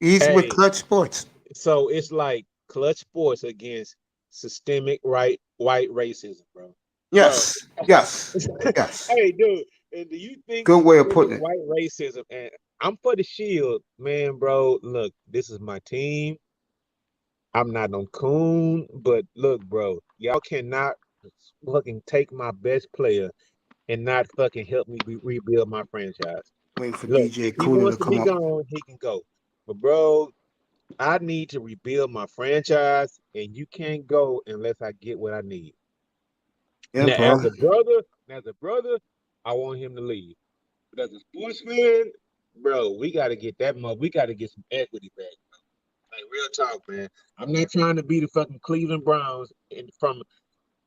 He's with Hey, Clutch Sports. so it's like clutch sports against systemic white racism, bro. Bro. Yes, yes, yes. Hey, dude, and do you think Good way of systemic putting it. white racism? And I'm for the shield, man, bro. Look, this is my team. I'm not no coon, but look, bro, y'all cannot fucking take my best player and not fucking help me rebuild my franchise. Waiting for Look, DJ if he Cooler to wants to come be up. gone, he can go. But bro, I need to rebuild my franchise, and you can't go unless I get what I need. Yeah, Now, bro. as a brother, I want him to leave. But as a sportsman, bro, we got to get that money. We got to get some equity back. Like real talk, man. I'm not trying to be the fucking Cleveland Browns from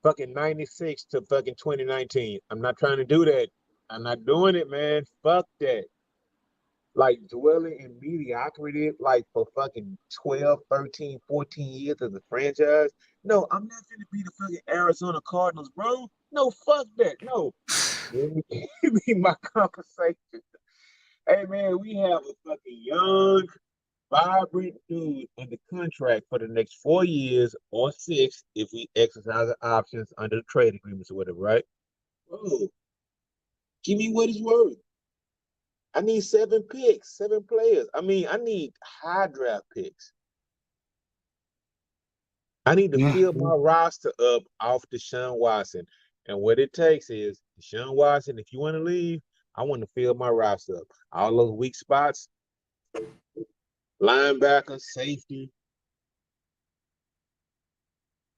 fucking '96 to fucking 2019. I'm not trying to do that. I'm not doing it, man. Fuck that. Like dwelling in mediocrity like for fucking 12, 13, 14 years as a franchise. No, I'm not gonna be the fucking Arizona Cardinals, bro. No, fuck that. No. Give me my conversation. Hey man, we have a fucking young, vibrant dude under contract for the next 4 years or 6 if we exercise the options under the trade agreements or whatever, right? Bro, give me what it's worth. I need 7 picks, 7 players. I mean, I need high draft picks. I need to Yeah. fill my roster up off Deshaun Watson. And what it takes is Deshaun Watson, if you want to leave, I want to fill my roster up. All those weak spots, linebacker, safety,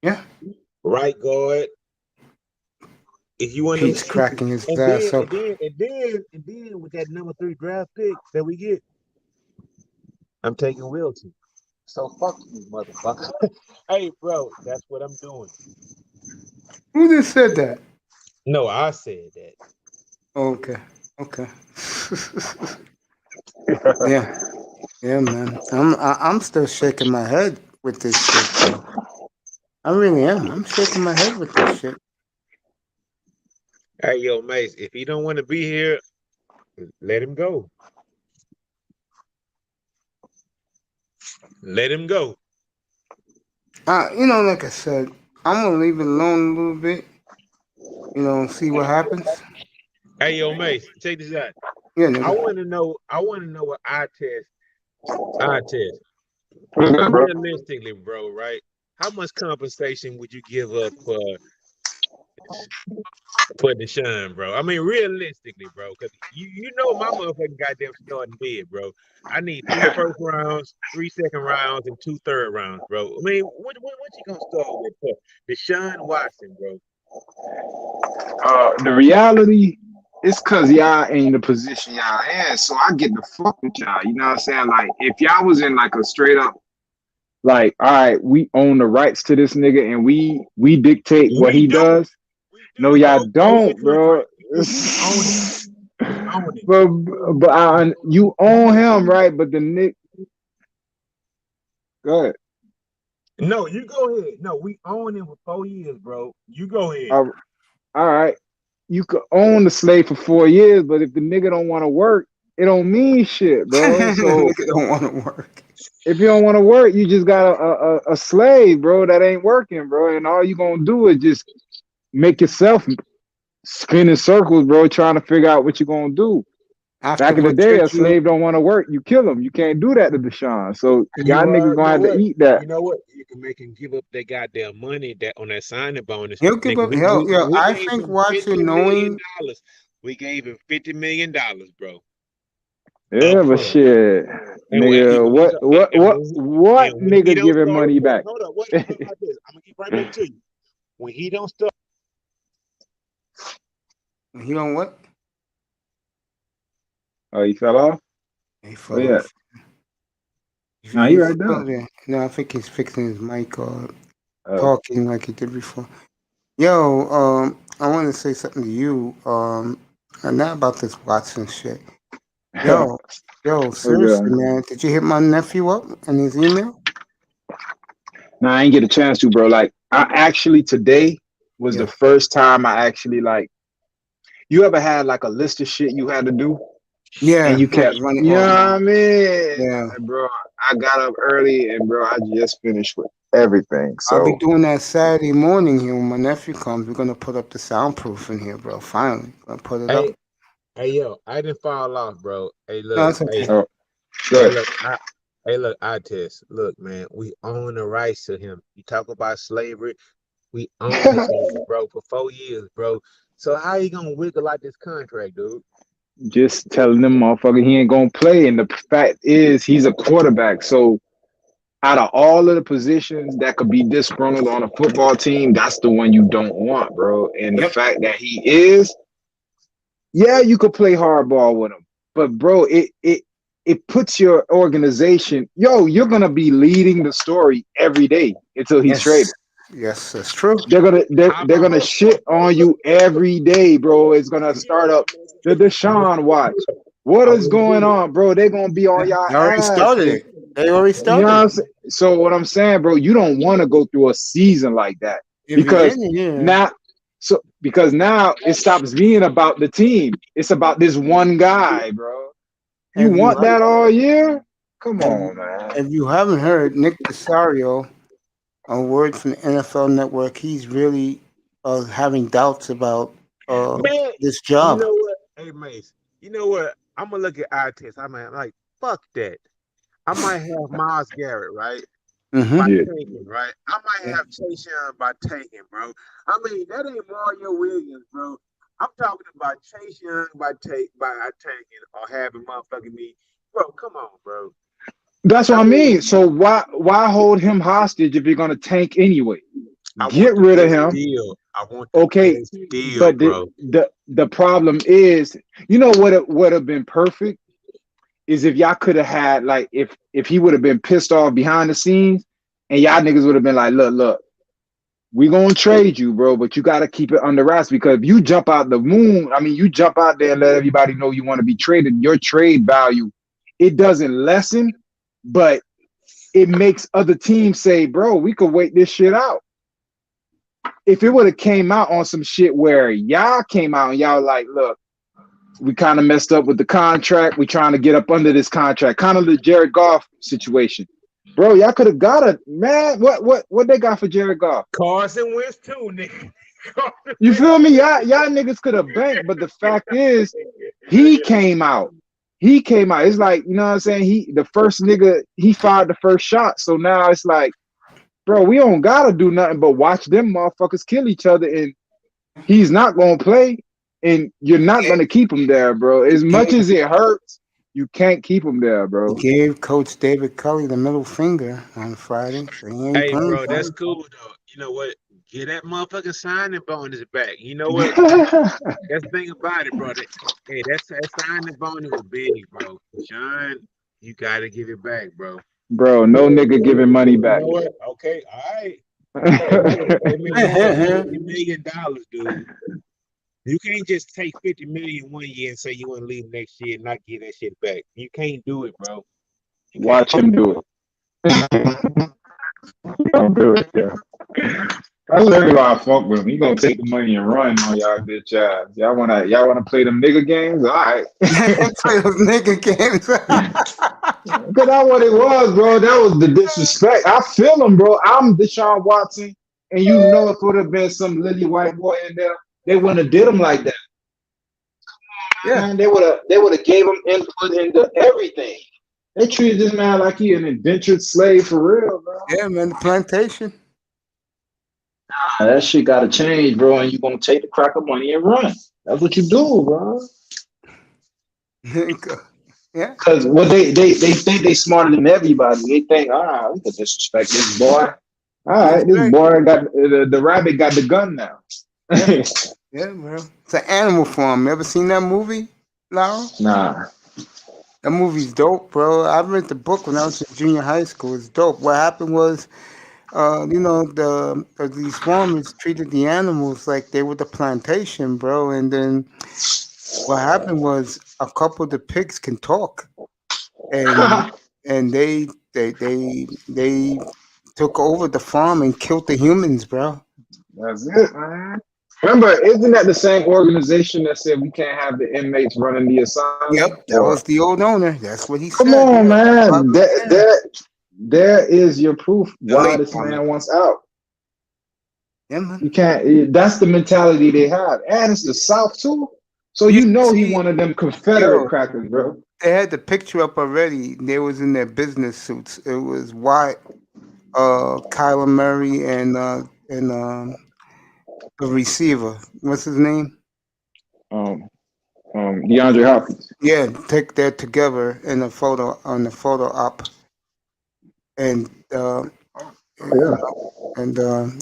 Yeah. right guard. If you want to, Pete's cracking his and ass then up. with that number 3 draft pick that we get, I'm taking Wilson. So fuck you, motherfucker. Hey, bro, that's what I'm doing. Who just said that? No, I said that. Okay. Yeah. Yeah, man. I'm still shaking my head with this shit, bro. I really am. I'm shaking my head with this shit. Hey, yo, Mace, if he don't want to be here, let him go. Let him go. Like I said, I'm gonna leave it alone a little bit. See what happens. Hey, yo, Mace, check this out. Yeah, I nigga. want to know what eye test. What's good, bro? Realistically, bro, right? How much compensation would you give up for Deshaun, bro? I mean, realistically, bro, because you know my motherfucking goddamn starting bid, bro. I need 3 first rounds, 3 second rounds, and 2 third rounds, bro. I mean, what you gonna start with for Deshaun Watson, bro? The reality is cause y'all ain't in the position y'all in, so I get the fuck with y'all. You know what I'm saying? Like, if y'all was in like a straight up, like, all right, we own the rights to this nigga and we dictate what We he do. does. We No, do, y'all bro. don't, bro. Own it. but you own him, right? But the Nick, go ahead. No, you go ahead. No, we own him for 4 years, bro. You go ahead. All right, you could own the slave for 4 years, but if the nigga don't want to work, it don't mean shit, bro. So Nigga don't want to work. if you don't want to work, you just got a slave, bro, that ain't working, bro. And all you gonna do is just make yourself spin in circles, bro, trying to figure out what you're gonna do. After Back in the what day, a trick you slave don't want to work, you kill him. You can't do that to Deshaun. So You y'all niggas gonna have to eat that. You know what? You can make him give up that goddamn money that on that signing bonus. he'll give Nigga, up. I we gave think him $50 watching million. knowing. We gave him $50 million, bro. Yeah, but Upfront. shit, And nigga, what when he nigga don't giving start, money back? hold up, what about this? I'm gonna keep right back to you. When he don't start, He don't what? Oh, he fell off? He fell Where you at? off. Nah, he right there. there. No, I think he's fixing his mic or Oh. talking like he did before. Yo, I want to say something to you. And not about this Watson shit. Yo, seriously, man. Did you hit my nephew up in his email? Nah, I ain't get a chance to, bro. Like, I actually today was the first time I actually like. You ever had like a list of shit you had to do? Yeah. And you kept running. You know what I mean? Yeah. Bro, I got up early and bro, I just finished with everything. I'll be So doing that Saturday morning here when my nephew comes. We're gonna put up the soundproof in here, bro. Finally, gonna put it up. hey, yo, I didn't fall off, bro. Hey, look, No, it's okay. I test. Look, man, we own the rights to him. You talk about slavery, we own this nigga, bro, for 4 years, bro. So how you gonna wiggle out this contract, dude? just telling them motherfucker he ain't gonna play. And the fact is he's a quarterback. So out of all of the positions that could be disgruntled on a football team, that's the one you don't want, bro. And the fact that he is, yeah, you could play hardball with him. But bro, it puts your organization, you're gonna be leading the story every day until he's traded. Yes, that's true. They're gonna shit on you every day, bro. It's gonna start up the Deshaun watch. What is going on, bro? They're gonna be on y'all They already ass. started it. They already started. You know what I'm saying? So what I'm saying, bro, you don't want to go through a season like that because now it stops being about the team. It's about this one guy, bro. You want that all year? Come on, man. If you haven't heard, Nick Casario, a word from the NFL Network, he's really having doubts about this job. You know what? Hey, Mace, you know what? I'm going to look at eye test. I'm like, fuck that. I might have Myles Garrett, right? By taking, right? I might have Chase Young by taking, bro. I mean, that ain't Mario Williams, bro. I'm talking about Chase Young by taking or having motherfucking me. Bro, come on, bro. That's what I mean, mean. So why hold him hostage if you're gonna tank anyway? I Get want the rid of best him. deal. I want the Okay, best deal, but bro. the problem is, you know what would have been perfect is if y'all could have had like if he would have been pissed off behind the scenes and y'all niggas would have been like, look, we gonna trade you, bro, but you gotta keep it under wraps because if you jump out the moon, I mean, you jump out there and let everybody know you want to be traded, your trade value, it doesn't lessen, but it makes other teams say, bro, we could wait this shit out. If it would have came out on some shit where y'all came out and y'all like, look, we kind of messed up with the contract. We trying to get up under this contract, kind of the Jared Goff situation. Bro, y'all could have got a man. What they got for Jared Goff? Carson Wentz too, nigga. You feel me? Y'all niggas could have banked, but the fact is, he came out. It's like, you know what I'm saying? The first nigga, he fired the first shot. So now it's like, bro, we don't gotta do nothing but watch them motherfuckers kill each other, and he's not gonna play, and you're not gonna keep him there, bro. As much as it hurts, you can't keep him there, bro. He gave Coach David Culley the middle finger on Friday. So he ain't Hey, playing bro, for that's him. cool though. You know what? Get that motherfucking signing bonus back. You know what? That's the thing about it, bro. That signing bonus was big, bro. John, you gotta give it back, bro. Bro, no nigga giving money back. You know what? Okay, all right. It means $50 million, dude. You can't just take $50 million one year and say you want to leave next year and not give that shit back. You can't do it, bro. Watch him do it. Don't do it, yeah. That's literally why I fuck with him. He gonna take the money and run on y'all bitch ass. Y'all wanna play them nigga games? All right. Play those nigga games. Cause that's what it was, bro. That was the disrespect. I feel him, bro. I'm Deshaun Watson, and you know if it would have been some lily white boy in there, they wouldn't have did him like that. Yeah, man, they would have gave him input into everything. They treated this man like he an indentured slave for real, bro. Yeah, man, the plantation. That shit gotta change, bro. And you gonna take the cracker money and run. That's what you do, bro. Yeah. Because what they think they smarter than everybody. They think, we could disrespect this boy. All right, this boy got the rabbit got the gun now. Yeah, bro. It's an Animal Farm. You ever seen that movie, Lara? Nah. That movie's dope, bro. I read the book when I was in junior high school. It's dope. What happened was, these farmers treated the animals like they were the plantation, bro. And then what happened was a couple of the pigs can talk, and they took over the farm and killed the humans, bro. That's it, man. Remember, isn't that the same organization that said we can't have the inmates running the asylum? Yep, that was the old owner. That's what he said. Come on, man. There is your proof why this man wants out. Yeah, man. You can't. That's the mentality they have, and it's the South too. So you know he one of them Confederate crackers, bro. They had the picture up already. They was in their business suits. It was White, Kyler Murray, and the receiver. What's his name? DeAndre Hopkins. Yeah, they're together in the photo op, and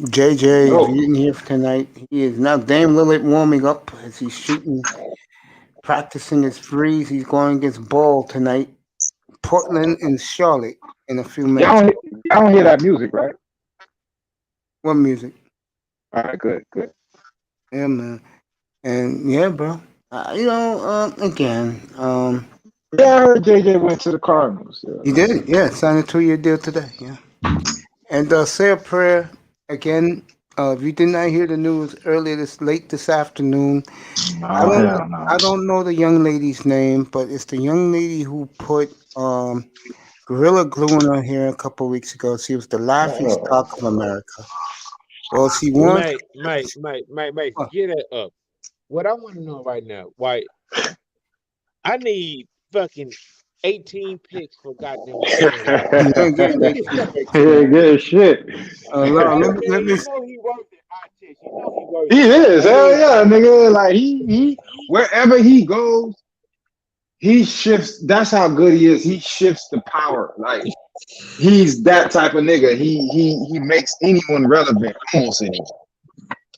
JJ, if you didn't hear tonight, he is now Dame Lillard warming up as he's shooting, practicing his threes. He's going against Ball tonight, Portland and Charlotte in a few minutes. I don't hear that music, right? What music? All right, good. Yeah, man, and yeah, bro. Again. Yeah, I heard JJ went to the Cardinals. Yeah. He did, yeah. Signed a 2-year deal today, yeah. And say a prayer again. If you did not hear the news late this afternoon, I don't know the young lady's name, but it's the young lady who put Gorilla Glue in her hair a couple of weeks ago. She was the laughing stock of America. Well, she won. Mate, get that up. What I want to know right now, why I need fucking 18 picks for goddamn. Good shit. Let me he worth it. I tell you, You know he works He hard. is, hell yeah, nigga. Like he wherever he goes, he shifts. That's how good he is. He shifts the power. Like he's that type of nigga. He makes anyone relevant, almost anyone.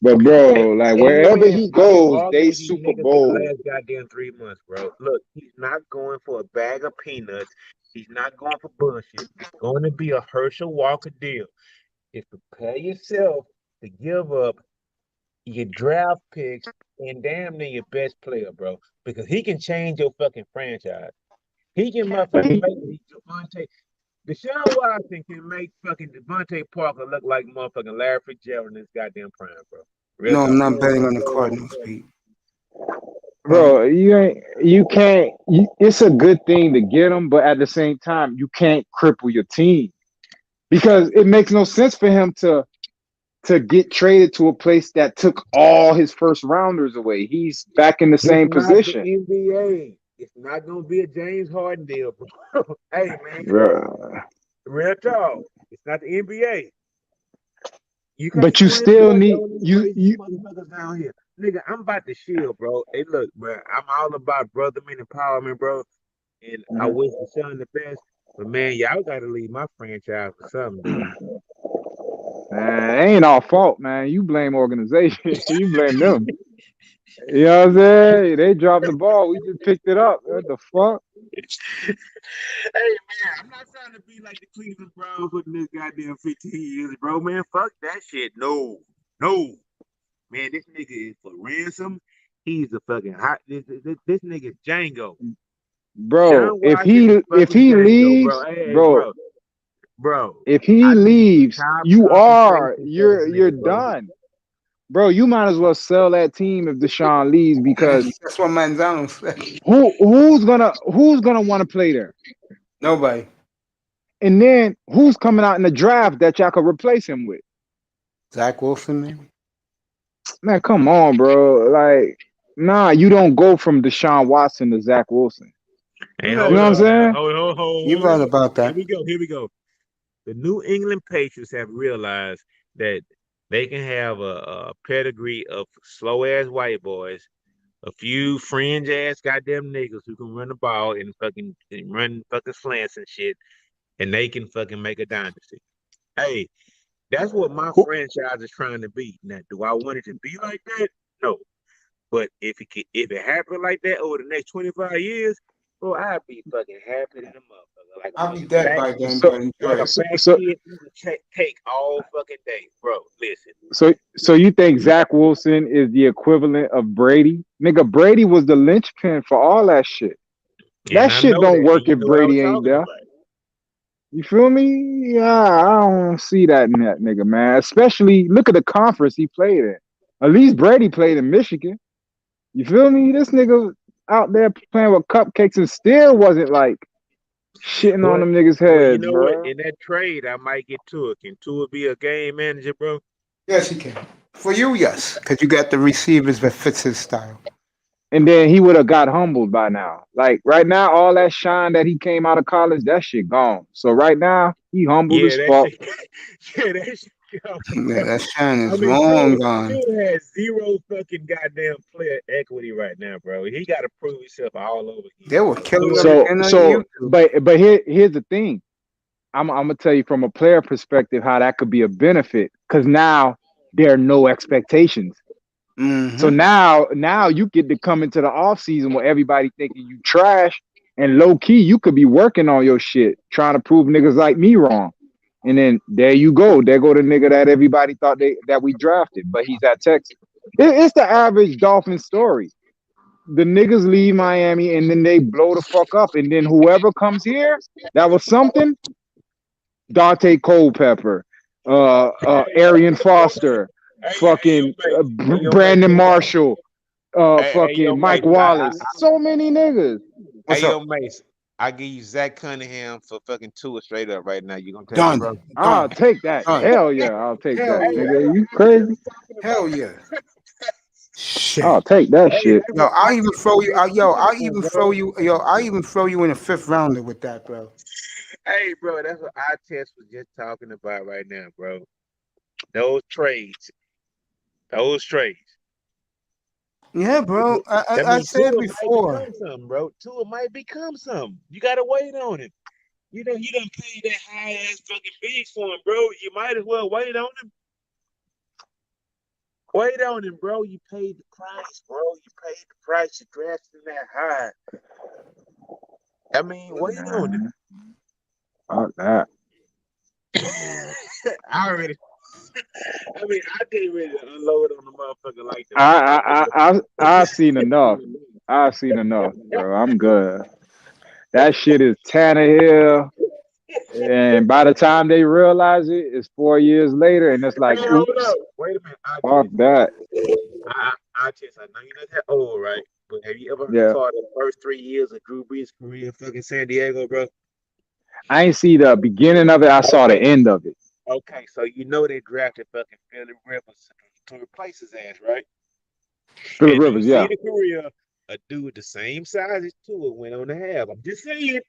But bro, like Hey, look, wherever man, he I've been goes, arguing they with these Super niggas for the Bowl. last goddamn 3 months, bro. Look, he's not going for a bag of peanuts. He's not going for bullshit. It's going to be a Herschel Walker deal. It's prepare yourself to give up your draft picks and damn near your best player, bro, because he can change your fucking franchise. He can motherfucking make Devontae. Deshaun Watson can make fucking Devontae Parker look like motherfucking Larry Fitzgerald in his goddamn prime, bro. Real No, I'm talk. not betting on the Cardinals, Pete. Bro, it's a good thing to get him, but at the same time, you can't cripple your team because it makes no sense for him to get traded to a place that took all his first rounders away. He's back in the It's same not the position. NBA. It's not gonna be a James Harden deal, bro. Hey man, Bro. real talk. It's not the NBA. You can't But you swim still like need all these you crazy you motherfuckers down here. Nigga, I'm about to shield, bro. Hey, look, bro, I'm all about brotherman empowerment, bro. And I Mhm. wish the son the best. But man, y'all gotta leave my franchise for something, dude. Man, it ain't our fault, man. You blame organization. You blame them. You know what I'm saying? They dropped the ball. We just picked it up. What the fuck? Hey man, I'm not trying to be like the Cleveland Browns within this goddamn 15 years, bro. Man, fuck that shit. No, no. Man, this nigga is for ransom. He's a fucking hot. This nigga's Django. Bro, Sean Watson is if fucking he Django, bro. leaves, Hey, bro, bro. if he I need some leaves, top you compensation for this you're nigga, bro. done. Bro, you might as well sell that team if Deshaun leaves because That's what Manzano said. who's gonna want to play there? Nobody. And then who's coming out in the draft that y'all could replace him with? Zach Wilson, maybe. Man, come on, bro. Like, nah, you don't go from Deshaun Watson to Zach Wilson. Hey, You hold know what I'm up now. saying? You're Hold right up. about Here that. we go. Here we go. The New England Patriots have realized that they can have a pedigree of slow ass white boys, a few fringe ass goddamn niggas who can run the ball and run fucking slants and shit, and they can fucking make a dynasty. Hey, that's what my Who, franchise is trying to be. Now, do I want it to be like that? No. But if it happened like that over the next 25 years, bro, I'd be fucking happy than a motherfucker. Like a I'll be fucking dead fat by then, so, but like enjoy a it. fat so, kid eating cake all fucking day. Bro, listen. so you think Zach Wilson is the equivalent of Brady? Nigga, Brady was the linchpin for all that shit. And That I shit know don't that, and work you if know what I was Brady ain't talking there. about. You feel me? Yeah, I don't see that in that nigga, man. Especially look at the conference he played in. At least Brady played in Michigan. You feel me? This nigga out there playing with cupcakes and still wasn't like shitting on Well, them niggas' well, you heads, know what? bro. In that trade, I might get Tua. Can Tua be a game manager, bro? Yes, he can. For you, yes, because you got the receivers that fits his style. And then he would have got humbled by now. Like right now, all that shine that he came out of college, that shit gone. So right now, he humbled Yeah, as that fuck. shit. Yeah, that shit. Yeah, that shine I is mean, long Tua, gone. Tua has zero fucking goddamn player equity right now, bro. He got to prove himself all over They again, were bro. killing him So in so YouTube. but here's the thing. I'm gonna tell you from a player perspective how that could be a benefit because now there are no expectations. So Mm-hmm. now you get to come into the off season where everybody thinking you trash and low key you could be working on your shit, trying to prove niggas like me wrong. And then there you go. There go the nigga that everybody thought that we drafted, but he's at Texas. It's the average Dolphin story. The niggas leave Miami and then they blow the fuck up. And then whoever comes here, that was something. Dante Culpepper, Arian Foster, Hey, yo, fucking mate. Hey, yo, mate. Brandon Check it out. Marshall, Hey, yo, fucking Mike mate. Wallace. So many niggas. What's Hey, yo, up? Mace, I give you Zach Cunningham for fucking Tua straight up right now. You gonna take it, Done. bro? I'll Done. take that. Done. Hell yeah, I'll take Hell that, Hey, yeah. that's nigga. what You I'm crazy? talking Hell about. yeah. I'll Shit. take that Hey, shit. that's Yo, what I'll I'm even throw you. I'll talking even about, throw bro. you. Yo, I'll even throw you in a fifth rounder with that, bro. Hey, bro, that's what I test was just talking about right now, bro. Those trades. Those trades. Yeah, bro. That I means said Tua might before. become something, bro. Tua might become something. You gotta wait on him. You know, you done paid that high ass fucking fees for him, bro. You might as well wait on him. Wait on him, bro. You paid the price, bro. You paid the price. You drafted him that high. I mean, wait on him. Fuck that. I already. I mean, I get ready to unload on the motherfucker like that. I've seen enough. I've seen enough, bro. I'm good. That shit is Tannehill. And by the time they realize it, it's 4 years later, and it's like, Hey, hold oops, up. Wait a minute. fuck that. I know you're not that old, right? But have you ever Yeah. saw the first 3 years of Drew Brees' career in fucking San Diego, bro? I ain't see the beginning of it. I saw the end of it. Okay, so you know they drafted fucking Philip Rivers to replace his ass, right? Phillip And Rivers, you yeah. see the career a dude the same size as Tua went on to have. I'm just saying.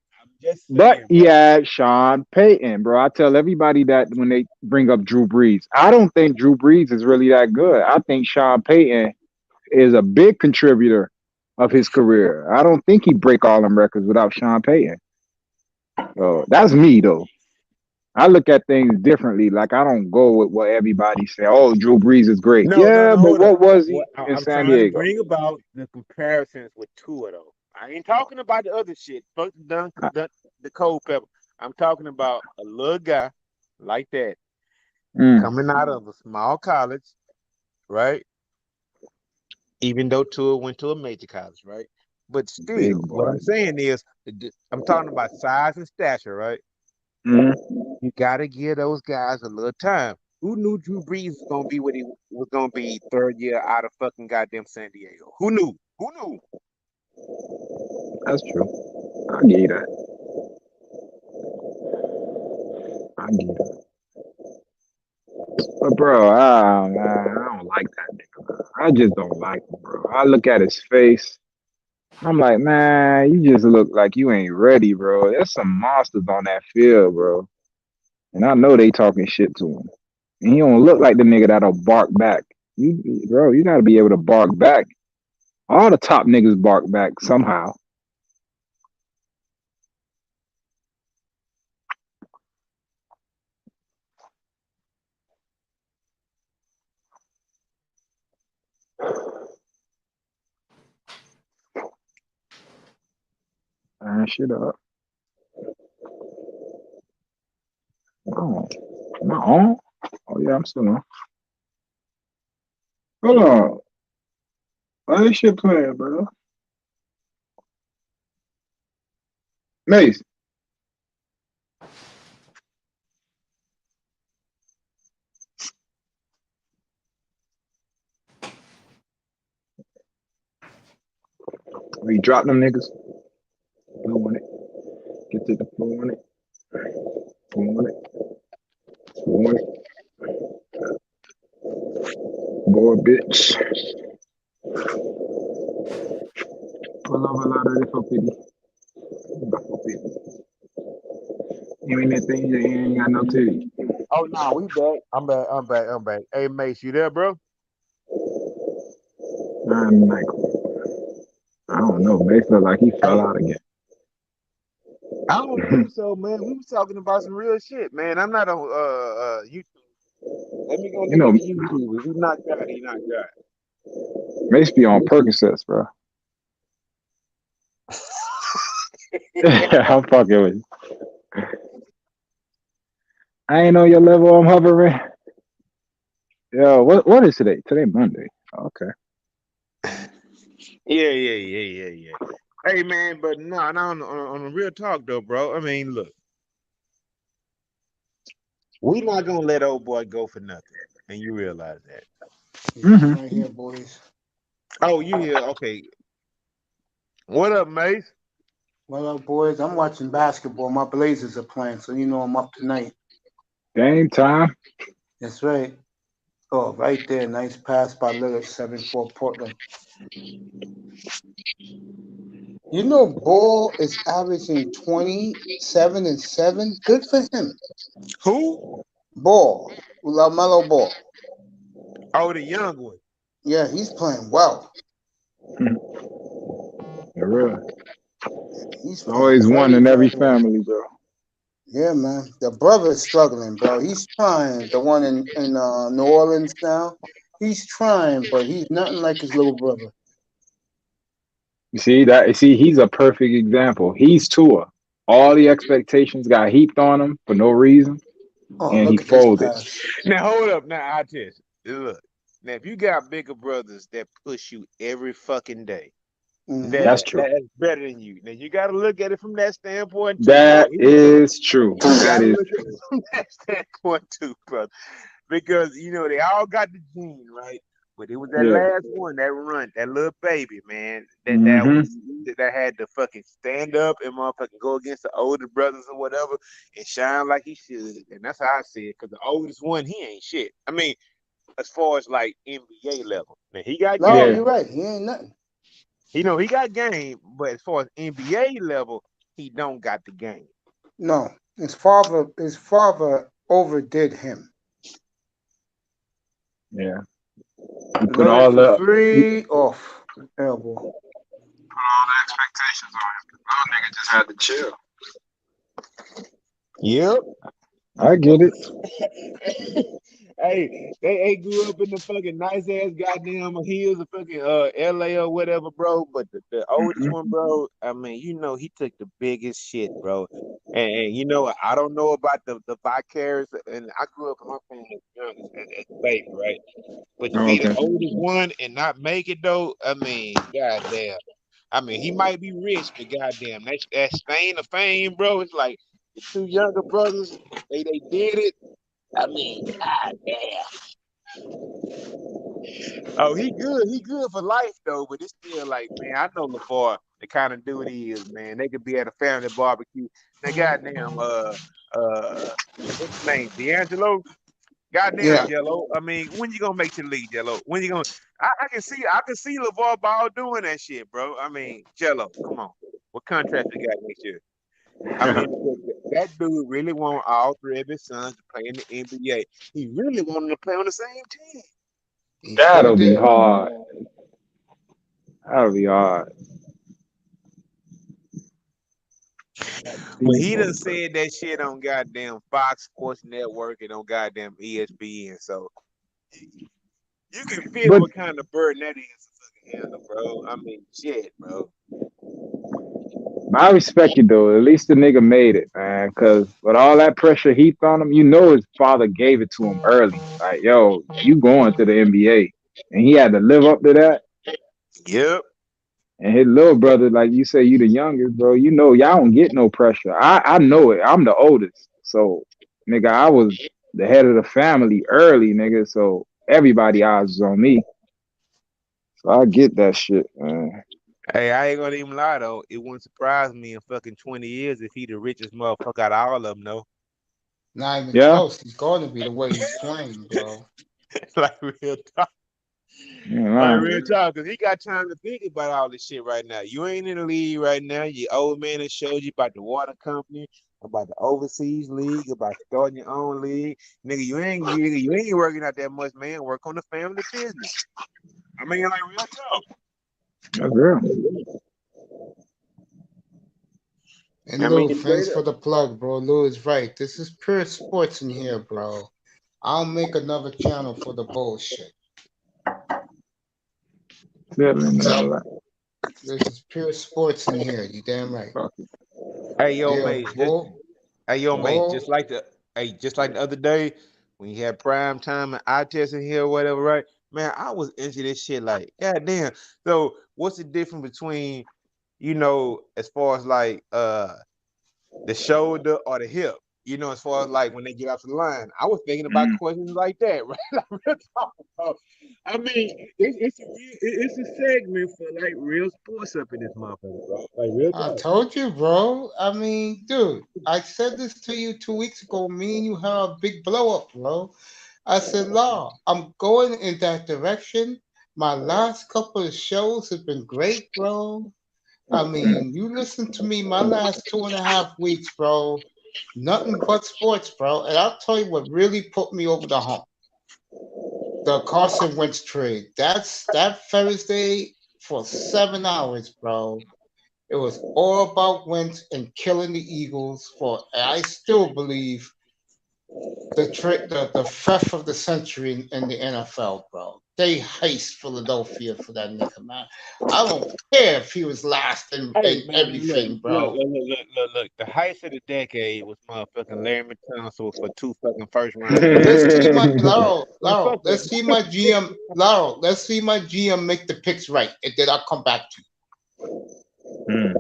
But Bro. he had Sean Payton, bro. I tell everybody that when they bring up Drew Brees. I don't think Drew Brees is really that good. I think Sean Payton is a big contributor of his career. I don't think he'd break all them records without Sean Payton. So that's me though. I look at things differently. Like I don't go with what everybody say. Oh, Drew Brees is great. No, Yeah, but hold up. what was he What in I'm San trying to Diego? bring about the comparisons with Tua, though. I ain't talking about the other shit. Fuck the cold pepper. I'm talking about a little guy like that coming out of a small college, right? Even though Tua went to a major college, right? But Big still, what boy. I'm saying is, I'm talking about size and stature, right? Mhm. You gotta give those guys a little time. Who knew Drew Brees was gonna be what he was gonna be third year out of fucking goddamn San Diego? Who knew? Who knew? That's true. I get you that. I get it. But bro, man, I don't like that nigga. Man. I just don't like him, bro. I look at his face. I'm like, man, you just look like you ain't ready, bro. There's some monsters on that field, bro. And I know they talking shit to him. And he don't look like the nigga that'll bark back. Bro, you gotta be able to bark back. All the top niggas bark back somehow. Shit up. Oh, am I on? Oh yeah, I'm still on. Hold on. Why this shit playing, bro? Mace. We drop them niggas. Blue on it. Get to the blue on it. Blue on it. Blue on it. Boy, bitch. Pull over a lot of this for 50. You ain't that thing, you ain't got no titty. Oh no, we back. I'm back. Hey Mace, you there, bro? I'm like, I don't know. Mace felt like he fell out again. I don't think so, man. We was talking about some real shit, man. I'm not on YouTube. Let me go You look know, at the YouTube. If he knocked out, he knocked out. Mace be on Percocets, bro. I'm fucking with you. I ain't on your level. I'm hovering. Yo, what is today? Today Monday. Okay. Yeah. Hey man, but no, on the real talk though, bro. I mean, look, we not gonna let old boy go for nothing, and you realize that. I'm right here, boys. Oh, you here? Okay. What up, Mace? What up, boys? I'm watching basketball. My Blazers are playing, so you know I'm up tonight. Game time. That's right. Oh, right there. Nice pass by Lillard, 7-4 Portland. You know, Ball is averaging 27 and 7. Good for him. Who? Ball. LaMelo Ball. Oh, the young one. Yeah, he's playing well. For real. He's playing Always one very, in every very well. family, bro. Yeah, man. The brother is struggling, bro. He's trying. The one in New Orleans now. He's trying, but he's nothing like his little brother. You see that? You see, he's a perfect example. He's Tua. All the expectations got heaped on him for no reason, Oh, and he look at this folded. pass. Now hold up. Now I test. Look. Now if you got bigger brothers that push you every fucking day, Mm-hmm. That's true. that's better than you. Now you got to look at it from that standpoint too, That bro. is true. You That gotta is look at true. it from that standpoint too, brother. Because you know they all got the gene, right? But it was that Yeah. last one, that run, that little baby, man, that Mm-hmm. was that had to fucking stand up and motherfucking go against the older brothers or whatever and shine like he should. And that's how I see it. Because the oldest one, he ain't shit. I mean, as far as like NBA level, now he got No, Yeah. game. you're right. He ain't nothing. He know he got game, but as far as NBA level, he don't got the game. No, his father overdid him. Yeah. He put Another all for the free off elbow. expectations on him. Our nigga just had to chill. Yep. I get it. Hey, they grew up in the fucking nice ass goddamn hills of fucking LA or whatever, bro. But the oldest one, bro, I mean, you know, he took the biggest shit, bro. And you know, I don't know about the vicarious, and I grew up in my family young as a baby, right? But to Oh, be the okay. oldest one and not make it though, I mean, goddamn. I mean, he might be rich, but goddamn, that stain of fame, bro. It's like the two younger brothers, they did it. I mean, goddamn. Oh, he good. He good for life though, but it's still like, man, I know LeVar, the kind of dude he is, man. They could be at a family barbecue. Now, goddamn, what's his name? D'Angelo. Goddamn, Yeah. Jello. I mean, when you gonna make the league, Jello? When you gonna? I can see LeVar Ball doing that shit, bro. I mean, Jello, come on. What contract you got next year? I mean, that dude really want all three of his sons to play in the NBA. He really want them to play on the same team. He sure That'll be did. hard. That'll be hard. But he done said that shit on goddamn Fox Sports Network and on goddamn ESPN. So you can feel But what kind of burden that is to fucking handle, bro. I mean, shit, bro. I respect it though. At least the nigga made it, man. Cause with all that pressure heaped on him, you know his father gave it to him early. Like, yo, you going to the NBA, and he had to live up to that. Yep. And his little brother, like you say, you the youngest, bro. You know, y'all don't get no pressure. I know it. I'm the oldest, so nigga, I was the head of the family early, nigga. So everybody eyes was on me. So I get that shit, man. Hey, I ain't gonna even lie though. It wouldn't surprise me in fucking 20 years if he the richest motherfucker out of all of them, though. Not even Yeah, close. He's going to be the way he's playing, bro. Like real talk. yeah, Like man. real talk, because he got time to think about all this shit right now. You ain't in the league right now. Your old man has showed you about the water company, about the overseas league, about starting your own league. Nigga, you ain't working out that much, man. Work on the family business. I mean, like real talk. That's real. And I Lou, mean, thanks straight for up. the plug, bro. Lou is right. This is pure sports in here, bro. I'll make another channel for the bullshit. Yeah, man, all that. This is pure sports in here. You damn right. Fuck it. Hey, yo, Yeah, mate. bull, Just bull. like the other day when you had prime time and eye test in here or whatever, right? Man, I was into this shit like, god damn. So what's the difference between, as far as like the shoulder or the hip? As far as like when they get off the line. I was thinking about questions like that, right? Like, real talk, bro. I mean, it's a segment for like real sports up in this motherfucker, bro. Like real I talk. told you, bro. I mean, dude, I said this to you 2 weeks ago. Me and you had a big blow up, bro. I said, Law, I'm going in that direction. My last couple of shows have been great, bro. I mean, you listen to me my last 2.5 weeks, bro. Nothing but sports, bro. And I'll tell you what really put me over the hump. the Carson Wentz trade. That's that Thursday for 7 hours, bro. It was all about Wentz and killing the Eagles. For I still believe the theft of the century in the NFL, bro. They heist Philadelphia for that nigga, man. I don't care if he was last Hey in man, everything, bro. look. The heist of the decade was motherfucking Larry Tunsil for 2 fucking first round picks. Let's see my Man, Laro. fuck Let's that. see my GM Laro. Let's see my GM make the picks right, and then I'll come back to you. Hmm.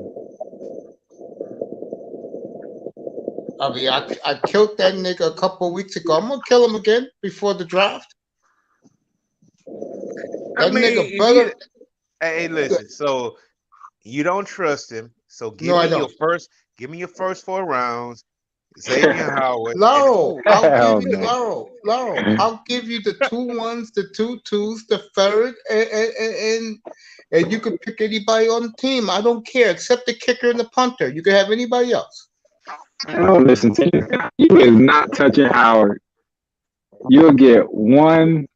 I mean, I killed that nigga a couple of weeks ago. I'm gonna kill him again before the draft. I That mean, nigga if you, better. hey, listen. So you don't trust him. So No, I don't. give me your first 4 rounds, Xavier Howard, and Laro, I'll Hell give you no. Laro. I'll give you the 2 1s, the 2 2s, the third, and you can pick anybody on the team. I don't care, except the kicker and the punter. You can have anybody else. I don't listen to you. You is not touching Howard. You'll get one.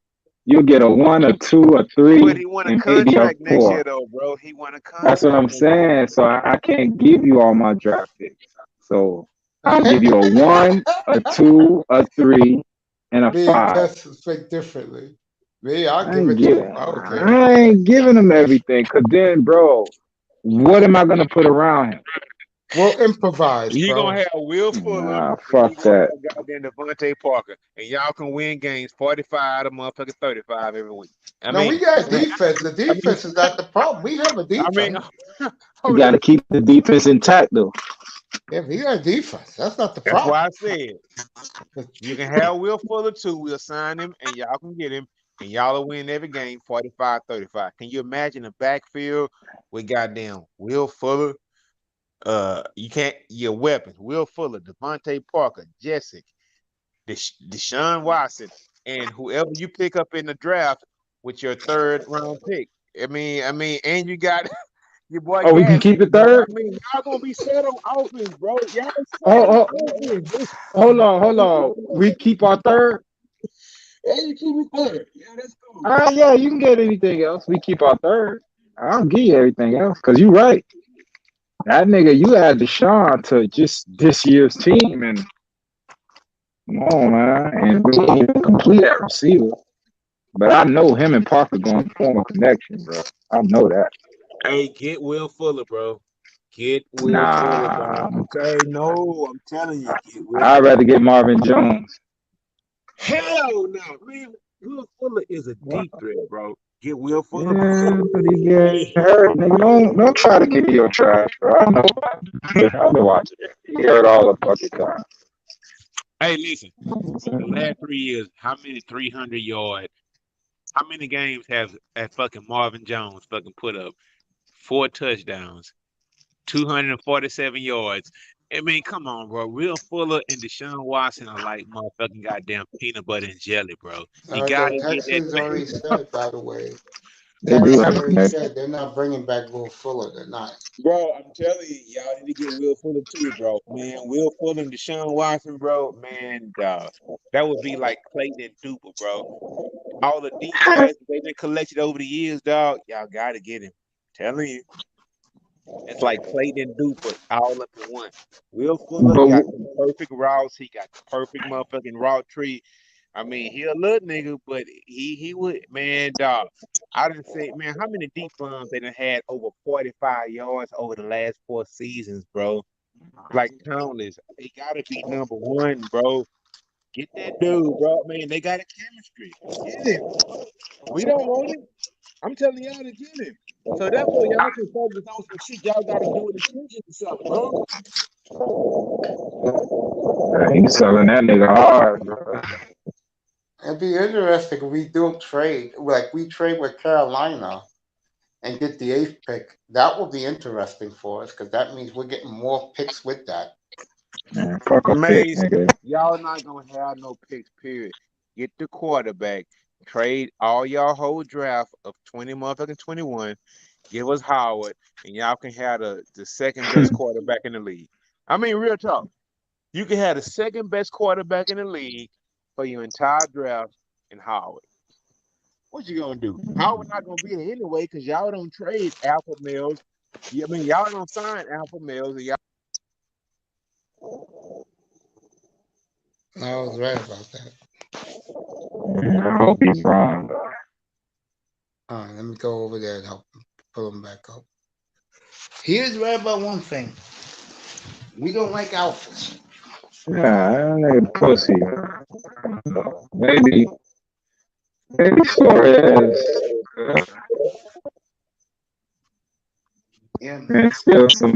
You'll get a 1, a 2, a but 3, he won a and maybe a contract next 4. year, though, bro. He won a That's what contract I'm next year. saying. So I can't give you all my draft picks. So I'll give you a 1, a 2, a 3, and a Me and 5. Tess think differently. Me, I'll I give ain't it to giving. him. I don't care. I ain't giving him everything. Cause then, bro, what am I gonna put around him? We'll improvise, You bro. gonna have Will Fuller, Nah, and fuck you gonna that. have goddamn Devontae Parker, and y'all can win games 45 to motherfucking 35 every week. I No, we mean, got I mean, defense. The I mean, defense is not the problem. We have a I mean, defense. You hold got to up. keep the defense intact, though. Yeah, we got defense. That's not the That's problem. why I said you can have Will Fuller too. We'll sign him, and y'all can get him, and y'all will win every game 45-35. Can you imagine a backfield with goddamn Will Fuller? You can't your weapons. Will Fuller, Devontae Parker, Jessic, Deshaun Watson, and whoever you pick up in the draft with your 3rd round pick. And you got your boy Oh, we can keep Gaskin, it bro. I third. mean, y'all gonna be set on offense, bro. Y'all set on Oh, offense. hold on, hold on. We keep our third. Yeah, you keep it third. Yeah, that's cool. Yeah, you can get anything else. We keep our third. I'll give you everything else. Cause you right. That nigga, you add Deshaun to just this year's team, and come on, man. And we ain't even complete at receiver. But I know him and Parker going to form a connection, bro. I know that. Hey, get Will Fuller, bro. Get Will Fuller, Nah, dog. I'm telling you, get Will I'd Fuller. rather get Marvin Jones. Hell no, man. Will Fuller is a deep threat, bro. Get Will Fuller, Yeah, bro. but he get hurt. Nigga, don't try to give me your trash, bro. I know. I've been watching it. He hurt all the fucking time. Hey, listen. For the last 3 years, how many 300-yard? How many games has fucking Marvin Jones fucking put up? 4 touchdowns, 247 yards. I mean, come on, bro. Will Fuller and Deshaun Watson are like motherfucking goddamn peanut butter and jelly, bro. You The gotta get that Texans man. already said, by the way. They do Texans have a already connection. said they're not bringing back Will Fuller. They're not. Bro, I'm telling you, y'all need to get Will Fuller too, bro. Man, Will Fuller and Deshaun Watson, bro. Man, dog. That would be like Clayton and Duper, bro. All the deep passes they've been collected over the years, dog. Y'all gotta get him. Telling you. It's like Clayton and Duper all up in one. Will Fuller But got the perfect routes. He got the perfect motherfucking route tree. I mean, he a little nigga, but he would, man, dog. I didn't say, man, how many deep bombs they done had over 45 yards over the last 4 seasons, bro? Like countless. They gotta be number one, bro. Get that dude, bro. Man, they got a chemistry. Get him. We don't want him. I'm telling y'all to get him. So therefore, y'all can focus on some shit y'all got to do in the future or something, bro. he's selling that nigga hard, bro. It'd be interesting if we don't trade, like we trade with Carolina and get the eighth pick. That will be interesting for us because that means we're getting more picks with that. Man, fuck a pick, Mace, nigga. y'all not gonna have no picks, period. Get the quarterback. Trade all y'all whole draft of 20 motherfucking 21. Give us Howard, and y'all can have the second best quarterback in the league. I mean, real talk. You can have the second best quarterback in the league for your entire draft in Howard. What you gonna do? Howard not gonna be there anyway because y'all don't trade alpha males. I mean, y'all don't sign alpha males, and y'all. I was right about that. I hope he's wrong. All right, let me go over there and help him pull him back up. He is right about one thing. We don't like alphas. Yeah, that nigga pussy. Maybe Flores. Yeah, man. There's still some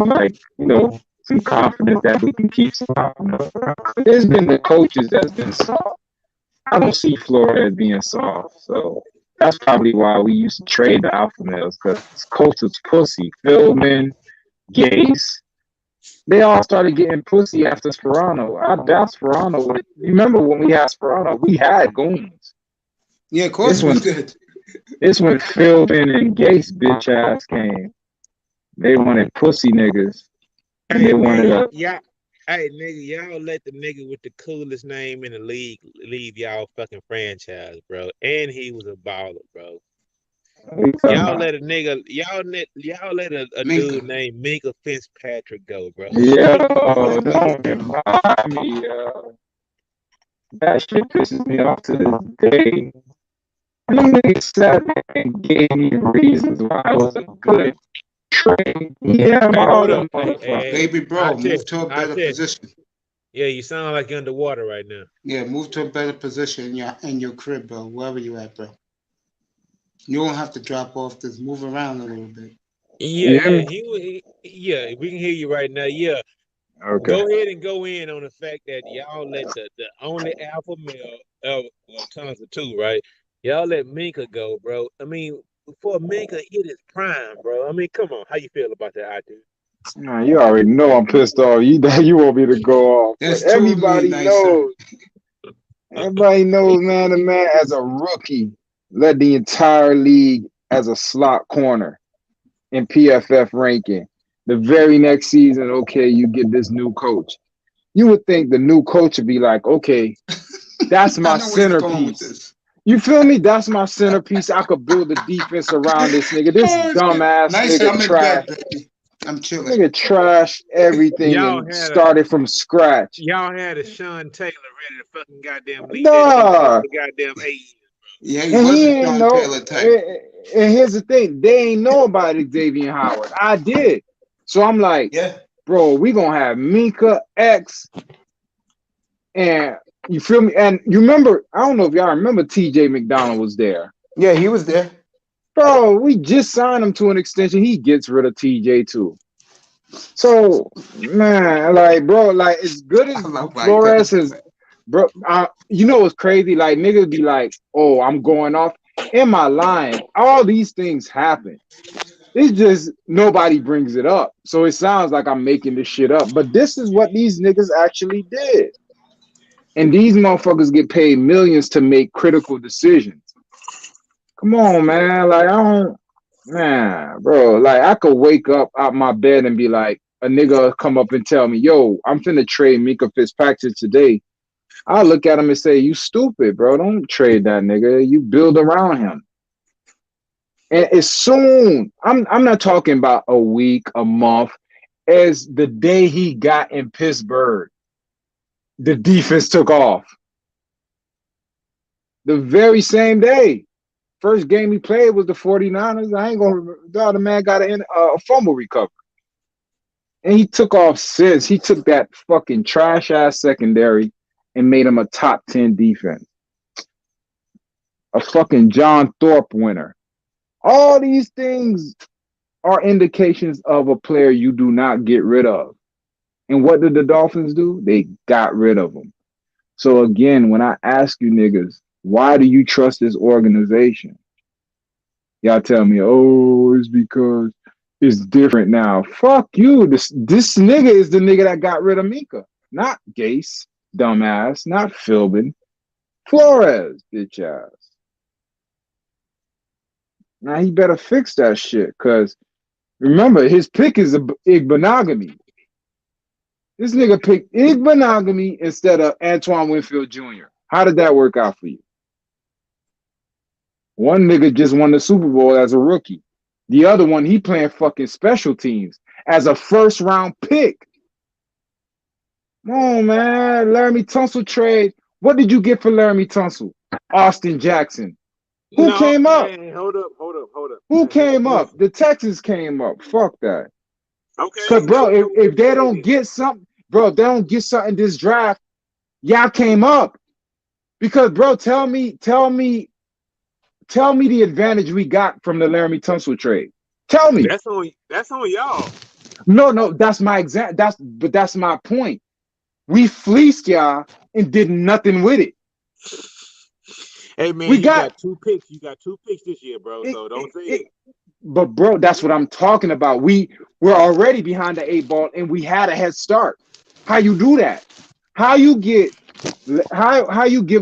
some confidence that we can keep some confidence. There's been the coaches that's been soft. I don't see Flores being soft, so that's probably why we used to trade the alpha males because coach was pussy. Philbin, Gase, they all started getting pussy after Sperano. I doubt Sperano. Remember when we had Sperano, we had goons. Yeah, of course we did. It's when Philbin and Gase bitch ass came. They wanted pussy niggas. And they wanted Hey nigga, y'all let the nigga with the coolest name in the league leave y'all fucking franchise, bro. And he was a baller, bro. Y'all let a nigga, y'all let a dude named Minka Fitzpatrick go, bro. Yo, don't remind me. That shit pisses me off to this day. Them niggas sat there and gave me reasons why it was a good trade. Yeah, Hey, hold them up. Hey, Baby bro, move to a I better tell- position. Yeah, you sound like you're underwater right now. Yeah, move to a better position in your crib, bro. Wherever you at, bro. You don't have to drop off. Just move around a little bit. Yeah, we can hear you right now. Yeah. Okay. Go ahead and go in on the fact that y'all let the only alpha male, tons of two, right? Y'all let Minka go, bro. I mean, before Minka hit his prime, bro. I mean, come on, how you feel about that idea? Nah, you already know I'm pissed off. You want me to go off. That's But everybody knows. Everybody knows, man, the man as a rookie led the entire league as a slot corner in PFF ranking. The very next season, okay, you get this new coach. You would think the new coach would be like, okay, that's my centerpiece. You feel me? That's my centerpiece. I could build a defense around this nigga. This dumbass nigga trash. I'm chilling. Nigga trashed everything and started from scratch. Y'all had a Sean Taylor ready to fucking goddamn lead that goddamn 8 years. Yeah, he was a Sean Taylor type. And here's the thing, they ain't know about Xavier Howard. I did. So I'm like, yeah, bro, we gonna have Minka X, and you feel me? And you remember, I don't know if y'all remember TJ McDonald was there. Yeah, he was there. Bro, we just signed him to an extension. He gets rid of TJ too. So, man, like, bro, like, as good as Flores is, bro, you know what's crazy? Like, niggas be like, oh, I'm going off. In my line, all these things happen. It's just nobody brings it up. So it sounds like I'm making this shit up. But this is what these niggas actually did. And these motherfuckers get paid millions to make critical decisions. Come on, man. Like, bro, like, I could wake up out my bed and be like, a nigga come up and tell me, yo, I'm finna trade Minka Fitzpatrick today. I'll look at him and say, you stupid, bro. Don't trade that nigga. You build around him. And as soon, I'm not talking about a week, a month, as the day he got in Pittsburgh, the defense took off. The very same day. First game he played was the 49ers. I ain't gonna remember. The man got a fumble recovery. And he took off since. He took that fucking trash ass secondary and made him a top 10 defense. A fucking John Thorpe winner. All these things are indications of a player you do not get rid of. And what did the Dolphins do? They got rid of him. So again, when I ask you niggas, why do you trust this organization? Y'all tell me, oh, it's because it's different now. Fuck you. This nigga is the nigga that got rid of Minka. Not Gase, dumbass. Not Philbin. Flores, bitch ass. Now he better fix that shit, because remember, his pick is Igbenogany. This nigga picked Igbenogany instead of Antoine Winfield Jr. How did that work out for you? One nigga just won the Super Bowl as a rookie. The other one, he playing fucking special teams as a first round pick. Come on, man. Laramie Tunsil trade. What did you get for Laramie Tunsil? Austin Jackson. Who came up? Hey, hold up. Who came up? The Texans came up. Fuck that. Okay. Cause bro, if they don't get something, bro, they don't get something this draft, y'all came up. Because bro, tell me the advantage we got from the Laramie Tunsil trade. Tell me. That's on y'all. No, that's my that's my point. We fleeced y'all and did nothing with it. Hey man, We you got 2 picks. You got 2 picks this year, bro. So don't say it. But bro, that's what I'm talking about. We're already behind the 8 ball and we had a head start. How you do that? How you give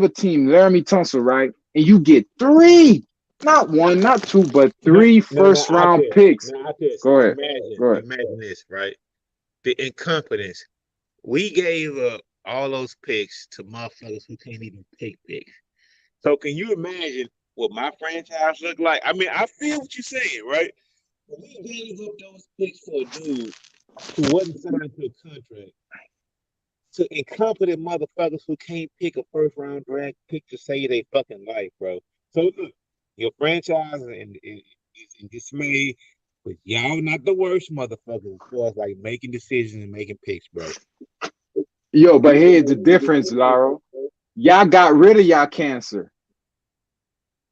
a team Laramie Tunsil, right? And you get 3, not 1, not 2, but 3 first round picks. Go ahead. Imagine this, right? The incompetence. We gave up all those picks to motherfuckers who can't even pick picks. So can you imagine what my franchise looked like? I mean, I feel what you're saying, right? But we gave up those picks for a dude who wasn't signed to a contract. To incompetent motherfuckers who can't pick a first round draft pick to save their fucking life, bro. So look, your franchise is in dismay, but y'all not the worst motherfuckers as far as like making decisions and making picks, bro. Yo, but here's the difference, Laro. Y'all got rid of y'all cancer.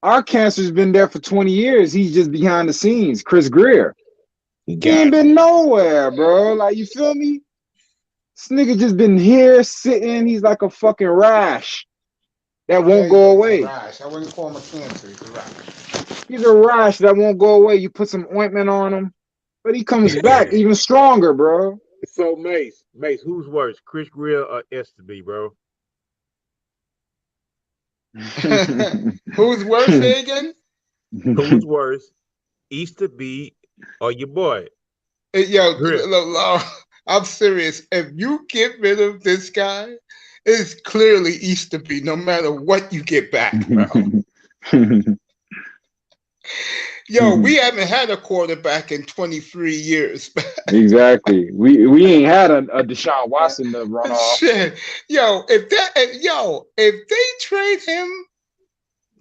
Our cancer's been there for 20 years. He's just behind the scenes. Chris Greer. He ain't been nowhere, bro. Like, you feel me? This nigga just been here sitting. He's like a fucking rash that won't go away. Rash. I wouldn't call him a cancer. He's a rash. He's a rash that won't go away. You put some ointment on him, but he comes back even stronger, bro. So Mace, who's worse, Chris Greer or Esteby, bro? Who's worse, again? Who's worse, Easterby or your boy? Yo, look, I'm serious. If you get rid of this guy, it's clearly Easterby, no matter what you get back, bro. Yo, we haven't had a quarterback in 23 years. Exactly. We ain't had a Deshaun Watson to run off. Shit. Yo, if they trade him,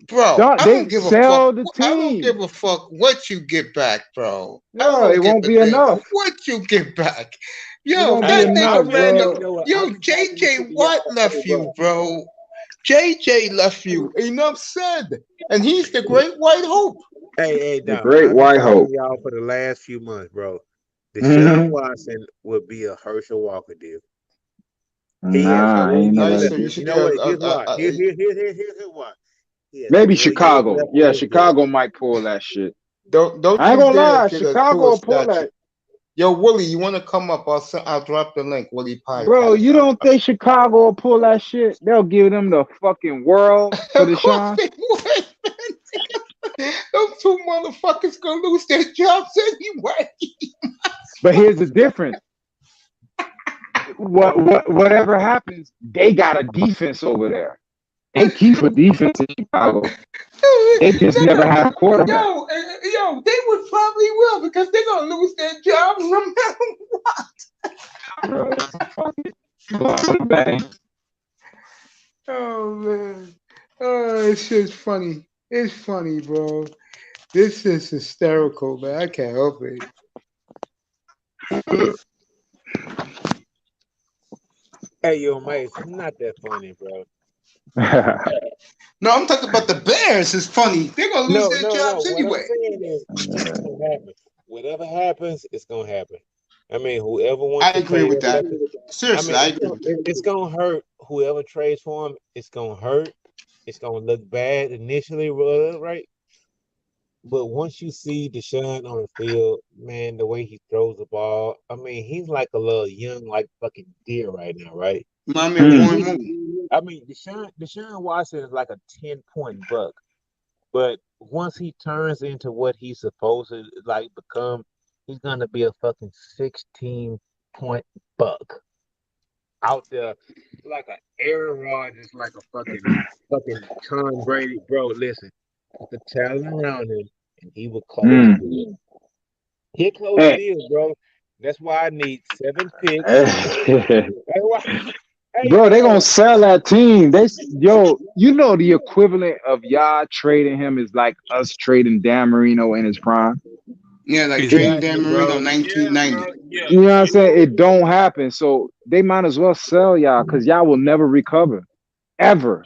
bro, I don't give a fuck. I don't give a fuck what you get back, bro. No, it won't be enough. What you get back. Yo, that nigga ran up. Yo, JJ Watt left you, bro. JJ left you. Enough said. And he's the great white hope. Hey, the great white hope. Y'all for the last few months, bro. Deshaun Watson would be a Herschel Walker deal. Nah, ain't never. You know what? Here's why. Maybe Chicago. Yeah, Chicago might pull that shit. Don't I ain't gonna lie, Chicago will pull that. Yo, Willie, you want to come up? I'll drop the link. Willie Pie. Bro, you don't think Chicago will pull that shit? They'll give them the fucking world for Deshaun. Those 2 motherfuckers gonna lose their jobs anyway. But here's the difference. Whatever happens, they got a defense over there. They keep a defense in Chicago. They just never had a quarterback. Yo, they would probably will because they're gonna lose their jobs no matter what. Oh man. Oh, it's just funny. It's funny, bro. This is hysterical, man. I can't help it. Hey, yo, Mace, it's not that funny, bro. No, I'm talking about the Bears. It's funny. They're gonna lose their jobs anyway. What I'm saying is, it's gonna happen. Whatever happens, it's gonna happen. I mean, whoever wants. I agree with that. Seriously, I agree with that. It's gonna hurt. Whoever trades for him, it's gonna hurt. It's gonna look bad initially, right? But once you see Deshaun on the field, man, the way he throws the ball, I mean, he's like a little young, like fucking deer right now, right? I mean, Deshaun Watson is like a 10-point buck, but once he turns into what he's supposed to like become, he's gonna be a fucking 16-point buck out there, like an Aaron Rodgers, like a fucking Tom Brady, bro. Listen, put the talent around him, and he will close Mm. the deal. He'll close the Hey, deal, bro. That's why I need 7 picks. hey, That's why. Hey, bro, they gonna yo, sell that team. Yo, you know the equivalent of y'all trading him is like us trading Dan Marino in his prime. Yeah, like trading exactly, Dan Marino bro. Yeah, 1990. bro. Yeah. You know what I'm You know saying? what? It don't happen. So they might as well sell y'all because y'all will never recover. Ever.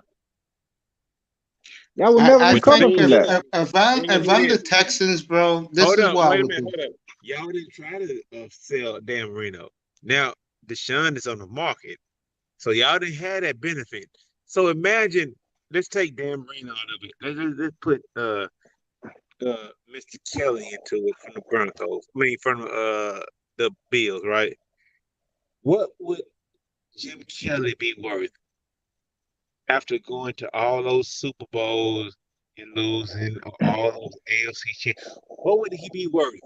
Y'all will never I But you recover think from seen that. though. if I'm the Texans, bro, this Hold is up, what I wait a would minute, do. hold up. Y'all didn't try to sell Dan Marino. Now, Deshaun is on the market, so y'all didn't have that benefit. So imagine, let's take Dan Marino out of it. Let's put Mr. Kelly into it from the Broncos. I mean, from the Bills, right? What would Jim Kelly be worth after going to all those Super Bowls and losing all those AFC champions? What would he be worth?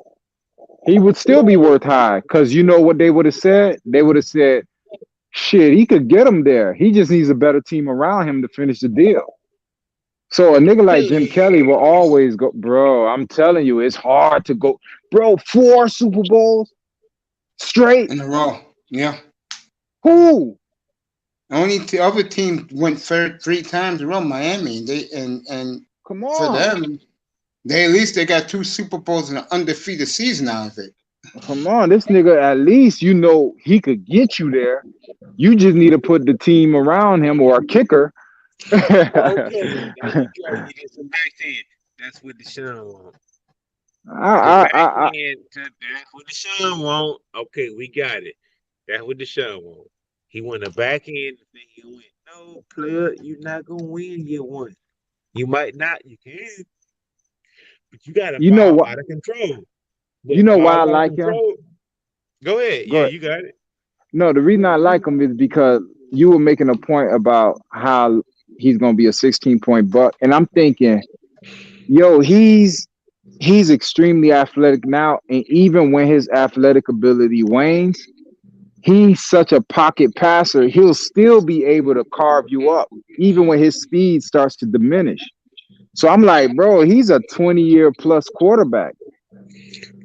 He would still be worth high because you know what they would have said? They would have said, shit, he could get him there. He just needs a better team around him to finish the deal. So a nigga like Jim Kelly will always go, bro. I'm telling you, it's hard to go, bro. 4 Super Bowls straight. In a row. Yeah. Who? Only other team went 3 times in a row, Miami. And Come for on. them, they at least they got 2 Super Bowls and an undefeated season out of it. Come on. This nigga, at least you know he could get you there. You just need to put the team around him or a kicker. Okay, there you go. You get some back end. That's what Deshaun want. The back I, that's what Deshaun want. Okay, we got it. That's what Deshaun want. He want a back end to think he'll win. No, player, you're not gonna win year one. You might not, you can, but you gotta you know ball what? out of control. You But know why I ball out of like him? control. Go ahead. Go Yeah, ahead. you got it. No, the reason I like him is because you were making a point about how he's gonna be a 16-point buck, and I'm thinking, yo, he's extremely athletic now, and even when his athletic ability wanes, he's such a pocket passer. He'll still be able to carve you up, even when his speed starts to diminish. So I'm like, bro, he's a 20-year plus quarterback.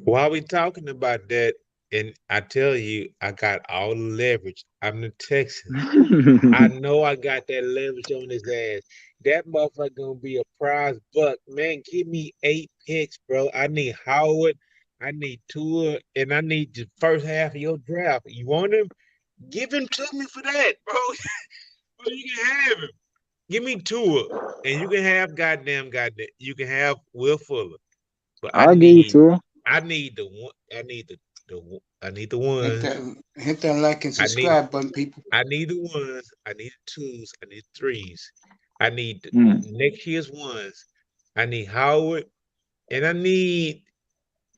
While we talking about that, and I tell you, I got all the leverage. I'm the Texan. I know I got that leverage on his ass. That motherfucker gonna be a prize buck. Man, give me 8 picks, bro. I need Howard, I need Tua, and I need the first half of your draft. You want him? Give him to me for that, bro. Bro, you can have him. Give me Tua, and you can have goddamn. You can have Will Fuller. But I'll give you to him. I need the one. I need the Hit ones. that like and I need subscribe button, people. I need the ones. I need the twos. I need the threes. I need Mm. next year's ones. I need Howard, and I need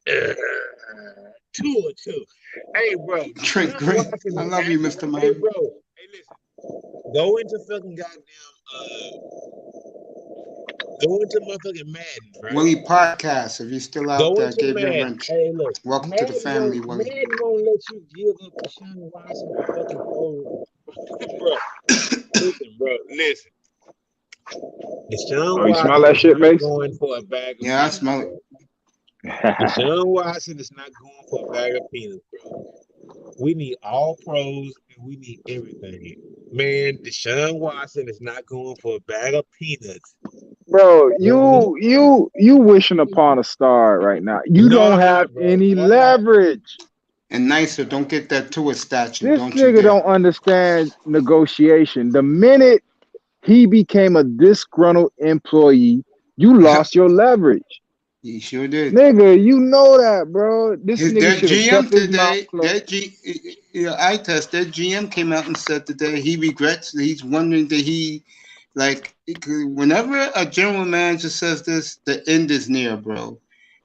uh, two or two. Hey, bro, Trent Deshaun Green. Watson I is love you, back. Mr. Hey, Miami. bro. Hey, listen. Go into fucking go into motherfucking Madden, right? Willie Podcast, if you're still out Go there, into gave you a Madden. wrench. Hey, look, Welcome to the family, Willie. Madden won't let you give up Deshaun Watson for fucking 4. Bro, listen. Deshaun Oh, you smell Watson that is shit, not Mace? going for a bag of Yeah, I peanuts, smell it. bro. Deshaun Watson is not going for a bag of peanuts, bro. We need all pros and we need everything. Man, Deshaun Watson is not going for a bag of peanuts. Bro, Mhm. you wishing upon a star right now. You No, don't I'm have not, bro. any No, I'm not. leverage. And nicer, don't get that Tua statue. This Don't you nigga dare. don't understand negotiation. The minute he became a disgruntled employee, you lost your leverage. He sure did. Nigga, you know that, bro. This nigga Their should have GM kept his mouth today, closed. I test, their GM came out and said today he regrets, he's wondering that whenever a general manager says this, the end is near, bro.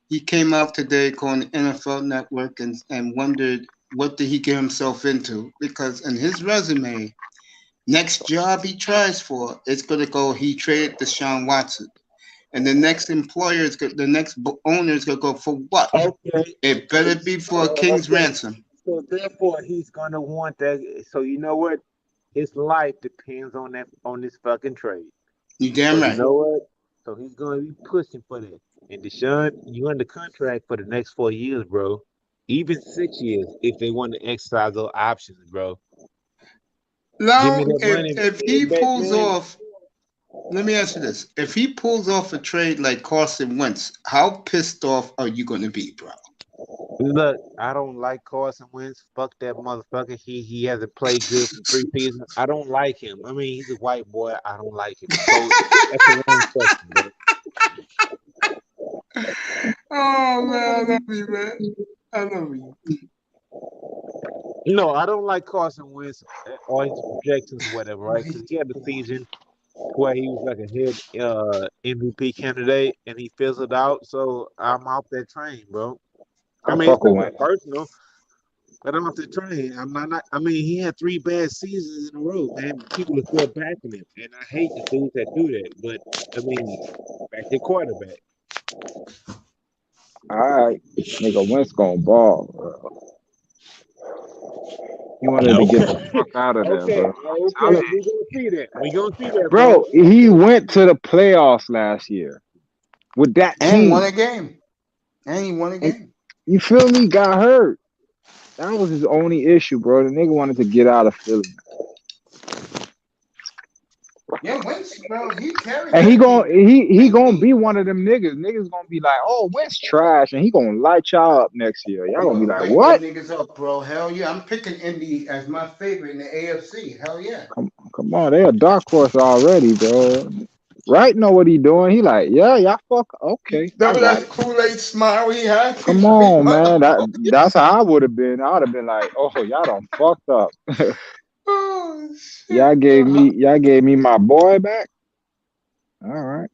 He came out today calling the NFL Network and wondered what did he get himself into, because in his resume, next job he tries for, it's going to go, he traded Deshaun Watson. And the next the next owner is going to go, for what? Okay. It better be for a king's Okay. ransom. So therefore he's gonna want that. So you know what? His life depends on this fucking trade. You So damn you right. know what? so he's going to be pushing for that. And Deshaun, you under contract for the next 4 years, bro. Even 6 years if they want to exercise those options, bro. Give Now, me that money if he back pulls then. off, let me ask you this: if he pulls off a trade like Carson Wentz, how pissed off are you going to be, bro? Look, I don't like Carson Wentz. Fuck that motherfucker. He hasn't played good for 3 seasons. I don't like him. I mean, he's a white boy. I don't like him. So that's the wrong question, bro. Oh man, I love you, man. I love you. No, I don't like Carson Wentz or his projections or whatever, right? Because he had the season where he was like a head MVP candidate and he fizzled out. So I'm off that train, bro. I I mean, it's fuck with nothing Wentz. personal, but I'm off the train. I'm not. I mean, he had 3 bad seasons in a row, man. People are still backing him, and I hate the dudes that do that. But I mean, back to quarterback. All right, nigga, Wentz gonna ball, bro. He wanted to get the Okay, fuck out of there, okay, bro. okay. Tell him. We gonna see that. We gonna see that, Bro, bro. he went to the playoffs last year with that And won team. a game. And he won a And game. you feel me? Got hurt. That was his only issue, bro. The nigga wanted to get out of Philly. Yeah, Wentz, bro, he carried And he that gon' team. he gonna be one of them niggas. Niggas gonna be like, oh, Wentz trash, and he gonna light y'all up next year. Y'all He gonna be gonna like, light them what? niggas up, bro. Hell yeah. I'm picking Indy as my favorite in the AFC. Hell yeah. Come on, they a dark horse already, bro. Right know what he doing. He like, yeah, y'all fuck. Okay, I Remember got that it. Kool-Aid smile he had? Come Like, on, man. motherfucker. That's how I would have been. I would have been like, oh, y'all done fucked up. Oh, y'all shit. gave me my boy back. All right.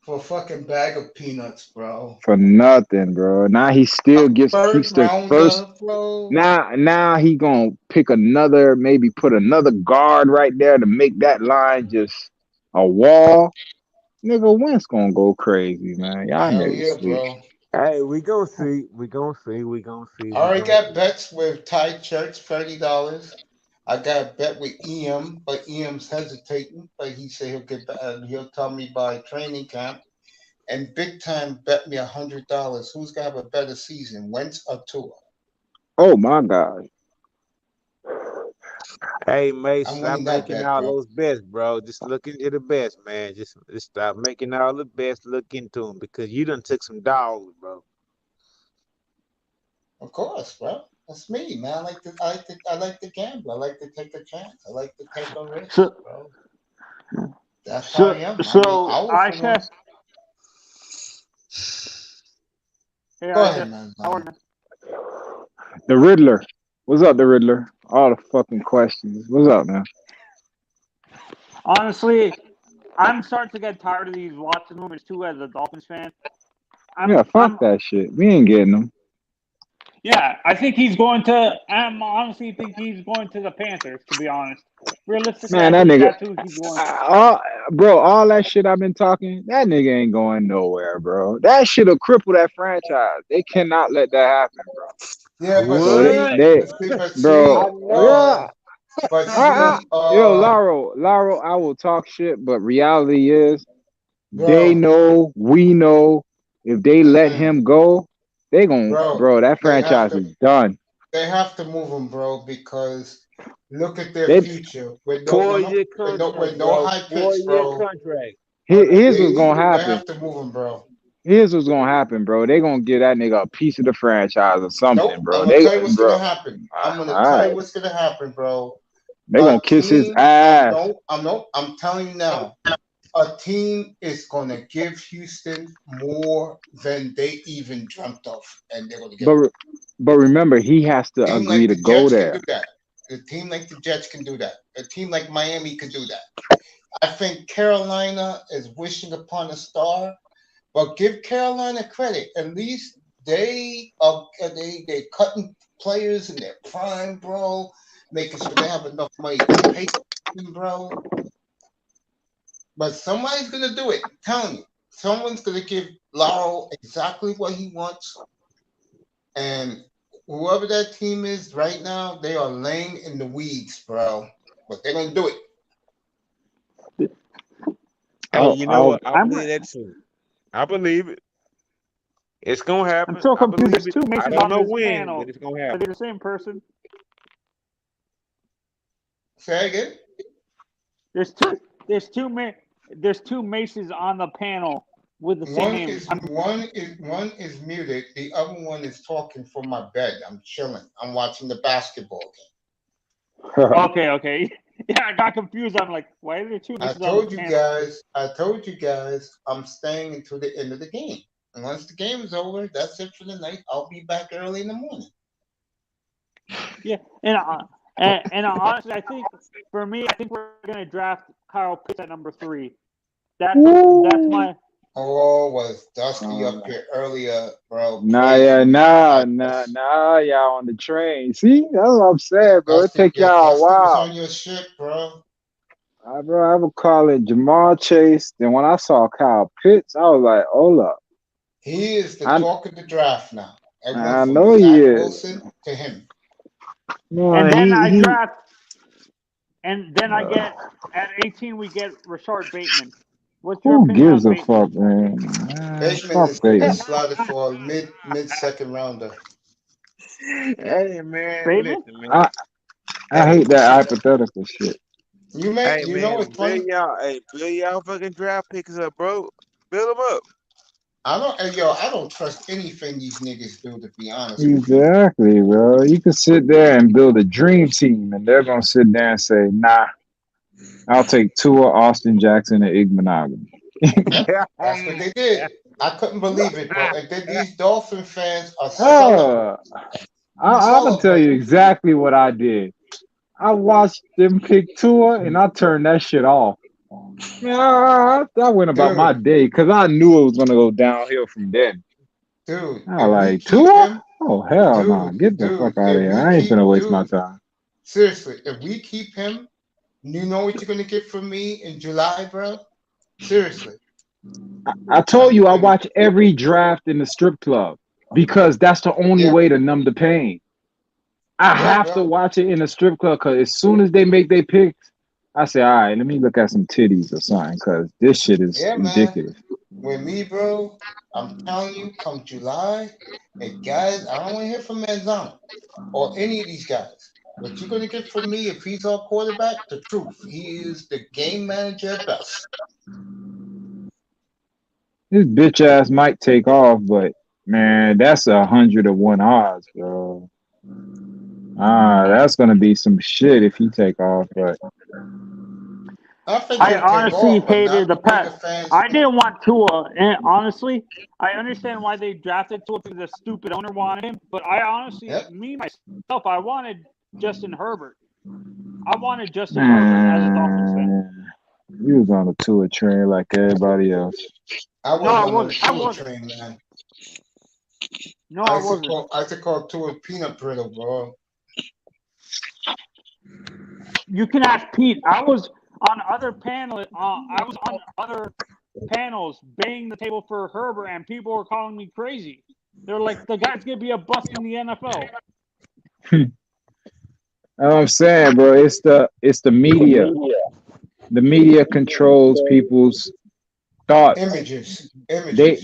For a fucking bag of peanuts, bro. For nothing, bro. Now he still keeps Third the first. rounder, bro. Now he gonna pick another, maybe put another guard right there to make that line just a wall. Nigga, Wentz gonna go crazy, man. Y'all Hell niggas yeah, sleep. bro. Hey, we gonna see. We gonna see. We gonna see. I We already gonna got see. bets with Ty Church, $30. I got a bet with EM, but EM's hesitating. But he said he'll tell me by training camp. And Big Time bet me $100. Who's gonna have a better season, Wentz or Tua? Oh my God. Hey, Mace, I'm stop winning that making bet, all bro. those bets, bro. Just look into the best, man. Just stop making all the bets. Look into them because you done took some dogs, bro. Of course, bro. That's me, man. I like to gamble. I like to take a chance. I like to take a risk, So, bro. That's how I so, am. I mean, so I was I the one. said, hey, Go I ahead, said, man. how are you? The Riddler. What's up, the Riddler? All the fucking questions. What's up, man? Honestly, I'm starting to get tired of these Watson rumors too as a Dolphins fan. Yeah, fuck I'm that shit. We ain't getting them. Yeah, I think he's going to. I honestly think he's going to the Panthers. To be honest, realistically, Man, I that think nigga, that's who he's going. bro, all that shit I've been talking, that nigga ain't going nowhere, bro. That shit'll cripple that franchise. They cannot let that happen, bro. Yeah, but So What? bro, I never. yeah. Yo, Laro, I will talk shit, but reality is, they bro, know, we know, if they let him go, they gon' bro, bro, that they have franchise to is done. they have to move him, bro, because look at their They future with no no no 4-year with no contract, with no bro. high picks, 4-year bro. contract. here's They what's need gonna to. They happen. have to move him, bro. Here's what's gonna happen, bro. They gonna give that nigga a piece of the franchise or something, Nope. bro. I'm gonna tell you what's Bro. gonna happen. I'm All gonna tell you right. what's gonna happen, bro. They A gonna kiss his team. ass. I'm telling you now. A team is gonna give Houston more than they even dreamt of, and they're gonna give it. But remember, he has to Team agree like to the go Jets can do there. that. A team like the Jets can do that. A team like Miami can do that. I think Carolina is wishing upon a star, but give Carolina credit. At least they cutting players in their prime, bro, making sure they have enough money to pay them, bro. But somebody's gonna do it. I'm telling you, someone's gonna give Laurel exactly what he wants, and whoever that team is right now, they are laying in the weeds, bro. But they're gonna do it. Hey, you know what? I I'm believe that too. I believe it. It's gonna I'm happen. so I confused. believe There's it. two I Masons don't on know this when, panel. but it's gonna Are happen. they the same person? Say again. There's two. There's two. There's two Masons on the panel with the same name. One is muted. The other one is talking from my bed. I'm chilling. I'm watching the basketball game. Okay. Yeah, I got confused. I'm like, why are there two Masons on the panel? I told you guys, I'm staying until the end of the game. And once the game is over, that's it for the night. I'll be back early in the morning. Yeah, and honestly, I think for me, I think we're gonna draft Kyle Pitts at number 3. That's my. Oh, was Dusty up here earlier, bro? Nah, praising y'all on the train. See, that's what I'm saying, bro. It take y'all a Dusty was while. on your ship, bro. Bro, I would call it Jamal Chase. Then when I saw Kyle Pitts, I was like, hold up. He is the talk of the draft now. It went I from know he Zach is. Wilson to him. No, And then I draft, and then I get at 18 we get Rashard Bateman. What's your who opinion gives on a Bateman? fuck, man? Bateman Fuck Bateman. is slotted for a mid second rounder. Hey man, Bateman? listen, man. I hate that hypothetical shit. You Hey know man, what's funny? build y'all fucking draft picks up, bro. Build them up. I don't trust anything these niggas do, to be honest with you. Exactly, bro. You can sit there and build a dream team, and they're gonna sit there and say, "Nah, I'll take Tua, Austin Jackson, and Igbenogany." That's what they did. I couldn't believe it, bro. And then these Dolphin fans are celebrating. I'm gonna tell you exactly what I did. I watched them pick Tua, and I turned that shit off. Yeah, I went about my day because I knew it was gonna go downhill from then. Dude, I was like, Tua? Oh hell no! Get the dude, fuck out of here! I ain't gonna waste my time. Seriously, if we keep him, you know what you're gonna get from me in July, bro? Seriously. I told you I watch every draft in the strip club because that's the only way to numb the pain. I have to watch it in the strip club because as soon as they make their picks, I say, all right, let me look at some titties or something because this shit is ridiculous. Man. With me, bro, I'm telling you, come July, and guys, I don't want to hear from Manzano or any of these guys. What you're gonna get from me if he's our quarterback, the truth. He is the game manager at best. This bitch ass might take off, but man, that's 100-1 odds, bro. That's gonna be some shit if he take off, but I honestly hated the pet. I didn't want Tua, and honestly, I understand why they drafted Tua because the stupid owner wanted him. But I honestly, myself, I wanted Justin Herbert. I wanted Justin Herbert as a Dolphins fan. You was on a Tua train like everybody else. I wasn't on the Tua train, man. No, I wasn't. I used to call Tua peanut brittle, bro. You can ask Pete. I was on other panels banging the table for Herbert, and people were calling me crazy. They're like, the guy's gonna be a bust in the NFL. I'm saying, bro, it's the media. The media controls people's thoughts. Images. They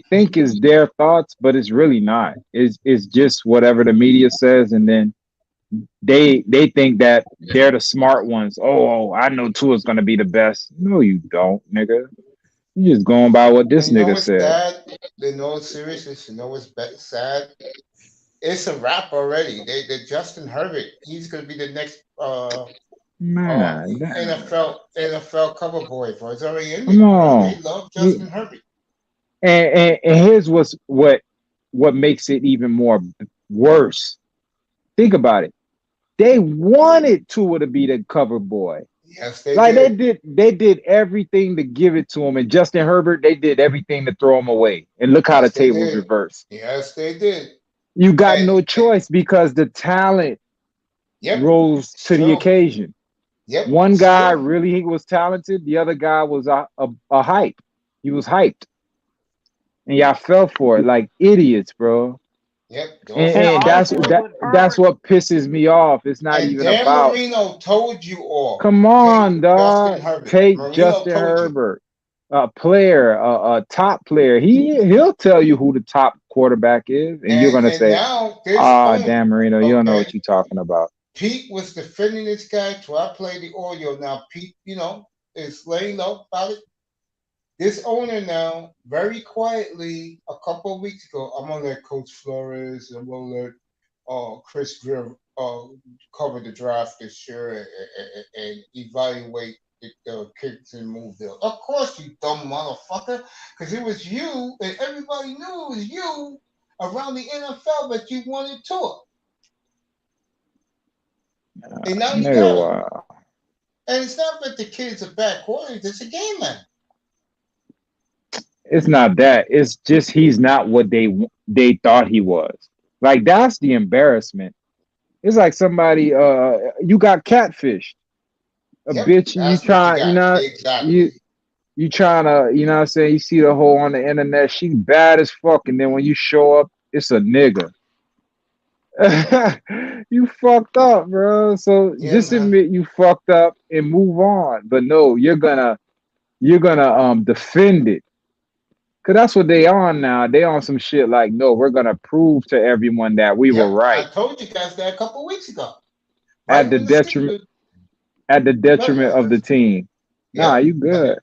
think it's their thoughts, but it's really not. It's just whatever the media says, and then they think that they're the smart ones. Oh, I know Tua's gonna be the best. No, you don't, nigga. You just going by what this nigga said. Sad? They know it's serious. You know what's sad? It's a wrap already. They Justin Herbert. He's gonna be the next NFL cover boy, bro. It's already in there. They love Justin Herbert. And here's what makes it even more worse. Think about it. They wanted Tua to be the cover boy. Yes, they did. They did everything to give it to him, and Justin Herbert, they did everything to throw him away. And look how the tables reversed. Yes, they did. You got no choice because the talent rose to the occasion. Yep. One guy really was talented. The other guy was a hype. He was hyped. And y'all fell for it like idiots, bro. Yep. And, And and that's honestly, that with that's her, what pisses me off. It's not And even Dan about. Marino told you all. Come Take on, Justin dog. Herbert. Take Marino Justin told you. Herbert, a player, a top player. He'll tell you who the top quarterback is, and you're gonna And say, now this "Ah, owner, Dan Marino, you don't know okay, what you're talking about." Pete was defending this guy till I played the audio. Now Pete, is laying low about it. This owner now, very quietly, a couple of weeks ago, I'm gonna let Coach Flores and I'm gonna let Chris Greer cover the draft this year and evaluate the kicks and move there. Of course, you dumb motherfucker, because it was you and everybody knew it was you around the NFL that you wanted to. And now you Nigga, got him. wow. And it's not that the kid's a bad quarterback, it's a game man. It's not that. It's just he's not what they thought he was. Like that's the embarrassment. It's like somebody you got catfished. A Yep, bitch you that's what you trying, got. Exactly. you trying to, you know what I'm saying? You see the whole on the internet, she bad as fuck, and then when you show up, it's a nigga. You fucked up, bro. So Yeah, just man. admit you fucked up and move on. But no, you're gonna defend it. Cause that's what they on now. They on some shit like, no, we're gonna prove to everyone that we were Yep, I right told you guys that a couple weeks ago. at Right the when the detriment season. of the team. Nah, Yep. you good.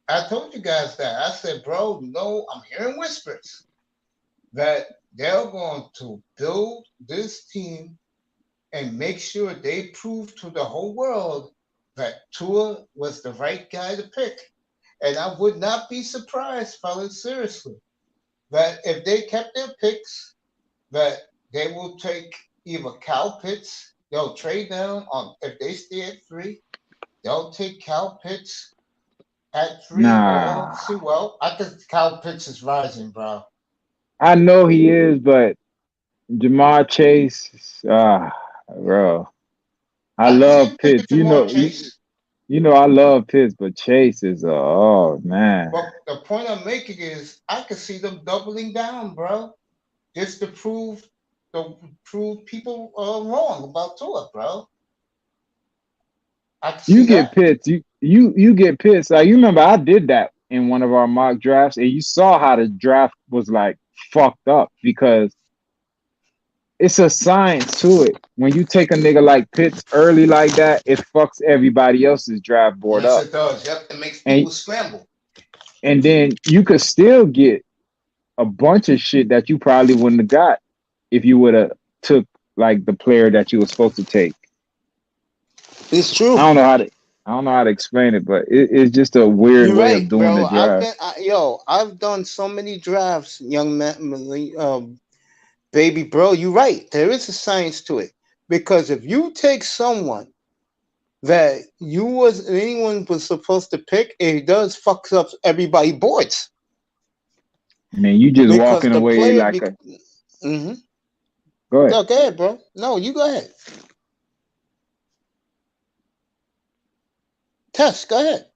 I told you guys that. I said, bro, I'm hearing whispers that they're going to build this team and make sure they prove to the whole world that Tua was the right guy to pick. And I would not be surprised, fellas, seriously, that if they kept their picks, that they will take either Cal Pitts, they'll trade down on if they stay at 3, they'll take Cal Pitts at 3 Nah. or see. Well, I think Cal Pitts is rising, bro. I know he is, but Jamar Chase, bro. I I can see love him picking Pitts. Jamar Chase. You know I love Pitts, but Chase is oh man. But the point I'm making is I can see them doubling down, bro, just to prove people wrong about Tua, bro. I can You see get that. Pitts. You get Pitts. Like you remember I did that in one of our mock drafts, and you saw how the draft was like fucked up because it's a science to it. When you take a nigga like Pitts early like that, it fucks everybody else's draft board Yes, up. it does. Yep, it makes And people scramble. and then you could still get a bunch of shit that you probably wouldn't have got if you would have took like the player that you were supposed to take. It's true. I don't know how to explain it, but it's just a weird You're way of right, doing bro. the draft. I've done so many drafts, young man, baby, bro. You're right. There is a science to it because if you take someone that anyone was supposed to pick, it does fucks up everybody's boards Man, you just because walking the away player. like a Mm-hmm. go ahead. No, go ahead, bro. No, you go ahead. Tess, go ahead.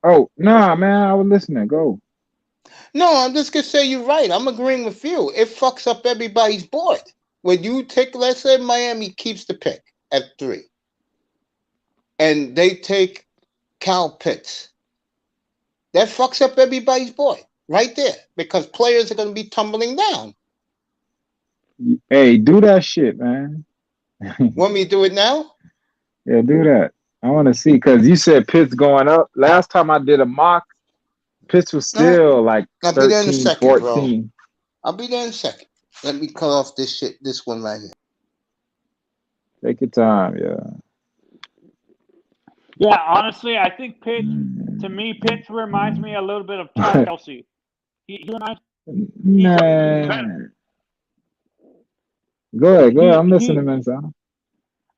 Oh, nah, man, I was listening. Go. No, I'm just gonna say you're right. I'm agreeing with you. It fucks up everybody's board. When you take, let's say Miami keeps the pick at 3, and they take Cal Pitts, that fucks up everybody's board right there because players are gonna be tumbling down. Hey, do that shit, man. Want me to do it now? Yeah, do that. I want to see because you said Pitt's going up. Last time I did a mock, Pitts was No, still like I'll be there in a 13, second, bro. 14. I'll be there in a second. Let me cut off this one right here. Take your time, yeah. yeah, honestly, I think Pitts, to me, Pitts reminds me a little bit of Travis Kelce. He reminds me Man. Go ahead. I'm listening, man. Son.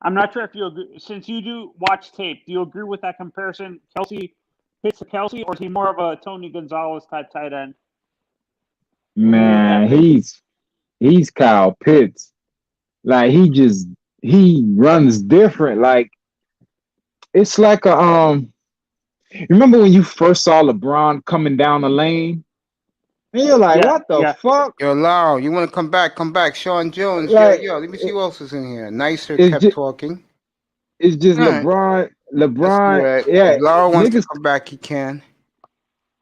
I'm not sure if you agree. Since you do watch tape, do you agree with that comparison? Pitts to Kelce, or is he more of a Tony Gonzalez type tight end? Man, he's Kyle Pitts. Like he runs different. Like it's like a remember when you first saw LeBron coming down the lane? And you're like, Yeah, what the yeah. fuck? Yo, Lau, you want to come back? Come back. Sean Jones. Like, Let me see who else is in here. Nicer it's kept just, talking. it's just All right. LeBron. Let's do LeBron, that. yeah, If Lau wants to niggas, come back, he can.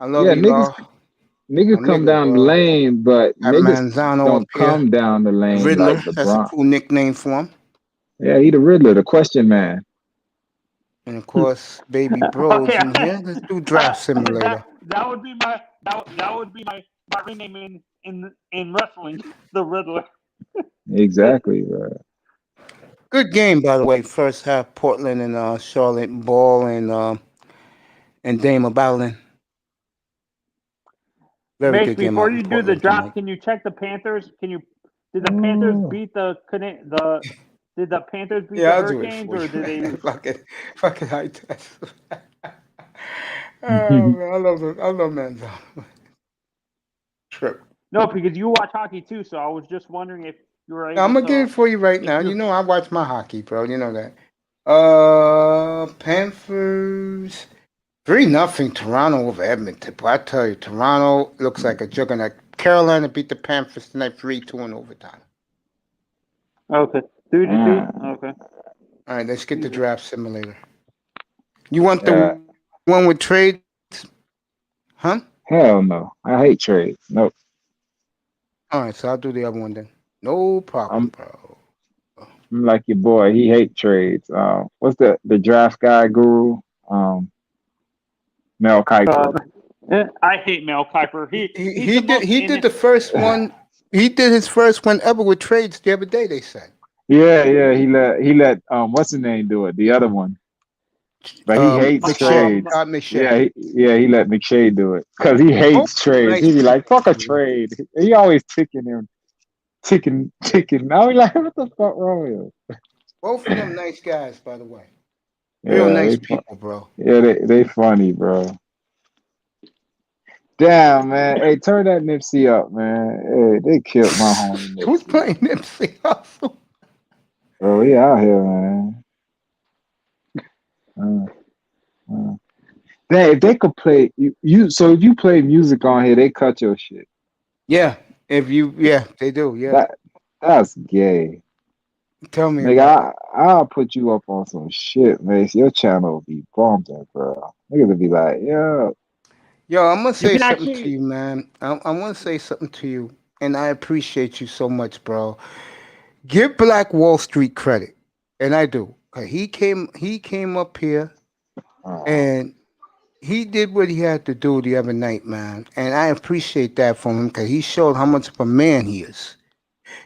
I love yeah, you, Lau. niggas My come nigga, down the bro. lane, but Got niggas Manzano up don't here. come down the lane Riddler. like That's a LeBron. cool nickname for him. Yeah, he the Riddler, the question man. And of course, Baby Bro's Okay. in here. Let's do Draft Simulator. that would be my my ring name in wrestling, the Riddler. Exactly, bro. Good game, by the way. First half, Portland and Charlotte Ball and Dame are battling. Very Mace, good game before out in you do the Portland draft, tonight. can you check the Panthers? Did the Panthers Oh. beat the did the Panthers beat Yeah, the I'll do it Hurricanes for you. or did they lose? fucking high test. Oh man, I love Manziel. Trip. No, because you watch hockey too, so I was just wondering if you were able I'm gonna to. get it for you right now. you- You know I watch my hockey, bro. You know that. Panthers 3-0 Toronto over Edmonton. But I tell you, Toronto looks like a juggernaut. Carolina beat the Panthers tonight 3-2 in overtime. Okay, 3-2. Okay. All right, let's get the draft simulator. You want Yeah. the one with trades? Huh? Hell no. I hate trades. Nope. All right, so I'll do the other one then. No problem, bro. I'm like your boy. He hate trades. What's the draft guy guru? Mel Kiper. I hate Mel Kiper. He did the first one. He did his first one ever with trades the other day. They said. Yeah. He let what's his name do it? The other one. But he hates McShay. trades. McShay. He let McShay do it because he hates trades. nice He be like, "Fuck a people. trade." He always ticking. Now he like, "What the fuck wrong with him?" Both of them nice guys, by the way. Yeah, Real nice people, bro. Yeah, they funny, bro. Damn, man. Hey, turn that Nipsey up, man. Hey, they killed my homie Nipsey. Who's playing Nipsey Hussle? Bro, he out here, man. If they could play so if you play music on here, they cut your shit. Yeah, they do. Yeah, That's gay. tell me. Nigga, I'll put you up on some shit, man. Your channel will be bumping, bro. Niggas will be like, yo, I'm gonna say something actually- to you, man. I want to say something to you, and I appreciate you so much, bro. Give Black Wall Street credit, and I do. He came up here, and he did what he had to do the other night, man. And I appreciate that from him because he showed how much of a man he is.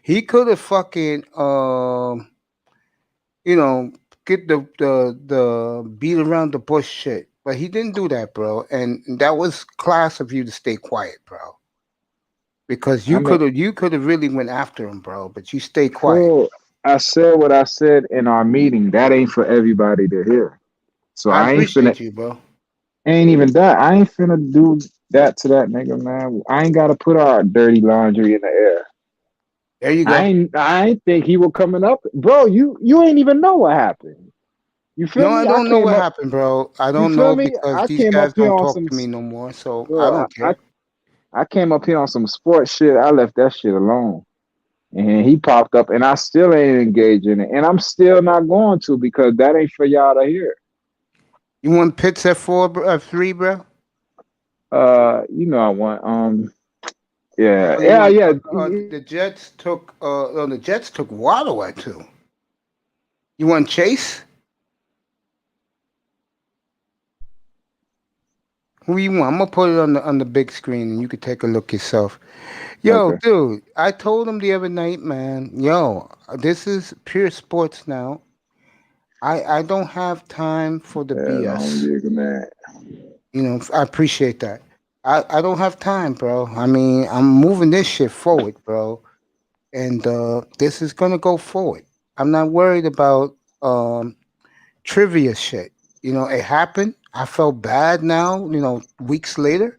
He could have fucking, get the beat around the bush shit, but he didn't do that, bro. And that was class of you to stay quiet, bro. Because you could have really went after him, bro. But you stay quiet. Bro, I said what I said in our meeting. That ain't for everybody to hear. So I I ain't appreciate finna. you, bro. Ain't even that. I ain't finna do that to that nigga, man. I ain't gotta put our dirty laundry in the air. There you go. I ain't think he was coming up, bro. You ain't even know what happened. You feel No, me? I don't know what happened, bro. I don't feel know me? because I these came guys up here don't on talk some. to me no more, so Bro, I don't care. I came up here on some sports shit. I left that shit alone, and he popped up, and I still ain't engaged in it, and I'm still not going to because that ain't for y'all to hear. You want Pitts at 3, bro? You know I want yeah. The Jets took Waddle at 2. You want Chase? Who you want? I'm gonna put it on the big screen and you can take a look yourself. Yo, Okay. dude, I told him the other night, man. Yo, this is pure sports now. I don't have time for the BS. Man. You know, I appreciate that. I don't have time, bro. I mean, I'm moving this shit forward, bro. And this is gonna go forward. I'm not worried about trivia shit. You know, it happened. I felt bad now, weeks later,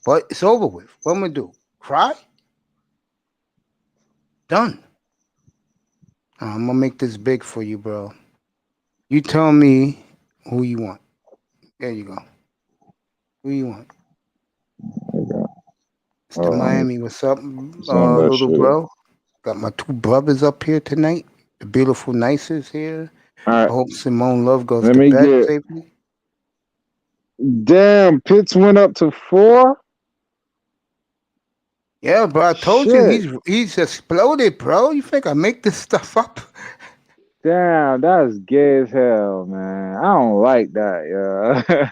but it's over with. What am I gonna do? Cry? Done. I'm gonna make this big for you, bro. You tell me who you want. There you go. Who you want? Mr. Hold on, Miami, what's up, send that little shit. bro? Got my two brothers up here tonight. The beautiful Nice is here. All I right, hope Simone Love goes let to me bed get. safely. Damn, Pitts went up to 4. Yeah, bro, I told you Shit. he's exploded, bro. You think I make this stuff up? Damn, that's gay as hell, man. I don't like that, yeah.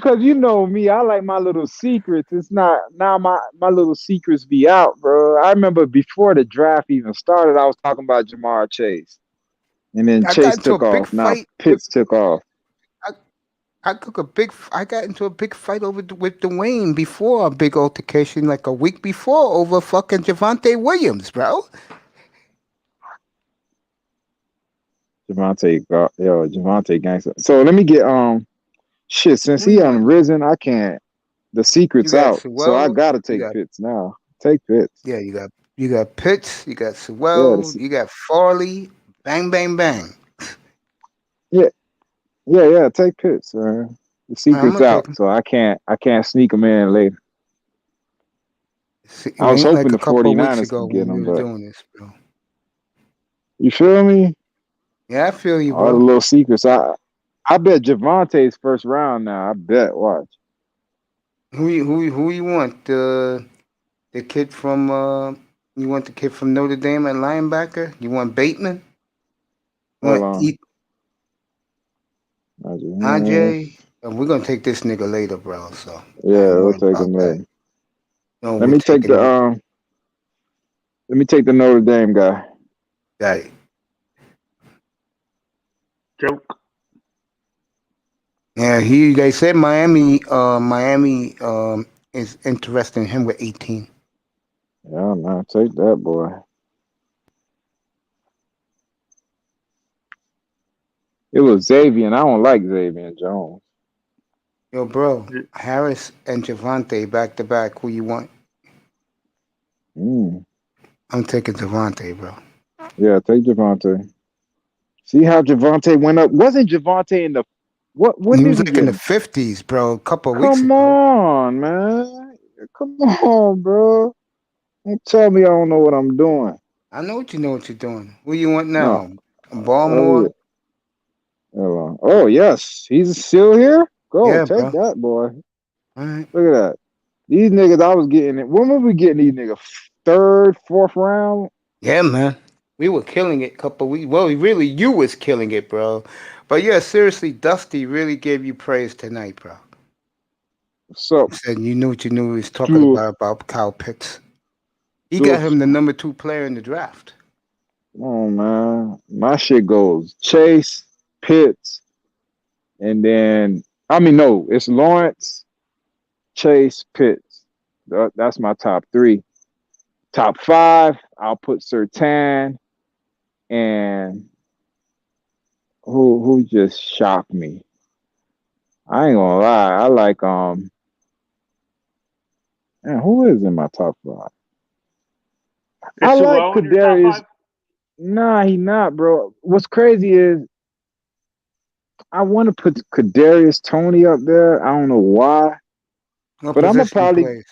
Cause you know me, I like my little secrets. It's not now my little secrets be out, bro. I remember before the draft even started, I was talking about Jamar Chase, and then I got Chase into a took big off. Now fight. Pitts took off. I got into a big fight with Dwayne before a big altercation, like a week before, over fucking Javante Williams, bro. Javante gangster. So let me get shit. Since Who he you want? unrisen, I can't. The You secret's got out, so I Sewell. gotta You take got Pitts now. Take Pitts. yeah. You got Pitts. You got Yeah, Sewell. You got Farley. Bang, bang, bang. yeah. Take Pitts, man. The I'm secret's gonna take out, him. so I can't sneak him in later. See, it I was ain't like hoping a the couple of weeks 49ers ago could get when we him, was but doing this, bro. you feel me? Yeah, I feel you, All the bro. little secrets. I bet Javante's first round now. I bet. Watch. Who you want? The kid from you want the kid from Notre Dame at linebacker? You want Bateman? You Hold want on. Najee? We're gonna take this nigga later, bro. So I Yeah, ain't we'll worried take about him that. later. No, Let we're me take taking him. let me take the Notre Dame guy. Got it. Joke. Yeah, they said Miami is interested in him with 18. Yeah, man, take that boy. It was Xavier, and I don't like Xavier Jones. Yo, bro, Harris and Javante back to back. Who you want? I'm taking Javante, bro. Yeah, take Javante. See how Javante went up? Wasn't Javante in the when He did was he like in get the him? 50s, bro, a couple of weeks Come ago. on, man. Come on, bro. Don't tell me I don't know what I'm doing. I know what you're doing. Who you want No. now? Baltimore? Oh, yes. He's still here? Go, Yeah, take bro. that, boy. All right. Look at that. These niggas, I was getting it. When were we getting these niggas? 3rd, 4th round? Yeah, man. We were killing it a couple of weeks. Well, really, you was killing it, bro. But yeah, seriously, Dusty really gave you praise tonight, bro. So, He said you knew what you knew. He was talking dude, about Kyle Pitts. He got him the number 2 player in the draft. oh, man. My shit goes Chase, Pitts, and then, no, it's Lawrence, Chase, Pitts. That's my top 3. Top 5, I'll put Surtain and who just shocked me. I ain't gonna lie. I like man, who is in my top 5? I like Sewell in your top Kadarius. 5? Nah, he not, bro. What's crazy is I want to put Kadarius Tony up there. I don't know why, What but I'm gonna position he probably plays?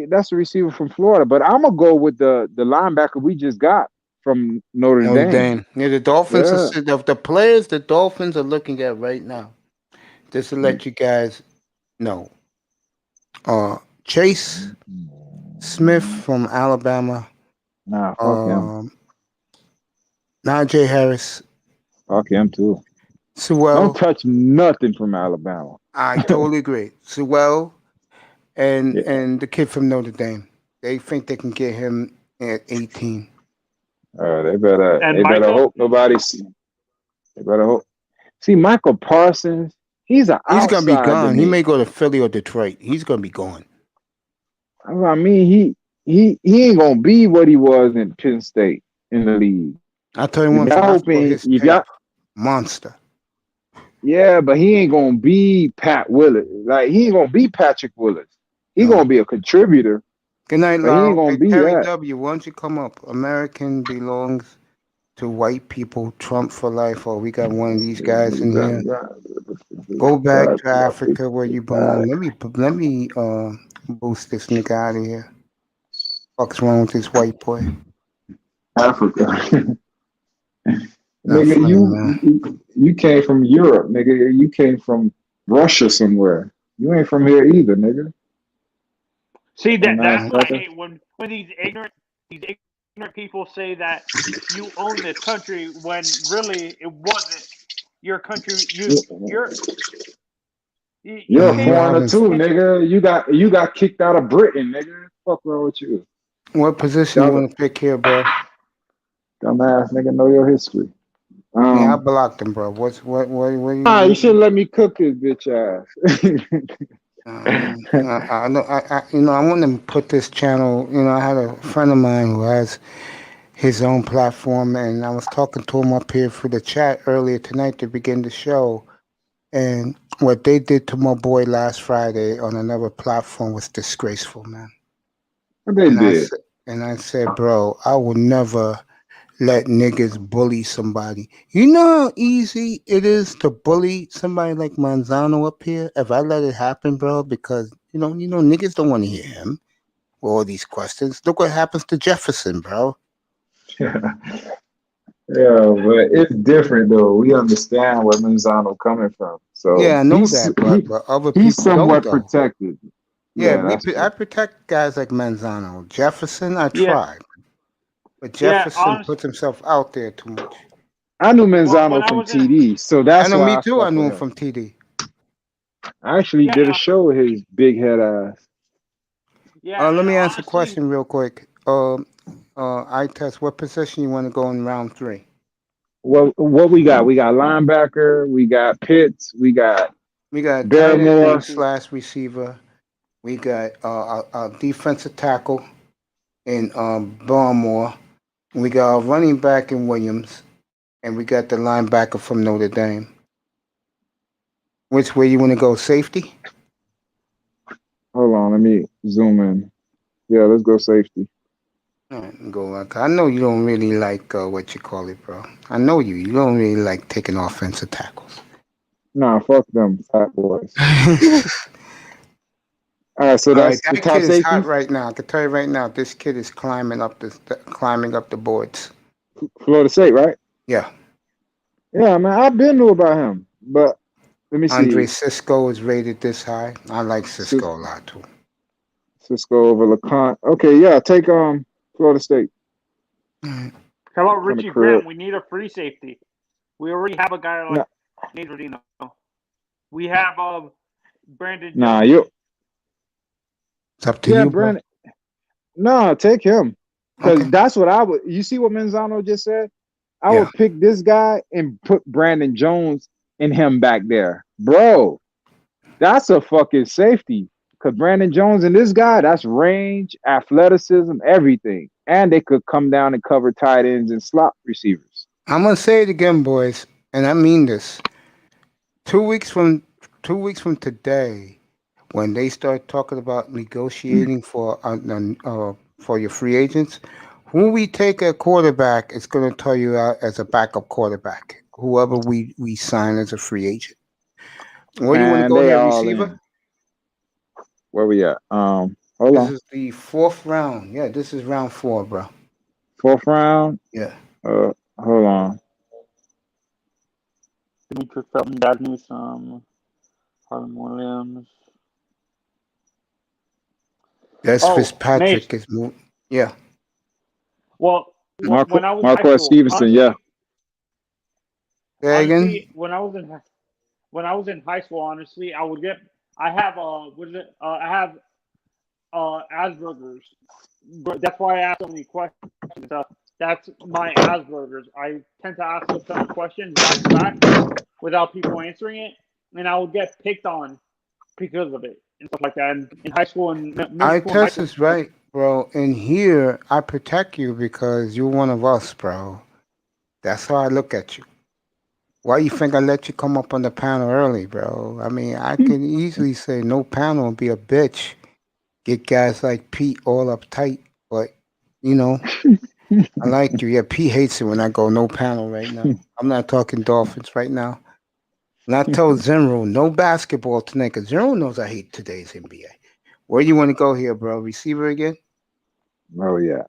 that's the receiver from Florida. But I'm gonna go with the linebacker we just got from Notre Notre Dame. Dame. Yeah, the Dolphins Yeah. of the players the Dolphins are looking at right now. Just to let you guys know. Chase Smith from Alabama. Nah, fuck him. Najee Harris. Fuck him too. Sewell. Don't touch nothing from Alabama. I totally agree. Sewell and Yeah. the kid from Notre Dame. They think they can get him at 18. They better Michael? hope nobody see. They better hope. See, Michael Parsons, he's an He's gonna be outside to gone. He me. may go to Philly or Detroit. He's gonna be gone. I mean, he ain't gonna be what he was in Penn State in the league. I'll tell you one Y'all thing. I saw hoping his you tape. got Monster. yeah, but he ain't gonna be Pat Willis. Like he ain't gonna be Patrick Willis. He gonna be a contributor. Good night, But he ain't Lyle. gonna Hey, be Terry that. W., why don't you come up? American belongs to white people, Trump for life, or we got one of these guys in here. Go back to Africa where you belong. Let me boost this nigga out of here. What's wrong with this white boy? Africa. Not Nigga, funny, man. you came from Europe, nigga. You came from Russia somewhere. You ain't from here either, nigga. See Dumb that's ass what I sucker. hate when these ignorant people say that you own this country when really it wasn't your country. You're You're you a came foreigner Robin, too, nigga. You got kicked out of Britain, nigga. Fuck wrong with you? what position you want to pick here, bro? Dumbass nigga, know your history. Yeah, I blocked him, bro. What You should let me cook his bitch ass. I know, I want to put this channel. I had a friend of mine who has his own platform, and I was talking to him up here for the chat earlier tonight to begin the show. And what they did to my boy last Friday on another platform was disgraceful, man. What they did? I said, bro, I will never let niggas bully somebody. You know how easy it is to bully somebody like Manzano up here? If I let it happen, bro, because niggas don't want to hear him with all these questions. Look what happens to Jefferson, bro. Yeah, but it's different though. We understand where Manzano coming from. So Yeah, I know that, but other he's people don't, somewhat though. protected. Yeah, that's I true. protect guys like Manzano. Jefferson, I Yeah. tried. But Yeah, Jefferson puts himself out there too much. I knew when Manzano I from was in TD, so that's I know, why me I too. I fuck knew with him him. from TD. I actually did a show with his big head ass. yeah, Let and me ask a honestly, question real quick. I test what position you want to go in round 3? What we got? We got linebacker, we got Pitts, we got We got tight Barrymore. end / receiver. We got a defensive tackle in Barmore. We got a running back in Williams, and we got the linebacker from Notre Dame. Which way you want to go? Safety? Hold on, let me zoom in. Yeah, let's go safety. All right, go. I know you don't really like what you call it, bro. I know you. You don't really like taking offensive tackles. Nah, fuck them fat boys. All right, so All right, that's the that top kid is safety. hot right now. I can tell you right now, this kid is climbing up the boards. Florida State, right? Yeah. Yeah, man, I've been knew about him, but let me see. Andre Cisco is rated this high. I like Cisco a lot too. Cisco over LeConte. Okay, yeah, take Florida State. How about Richie Graham? We need a free safety. We already have a guy like Nate Rodino. We have Brandon Jones. Nah, it's up to you, Brandon. No, take him. Because that's what I would. You see what Manzano just said? I would pick this guy and put Brandon Jones and him back there. Bro, that's a fucking safety. Because Brandon Jones and this guy, that's range, athleticism, everything. And they could come down and cover tight ends and slot receivers. I'm gonna say it again, boys, and I mean this. 2 weeks from today, when they start talking about negotiating for your free agents, who we take at quarterback is going to tell you out as a backup quarterback. Whoever we sign as a free agent. Where do you want to go here, receiver? In. Where we at? Hold on. This is the 4th round. Yeah, this is round 4, bro. 4th round? Yeah. Hold on. Demetrius Felton, Dad Newsome, Harlan Williams. That's Fitzpatrick is moving. Yeah. Well, when I was in high Marquez school, Stevenson, honestly, Again? when I was in high school, honestly, I have Asperger's. That's why I ask so many questions. That's my Asperger's. I tend to ask a ton of questions back to back without people answering it, and I would get picked on because of it and stuff like that. And in high school and middle school, Tess is right, bro. In here, I protect you because you're one of us, bro. That's how I look at you. Why you think I let you come up on the panel early, bro? I mean, I can easily say no panel and be a bitch. Get guys like Pete all uptight, but I like you. Yeah, P hates it when I go no panel right now. I'm not talking Dolphins right now. And I told Zenro no basketball tonight because Zenro knows I hate today's NBA. Where do you want to go here, bro? Receiver again? Oh yeah.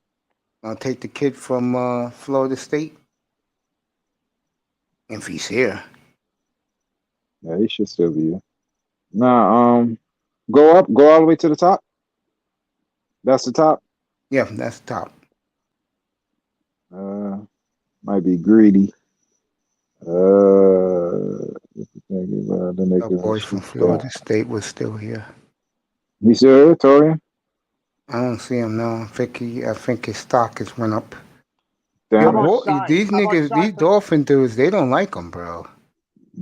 I'll take the kid from Florida State. If he's here. Yeah, he should still be here. Nah, go up, go all the way to the top. That's the top. Yeah, that's top. Might be greedy. The Our nigga boy from superstar. Florida State was still here. He still here, Torian? I don't see him now. I think his stock has went up. Damn Yo, it. about Shai? these How about niggas, Shai these Dolphin dudes, they don't like him, bro.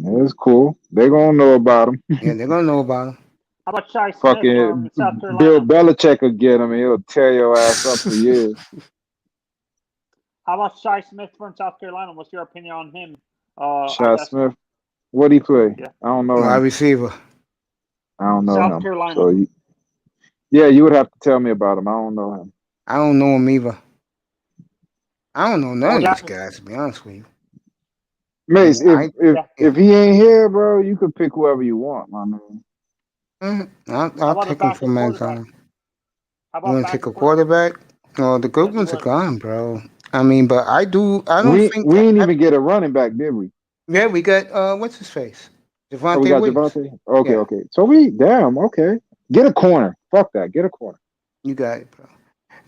It's cool. They gonna know about him. Yeah, they're gonna know about him. How about Shai Smith Fucking from South Bill Carolina? Belichick will get him and he'll tear your ass up for years. How about Shai Smith from South Carolina? What's your opinion on him? Shai Smith, what'd he play? Yeah. I don't know Wide him. receiver. I don't know South him. Carolina. So you would have to tell me about him. I don't know him. I don't know him either. I don't know none Oh, of these guys, to be honest with you. Mace, Yeah, if he ain't here, bro, you could pick whoever you want, my man. I'll take him from Arizona. How You about want to take a backup quarterback? Oh, the good ones are gone, bro. I mean, but I don't think we didn't even get a running back, did we? Yeah, we got what's his face? Javonte Oh, we got Williams. Javonte? Okay, Yeah. okay. So okay. Get a corner. Fuck that. Get a corner. You got it, bro.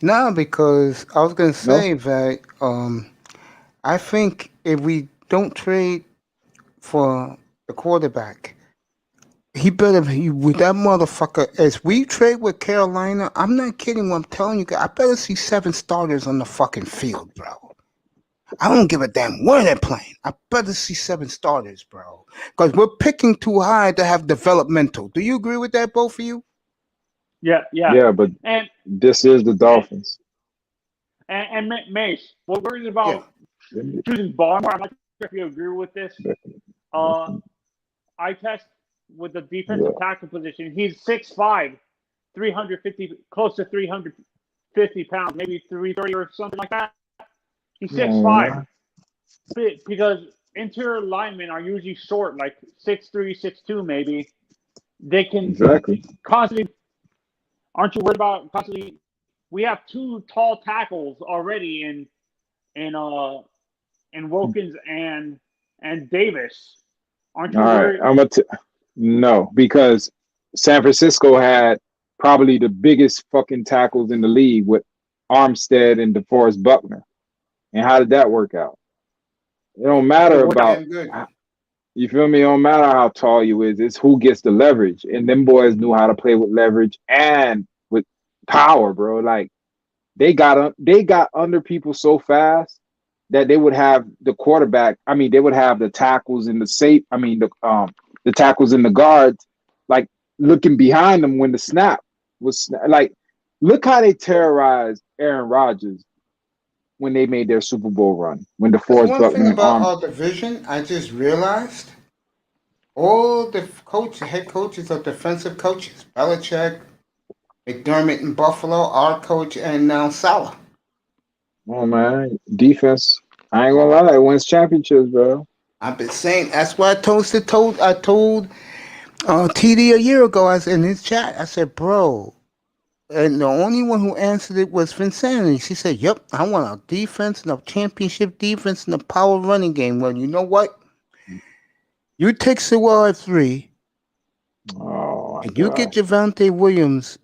No, because I was gonna say that I think if we don't trade for the quarterback, he better be with that motherfucker. As we trade with Carolina, I'm not kidding when I'm telling you guys, I better see 7 starters on the fucking field, bro. I don't give a damn where they're playing. I better see 7 starters, bro. Because we're picking too high to have developmental. Do you agree with that, both of you? Yeah. Yeah, but this is the Dolphins. And Mace, what worries about choosing Baltimore? I'm not sure if you agree with this. I test with the defensive tackle position. He's 6'5", 350, close to 350 pounds, maybe 330 or something like that. He's 6'5", because interior linemen are usually short, like 6'3", 6'2", maybe. They can constantly. Aren't you worried about constantly? We have 2 tall tackles already in Wilkins and Davis. Aren't you worried? All right, no, because San Francisco had probably the biggest fucking tackles in the league with Armstead and DeForest Buckner. And how did that work out? It don't matter about, you feel me? It don't matter how tall you is. It's who gets the leverage. And them boys knew how to play with leverage and with power, bro. Like they got under people so fast that they would have the quarterback. I mean, they would have the tackles and the tackles and the guards, like looking behind them when the snap was like, look how they terrorized Aaron Rodgers when they made their Super Bowl run. When DeForest One thing Buckner about our division, I just realized all the head coaches are defensive coaches. Belichick, McDermott in Buffalo, our coach, and now Salah. Oh man, defense. I ain't gonna lie, it wins championships, bro. I've been saying that's why I told TD a year ago. I was in his chat. I said, bro, and the only one who answered it was Vinsanity. She said, yep, I want a defense and a championship defense and a power running game. Well, you know what? You take Sewell at 3, and you get Javonte Williams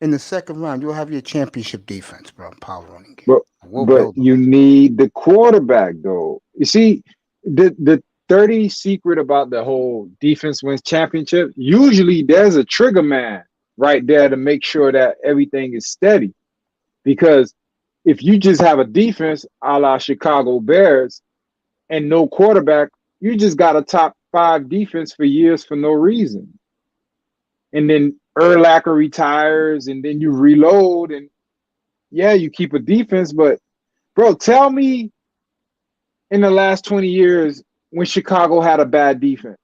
in the second round, you'll have your championship defense, bro. Power running game. But you need the quarterback, though. You see, the 30 secret about the whole defense wins championship, usually there's a trigger man right there to make sure that everything is steady. Because if you just have a defense a la Chicago Bears and no quarterback, you just got a top 5 defense for years for no reason. And then Urlacher retires, and then you reload, and you keep a defense. But, bro, tell me in the last 20 years when Chicago had a bad defense.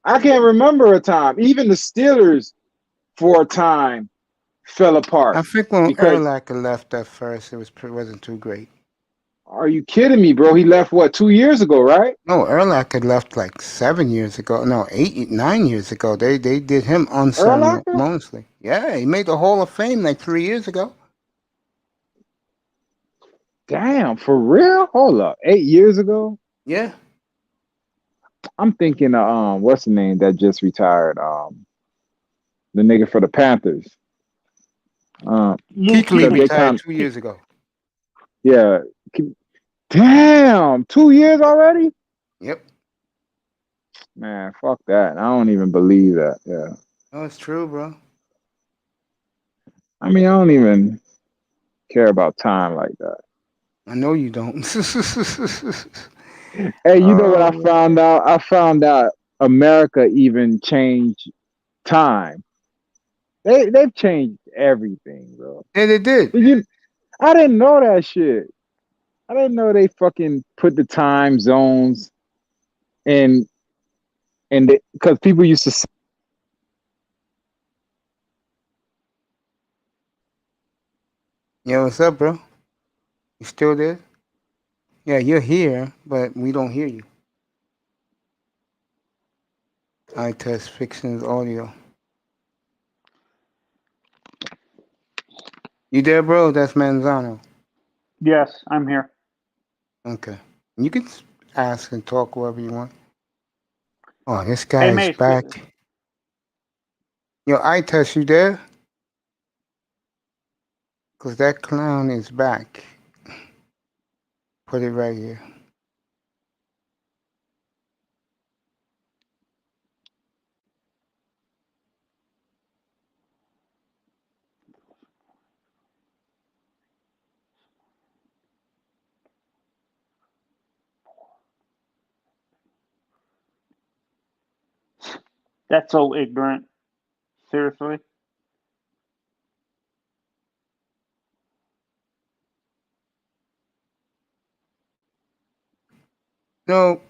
I can't remember a time. Even the Steelers, for a time, fell apart I think when because Urlacher left at first, wasn't too great. are you kidding me, bro? He left what 2 years ago, right? No, Urlacher left like 7 years ago. No, 9 years ago. They did him Urlacher? unceremoniously. Yeah, he made the Hall of Fame like 3 years ago. Damn, for real? Hold up, 8 years ago? Yeah. I'm thinking, what's the name that just retired? The nigga for the Panthers. Kuechly That they retired kind, 2 years ago. yeah. Damn, 2 years already? Yep. Man, fuck that. I don't even believe that. Yeah. No, it's true, bro. I mean, I don't even care about time like that. I know you don't. Hey, you know what I Oh, found out? I found out America even changed time. They've changed everything, bro. yeah, they did. I didn't know that shit. I didn't know they fucking put the time zones and because people used to say, Yeah, what's up, bro? You still there? Yeah, you're here, but we don't hear you. I test Fiction's audio. You there, bro? That's Manzano. Yes, I'm here. Okay. You can ask and talk wherever you want. Oh, this guy Hey, is Mace. back. Yo, I test you there? Because that clown is back. Put it right here. That's so ignorant. Seriously. No,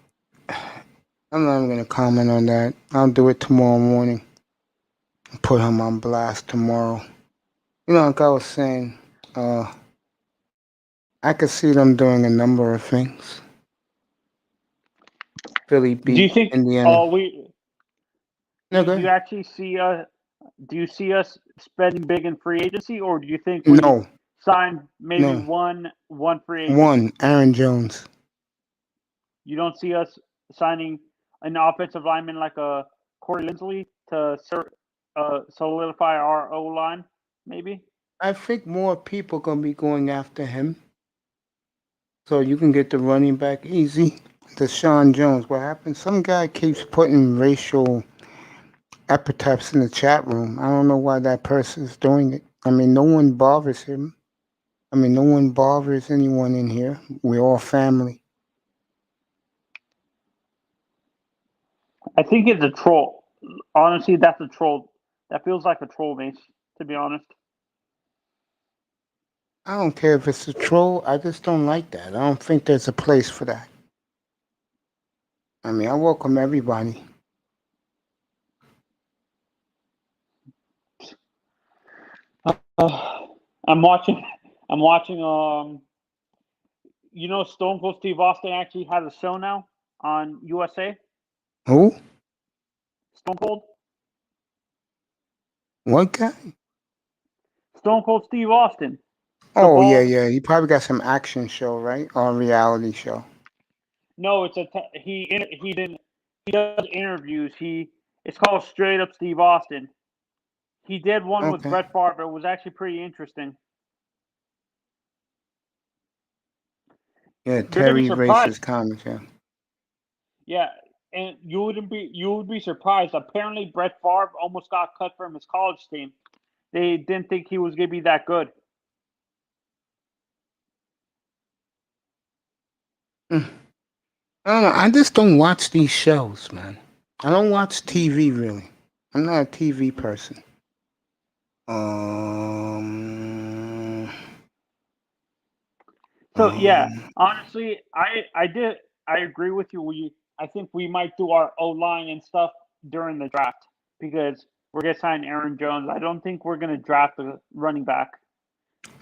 I'm not going to comment on that. I'll do it tomorrow morning. Put him on blast tomorrow. You know, like I was saying, I could see them doing a number of things. Philly Do you beat think? Indiana. No, go Do you ahead. actually see Do you see us spending big in free agency, or do you think we No, sign maybe no. one free agent? One, Aaron Jones. You don't see us signing an offensive lineman like a Corey Linsley to solidify our O line, maybe? I think more people going to be going after him. So you can get the running back easy. Deshaun Jones. What happened? Some guy keeps putting racial epithets in the chat room. I don't know why that person's doing it. I mean, no one bothers him. I mean, no one bothers anyone in here. We're all family. I think it's a troll. Honestly, that's a troll. That feels like a troll, Mace, to be honest. I don't care if it's a troll. I just don't like that. I don't think there's a place for that. I mean, I welcome everybody. I'm watching. You know, Stone Cold Steve Austin actually has a show now on USA. Who? Stone Cold. What guy? Stone Cold Steve Austin. The Oh, yeah, bald. yeah. He probably got some action show, right? Or reality show. No, it's he does interviews. It's called Straight Up Steve Austin. He did one with Okay. Brett Favre. It was actually pretty interesting. Yeah, You're gonna be Terry surprised. racist comments, yeah. Yeah, and you would be surprised. Apparently, Brett Favre almost got cut from his college team. They didn't think he was gonna be that good. I don't know. I just don't watch these shows, man. I don't watch TV really. I'm not a TV person. So yeah, honestly, I agree with you. I think we might do our O line and stuff during the draft because we're gonna sign Aaron Jones. I don't think we're gonna draft a running back.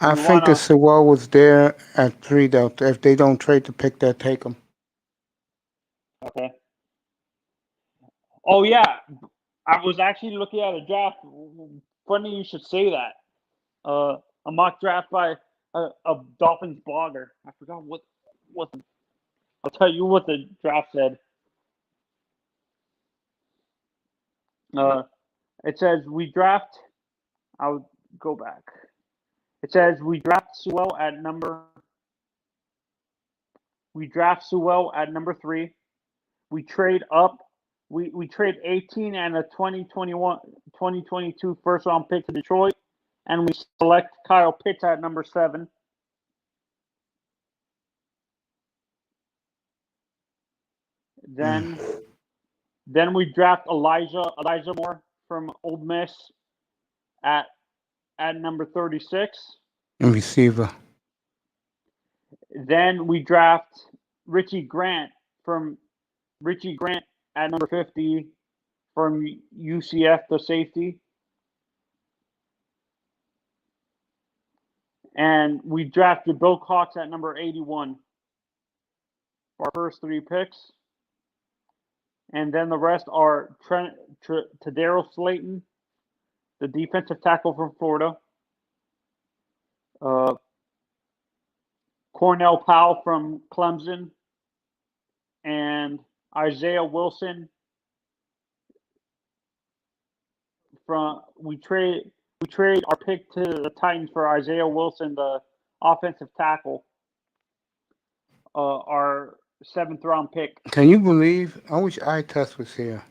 I We think the wanna. Sewell was there at 3, though. If they don't trade the pick, they'll take him. Okay. Oh yeah, I was actually looking at a draft. Funny you should say that. A mock draft by a Dolphins blogger. I forgot what. I'll tell you what the draft said. It says we draft. I'll go back. It says we draft Sewell at number. We draft Sewell at number 3. We trade up. We trade 18 and a 2022 first round pick to Detroit, and we select Kyle Pitts at number 7. Then we draft Elijah Moore from Ole Miss at number 36. And receiver. Then we draft Richie Grant at number 50 from UCF, the safety. And we drafted Bill Cox at number 81 for our first 3 picks. And then the rest are Tadaro Slayton, the defensive tackle from Florida. Cornell Powell from Clemson. And Isaiah Wilson we trade our pick to the Titans for Isaiah Wilson, the offensive tackle. Our 7th round pick. Can you believe? I wish iTest was here.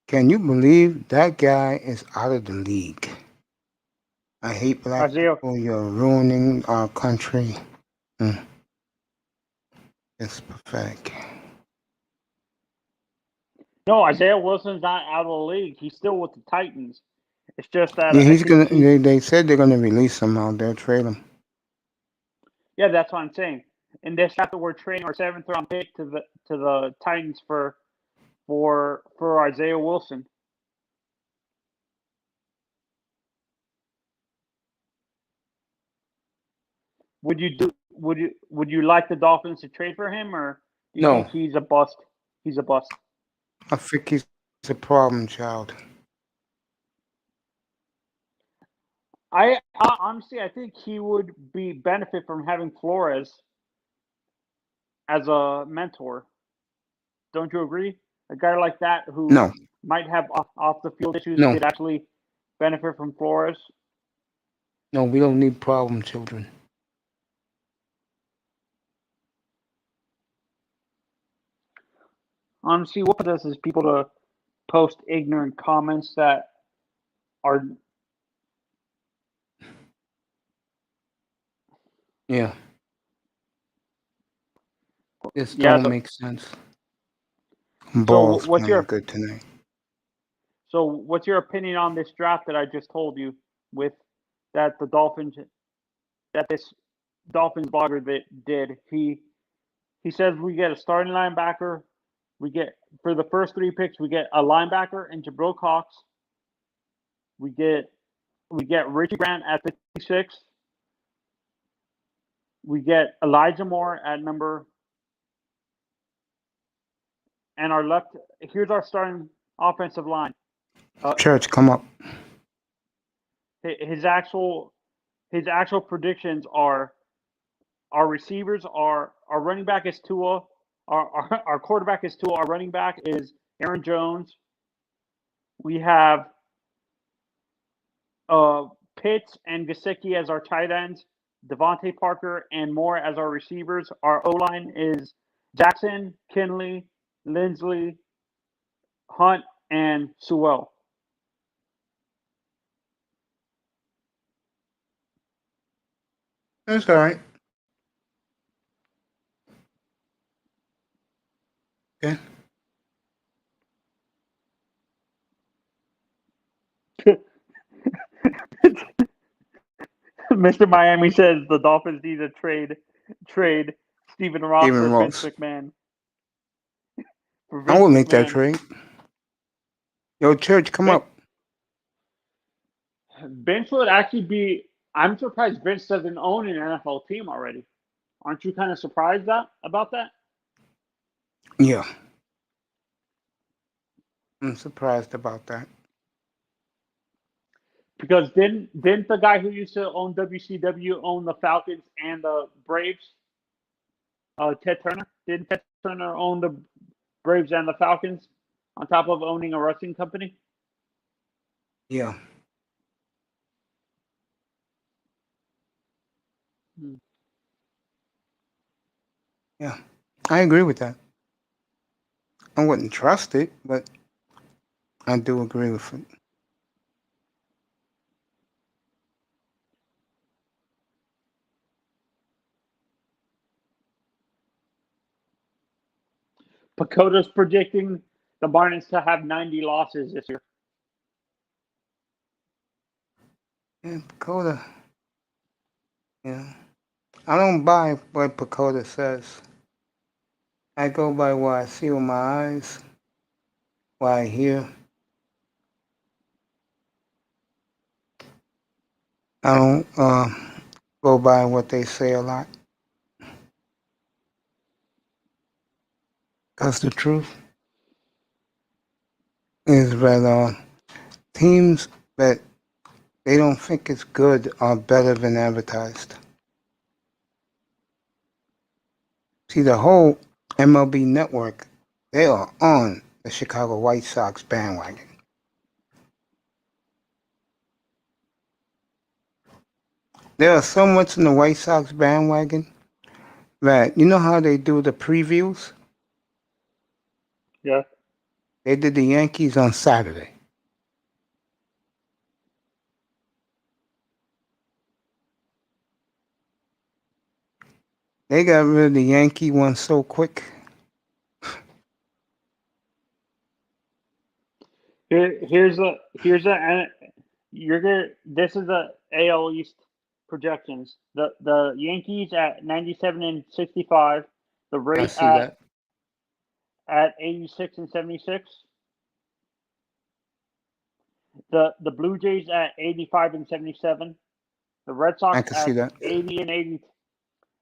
Can you believe that guy is out of the league? I hate black people. You're ruining our country. It's pathetic. No, Isaiah Wilson's not out of the league. He's still with the Titans. It's just that he's gonna. They said they're gonna release him out there, trade him. Yeah, that's what I'm saying. In this chapter, we're trading our 7th round pick to the Titans for Isaiah Wilson. Would you like the Dolphins to trade for him, or do you think he's a bust? He's a bust. I think he's a problem child. I honestly, I think he would benefit from having Flores as a mentor. Don't you agree? A guy like that who might have off the field issues could actually benefit from Flores. No, we don't need problem children. Honestly, what possesses people to post ignorant comments that are... Yeah. This don't make sense. Balls playing good tonight. So what's your opinion on this draft that I just told you with that this Dolphins blogger did? He says we get a starting linebacker. We get, for the first 3 picks, we get a linebacker in Jabril Cox. We get Richie Grant at 56. We get Elijah Moore at number. And our left, here's our starting offensive line. Church, come up. His actual predictions are: our receivers are, our running back is Tua, our quarterback is Tua, our running back is Aaron Jones. We have Pitts and Gesicki as our tight ends, Devontae Parker and Moore as our receivers. Our O-line is Jackson, Kinley, Lindsley, Hunt, and Sewell. That's all right. Okay. Mr. Miami says the Dolphins need to trade Stephen Ross for Vince McMahon. I will make that trade. Yo, Church, come up. Vince would actually be. I'm surprised Vince doesn't own an NFL team already. Aren't you kind of surprised about that? Yeah, I'm surprised about that. Because didn't the guy who used to own WCW own the Falcons and the Braves? Ted Turner. Didn't Ted Turner own the Braves and the Falcons on top of owning a wrestling company? Yeah. Hmm. Yeah, I agree with that. I wouldn't trust it, but I do agree with it. Pacota's predicting the Marlins to have 90 losses this year. Yeah, Pacoda. Yeah, I don't buy what Pacoda says. I go by what I see with my eyes, what I hear. I don't go by what they say a lot. Because the truth is that teams that they don't think is good are better than advertised. See, the whole MLB network, they are on the Chicago White Sox bandwagon. There are so much in the White Sox bandwagon that, you know how they do the previews? Yeah. They did the Yankees on Saturday. They got rid of the Yankee one so quick. Here's a you're gonna this is the AL East projections. The Yankees at 97 and 65, the I Rays see that. at 86 and 76, the Blue Jays at 85 and 77, the Red I Sox can see at that. 80 and 80,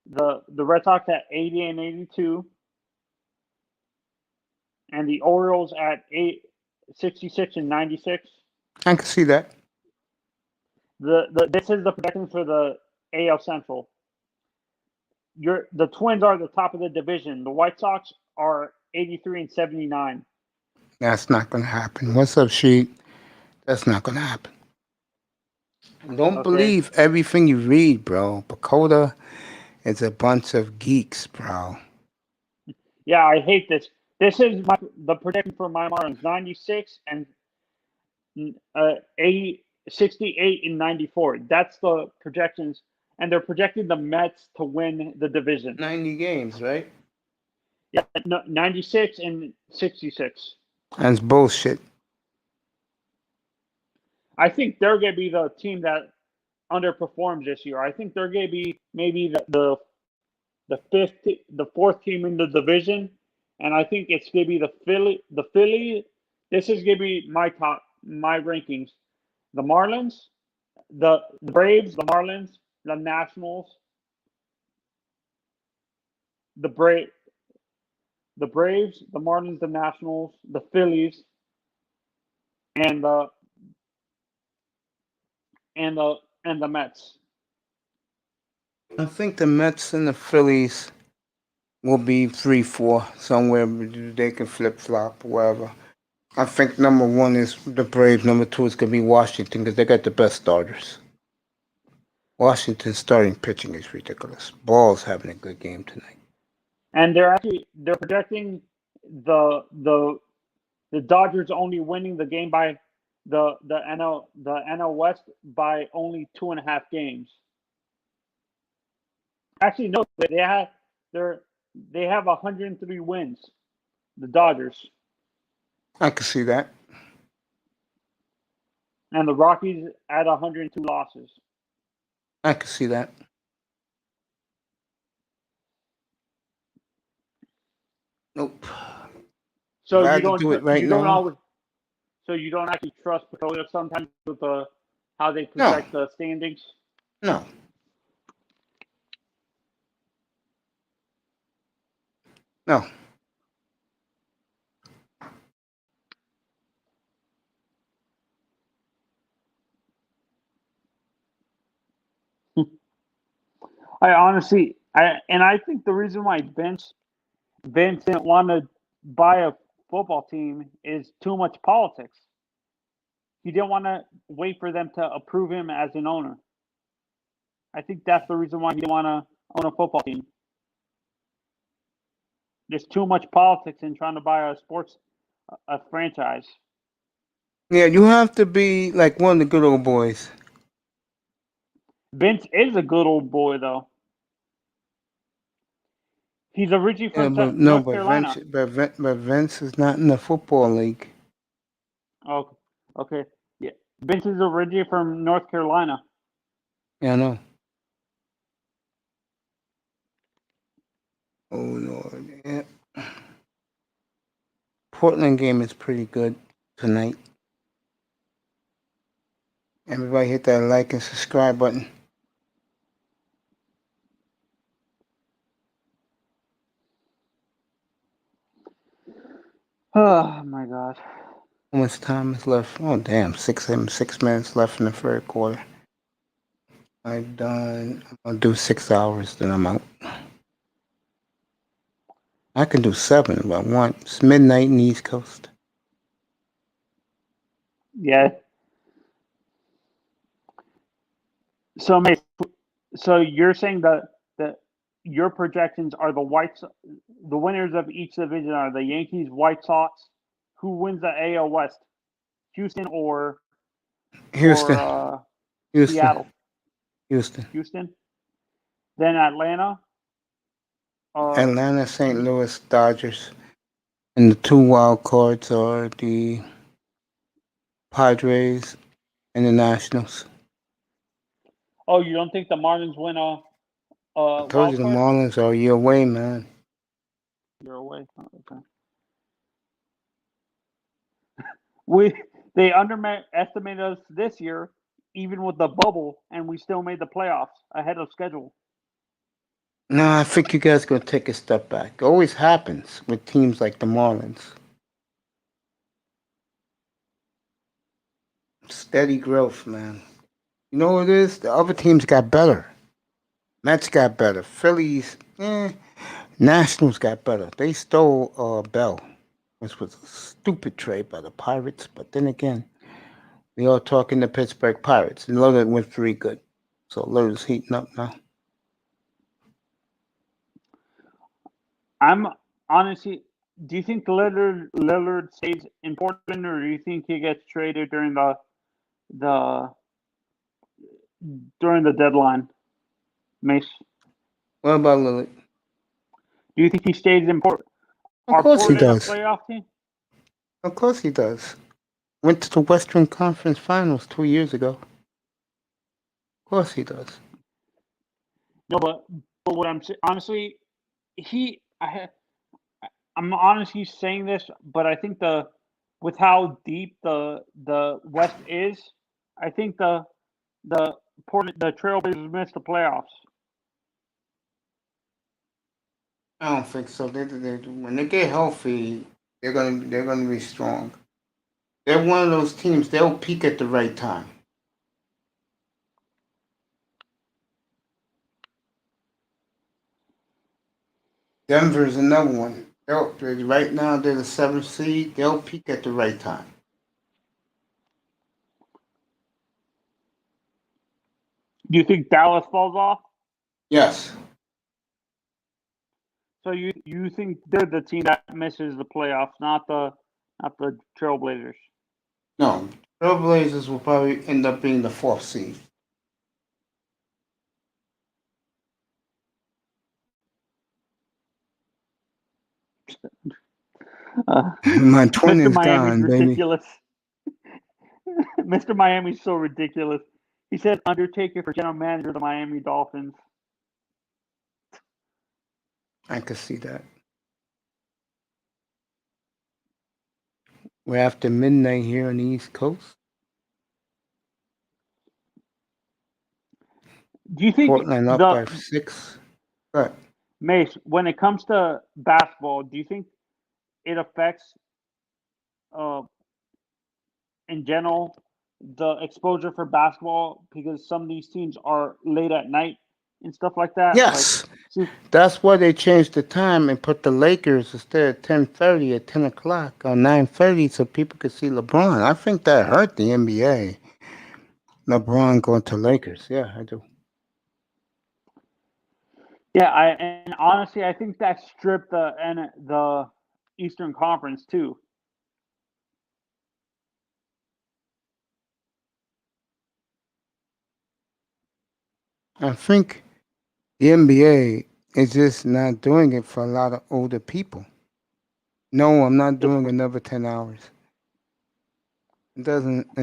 the Red Sox at 80 and 82, and the Orioles at 66 and 96. I can see that. This is the projection for the AL Central. The Twins are the top of the division. The White Sox are 83 and 79. That's not going to happen. What's up, Sheet? That's not going to happen. Don't Okay. believe everything you read, bro. Pacoda is a bunch of geeks, bro. Yeah, I hate this. This is the prediction for my Marlins: 96 and 68 and 94. That's the projections, and they're projecting the Mets to win the division. 90 games, right? Yeah, 96 and 66. That's bullshit. I think they're going to be the team that underperforms this year. I think they're going to be maybe the fourth team in the division, and I think it's going to be the Philly. This is going to be my rankings: the Marlins, the Braves, the Marlins, the Nationals, the Braves, the Marlins, the Nationals, the Phillies, and the Mets. I think the Mets and the Phillies will be 3-4 somewhere. They can flip flop, wherever. I think number one is the Braves. Number two is gonna be Washington because they got the best starters. Washington's starting pitching is ridiculous. Ball's having a good game tonight. And they're projecting the Dodgers only winning the game by the NL West by only 2.5 games. Actually, no, they have 103 wins. The Dodgers I can see that. and the Rockies at 102 losses. I can see that. Nope. So If I you had to don't do it right you don't now, always so you don't actually trust Pacoda sometimes with how How they No. project the standings? No. No. I think the reason why Vince didn't want to buy a football team is too much politics. He didn't want to wait for them to approve him as an owner. I think that's the reason why he didn't want to own a football team. There's too much politics in trying to buy a franchise. Yeah, you have to be like one of the good old boys. Vince is a good old boy, though. He's originally Yeah, from but North Carolina. But Vince is not in the football league. Oh, okay. Yeah, Vince is originally from North Carolina. Yeah, I know. Oh Lord, yeah. Portland game is pretty good tonight. Everybody hit that like and subscribe button. Oh my God. How much time is left? Oh damn, 6 minutes left in the third quarter. I've done. I'll do 6 hours, then I'm out. I can do 7 if I want. It's midnight in the East Coast. Yeah. So, Mace, so you're saying that your projections are the winners of each division are the Yankees, White Sox. Who wins the AL West? Houston or Houston. Houston. Seattle? Houston. Houston. Then Atlanta. Atlanta, St. Louis, Dodgers. And the 2 wild cards are the Padres and the Nationals. Oh, you don't think the Marlins win a I told wild you the card? Marlins are a year away, man. You're away. Oh, okay. They underestimated us this year, even with the bubble, and we still made the playoffs ahead of schedule. No, I think you guys are going to take a step back. It always happens with teams like the Marlins. Steady growth, man. You know what it is? The other teams got better. Mets got better. Phillies, Nationals got better. They stole Bell, which was a stupid trade by the Pirates. But then again, we are talking the Pittsburgh Pirates. And Lillard went 3 good. So Lillard's heating up now. I'm honestly. Do you think Lillard stays important, or do you think he gets traded during the deadline, Mace? What about Lillard? Do you think he stays important? Of Are course he Portland a does. playoff team? Of course he does. Went to the Western Conference Finals 2 years ago. Of course he does. No, but what I'm honestly, I'm honestly saying this, but I think with how deep the West is, I think the Trailblazers missed the playoffs. I don't think so. When they get healthy, they're gonna be strong. They're one of those teams. They'll peak at the right time. Denver's another one. Right now they're the 7th seed. They'll peak at the right time. Do you think Dallas falls off? Yes. So you think they're the team that misses the playoffs, not the Trailblazers? No. Trailblazers will probably end up being the 4th seed. My twin Mr. is Miami's gone, baby. ridiculous. Mr. Miami's so ridiculous. He said Undertaker for general manager of the Miami Dolphins. I could see that. We're after midnight here on the East Coast. Do you think Portland up by the 6. But Mace, when it comes to basketball, do you think it affects uh in general the exposure for basketball because some of these teams are late at night and stuff like that? Like, yes, see, that's why they changed the time and put the Lakers instead of 10:30 at 10 o'clock or 9:30 so people could see LeBron. I think that hurt the NBA. LeBron going to Lakers. Yeah, I do. yeah, and honestly, I think that stripped the Eastern Conference too. I think the NBA is just not doing it for a lot of older people. No, I'm not It's doing another 10 hours. It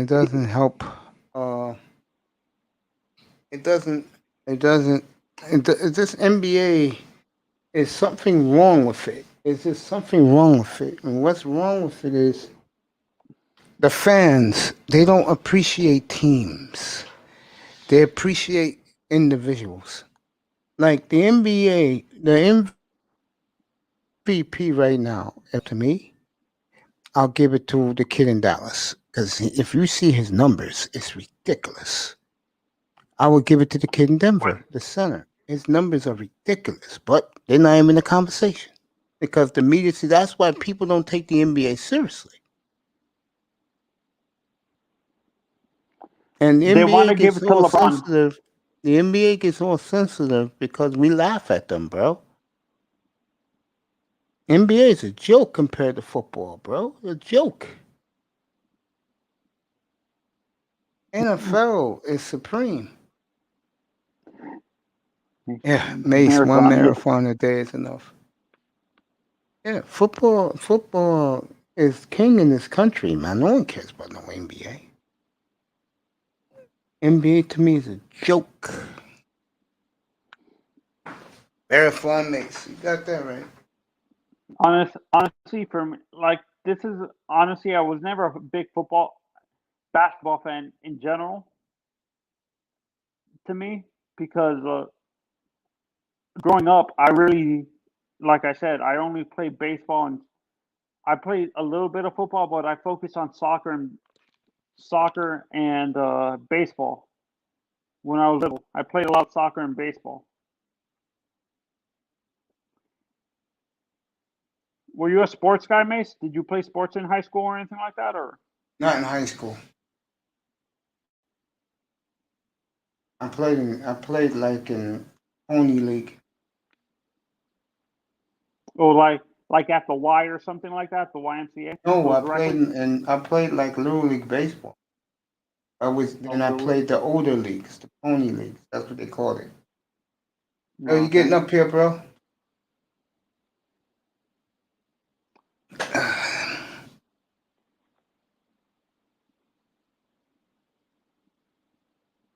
doesn't help. Uh, it doesn't, it doesn't, this NBA is something wrong with it. Is just something wrong with it. And what's wrong with it is the fans, they don't appreciate teams. They appreciate individuals. Like the NBA, the MVP right now, to me, I'll give it to the kid in Dallas. Because if you see his numbers, it's ridiculous. I would give it to the kid in Denver, the center. His numbers are ridiculous, but they're not even in the conversation. Because the media, see, that's why people don't take the NBA seriously. And the They want NBA to give gets it to all LeBron. sensitive. The NBA gets all sensitive because we laugh at them, bro. NBA is a joke compared to football, bro. A joke. NFL is supreme. Yeah, Mace, one Marathon, yeah. marathon a day is enough. Yeah, football is king in this country, man. No one cares about no NBA. NBA to me is a joke. Marathon Mace, you got that right. Honestly, for me, like this is honestly, I was never a big basketball fan in general. To me, because growing up, I really, like I said, I only played baseball and I played a little bit of football, but I focused on soccer and baseball when I was little. I played a lot of soccer and baseball. Were you a sports guy, Mace? Did you play sports in high school or anything like that, or? Not in high school. I played like in pony league. Oh, like at the Y or something like that, the YMCA. No, Those I played records. I played like little league baseball. Oh, I really? played the older leagues, the pony leagues. That's what they call it. Oh, No, you getting okay. up here, bro?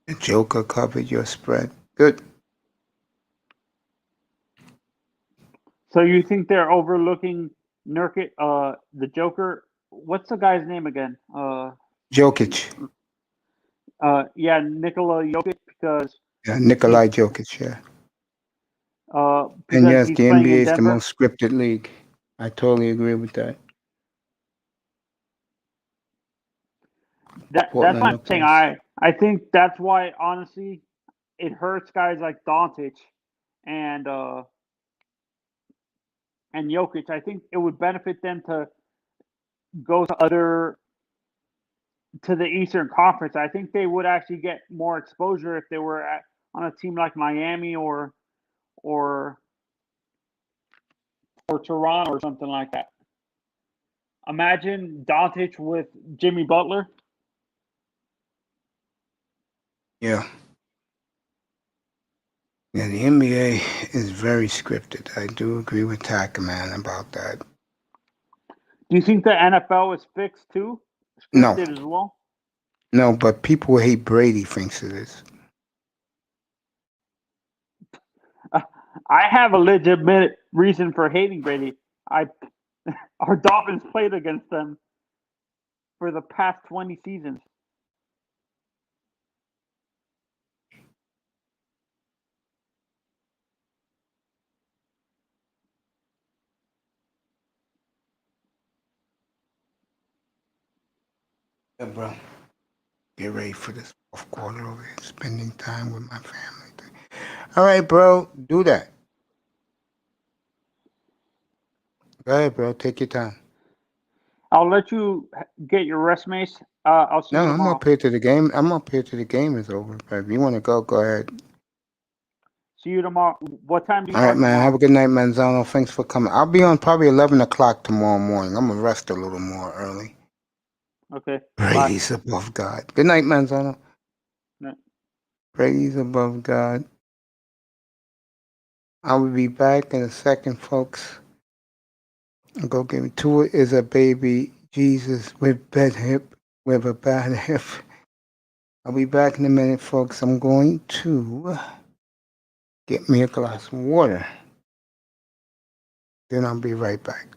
The Joker covered your spread. Good. So you think they're overlooking Nurkic, the Joker? What's the guy's name again? Jokic. Yeah, Nikola Jokic, because Yeah, he's Nikolai Jokic, yeah. And because yes, he's the playing NBA in is the Denver. most scripted league. I totally agree with that. That's why Portland I'm up saying by I think that's why honestly it hurts guys like Doncic and uh and Jokic. I think it would benefit them to go to the Eastern Conference. I think they would actually get more exposure if they were on a team like Miami or or Toronto or something like that. Imagine Doncic with Jimmy Butler. Yeah. Yeah, the NBA is very scripted. I do agree with Tackman about that. Do you think the NFL is fixed too? No, Scripted as well? no, but people hate Brady thinks it is. I have a legitimate reason for hating Brady. I Our Dolphins played against them for the past 20 seasons. Yeah, bro. Get ready for this fourth quarter over here, spending time with my family. All right, bro. Do that. Go ahead, bro. Take your time. I'll let you get your rest, Mace. I'll see No, you I'm tomorrow. up here to the game. I'm up here to the game is over. But if you want to go ahead. See you tomorrow. What time do you All right, on man. tomorrow? Have a good night, Manzano. Thanks for coming. I'll be on probably 11 o'clock tomorrow morning. I'm going to rest a little more early. Okay. Praise above God. Good night, Manzano. Night. Praise above God. I will be back in a second, folks. I'll go give me Tua is a baby Jesus with a bad hip. I'll be back in a minute, folks. I'm going to get me a glass of water. Then I'll be right back.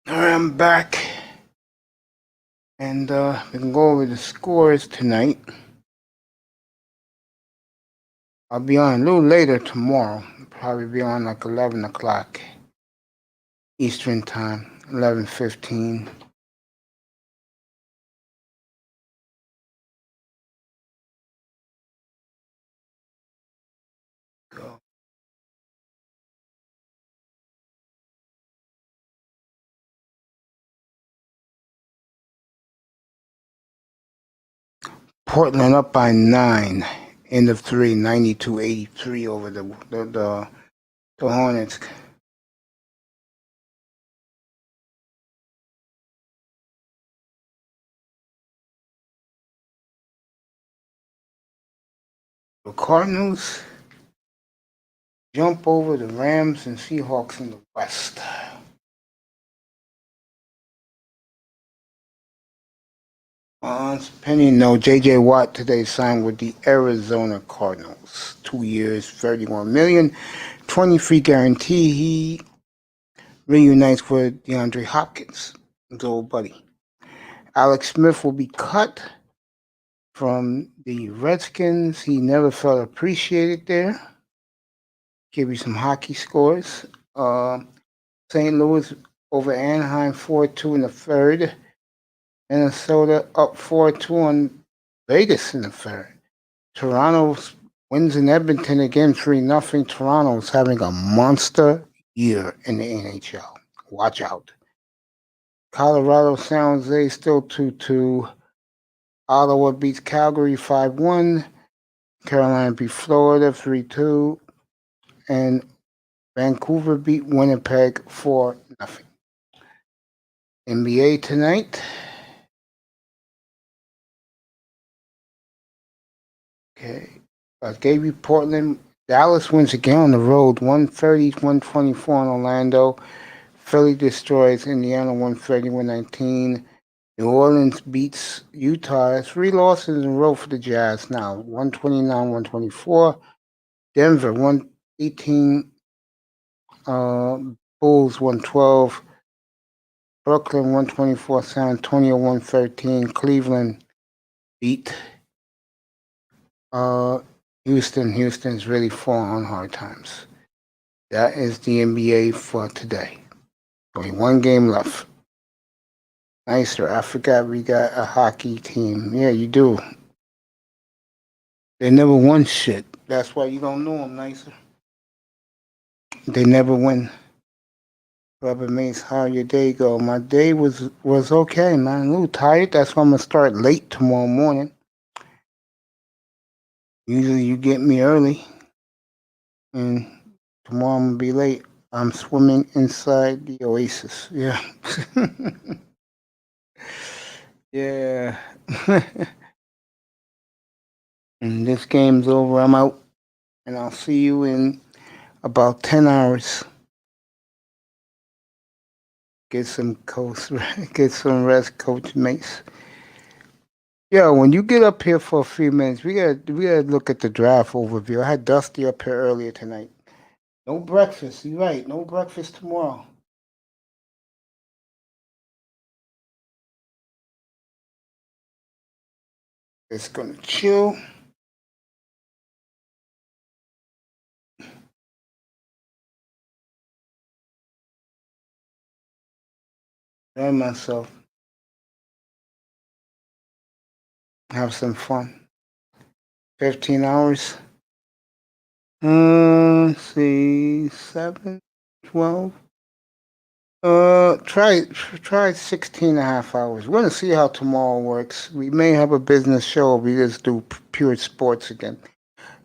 All right, I'm back. And we can go over the scores tonight. I'll be on a little later tomorrow. Probably be on like 11 o'clock Eastern time, 11:15. Portland up by 9. End of 3, 92-83 over the Hornets. The Cardinals jump over the Rams and Seahawks in the West. Penny, no. J.J. Watt today signed with the Arizona Cardinals. 2 years, $31 million, 20 guarantee. He reunites with DeAndre Hopkins, his old buddy. Alex Smith will be cut from the Redskins. He never felt appreciated there. Give you some hockey scores. St. Louis over Anaheim 4-2 in the third. Minnesota up 4-2 on Vegas in the third. Toronto wins in Edmonton again 3-0. Toronto's having a monster year in the NHL. Watch out. Colorado San Jose still 2-2. Ottawa beats Calgary 5-1. Carolina beat Florida 3-2. And Vancouver beat Winnipeg 4-0. NBA tonight. Okay. I gave you Portland. Dallas wins again on the road, 130-124 in Orlando. Philly destroys Indiana, 130-119. New Orleans beats Utah. 3 losses in a row for the Jazz now, 129-124. Denver, 118. Bulls, 112. Brooklyn, 124. San Antonio, 113. Cleveland beat Houston. Houston's really falling on hard times. That is the NBA for today. Only one game left. Nicer. I forgot we got a hockey team. Yeah, you do. They never won shit. That's why you don't know them, Nicer. They never win. Rubber Mace, how your day go? My day was okay, man. A little tired. That's why I'm gonna start late tomorrow morning. Usually you get me early, and tomorrow I'm gonna be late. I'm swimming inside the oasis. Yeah. Yeah. And this game's over. I'm out, and I'll see you in about 10 hours. Get some rest, Coach Mace. Yeah, when you get up here for a few minutes, we gotta look at the draft overview. I had Dusty up here earlier tonight. No breakfast. You're right. No breakfast tomorrow. Just gonna chill. Enjoy myself. Have some fun. 15 hours. Let's see, 7, 12. Try 16 and a half hours. We're gonna see how tomorrow works. We may have a business show. We just do pure sports again.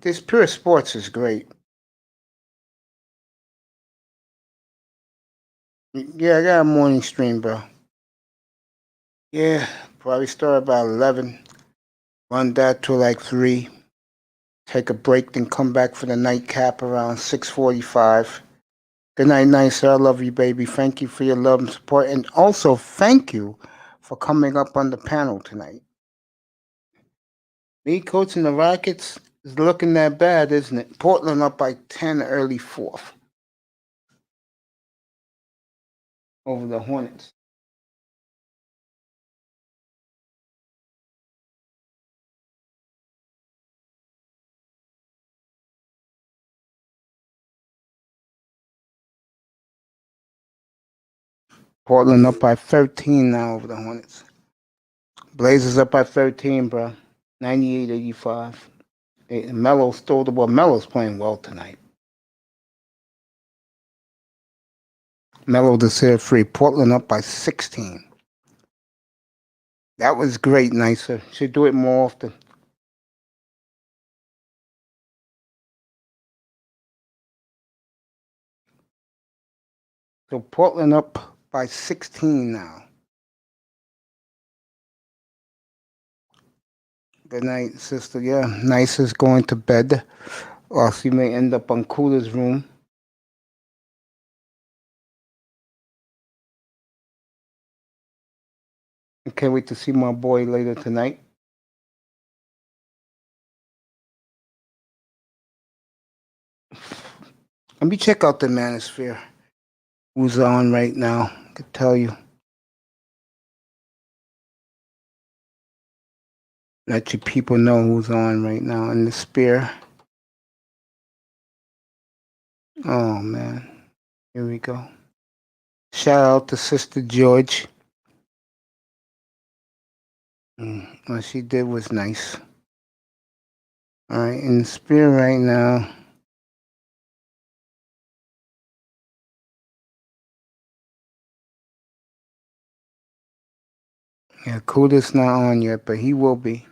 This pure sports is great. Yeah, I got a morning stream, bro. Yeah, probably start about 11. Run that till like 3. Take a break, then come back for the nightcap around 6:45. Good night, Nicer. I love you, baby. Thank you for your love and support. And also, thank you for coming up on the panel tonight. Me coaching the Rockets is looking that bad, isn't it? Portland up by 10 early 4th over the Hornets. Portland up by 13 now over the Hornets. Blazers up by 13, bro. 98-85. Melo stole the ball. Melo's playing well tonight. Melo to set free. Portland up by 16. That was great, Nicer. Should do it more often. So Portland up by 16 now. Good night, sister. Yeah, Nice is going to bed, or she may end up on Cooler's room. I can't wait to see my boy later tonight. Let me check out the Manosphere. Who's on right now? I could tell you. Let you people know who's on right now in the Spear. Oh, man. Here we go. Shout out to Sister George. What she did was nice. All right, in the Spear right now. Yeah, Kuda's not on yet, but he will be.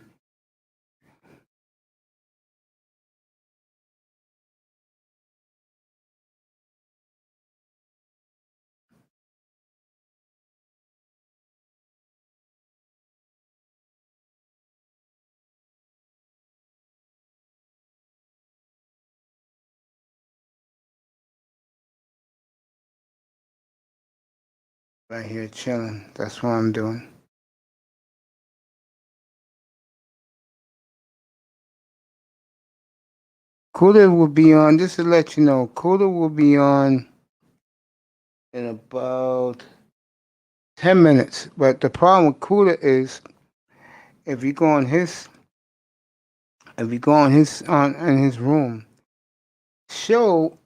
Right here chilling. That's what I'm doing. Kuda will be on, just to let you know, Kuda will be on in about 10 minutes. But the problem with Kuda is if you go on his in his room, show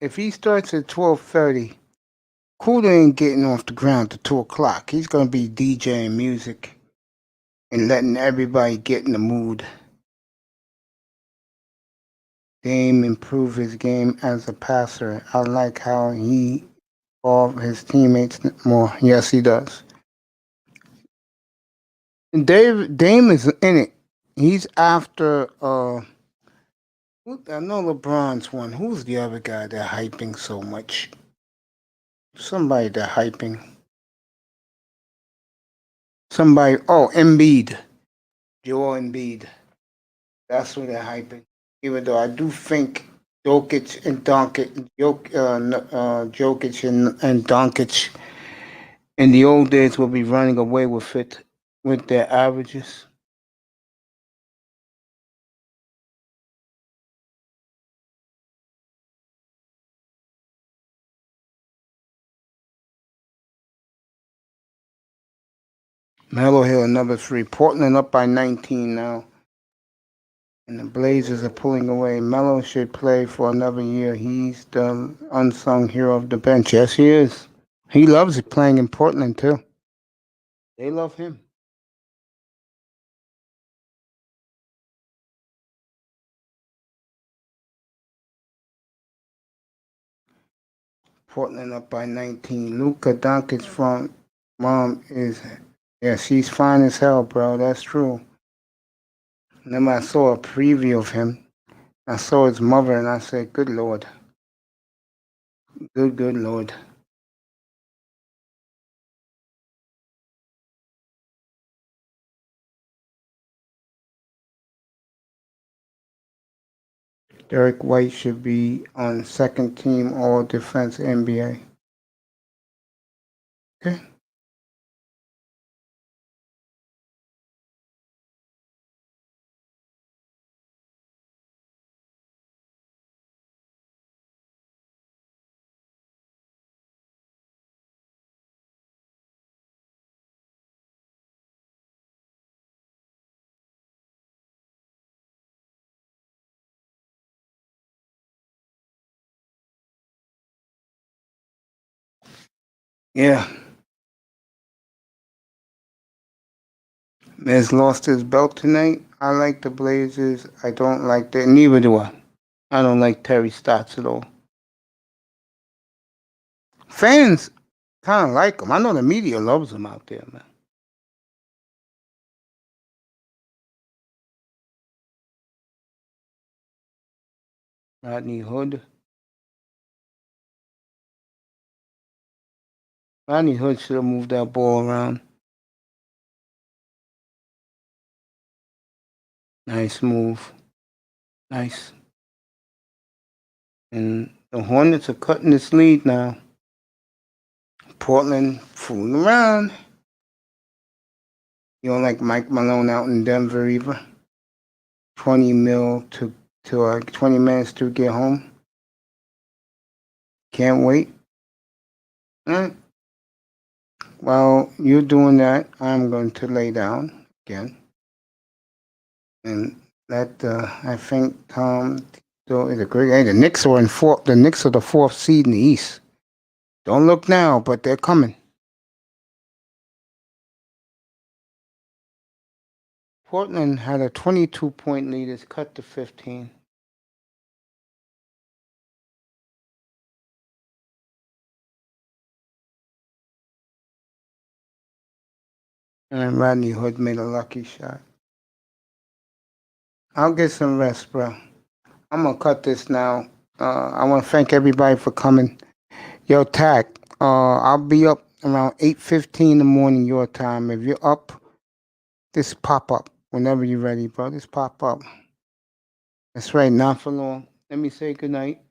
if he starts at 12:30, Kuda ain't getting off the ground to 2 o'clock. He's gonna be DJing music and letting everybody get in the mood. Dame improve his game as a passer. I like how he involved his teammates more. Yes, he does. And Dame is in it. He's after I know LeBron's one. Who's the other guy they're hyping so much? Somebody they're hyping. Somebody Embiid. Joel Embiid. That's who they're hyping. Even though I do think Jokic and Doncic, Jokic and Doncic in the old days will be running away with it with their averages. Melo Hill, another three. Portland up by 19 now. And the Blazers are pulling away. Melo should play for another year. He's the unsung hero of the bench. Yes, he is. He loves it playing in Portland, too. They love him. Portland up by 19. Luka Doncic's from mom is, yeah, she's fine as hell, bro. That's true. And then I saw a preview of him. I saw his mother, and I said, good Lord. Good Lord. Derek White should be on second team All Defense NBA. Okay. Yeah. Miz lost his belt tonight. I like the Blazers. I don't like that. Neither do I. I don't like Terry Stotts at all. Fans kind of like him. I know the media loves him out there, man. Rodney Hood. Rodney Hood should have moved that ball around. Nice move. Nice. And the Hornets are cutting this lead now. Portland fooling around. You don't like Mike Malone out in Denver either? 20 mil to 20 minutes to get home. Can't wait. All right. While you're doing that, I'm going to lay down again. And that I think Tom is a great. Hey, the Knicks are in fourth. The Knicks are the fourth seed in the East. Don't look now, but they're coming. Portland had a 22-point lead. It's cut to 15. And Rodney Hood made a lucky shot. I'll get some rest, bro. I'm gonna cut this now. I want to thank everybody for coming. Yo, Tack, I'll be up around 8:15 in the morning your time. If you're up, just pop up whenever you're ready, bro. Just pop up. That's right, not for long. Let me say goodnight.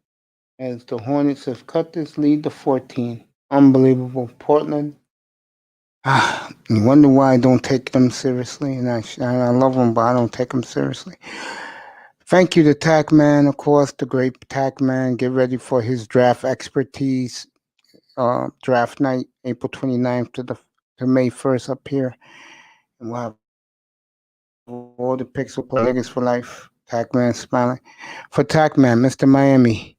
As the Hornets have cut this lead to 14. Unbelievable. Portland. You wonder why I don't take them seriously, and I love them, but I don't take them seriously. Thank you to Tack Man, of course, the great Tack Man. Get ready for his draft expertise. Draft night, April 29th to May 1st up here. And we'll have all the picks will play Niggas for life. Tack Man smiling. For Tack Man, Mr. Miami.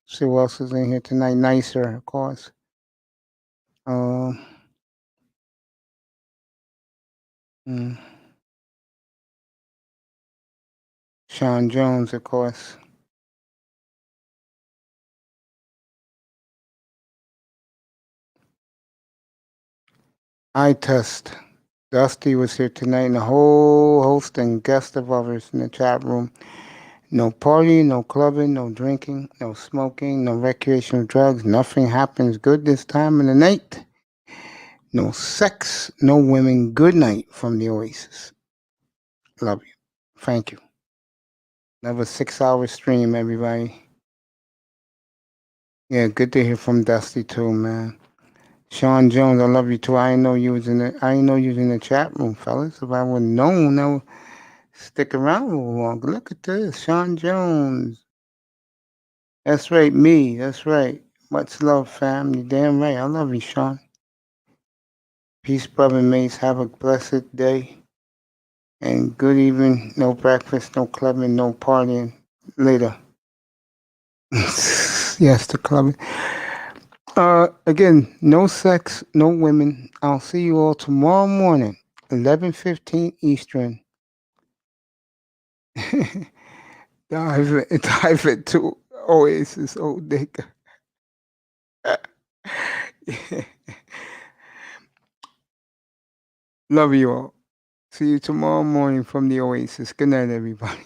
See who else is in here tonight. Nicer, of course. Sean Jones, of course. I Test. Dusty was here tonight, and a whole host and guest of others in the chat room. No partying, no clubbing, no drinking, no smoking, no recreational drugs. Nothing happens good this time of the night. No sex, no women. Good night from the Oasis. Love you. Thank you. Another 6-hour stream, everybody. Yeah, good to hear from Dusty too, man. Sean Jones, I love you too. I didn't know you was in the chat room, fellas. If I would have known, I would stick around a little longer. Look at this, Sean Jones. That's right, me. That's right. Much love, fam. You damn right. I love you, Sean. Peace, brother mates. Have a blessed day. And good evening. No breakfast, no clubbing, no partying. Later. Yes, the clubbing. Again, no sex, no women. I'll see you all tomorrow morning, 11:15 Eastern. dive into Oasis, old nigga. Love you all. See you tomorrow morning from the Oasis. Good night, everybody.